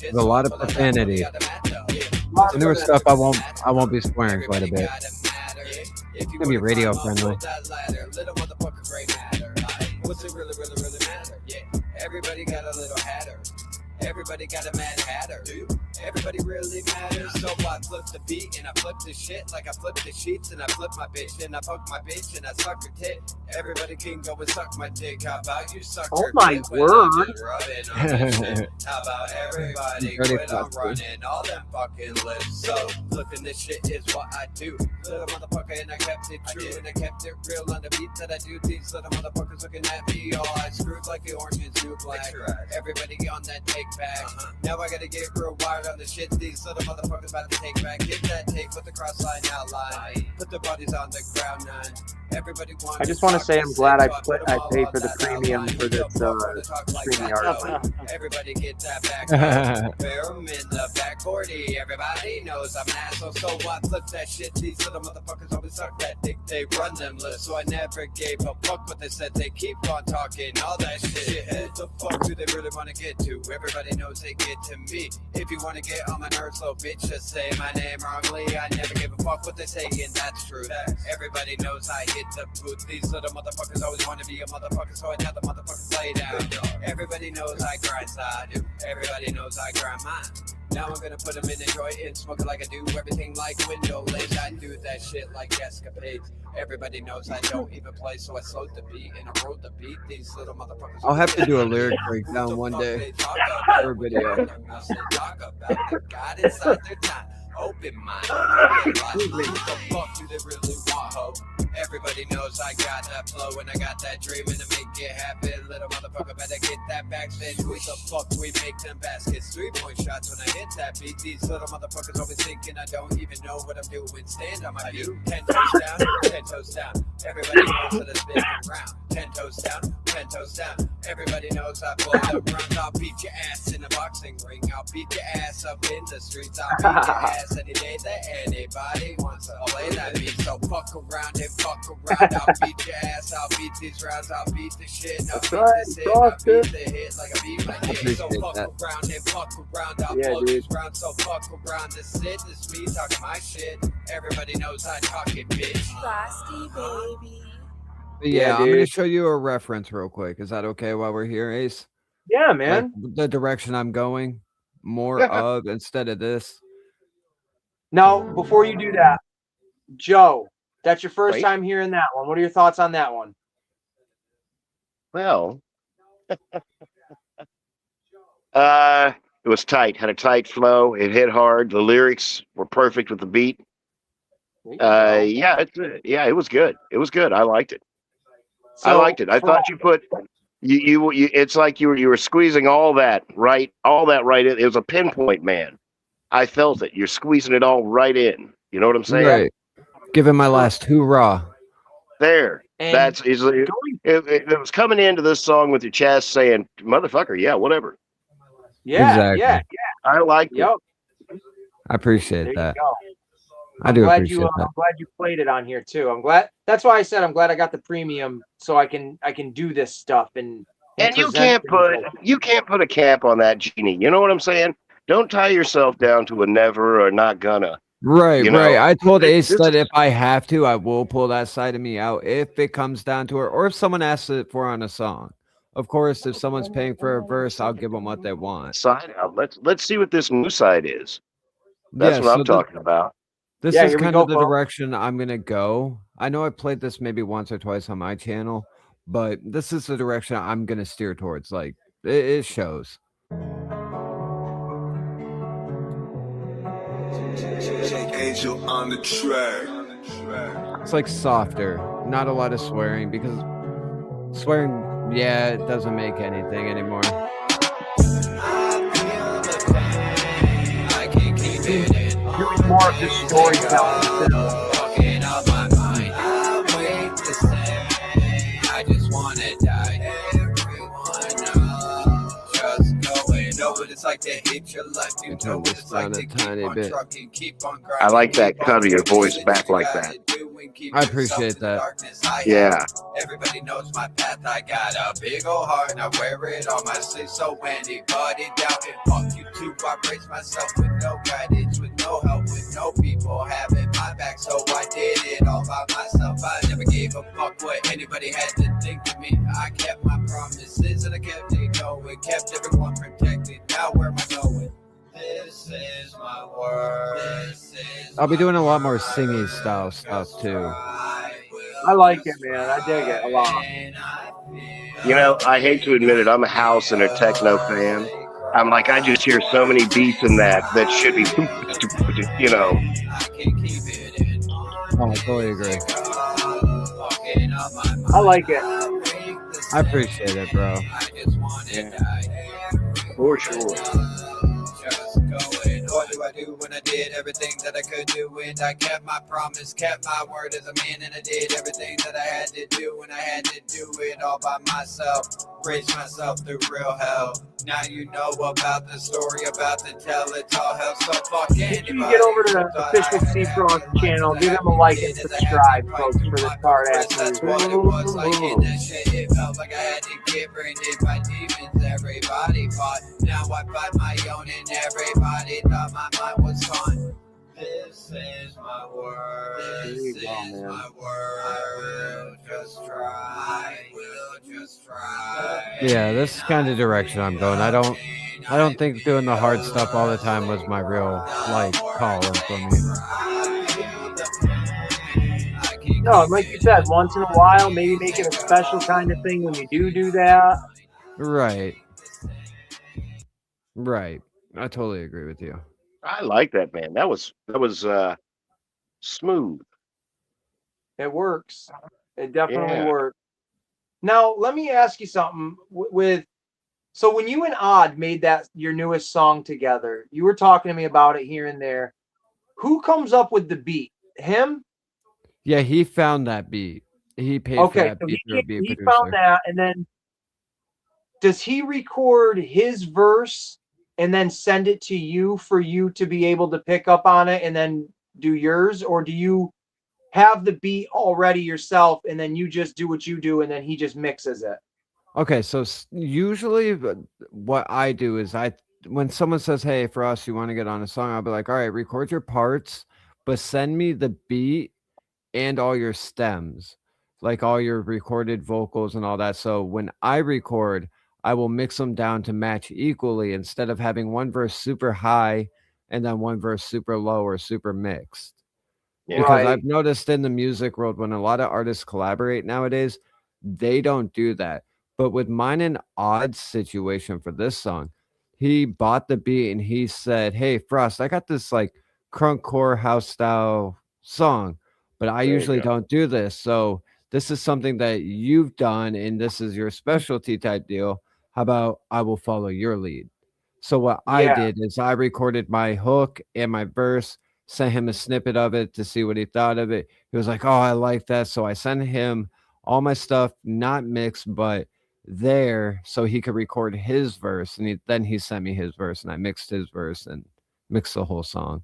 There's a lot of profanity. The newer stuff I won't be swearing quite a bit. It's gonna be radio friendly. What's it really matter? Yeah, everybody got a little hatter. Everybody got a mad hatter. Everybody really matters. So I flip the beat and I flip the shit like I flip the sheets and I flip my bitch and I fuck my bitch and I suck her tit. Everybody can go and suck my dick. How about you suck her my word. How about everybody quit on running all them fucking lips? So flipping this shit is what I do. Little motherfucker, and I kept it true and I kept it real on the beat that I do. These little motherfuckers looking at me all I screwed like the orange and blue black. Everybody on that take back. Now I gotta get real wild on the shit. These little motherfuckers about to take back. Hit that tape with the cross line outline. Put the bodies on the ground, none. Everybody wants. I just want to say I'm glad I paid for the premium for this StreamYard. Everybody get that back. Boom in the back 40. Everybody knows I'm an asshole. So what? Flip that shit. These little motherfuckers always suck that dick. They run them lips. So I never gave a fuck what they said. They keep on talking all that shit. Who the fuck do they really want to get to? Everybody knows they get to me. If you want to get on my nerves, little bitch, just say my name wrongly. I never give a fuck what they say, and that's true. Everybody knows I hit the booth. These little motherfuckers always want to be a motherfucker, so I tell the motherfuckers lay down. Everybody knows I grind, so I do. Everybody knows I grind mine. Now I'm gonna put them in a joint and smoke it like I do everything like window lays. I do that shit like escapades. Everybody knows I don't even play, so I slowed the beat and I wrote the beat. These little motherfuckers. I'll have to do a lyric breakdown one day for a video. Talk about the God inside their time. Open mind. Who the fuck do they really want, ho? Everybody knows I got that flow and I got that dream and to make it happen. Little motherfucker better get that backstage. Who the fuck we make them baskets? 3-point shots when I hit that beat. These little motherfuckers always thinking I don't even know what I'm doing. Stand on my view. 10 toes down, 10 toes down. Everybody knows that it's been around. 10 toes down, 10 toes down. Everybody knows I blow the rounds. I'll beat your ass in a boxing ring. I'll beat your ass up in the streets. I'll beat your ass any day that anybody wants to play that beat. So fuck around and fuck around. I'll beat your ass. I'll beat these rounds. I'll beat the shit. I'll beat this hit. I'll beat the hit like I beat my dick. So fuck around and fuck around. I'll blow these rounds. So fuck around. This is me talking my shit. Everybody knows I talk it, bitch. Frosty baby. Yeah, I'm going to show you a reference real quick. Is that okay while we're here, Ace? Yeah, man. Like the direction I'm going, more of instead of this. Now, before you do that, Joe, that's your first time hearing that one. What are your thoughts on that one? Well, it was tight. Had a tight flow. It hit hard. The lyrics were perfect with the beat. Yeah, it was good. It was good. I liked it. I liked it. I thought you put you. It's like you were squeezing all that right. It was a pinpoint, man. I felt it. You're squeezing it all right in. You know what I'm saying? Right. Give him my last hoorah. There. That's easily. It was coming into this song with your chest saying, "Motherfucker, yeah, whatever." Yeah, exactly. yeah. I like it. I appreciate that. I'm glad you played it on here too. I'm glad. That's why I said I'm glad I got the premium so I can do this stuff and you can't put a cap on that, Genie. You know what I'm saying? Don't tie yourself down to a never or not gonna. Right. I told Ace that if I have to, I will pull that side of me out if it comes down to it, or if someone asks it for on a song. Of course, if someone's paying for a verse, I'll give them what they want. Side out. Let's see what this new side is. That's what I'm talking about. This is kind of the direction I'm going to go. I know I played this maybe once or twice on my channel, but this is the direction I'm going to steer towards. Like, it shows. Angel on the track. It's like softer, not a lot of swearing, because swearing, yeah, it doesn't make anything anymore. Doing more of this storytelling. I just want to die. Everyone knows. Just going over. It's like to hate your life. You know what it's like to keep on trucking, keep on grinding. I like that cut of your voice back like that. I appreciate that. Yeah. Everybody knows my path. I got a big old heart and I wear it on my sleeve. So anybody doubting, fuck you too. I brace myself with no guidance, with no help, with no people having my back. So I did it all by myself. I never gave a fuck what anybody had to think of me. I kept my promises and I kept it going, kept everyone protected. Now where am I going? This is my word. I'll be doing a lot more singing style stuff too. I like it, man. I dig it a lot. You know, I hate to admit it, I'm a house and a techno fan. I'm like, I just hear so many beats in that should be, you know. Oh, I totally agree. I like it. I appreciate it, bro. Yeah. For sure. Just going I do when I did everything that I could do, and I kept my promise, kept my word as a man, and I did everything that I had to do, and I had to do it all by myself, raise myself through real hell. Now you know about the story, about to tell it all hell, so fuck anybody. You get over to the official C-Frost channel, give him a like and subscribe, folks, for this hard ass That's movie. what it was like in that shit. It felt like I had to get branded by demons. Everybody fought. Now I fight my own, and everybody thought my mind was gone. This is my word. This is my word. I will just try. Yeah, this is kind of direction I'm going. I don't think doing the hard stuff all the time was my real like calling for me. No, like you said, once in a while, maybe make it a special kind of thing when you do that. Right. I totally agree with you. I like that, man. That was smooth. It works. It definitely works. Now, let me ask you something. So when you and Odd made that your newest song together, you were talking to me about it here and there. Who comes up with the beat? Him? Yeah, he found that beat. He paid for that beat through a beat he producer. found that, and then does he record his verse and then send it to you for you to be able to pick up on it and then do yours, or do you have the beat already yourself and then you just do what you do and then he just mixes it? Okay, so usually what I do is when someone says, "Hey, for us, you want to get on a song," I'll be like, "All right, record your parts, but send me the beat and all your stems, like all your recorded vocals and all that. So when I record, I will mix them down to match equally instead of having one verse super high and then one verse super low or super mixed." Yeah. Because I've noticed in the music world, when a lot of artists collaborate nowadays, they don't do that. But with mine and Odd's situation for this song, he bought the beat and he said, "Hey, Frost, I got this like crunkcore house style song, but I usually don't do this. So this is something that you've done and this is your specialty type deal. How about I will follow your lead?" So what I did is I recorded my hook and my verse, sent him a snippet of it to see what he thought of it. He was like, "Oh, I like that." So I sent him all my stuff, not mixed, but there, so he could record his verse. And then he sent me his verse and I mixed his verse and mixed the whole song.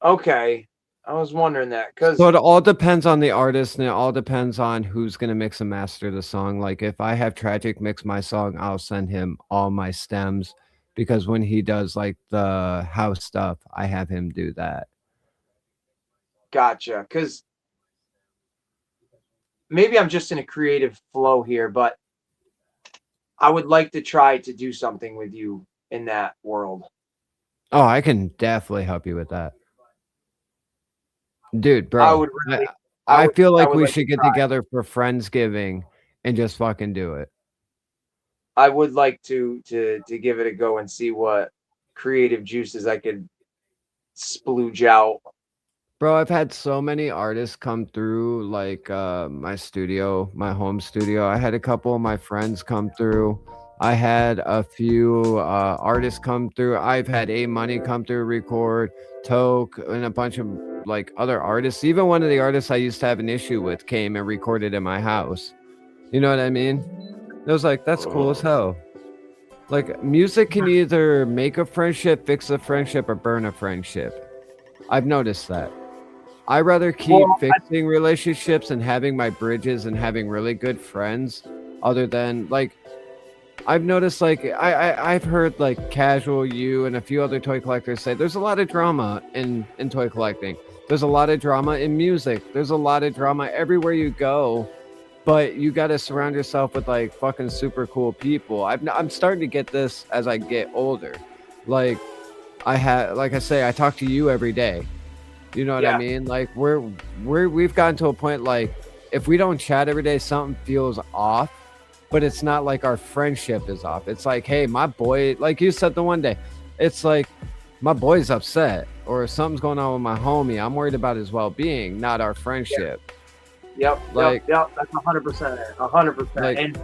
Okay. I was wondering that. So it all depends on the artist and it all depends on who's going to mix and master the song. Like if I have Tragic mix my song, I'll send him all my stems, because when he does like the house stuff, I have him do that. Gotcha. Because maybe I'm just in a creative flow here, but I would like to try to do something with you in that world. Oh, I can definitely help you with that. Dude, bro, I feel like we should get together for Friendsgiving and just fucking do it. I would like to give it a go and see what creative juices I could splooge out. Bro, I've had so many artists come through, like my studio, my home studio. I had a couple of my friends come through. I had a few artists come through. I've had A-Money come through, record, Toke, and a bunch of like other artists. Even one of the artists I used to have an issue with came and recorded in my house. You know what I mean? It was like, that's cool as hell. Like, music can either make a friendship, fix a friendship, or burn a friendship. I've noticed that. I rather keep fixing relationships and having my bridges and having really good friends, other than like, I've noticed like I've heard like Casual, you, and a few other toy collectors say there's a lot of drama in toy collecting. There's a lot of drama in music. There's a lot of drama everywhere you go, but you got to surround yourself with like fucking super cool people. I'm starting to get this as I get older. Like I say, I talk to you every day. You know what I mean? Like we've gotten to a point like if we don't chat every day, something feels off. But it's not like our friendship is off. It's like, hey, my boy, like you said the one day, it's like my boy's upset or something's going on with my homie. I'm worried about his well-being, not our friendship. Yep. That's 100%. 100%. And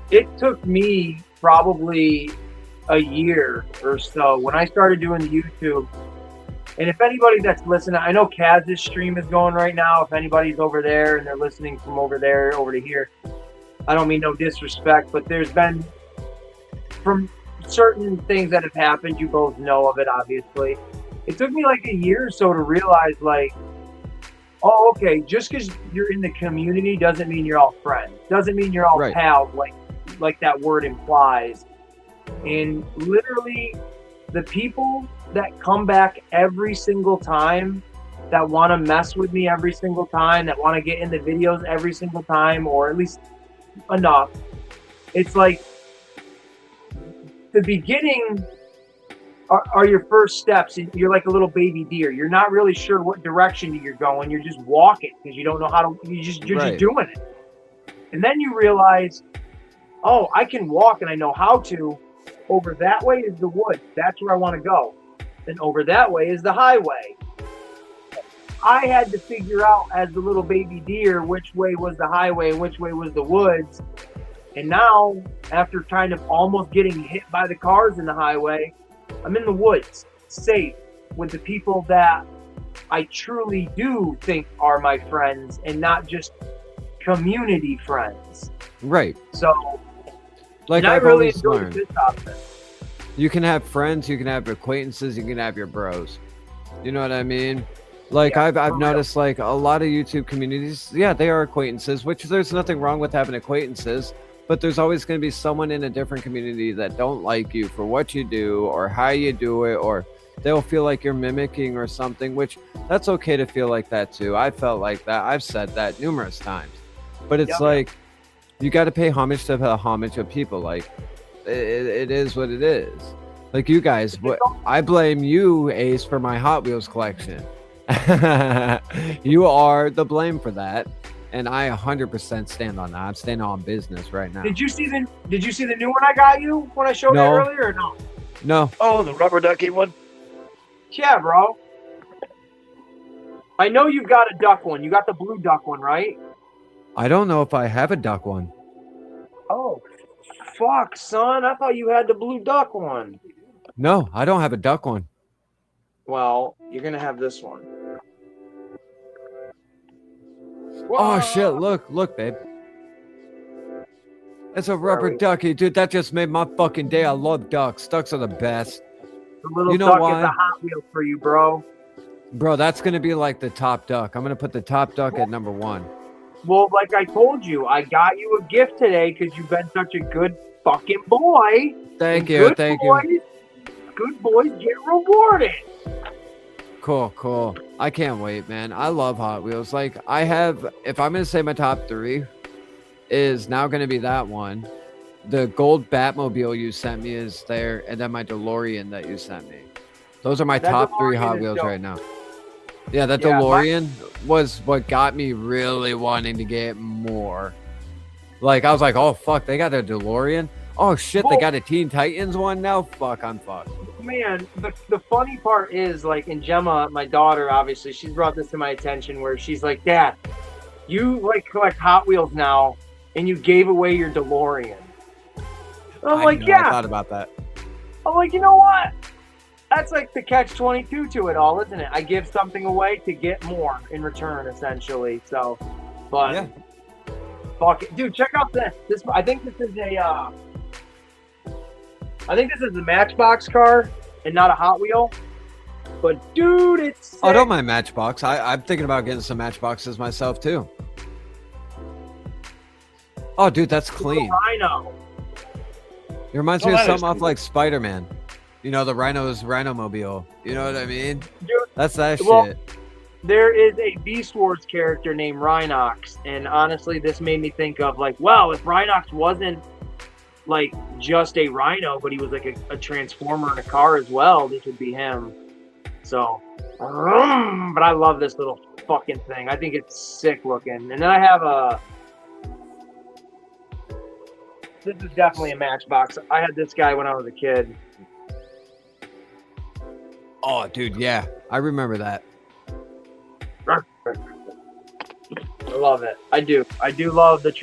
it took me probably a year or so when I started doing the YouTube. And if anybody that's listening, I know Kaz's stream is going right now. If anybody's over there and they're listening from over there over to here, I don't mean no disrespect, but there's been from certain things that have happened, you both know of it, obviously. It took me like a year or so to realize, like, oh, okay, just because you're in the community doesn't mean you're all friends. Doesn't mean you're all Right. pals, like that word implies. And literally, the people that come back every single time, that want to mess with me every single time, that want to get in the videos every single time, or at least enough, it's like the beginning are your first steps. You're like a little baby deer. You're not really sure what direction you're going. You're just walking because you don't know how to. You're just doing it. And then you realize, oh, I can walk and I know how to. Over that way is the woods. That's where I want to go. And over that way is the highway. I had to figure out as the little baby deer which way was the highway and which way was the woods. And now, after kind of almost getting hit by the cars in the highway, I'm in the woods, safe, with the people that I truly do think are my friends and not just community friends. Right. So, Like I I've really always enjoyed learned, this option. you can have friends, you can have acquaintances, you can have your bros. You know what I mean? Like Yeah, I've for real. noticed, like a lot of YouTube communities, yeah, they are acquaintances, which there's nothing wrong with having acquaintances, but there's always going to be someone in a different community that don't like you for what you do or how you do it, or they'll feel like you're mimicking or something, which that's okay to feel like that too. I felt like that. I've said that numerous times, but it's Yep. like, you got to pay homage to the homage of people. Like it is what it is. Like you guys, I blame you, Ace, for my Hot Wheels collection. You are the blame for that, and I 100% stand on that. I'm standing on business right now. Did you see the new one I got you when I showed No. you earlier or no? No, Oh, the rubber ducky one. Yeah, bro. I know you've got a duck one. You got the blue duck one, right? I don't know if I have a duck one. Oh, fuck, son. I thought you had the blue duck one. No, I don't have a duck one. Well, you're going to have this one. Oh shit! Look, babe. It's a rubber ducky, dude. That just made my fucking day. I love ducks. Ducks are the best, The little You know duck why? is a Hot Wheel for you, bro. bro. That's gonna be like the top duck. I'm gonna put the top duck at number 1. Well, like I told you, I got you a gift today because you've been such a good fucking boy. Thank And you, good thank boys, you. Good boys get rewarded. Cool. I can't wait, man. I love Hot Wheels. Like I have, if I'm gonna say my top 3, is now gonna be that one. The gold Batmobile you sent me is there, and then my DeLorean that you sent me. Those are my That top 3 DeLorean Hot is Wheels dope. right now. Yeah, that Yeah, DeLorean was what got me really wanting to get more. Like I was like, oh fuck, they got a DeLorean. Oh shit, they Well- got a Teen Titans one now. Fuck, I'm fucked. Man, the funny part is, like, in Gemma, my daughter, obviously, she's brought this to my attention where she's like, Dad, you, like, collect Hot Wheels now, and you gave away your DeLorean. And I'm I like, know, yeah. I thought about that. I'm like, you know what? That's like the catch-22 to it all, isn't it? I give something away to get more in return, essentially. So, but, Yeah. fuck it. Dude, check out this. I think this is a, Matchbox car and not a Hot Wheel. But, dude, it's sick. Oh, don't mind Matchbox. I'm thinking about getting some Matchboxes myself too. Oh, dude, that's clean. Rhino. It reminds Oh, me of that is something off cool. like Spider-Man. You know, the Rhino-mobile. You know what I mean? Dude, That's that Well- shit. there is a Beast Wars character named Rhinox, and honestly, this made me think of, like, well, if Rhinox wasn't like just a rhino, but he was like a transformer in a car as well, this would be him. So, but I love this little fucking thing. I think it's sick looking. And then I have this is definitely a Matchbox. I had this guy when I was a kid. Oh, dude, yeah. I remember that. I love it. I do love the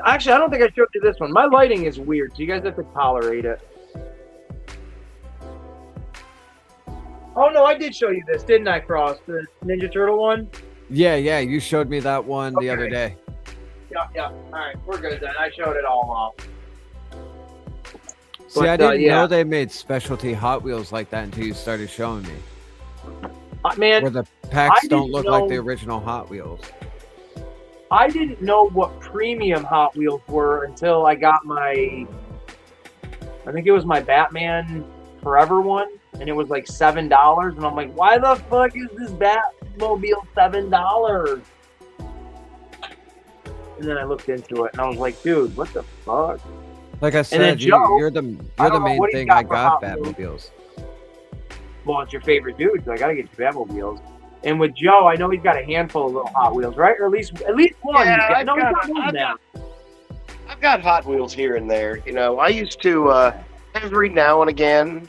actually, I don't think I showed you this one. My lighting is weird, so you guys have to tolerate it. Oh no, I did show you this, didn't I, Cross? The Ninja Turtle one. Yeah, you showed me that one the other day. Yeah. All right, we're good then. I showed it all off. See, But, I didn't yeah. know they made specialty Hot Wheels like that until you started showing me. Man, Where the packs I don't didn't look know- like the original Hot Wheels. I didn't know what premium Hot Wheels were until I got I think it was my Batman Forever one, and it was like $7, and I'm like, why the fuck is this Batmobile $7? And then I looked into it, and I was like, dude, what the fuck? Like I And then said, Joe, you're the I don't know main what he thing got I for got Hot Wheels. Batmobiles. Well, it's your favorite dude, so I gotta get you Batmobiles. And with Joe, I know he's got a handful of little Hot Wheels, right? Or at least one. Yeah, he's got. No, he's got more than that. I've got Hot Wheels here and there. You know, I used to every now and again.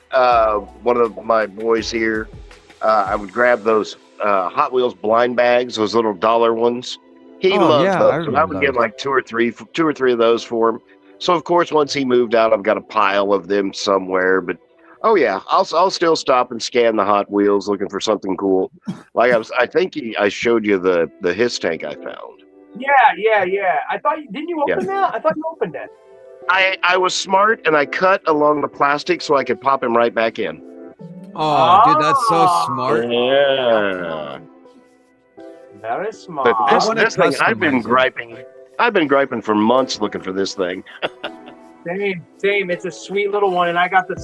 One of my boys here, I would grab those Hot Wheels blind bags, those little dollar ones. He Oh, loves yeah, I those. So I remember would get those. like two or three of those for him. So of course, once he moved out, I've got a pile of them somewhere. But oh yeah, I'll still stop and scan the Hot Wheels looking for something cool. Like I think I showed you the Hiss tank I found. Yeah. I thought didn't you open that? I thought you opened it. I was smart and I cut along the plastic so I could pop him right back in. Oh, dude, that's so Ah. smart. Yeah. That is smart. But I wanna this thing, I've been customize it. griping for months looking for this thing. Same. It's a sweet little one, and I got the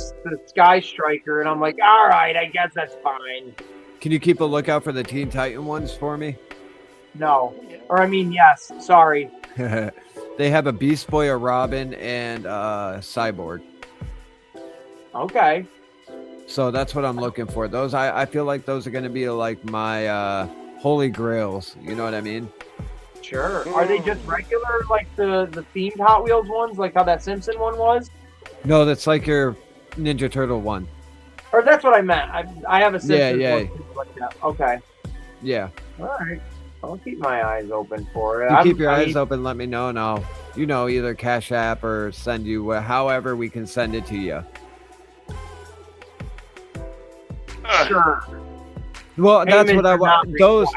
Sky Striker, and I'm like, all right, I guess that's fine. Can you keep a lookout for the Teen Titan ones for me? No, or I mean, yes. Sorry. They have a Beast Boy, a Robin, and Cyborg. Okay. So that's what I'm looking for. Those I feel like those are going to be like my holy grails. You know what I mean? Sure. Are they just regular, like the themed Hot Wheels ones, like how that Simpson one was? No, that's like your Ninja Turtle one. Or that's what I meant. I have a Simpson Yeah. one too, like that. Okay. Yeah. All right. I'll keep my eyes open for it. You keep your eyes open. Let me know, and I'll, either Cash App or send you however we can send it to you. Sure. Well, that's Payments what I are not want. required.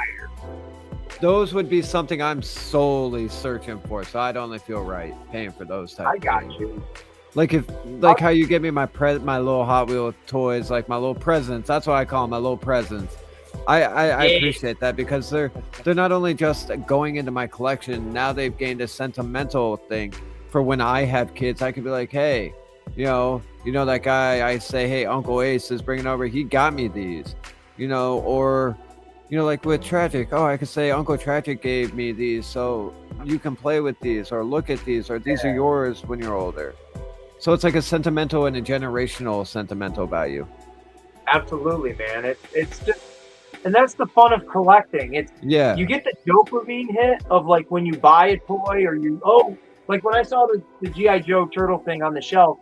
Those would be something I'm solely searching for, so I'd only feel right paying for those type. I got things. you. Like how you give me my little Hot Wheel toys, like my little presents. That's what I call them, my little presents. I appreciate that because they're not only just going into my collection. Now they've gained a sentimental thing for when I have kids. I can be like, hey, you know that guy. I say, hey, Uncle Ace is bringing over. He got me these, or. Like with Tragic, I could say Uncle Tragic gave me these, so you can play with these, or look at these, or these are yours when you're older. So it's like a sentimental and a generational sentimental value. Absolutely, man. It's just, and that's the fun of collecting. Yeah. You get the dopamine hit of like when you buy a toy or like when I saw the G.I. Joe turtle thing on the shelf,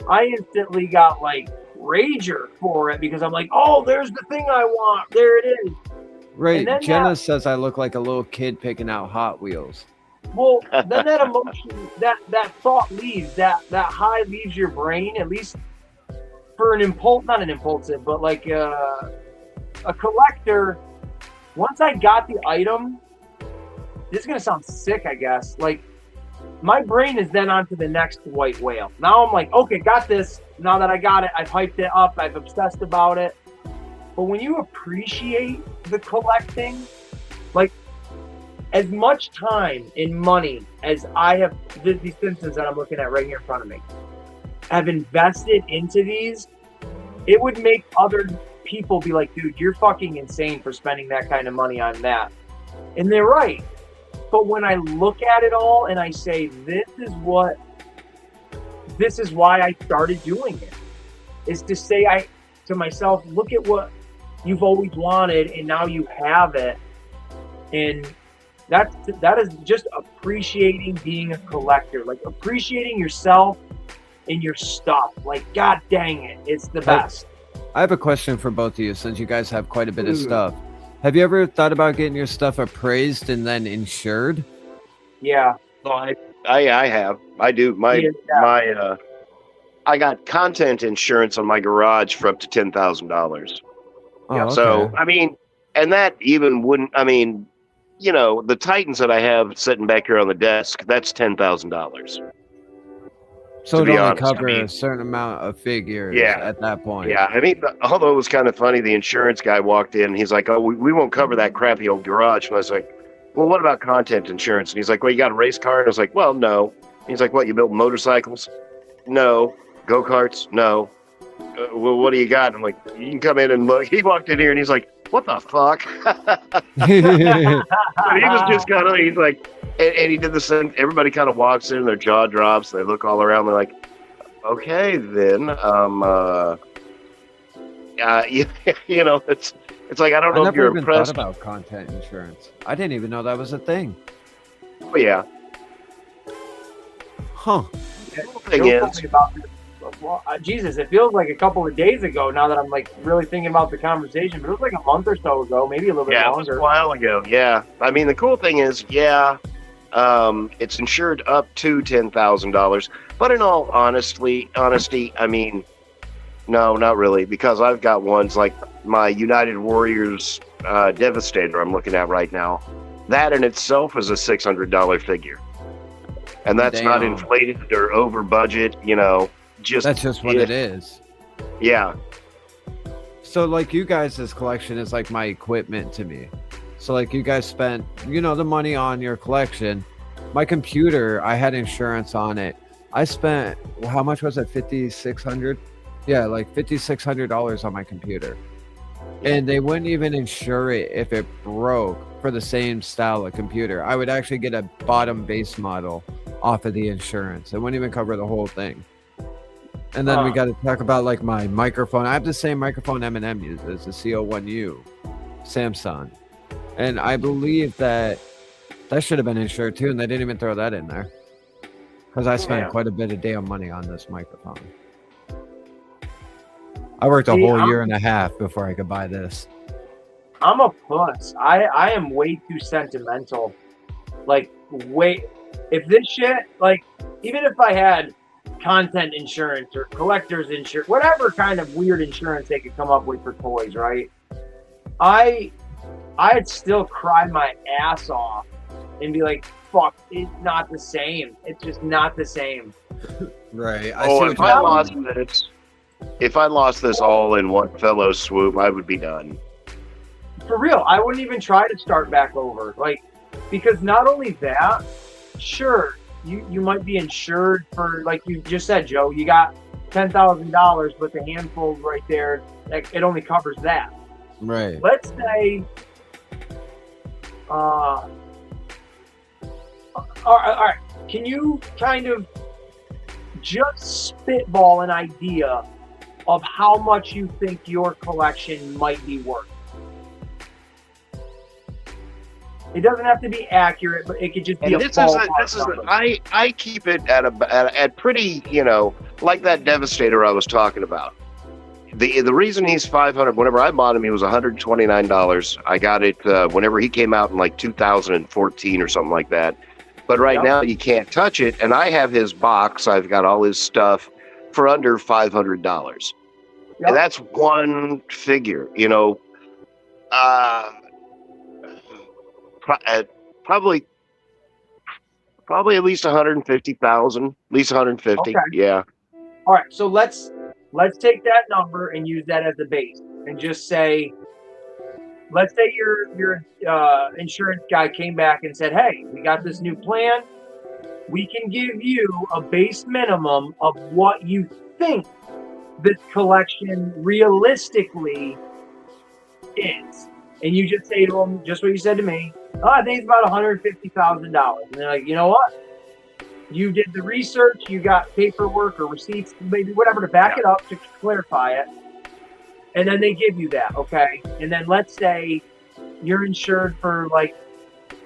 I instantly got like rager for it because I'm like, oh, there's the thing I want. There it is. Right. And then Jenna says I look like a little kid picking out Hot Wheels. Well, then that emotion, that thought leaves, that high leaves your brain, at least for not an impulsive, but like a collector. Once I got the item, this is going to sound sick, I guess. Like, my brain is then on to the next white whale. Now I'm like, okay, got this. Now that I got it, I've hyped it up. I've obsessed about it. But when you appreciate the collecting, like as much time and money as I have, these Simpsons that I'm looking at right here in front of me, have invested into these, it would make other people be like, dude, you're fucking insane for spending that kind of money on that. And they're right. But when I look at it all and I say, this is why I started doing it, is to say to myself, look at what you've always wanted and now you have it. And that is just appreciating being a collector, like appreciating yourself and your stuff. Like, god dang it, it's the best. I have a question for both of you since you guys have quite a bit of stuff. Have you ever thought about getting your stuff appraised and then insured? Yeah. Oh, I have. I do. I got content insurance on my garage for up to $10,000. Oh, okay. So, I mean, and that even wouldn't, I mean, you know, the Titans that I have sitting back here on the desk, that's $10,000. So to it be only honest, I cover mean, a certain amount of figures Yeah. at that point. yeah, I mean, although it was kind of funny, the insurance guy walked in, he's like, oh, we won't cover that crappy old garage. And I was like, well, what about content insurance? And he's like, well, you got a race car? And I was like, well, no. He's like, what, you build motorcycles? No. Go-karts? No. Well, what do you got? And I'm like, you can come in and look. He walked in here and he's like, what the fuck? But he was just kind of, he's like, and he did the same. Everybody kind of walks in, their jaw drops. They look all around. They're like, okay, then, you know, it's like, I don't know I if you're never even impressed. thought about content insurance. I didn't even know that was a thing. Oh, yeah. Huh. The thing Joe told is, me about this. Well, Jesus, it feels like a couple of days ago now that I'm like really thinking about the conversation, but it was like a month or so ago, maybe a little bit yeah, it was longer. a while ago. Yeah. I mean, the cool thing is, yeah, it's insured up to $10,000. But in all honesty, I mean, no, not really, because I've got ones like my United Warriors Devastator I'm looking at right now. That in itself is a $600 figure. And that's not Damn. inflated or over budget, you know. That's just what it is. Yeah. So like you guys' collection is like my equipment to me. So like you guys spent, you know, the money on your collection. My computer, I had insurance on it. I spent, how much was it? $5,600? Yeah, like $5,600 on my computer. And they wouldn't even insure it if it broke for the same style of computer. I would actually get a bottom base model off of the insurance. It wouldn't even cover the whole thing. And then we got to talk about like my microphone. I have the same microphone Eminem uses, the CO1U, Samsung. And I believe that should have been insured too, and they didn't even throw that in there. Because I spent quite a bit of damn money on this microphone. I worked a whole year and a half before I could buy this. I'm a puss. I am way too sentimental. Like, if this shit, like, even if I had content insurance or collector's insurance, whatever kind of weird insurance they could come up with for toys, right? I'd still cry my ass off and be like, fuck, it's not the same. It's just not the same. Right. If I lost this all in one fellow swoop, I would be done. For real, I wouldn't even try to start back over. Like, because not only that, sure, you might be insured for, like you just said, Joe, you got $10,000, but the handful right there, it only covers that. Right. Let's say, all right, can you kind of just spitball an idea of how much you think your collection might be worth? It doesn't have to be accurate, but it could just be I keep it at pretty, you know, like that Devastator I was talking about. The reason he's $500, whenever I bought him, he was $129. I got it whenever he came out in like 2014 or something like that. But right now you can't touch it, and I have his box. I've got all his stuff for under $500, and that's one figure. You know, probably at least 150,000, at least 150. Okay. Yeah. All right, so let's take that number and use that as a base, and just say, let's say your insurance guy came back and said, hey, we got this new plan. We can give you a base minimum of what you think this collection realistically is. And you just say to them, just what you said to me, I think it's about $150,000. And they're like, you know what? You did the research, you got paperwork or receipts, maybe whatever to back it up, to clarify it. And then they give you that, okay? And then let's say you're insured for like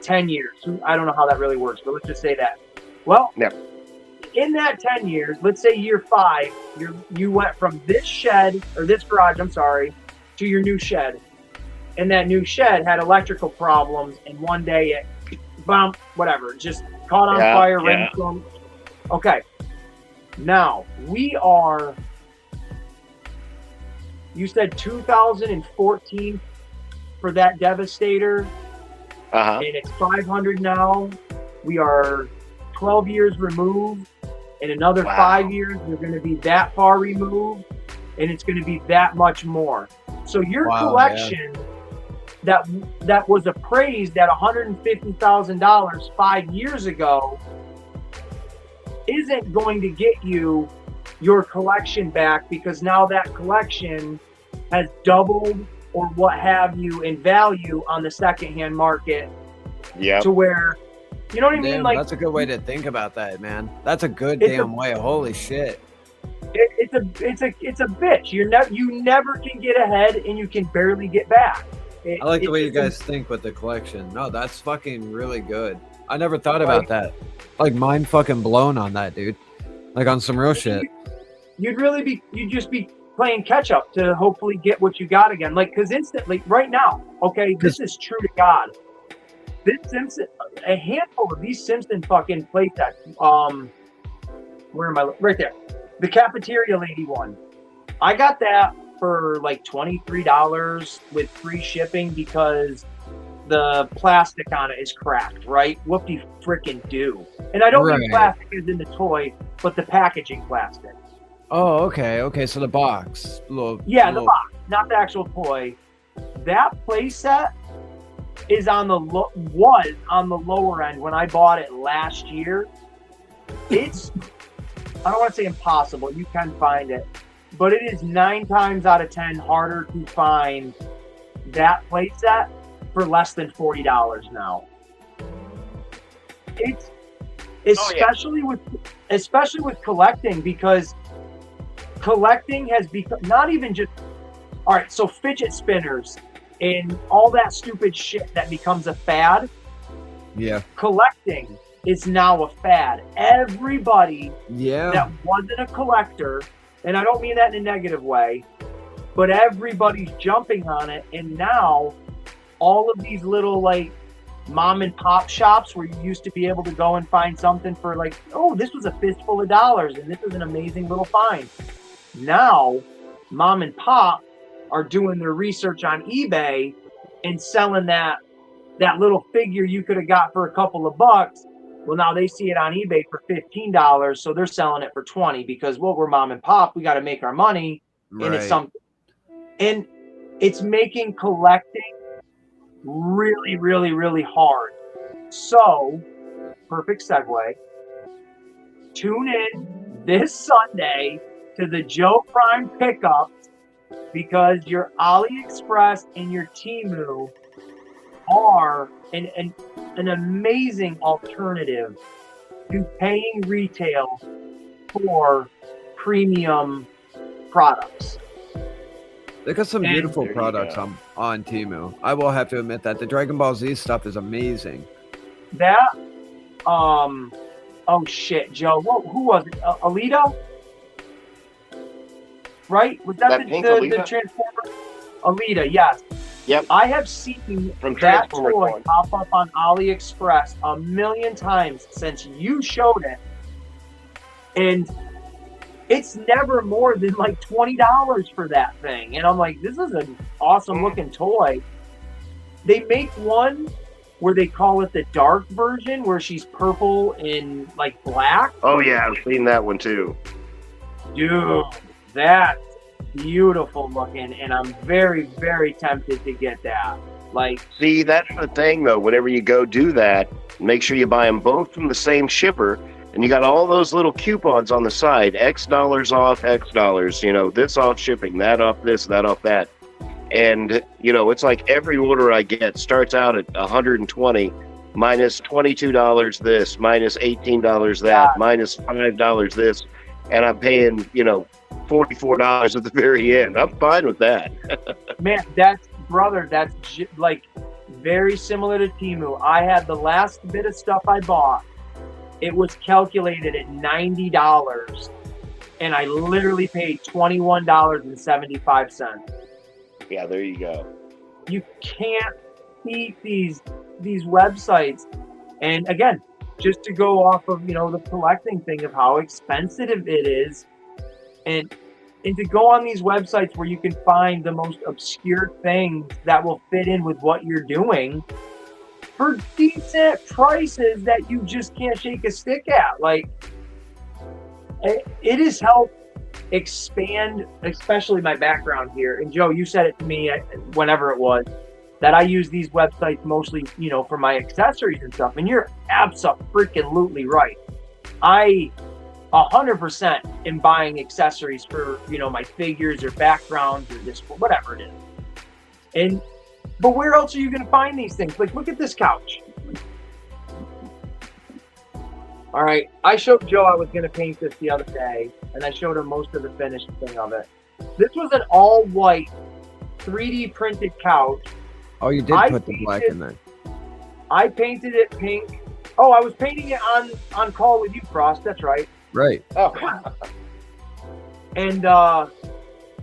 10 years. I don't know how that really works, but let's just say that. Well, in that 10 years, let's say year 5, you went from this shed, or this garage, I'm sorry, to your new shed. And that new shed had electrical problems, and one day it, whatever, just caught on fire, rainstorm. Okay. Now, we are You said 2014 for that Devastator, Uh-huh. and it's 500 now. We are 12 years removed. In another Wow. 5 years, we're going to be that far removed, and it's going to be that much more. So your Wow, collection that was appraised at $150,000 5 years ago isn't going to get you your collection back, because now that collection has doubled or what have you in value on the secondhand market, Yeah. to where, you know what I mean? Damn, Like, that's a good way to think about that, man. That's a good It's damn way. Holy shit. it's a bitch. You never can get ahead, and you can barely get back. I like the way you it's a- guys think with the collection. No, that's fucking really good. I never thought about that. Like, mind fucking blown on that, dude. Like, on some real shit. You'd just be playing catch up to hopefully get what you got again. Like, because instantly, right now, okay, this is true to God. This Simpson, a handful of these Simpson fucking playsets. Where am I? Right there. The cafeteria lady one. I got that for like $23 with free shipping because the plastic on it is cracked, right? Whoopty frickin' do. And I don't mean Right. plastic as in the toy, but the packaging plastic. Oh, okay. Okay, so the box. Yeah, the box, not the actual toy. That playset is was on the lower end when I bought it last year. It's, I don't want to say impossible. You can find it, but it is 9 times out of 10 harder to find that playset for less than $40 now. It's especially with collecting, because collecting has become not even just, all right, so fidget spinners and all that stupid shit that becomes a fad. Yeah. Collecting is now a fad. Everybody Yeah. that wasn't a collector, and I don't mean that in a negative way, but everybody's jumping on it. And now all of these little like mom and pop shops where you used to be able to go and find something for like, oh, this was a fistful of dollars and this is an amazing little find. Now mom and pop are doing their research on eBay and selling that little figure you could have got for a couple of bucks. Well, now they see it on eBay for $15, so they're selling it for $20 because, well, we're mom and pop, we got to make our money, and it's something. And it's making collecting really, really, really hard. So, perfect segue. Tune in this Sunday to the Joe Prime pickups, because your AliExpress and your Temu are an amazing alternative to paying retail for premium products. They got some And beautiful there you products go. on Temu. I will have to admit that the Dragon Ball Z stuff is amazing. That, oh shit, Joe, who was it? Alita? Right? Was that That the pink Alita? Transformer? Alita, yes. Yep. I have seen From that Transformers toy 1. pop up on AliExpress a million times since you showed it. And it's never more than like $20 for that thing. And I'm like, this is an awesome looking toy. They make one where they call it the dark version, where she's purple and like black. Oh yeah, I've seen that one too. Dude, that's beautiful looking, and I'm very, very tempted to get that. Like, See, that's the thing though. Whenever you go do that, make sure you buy them both from the same shipper, and you got all those little coupons on the side: X dollars off, X dollars. You know, this off shipping, that off this, that off that. And you know, it's like every order I get starts out at 120, minus $22 this, minus $18 that, Yeah. minus $5 this, and I'm paying, you know, $44 at the very end. I'm fine with that. man, that's like very similar to Temu. I had the last bit of stuff I bought. It was calculated at $90, and I literally paid $21.75. Yeah, there you go. You can't beat these websites. And again, just to go off of, you know, the collecting thing of how expensive it is, and And to go on these websites where you can find the most obscure things that will fit in with what you're doing for decent prices that you just can't shake a stick at. Like, it has helped expand, especially my background here. And Joe, you said it to me whenever it was, that I use these websites mostly, you know, for my accessories and stuff. And you're absolutely right. I 100% am buying accessories for, you know, my figures or backgrounds or this, whatever it is. But where else are you going to find these things? Like, look at this couch. All right, I showed Joe I was going to paint this the other day, and I showed him most of the finished thing of it. This was an all-white 3D printed couch. Oh, you did put the black in there. I painted it pink. Oh, I was painting it on call with you, Frost. That's right. Right. Oh. And I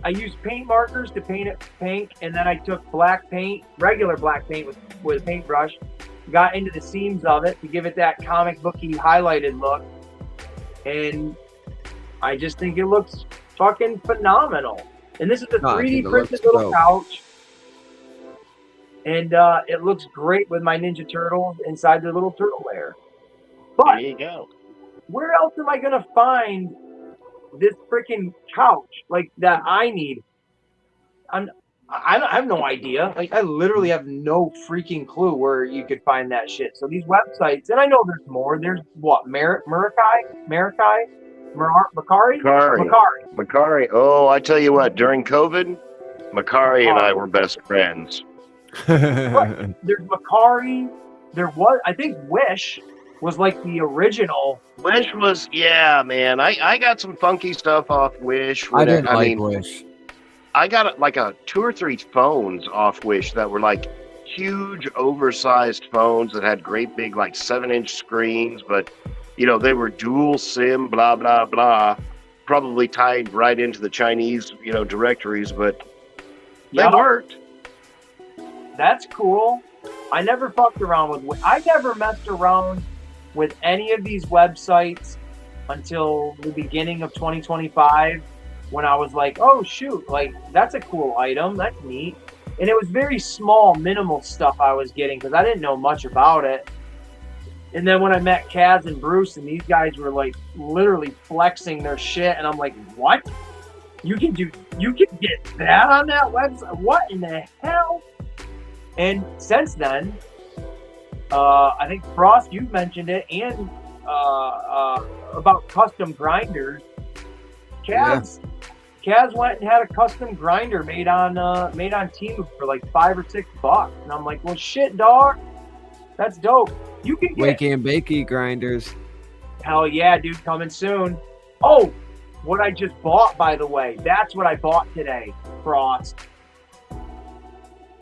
used paint markers to paint it pink, and then I took black paint, regular black paint with a paintbrush, got into the seams of it to give it that comic booky highlighted look. And I just think it looks fucking phenomenal. And this is a 3D printed little couch. And it looks great with my Ninja Turtles inside their little turtle lair. But there you go. Where else am I going to find this freaking couch like that I need? I have no idea. Like, I literally have no freaking clue where you could find that shit. So these websites, and I know there's more. There's what, Macari. Oh, I tell you what, during COVID, Macari and I were best friends. Right. There's Macari. There was, I think, Wish was like the original. Wish was, yeah, man. I got some funky stuff off Wish. I didn't like Wish. I got like 2 or 3 phones off Wish that were like huge, oversized phones that had great big, like 7-inch screens, but you know, they were dual SIM, blah, blah, blah, probably tied right into the Chinese, you know, directories, but they worked. That's cool. I never fucked around with, I never messed around with any of these websites until the beginning of 2025. When I was like, oh shoot, like that's a cool item, that's neat. And it was very small, minimal stuff I was getting because I didn't know much about it. And then when I met Kaz and Bruce, and these guys were like literally flexing their shit, and I'm like, what? You can get that on that website? What in the hell? And since then, I think Frost, you've mentioned it, and about custom grinders. Kaz went and had a custom grinder made on Temu for like $5 or $6, and I'm like, well, shit, dog, that's dope. You can get wakey and bakey grinders. Hell yeah, dude, coming soon. Oh, what I just bought, by the way, that's what I bought today, Frost.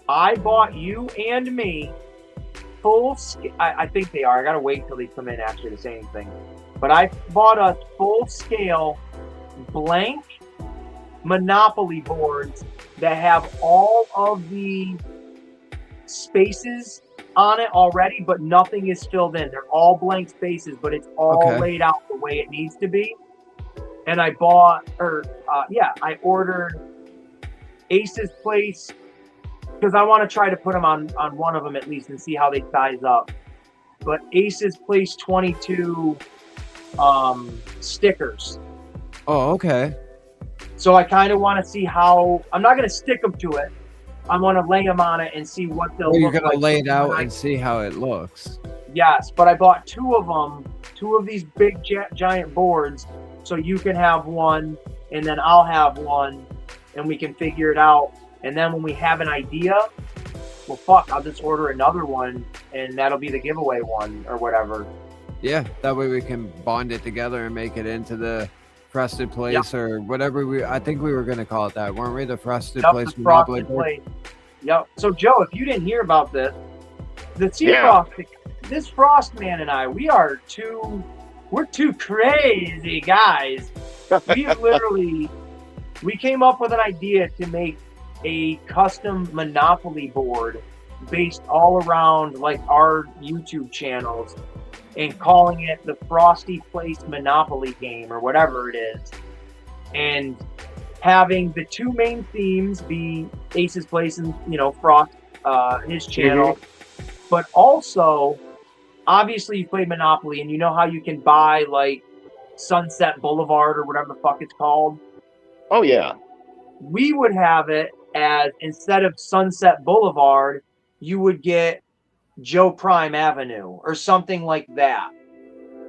I bought you and me full scale. I think they are. I gotta wait till they come in actually to say anything. But I bought us full scale blank Monopoly boards that have all of the spaces on it already, but nothing is filled in. They're all blank spaces, but it's all laid out the way it needs to be. And I I ordered Ace's Place because I want to try to put them on one of them at least and see how they size up. But Ace's Place 22 stickers. Oh, okay. So I kind of want to see how. I'm not going to stick them to it. I want to lay them on it and see what they'll look like. You're going to lay it out and see how it looks. Yes, but I bought 2 of them, 2 of these big giant boards, so you can have one, and then I'll have one, and we can figure it out. And then when we have an idea, well, fuck, I'll just order another one, and that'll be the giveaway one or whatever. Yeah, that way we can bond it together and make it into the Frosted Place or whatever I think we were going to call it that, weren't we? The Frosted Place. The Frosted Place. Yep. So, Joe, if you didn't hear about this, this Frost man and I, we're two crazy guys. We came up with an idea to make a custom Monopoly board based all around like our YouTube channels and calling it the Frosty Place Monopoly game or whatever it is. And having the two main themes be Ace's Place and, Frost, his channel, but also, obviously, you play Monopoly, and you know how you can buy, like, Sunset Boulevard or whatever the fuck it's called? Oh, yeah. We would have it as, instead of Sunset Boulevard, you would get Joe Prime Avenue or something like that.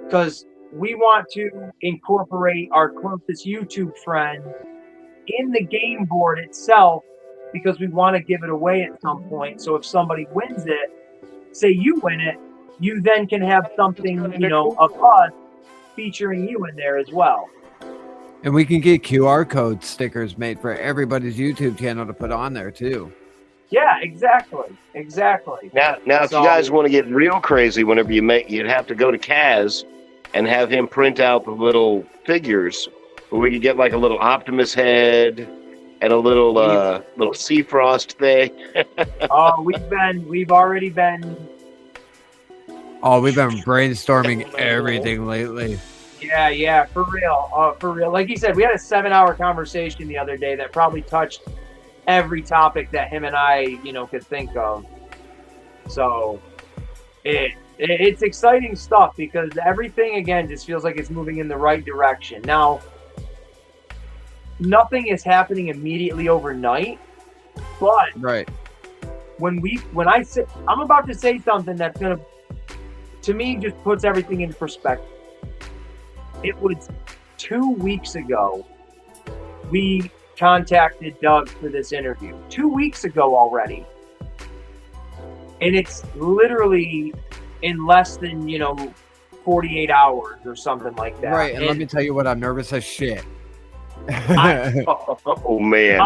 Because we want to incorporate our closest YouTube friend in the game board itself, because we want to give it away at some point. So if somebody wins it, say you win it, you then can have something, of us featuring you in there as well. And we can get QR code stickers made for everybody's YouTube channel to put on there too. Yeah, exactly. Now, if you guys want to get real crazy, whenever you'd have to go to Kaz and have him print out the little figures, where we could get like a little Optimus head and a little Seafrost thing. We've already been. Oh, we've been brainstorming everything lately. Yeah, for real. Like you said, we had a 7-hour conversation the other day that probably touched every topic that him and I, could think of. So it's exciting stuff, because everything, again, just feels like it's moving in the right direction. Now, nothing is happening immediately overnight, but right. I'm about to say something that's gonna, to me, just puts everything in perspective. It was 2 weeks ago we contacted Doug for this interview. 2 weeks ago already. And it's literally in less than, 48 hours or something like that. Right, and let me tell you what, I'm nervous as shit. Oh, man.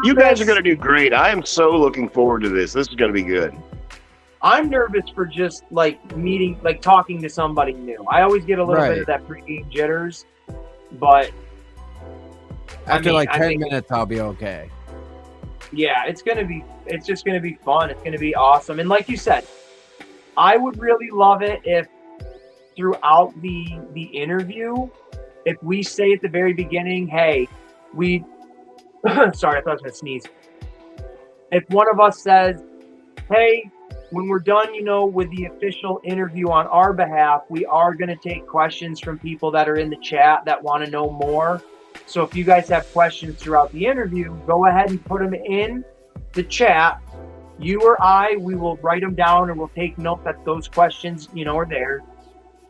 You guys are going to do great. I am so looking forward to this. This is going to be good. I'm nervous for just, talking to somebody new. I always get a little bit of that pregame jitters, but after 10 minutes, I'll be okay. Yeah, it's just going to be fun. It's going to be awesome. And like you said, I would really love it if throughout the interview, if we say at the very beginning, hey, sorry, I thought I was going to sneeze. If one of us says, hey, when we're done, with the official interview on our behalf, we are going to take questions from people that are in the chat that want to know more. So if you guys have questions throughout the interview, go ahead and put them in the chat. You or I, we will write them down, and we'll take note that those questions, are there.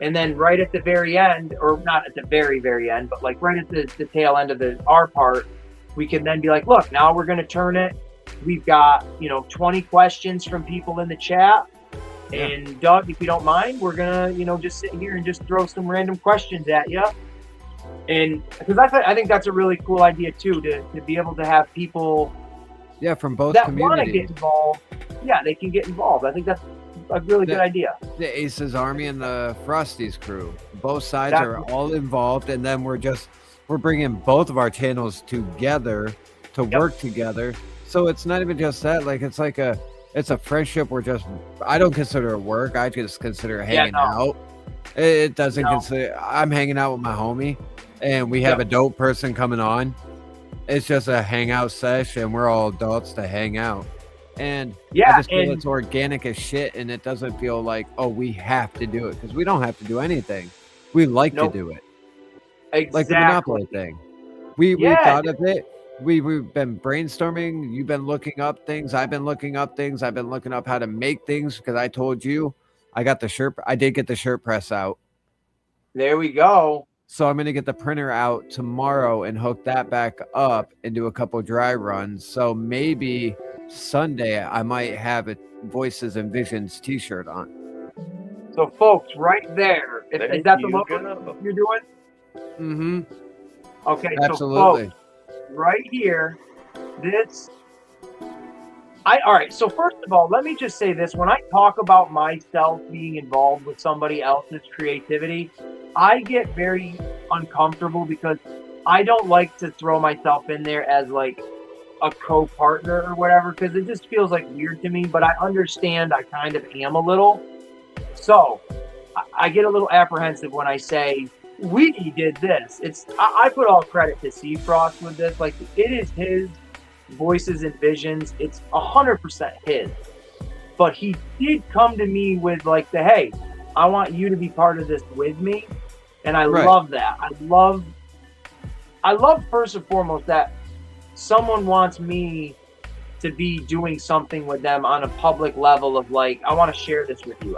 And then right at the very end, or not at the very, very end, but right at the tail end of our part, we can then be like, look, now we're going to turn it. We've got, 20 questions from people in the chat. Yeah. And Doug, if you don't mind, we're going to, just sit here and just throw some random questions at you. And because I think that's a really cool idea too, to be able to have people from both that communities want to get involved. Yeah, they can get involved. I think that's a really good idea. The Aces Army and the Frosties crew, both sides are all involved, and then we're bringing both of our channels together to work together. So it's not even just that, it's a friendship. I don't consider it work. I just consider it hanging out. It doesn't consider, I'm hanging out with my homie, and we have a dope person coming on. It's just a hangout session. We're all adults to hang out. And I just feel it's organic as shit, and it doesn't feel like, oh, we have to do it, because we don't have to do anything. We like to do it. Exactly. Like the Monopoly thing. We thought of it. We've been brainstorming. You've been looking up things. I've been looking up things. I've been looking up how to make things, because I told you I did get the shirt press out. There we go. So I'm going to get the printer out tomorrow and hook that back up and do a couple dry runs. So maybe Sunday I might have a Voices and Visions t-shirt on. So folks, right there, is that the logo you're doing? Mm-hmm. Okay, absolutely. So folks, right here, all right, so first of all, let me just say this. When I talk about myself being involved with somebody else's creativity, I get very uncomfortable, because I don't like to throw myself in there as a co-partner or whatever, because it just feels weird to me. But I understand I kind of am a little. So I get a little apprehensive when I say, we did this. I put all credit to Seafrost with this. Like, it is his voices and visions. It's 100% his. But he did come to me with like hey, I want you to be part of this with me, and I love that. I love first and foremost that someone wants me to be doing something with them on a public level of like, I want to share this with you.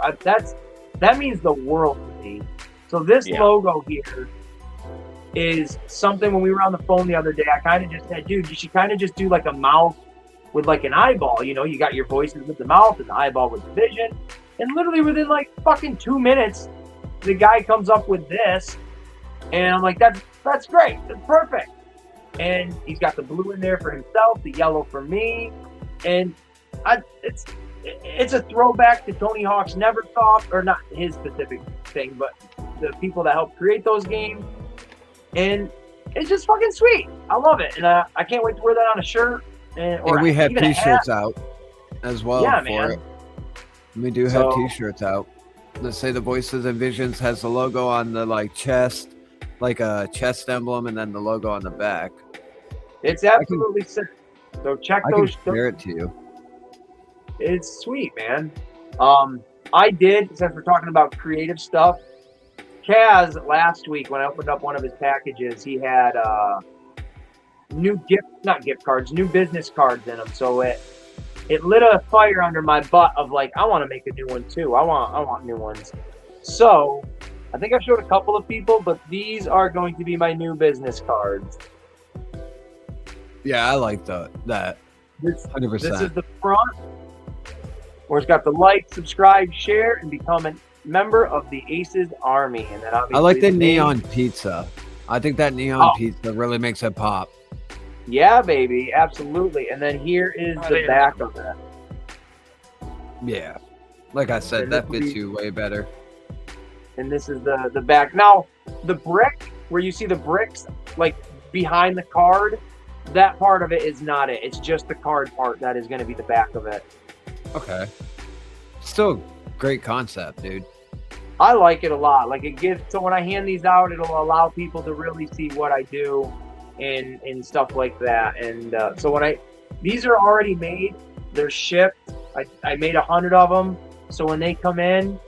That means the world to me. So this logo here is something. When we were on the phone the other day, I kind of just said, dude, you should kind of just do like a mouth with like an eyeball. You know, you got your voices with the mouth and the eyeball with the vision. And literally within like fucking 2 minutes, the guy comes up with this. And I'm like, that's great. That's perfect. And he's got the blue in there for himself, the yellow for me. And it's a throwback to Tony Hawk's Neversoft, or not his specific thing, but the people that helped create those games. And it's just fucking sweet. I love it. And I can't wait to wear that on a shirt. And we have t-shirts out as well for man. it. We do have t-shirts out. Let's say the Voices and Visions has the logo on the like chest, like a chest emblem, and then the logo on the back. It's absolutely sick. So check those. I can share it to you. It's sweet, man. I did, since we're talking about creative stuff, Kaz last week when I opened up one of his packages, he had new business cards in them. So it lit a fire under my butt of like, I want to make a new one too. I want new ones. So I think I showed a couple of people, but these are going to be my new business cards. Yeah, I like that. 100%. This is the front, where it's got the like, subscribe, share, and become a member of the Aces Army. And then obviously I like the neon pizza. I think that neon pizza really makes it pop. Yeah, baby, absolutely. And then here is the back of it. Yeah, like I said, that fits you way better. And this is the back. Now, the brick, where you see the bricks like behind the card, that part of it is not it. It's just the card part that is going to be the back of it. Okay. Still great concept, dude. I like it a lot. Like, it gives, so when I hand these out, it'll allow people to really see what I do and stuff like that. And so these are already made, they're shipped. I made 100 of them. So when they come in,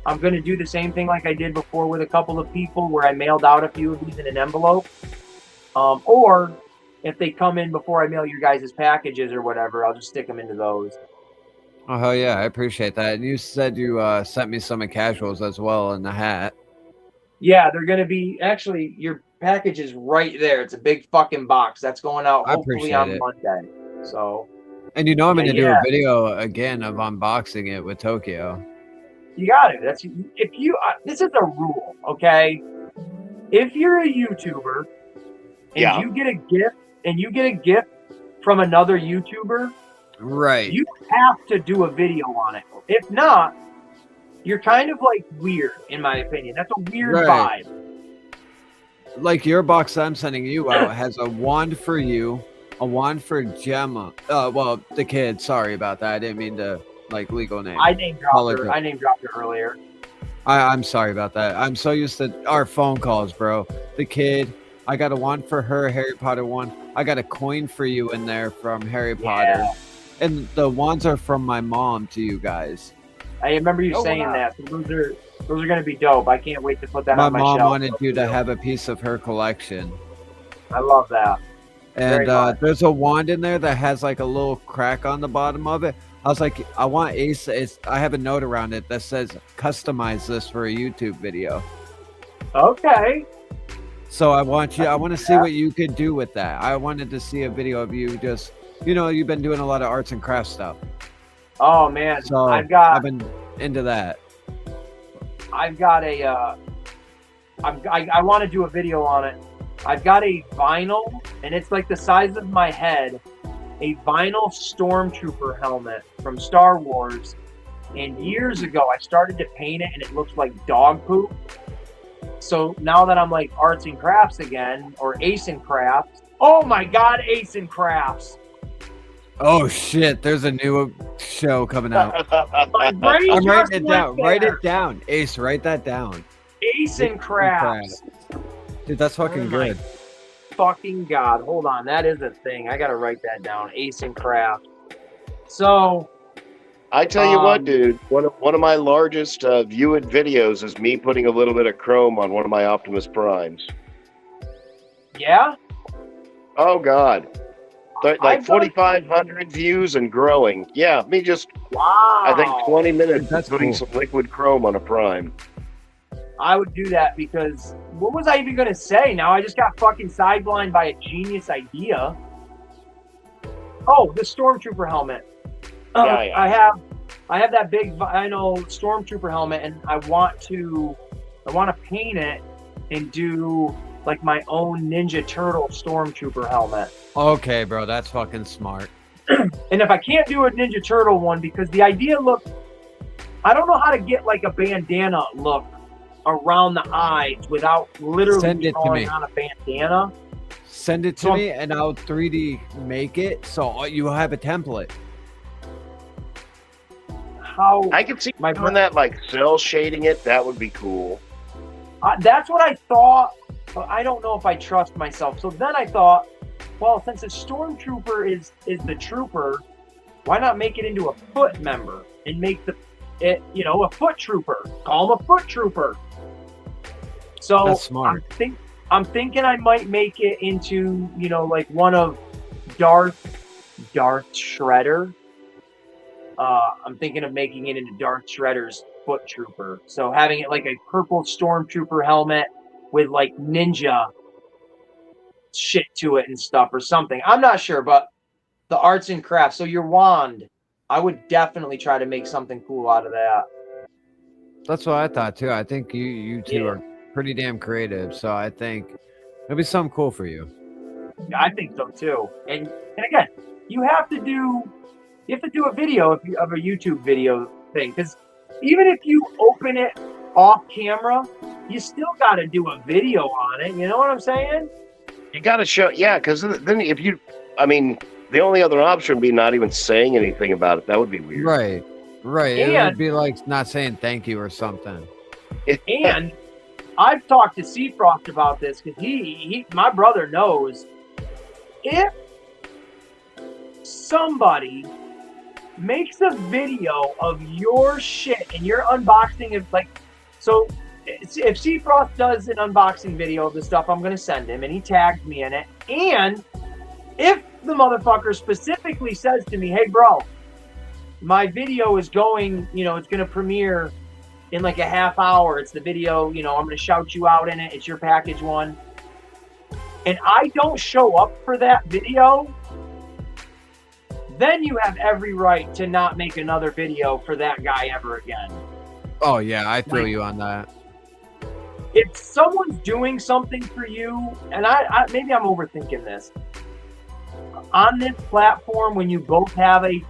I'm going to do the same thing like I did before with a couple of people, where I mailed out a few of these in an envelope. Or if they come in before I mail your guys' packages or whatever, I'll just stick them into those. Oh, hell yeah, I appreciate that. And you said you sent me some of casuals as well in the hat. Yeah, they're going to be, actually, your package is right there. It's a big fucking box. That's going out hopefully on Monday. So. And you know I'm going to do a video again of unboxing it with Tokyo. You got it. This is a rule, okay? If you're a YouTuber and you get a gift from another YouTuber, right, you have to do a video on it. If not, you're kind of like weird, in my opinion. That's a weird vibe. Like your box I'm sending you out has a wand for you, a wand for Gemma. Well, the kid. Sorry about that. I didn't mean to like legal name. I name dropped her earlier. I'm sorry about that. I'm so used to our phone calls, bro. The kid. I got a wand for her, Harry Potter one. I got a coin for you in there from Harry Potter. And the wands are from my mom to you guys. I remember you saying that. So those are going to be dope. I can't wait to put that on my shelf. My mom wanted you to have a piece of her collection. I love that. And there's a wand in there that has like a little crack on the bottom of it. I was like, I want Ace. I have a note around it that says, customize this for a YouTube video. Okay. So I want to see what you could do with that. I wanted to see a video of you just, you've been doing a lot of arts and crafts stuff. Oh man. So I've been into that. I've got I want to do a video on it. I've got a vinyl, and it's like the size of my head, a vinyl stormtrooper helmet from Star Wars. And years ago, I started to paint it, and it looks like dog poop. So now that I'm like arts and crafts again, or Ace and Crafts. Oh my God, Ace and Crafts. Oh shit, there's a new show coming out. I'm writing it down. Write it down. Ace, write that down. Ace and Crafts. Dude, that's fucking Oh my good. fucking God. Hold on. That is a thing. I got to write that down. Ace and Craft. So, I tell you what, dude. One of my largest viewed videos is me putting a little bit of chrome on one of my Optimus Primes. yeah? Oh God, like I've done- 4,500 views and growing. Yeah, me just Wow. I think 20 minutes That's putting cool. some liquid chrome on a Prime. I would do that because what was I even going to say? Now I just got fucking sidelined by a genius idea. Oh, the Stormtrooper helmet. Yeah. I have that big vinyl Stormtrooper helmet, and I want to paint it and do like my own Ninja Turtle Stormtrooper helmet. Okay, bro, that's fucking smart. And if I can't do a Ninja Turtle one, because the idea look, I don't know how to get like a bandana look around the eyes without literally Send it to drawing me. on a bandana. Send it to So- me, and I'll 3D make it so you have a template. How I could see My doing that, like cell shading it. That would be cool. that's what I thought, but I don't know if I trust myself. So then I thought, well, since a Stormtrooper is the trooper, why not make it into a foot member and make it a foot trooper? Call him a foot trooper. So That's smart. I'm thinking I might make it into like one of Darth Shredder. I'm thinking of making it into Darth Shredder's foot trooper. So having it like a purple Stormtrooper helmet with like ninja shit to it and stuff or something. I'm not sure, but the arts and crafts. So your wand, I would definitely try to make something cool out of that. That's what I thought too. I think you two Yeah. are pretty damn creative, so I think it'll be something cool for you. I think so too. And again, you have to do a video of a YouTube video thing, because even if you open it off camera, you still got to do a video on it. You know what I'm saying? You got to show, yeah, because then if you, I mean, the only other option would be not even saying anything about it. That would be weird. Right. It And- would be like not saying thank you or something. And I've talked to Seafrost about this because my brother knows if somebody makes a video of your shit and your unboxing of so if Seafrost does an unboxing video of the stuff I'm going to send him and he tags me in it, and if the motherfucker specifically says to me, hey bro, my video is going, it's going to premiere in like a half hour. It's the video, I'm going to shout you out in it. It's your package one. And I don't show up for that video, then you have every right to not make another video for that guy ever again. Oh yeah, I feel you on that. If someone's doing something for you, and I maybe I'm overthinking this, on this platform when you both have a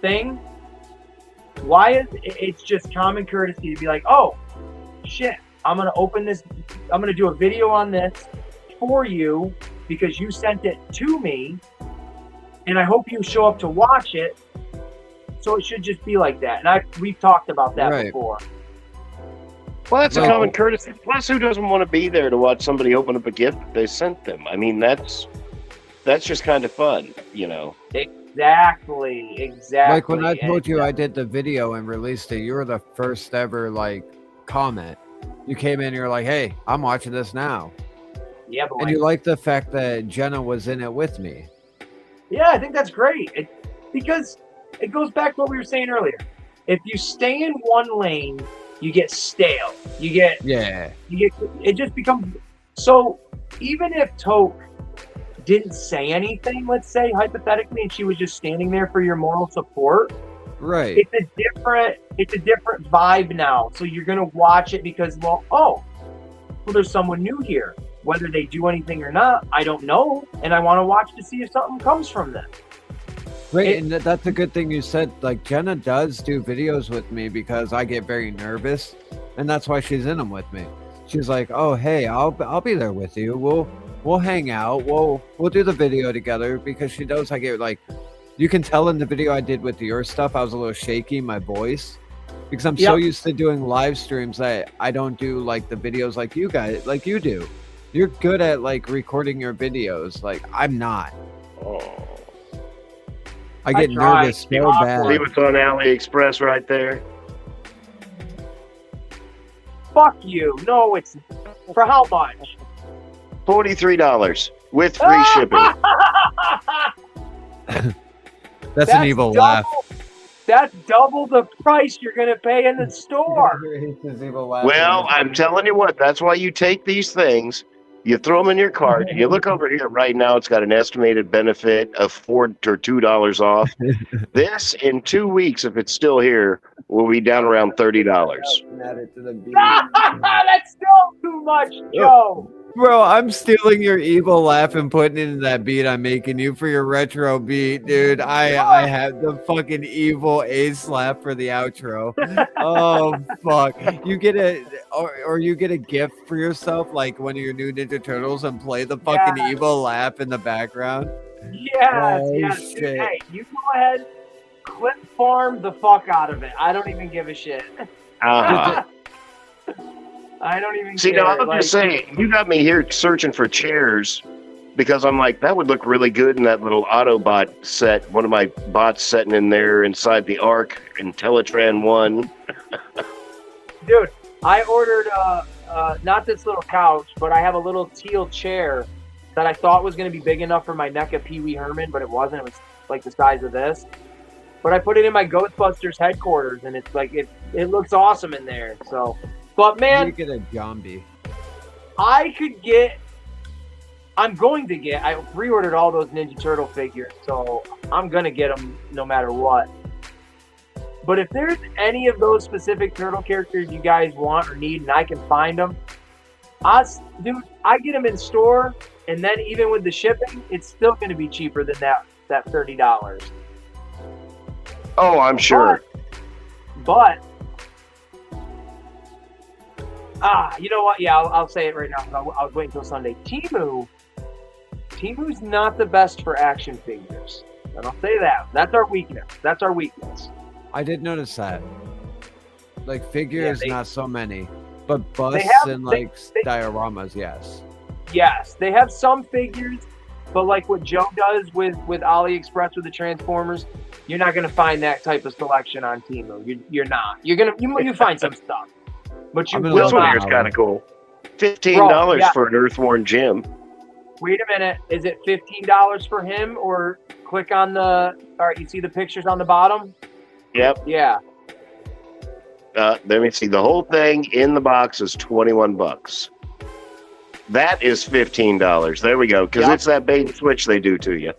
thing, why is it's just common courtesy to be like, oh shit, I'm gonna open this, I'm gonna do a video on this for you because you sent it to me, and I hope you show up to watch it. So it should just be like that. And we've talked about that Right. before. Well, that's a No. common courtesy. Plus, who doesn't want to be there to watch somebody open up a gift that they sent them? I mean, that's just kind of fun, Exactly. Like when I And told you I did the video and released it, you were the first ever comment. You came in and you're like, hey, I'm watching this now. yeah, but And you like the fact that Jenna was in it with me. yeah, I think that's great. Because it goes back to what we were saying earlier. If you stay in one lane, you get stale. Yeah. It just becomes so. Even if Toke didn't say anything, let's say hypothetically, and she was just standing there for your moral support, Right. it's a different vibe now. So you're gonna watch it because, well, there's someone new here. Whether they do anything or not, I don't know, and I want to watch to see if something comes from them. Right, and that's a good thing you said. Like Jenna does do videos with me because I get very nervous, and that's why she's in them with me. She's like, "Oh, hey, I'll be there with you. We'll hang out. We'll do the video together," because she knows I get you can tell in the video I did with your stuff, I was a little shaky, my voice, because I'm so used to doing live streams that I don't do like the videos like you guys, like you do. You're good at like recording your videos. Like I'm not. Oh. I get nervous so See bad. what's on AliExpress right there? Fuck you. No, it's for how much? $43 with free shipping. That's an evil laugh. That's double the price you're gonna pay in the store. Well, I'm telling you what, that's why you take these things, you throw them in your cart, you look over here right now, it's got an estimated benefit of $4 or $2 off. This, in 2 weeks, if it's still here, will be down around $30. That's still too much, Joe. Bro, I'm stealing your evil laugh and putting it in that beat I'm making you for your retro beat, dude. I have the fucking evil ace laugh for the outro. Oh fuck! You get or you get a gift for yourself, like one of your new Ninja Turtles, and play the fucking evil laugh in the background. Yes. Dude, hey, you go ahead, clip farm the fuck out of it. I don't even give a shit. I don't even See, care. now I'm just saying, you got me here searching for chairs because I'm like, that would look really good in that little Autobot set. One of my bots sitting in there inside the Ark in Teletran 1. Dude, I ordered not this little couch, but I have a little teal chair that I thought was going to be big enough for my NECA Pee Wee Herman, but it wasn't. It was like the size of this. But I put it in my Ghostbusters headquarters, and it's like it looks awesome in there. So. But man, you get a zombie. I'm going to get. I pre-ordered all those Ninja Turtle figures, so I'm gonna get them no matter what. But if there's any of those specific turtle characters you guys want or need, and I can find them, I get them in store, and then even with the shipping, it's still gonna be cheaper than that $30. Oh, I'm sure. But you know what? Yeah, I'll say it right now. I'll wait until Sunday. Temu's not the best for action figures. And I'll say that. That's our weakness. I did notice that. Like figures, not so many, but busts and dioramas, yes. Yes, they have some figures, but like what Joe does with AliExpress with the Transformers, you're not gonna find that type of selection on Temu. You're not. You find some stuff. But you will this one not. here's kind of cool. $15 for an Earthworm Jim. Wait a minute. Is it $15 for him, or click on the? All right, you see the pictures on the bottom? Yep. Yeah. Let me see. The whole thing in the box is $21. That is $15. There we go. Because it's that bait and switch they do to you.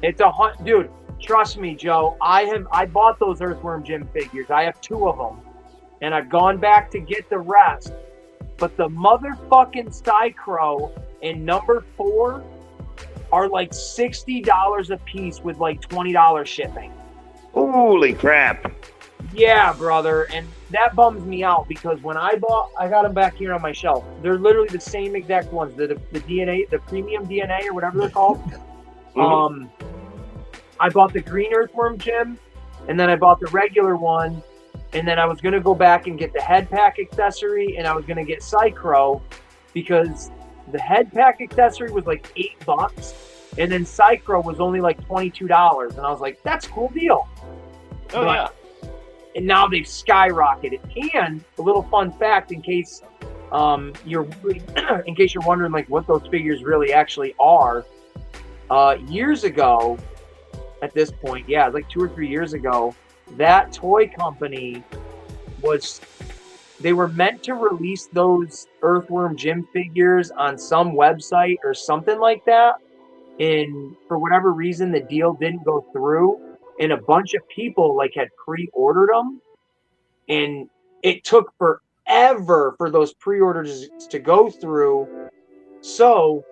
It's dude. Trust me, Joe. I bought those Earthworm Jim figures. I have 2 of them. And I've gone back to get the rest. But the motherfucking Psychro and number 4 are like $60 a piece with like $20 shipping. Holy crap. Yeah, brother. And that bums me out because when I got them back here on my shelf. They're literally the same exact ones. The DNA, the premium DNA or whatever they're called. I bought the green Earthworm Jim, and then I bought the regular one. And then I was going to go back and get the head pack accessory, and I was going to get Psychro because the head pack accessory was like $8, and then Psychro was only like $22. And I was like, that's a cool deal. Yeah. And now they've skyrocketed. And a little fun fact, in case you're wondering like what those figures really actually are, years ago, at this point, like 2 or 3 years ago, that toy company they were meant to release those Earthworm Jim figures on some website or something like that. And for whatever reason, the deal didn't go through. And a bunch of people like had pre-ordered them. And it took forever for those pre-orders to go through. So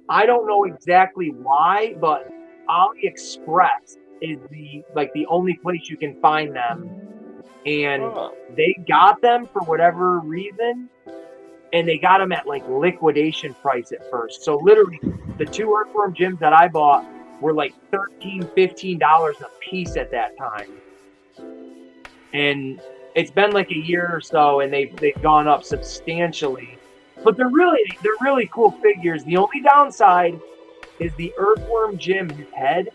I don't know exactly why, but AliExpress is the only place you can find them, and they got them for whatever reason, and they got them at like liquidation price at first. So literally the 2 Earthworm Jims that I bought were like $13-15 a piece at that time, and it's been like a year or so, and they've gone up substantially. But they're really cool figures. The only downside is the Earthworm Jim, his head,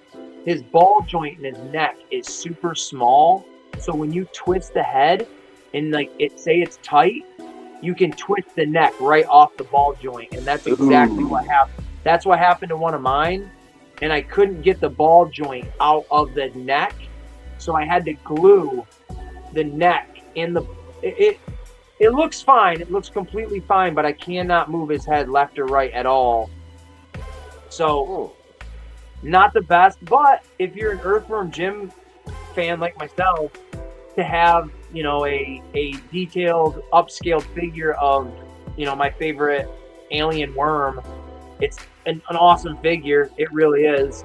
his ball joint in his neck is super small. So when you twist the head and like it's tight, you can twist the neck right off the ball joint, and that's exactly what happened. That's what happened to one of mine, and I couldn't get the ball joint out of the neck, so I had to glue the neck in the. It looks fine. It looks completely fine, but I cannot move his head left or right at all. So, not the best. But if you're an Earthworm Jim fan like myself, to have, you know, a detailed, upscaled figure of, you know, my favorite alien worm, it's an awesome figure. It really is.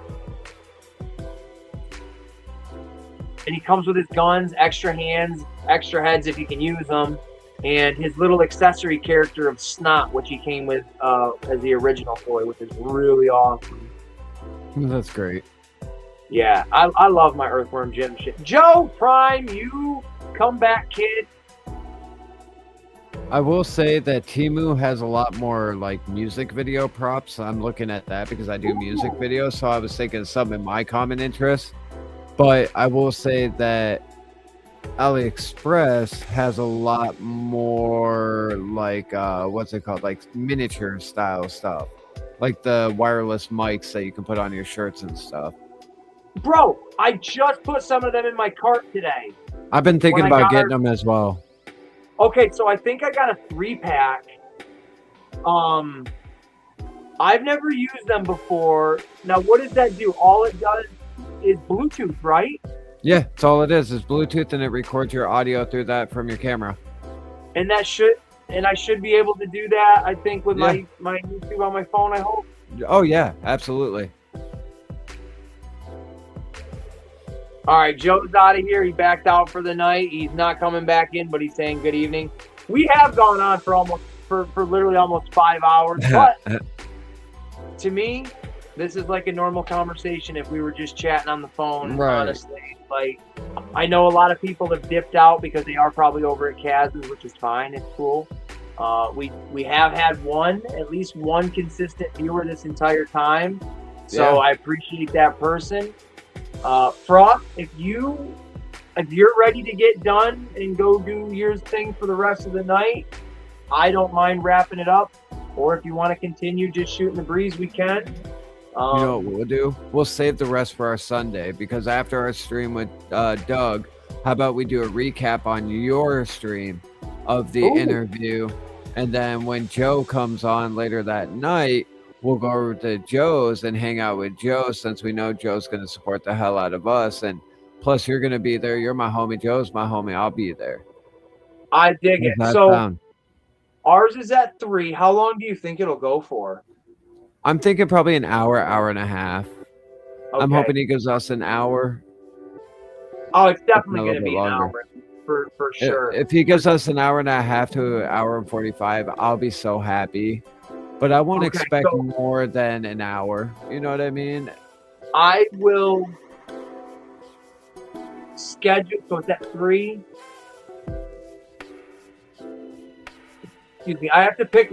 And he comes with his guns, extra hands, extra heads if you can use them, and his little accessory character of Snot, which he came with as the original toy, which is really awesome. That's great. Yeah, I love my Earthworm Jim shit. Joe Prime, you come back, kid. I will say that Temu has a lot more like music video props. I'm looking at that because I do music videos, so I was thinking of something in my common interest. But I will say that AliExpress has a lot more like what's it called, like miniature style stuff, like the wireless mics that you can put on your shirts and stuff. Bro, I just put some of them in my cart today. I've been thinking about getting them as well. Okay, so I think I got a 3-pack. I've never used them before. Now, what does that do? All it does is Bluetooth, right? Yeah, that's all it is Bluetooth, and it records your audio through that from your camera. And I should be able to do that, I think, with my YouTube on my phone, I hope. Oh yeah, absolutely. All right, Joe's out of here. He backed out for the night. He's not coming back in, but he's saying good evening. We have gone on for literally almost 5 hours, but to me, this is like a normal conversation if we were just chatting on the phone, right. Honestly. Like, I know a lot of people have dipped out because they are probably over at Kaz's, which is fine. It's cool. We have had at least one consistent viewer this entire time. So I appreciate that person. Frost, if you're ready to get done and go do your thing for the rest of the night, I don't mind wrapping it up. Or if you want to continue just shooting the breeze, we can. You know what we'll do? We'll save the rest for our Sunday, because after our stream with Doug, how about we do a recap on your stream of the interview, and then when Joe comes on later that night, we'll go over to Joe's and hang out with Joe, since we know Joe's going to support the hell out of us, and plus you're going to be there. You're my homie. Joe's my homie. I'll be there. I dig it. So ours is at 3. How long do you think it'll go for? I'm thinking probably an hour, hour and a half. Okay. I'm hoping he gives us an hour. Oh, it's definitely going to be an hour for sure. If he gives us an hour and a half to an hour and 45, I'll be so happy. But I won't expect more than an hour. You know what I mean? I will schedule, so it's at 3. Excuse me. I have to pick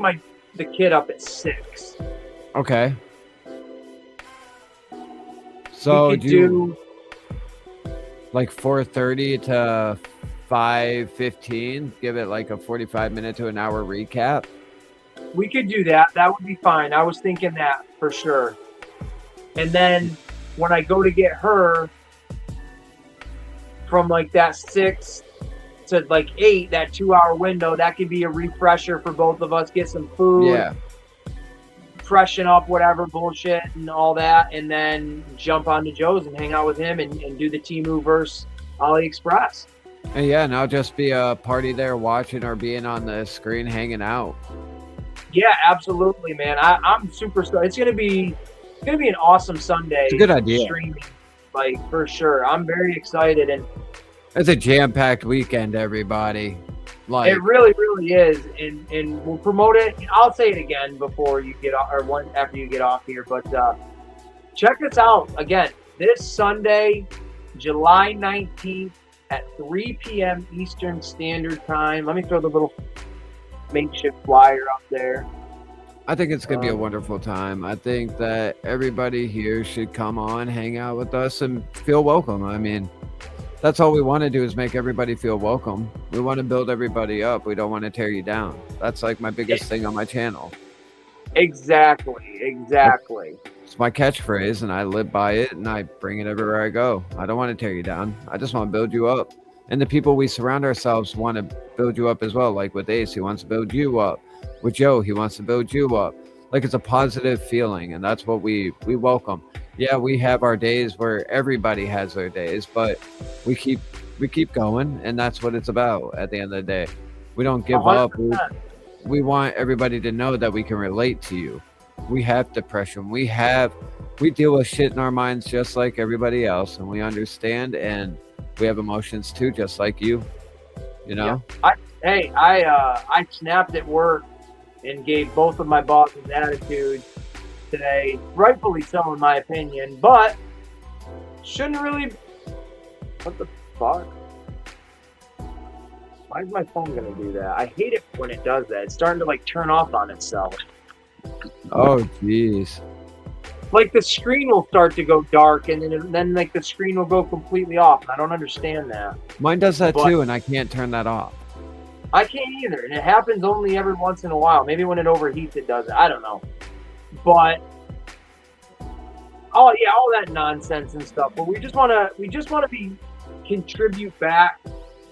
the kid up at 6. Okay. So do you like 4:30 to 5:15? Give it like a 45-minute to an hour recap. We could do that. That would be fine. I was thinking that for sure. And then when I go to get her from like that 6 to like 8, that 2-hour window, that could be a refresher for both of us. Get some food. Yeah. Freshen up whatever bullshit and all that, and then jump onto Joe's and hang out with him and do the Temu versus AliExpress. And yeah, and I'll just be a party there watching or being on the screen hanging out. Yeah, absolutely, man. I'm super stoked. It's gonna be an awesome Sunday. It's a good idea. Streaming, like for sure. I'm very excited, and it's a jam-packed weekend, everybody. Like, it really, really is, and we'll promote it. I'll say it again before you get off, or after you get off here. But check us out again this Sunday, July 19th at 3 p.m. Eastern Standard Time. Let me throw the little makeshift flyer up there. I think it's going to be a wonderful time. I think that everybody here should come on, hang out with us, and feel welcome. I mean, that's all we want to do is make everybody feel welcome. We want to build everybody up. We don't want to tear you down. That's like my biggest thing on my channel. Exactly. It's my catchphrase, and I live by it, and I bring it everywhere I go. I don't want to tear you down. I just want to build you up. And the people we surround ourselves want to build you up as well. Like with Ace, he wants to build you up. With Joe, he wants to build you up. Like, it's a positive feeling, and that's what we welcome. Yeah, we have our days where everybody has their days, but we keep going, and that's what it's about at the end of the day. We don't give 100%. Up. We want everybody to know that we can relate to you. We have depression. We deal with shit in our minds just like everybody else, and we understand, and we have emotions too, just like you. You know? Yeah. I snapped at work and gave both of my bosses attitude today, rightfully so in my opinion, but shouldn't really. What the fuck? Why is my phone gonna do that? I hate it when it does that. It's starting to like turn off on itself. Oh jeez. Like the screen will start to go dark, and then like the screen will go completely off. I don't understand that. Mine does that too, and I can't turn that off. I can't either, and it happens only every once in a while. Maybe when it overheats, it does it. I don't know. But all that nonsense and stuff. But we just want to contribute back.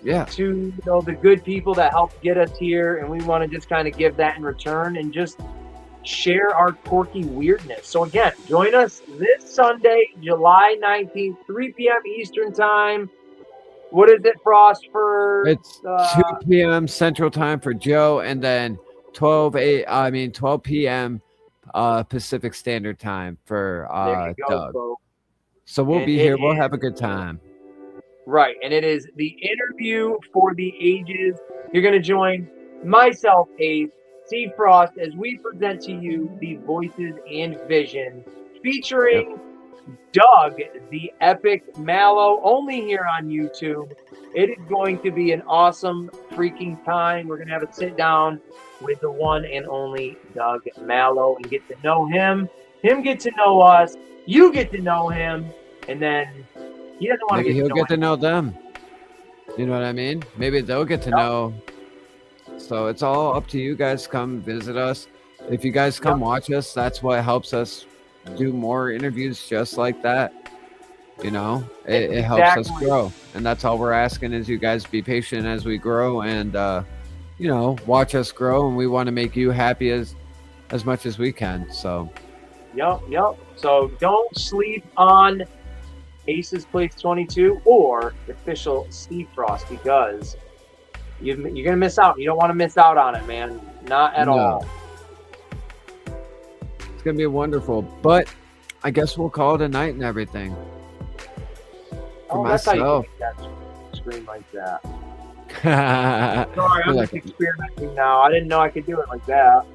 Yeah. To the good people that helped get us here, and we want to just kind of give that in return and just share our quirky weirdness. So again, join us this Sunday, July 19th, 3 p.m. Eastern Time. What is it, Frost? For it's 2 p.m. Central Time for Joe, and then 12 p.m. Pacific Standard Time for Doug. Folks. So we'll be here. We'll have a good time. Right, and it is the interview for the ages. You're going to join myself, Ace, C. Frost, as we present to you the voices and vision featuring Doug, the epic Mallow, only here on YouTube. It is going to be an awesome freaking time. We're going to have a sit down with the one and only Doug Mallow and get to know him get to know us, you get to know him, and then he doesn't want Maybe to he'll get to know them. You know what I mean? Maybe they'll get to know. So it's all up to you guys. Come visit us. If you guys come watch us, that's what helps us do more interviews just like that. You know, it helps us grow. And that's all we're asking is you guys be patient as we grow and, watch us grow. And we want to make you happy as much as we can. So. Yep. So don't sleep on Ace's Place 22 or official Steve Frost, because you're going to miss out. You don't want to miss out on it, man. Not at all. It's going to be wonderful. But I guess we'll call it a night and everything. That's how you make that screen like that. Sorry, I'm just experimenting now. I didn't know I could do it like that.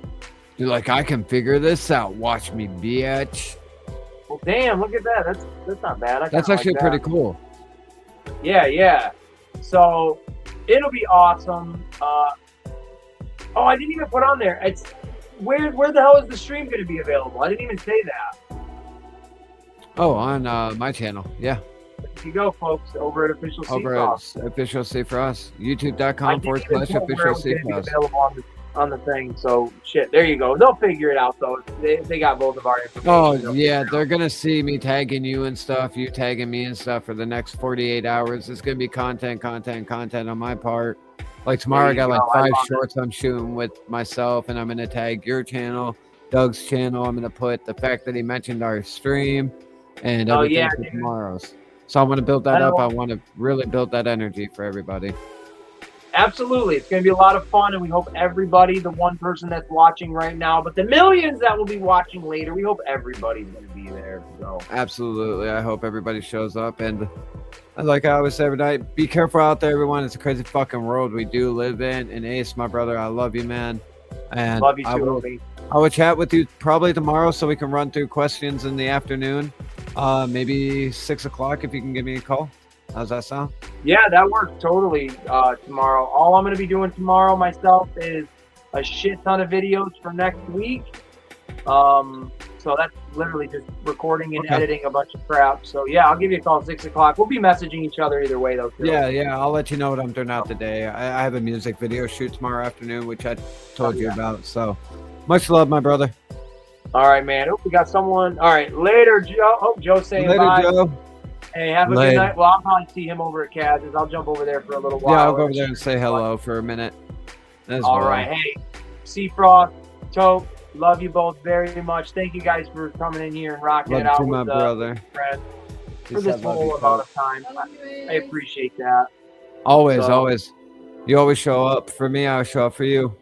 You're like, I can figure this out. Watch me, bitch. Well, damn, look at that. That's not bad. That's actually pretty cool. Yeah. So it'll be awesome. I didn't even put on there. It's where the hell is the stream going to be available? I didn't even say that. Oh, on my channel. Yeah. There you go, folks. Over at Official C Over Frost. at Official C Frost. YouTube.com/Official C Frost. Available on the thing. So shit, there you go. They'll figure it out though. They got both of our information. Oh yeah, they're gonna see me tagging you and stuff, you tagging me and stuff for the next 48 hours. It's gonna be content on my part. Like tomorrow I got like 5 shorts I'm shooting with myself, and I'm gonna tag your channel, Doug's channel. I'm gonna put the fact that he mentioned our stream and everything for tomorrow's. So I want to build that up. I want to really build that energy for everybody. Absolutely. It's going to be a lot of fun, and we hope everybody, the one person that's watching right now, but the millions that will be watching later, we hope everybody's going to be there. So absolutely. I hope everybody shows up. And like I always say every night, be careful out there, everyone. It's a crazy fucking world we do live in. And Ace, my brother, I love you, man. And love you too, I will chat with you probably tomorrow so we can run through questions in the afternoon. Maybe 6 o'clock if you can give me a call. How's that sound? Yeah, that works totally. Tomorrow, all I'm going to be doing tomorrow myself is a shit ton of videos for next week. So that's literally just recording and editing a bunch of crap. So yeah, I'll give you a call at 6 o'clock. We'll be messaging each other either way though. Too. Yeah. I'll let you know what I'm doing out today. I have a music video shoot tomorrow afternoon, which I told you about. So much love, my brother. All right, man. Oh, we got someone. All right, later, Joe. Oh, Joe's saying Later, bye. Joe. Hey, have a good night. Well, I'll probably see him over at Kaz's. I'll jump over there for a little while. Yeah, I'll go over there and say hello for a minute. All right. Hey, Seafrost, Tope, love you both very much. Thank you guys for coming in here and rocking it out with my brother. Friends for this whole amount of time. I appreciate that. Always. You always show up for me. I show up for you.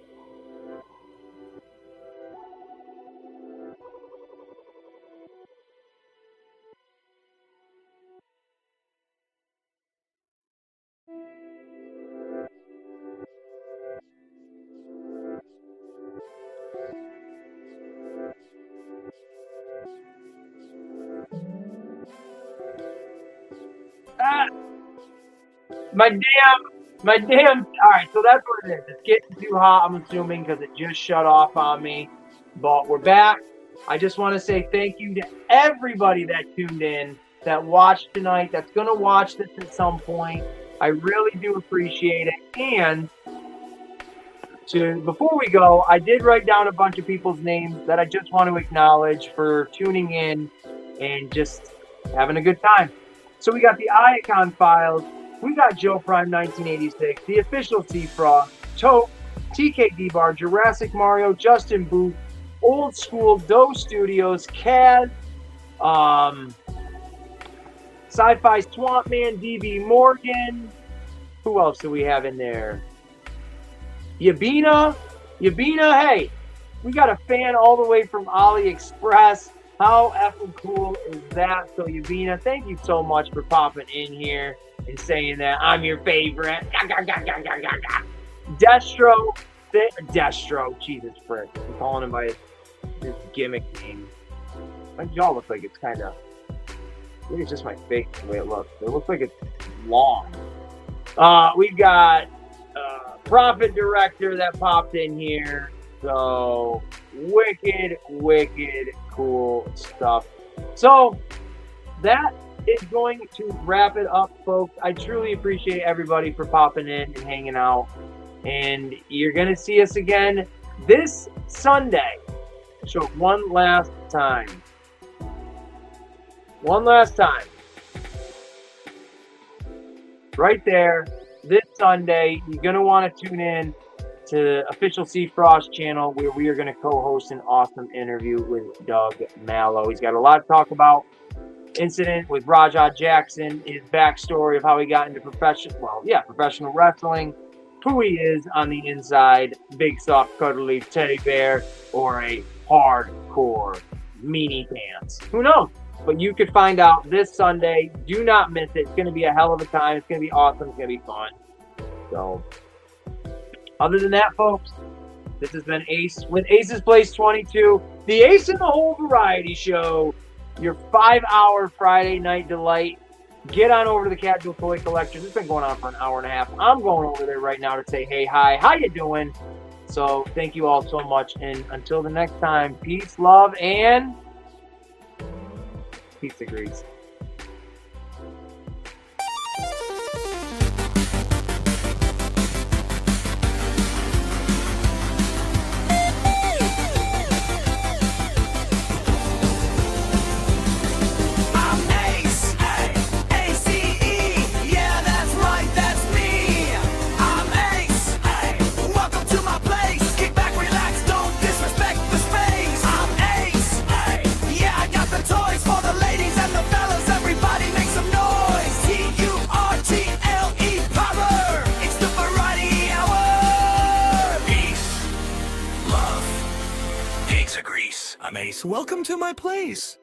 My damn. All right, so that's what it is. It's getting too hot, I'm assuming, because it just shut off on me. But we're back. I just want to say thank you to everybody that tuned in, that watched tonight, that's going to watch this at some point. I really do appreciate it. And before we go, I did write down a bunch of people's names that I just want to acknowledge for tuning in and just having a good time. So we got the Icon Files. We got Joe Prime 1986, the official Seafrost, Tope, TKD Bar, Jurassic Mario, Justin Booth, Old School, Doe Studios, Kaz, Sci-Fi Swamp Man, DB Morgan. Who else do we have in there? Yabina, hey, we got a fan all the way from AliExpress. How effing cool is that? So Yabina, thank you so much for popping in here and saying that I'm your favorite. Destro, Jesus frick. I'm calling him by his gimmick name. My jaw looks like it's kind of, maybe it's just my face the way it looks. It looks like it's long. We've got Profit Director that popped in here. So wicked cool stuff. So that is going to wrap it up, folks. I truly appreciate everybody for popping in and hanging out. And you're going to see us again this Sunday. So one last time. Right there, this Sunday, you're going to want to tune in to Official Seafrost channel, where we are going to co-host an awesome interview with Doug Mallow. He's got a lot to talk about. Incident with Rajah Jackson, his backstory of how he got into professional wrestling, who he is on the inside, big soft cuddly teddy bear, or a hardcore meanie pants. Who knows? But you could find out this Sunday. Do not miss it. It's going to be a hell of a time. It's going to be awesome. It's going to be fun. So, other than that, folks, this has been Ace with Ace's Place 22, the Ace in the Hole Variety Show, your 5-hour Friday night delight. Get on over to the Casual Toy Collectors. It's been going on for an hour and a half. I'm going over there right now to say, hey, hi, how you doing? So thank you all so much. And until the next time, peace, love, and peace to grease. I'm Ace. Welcome to my place.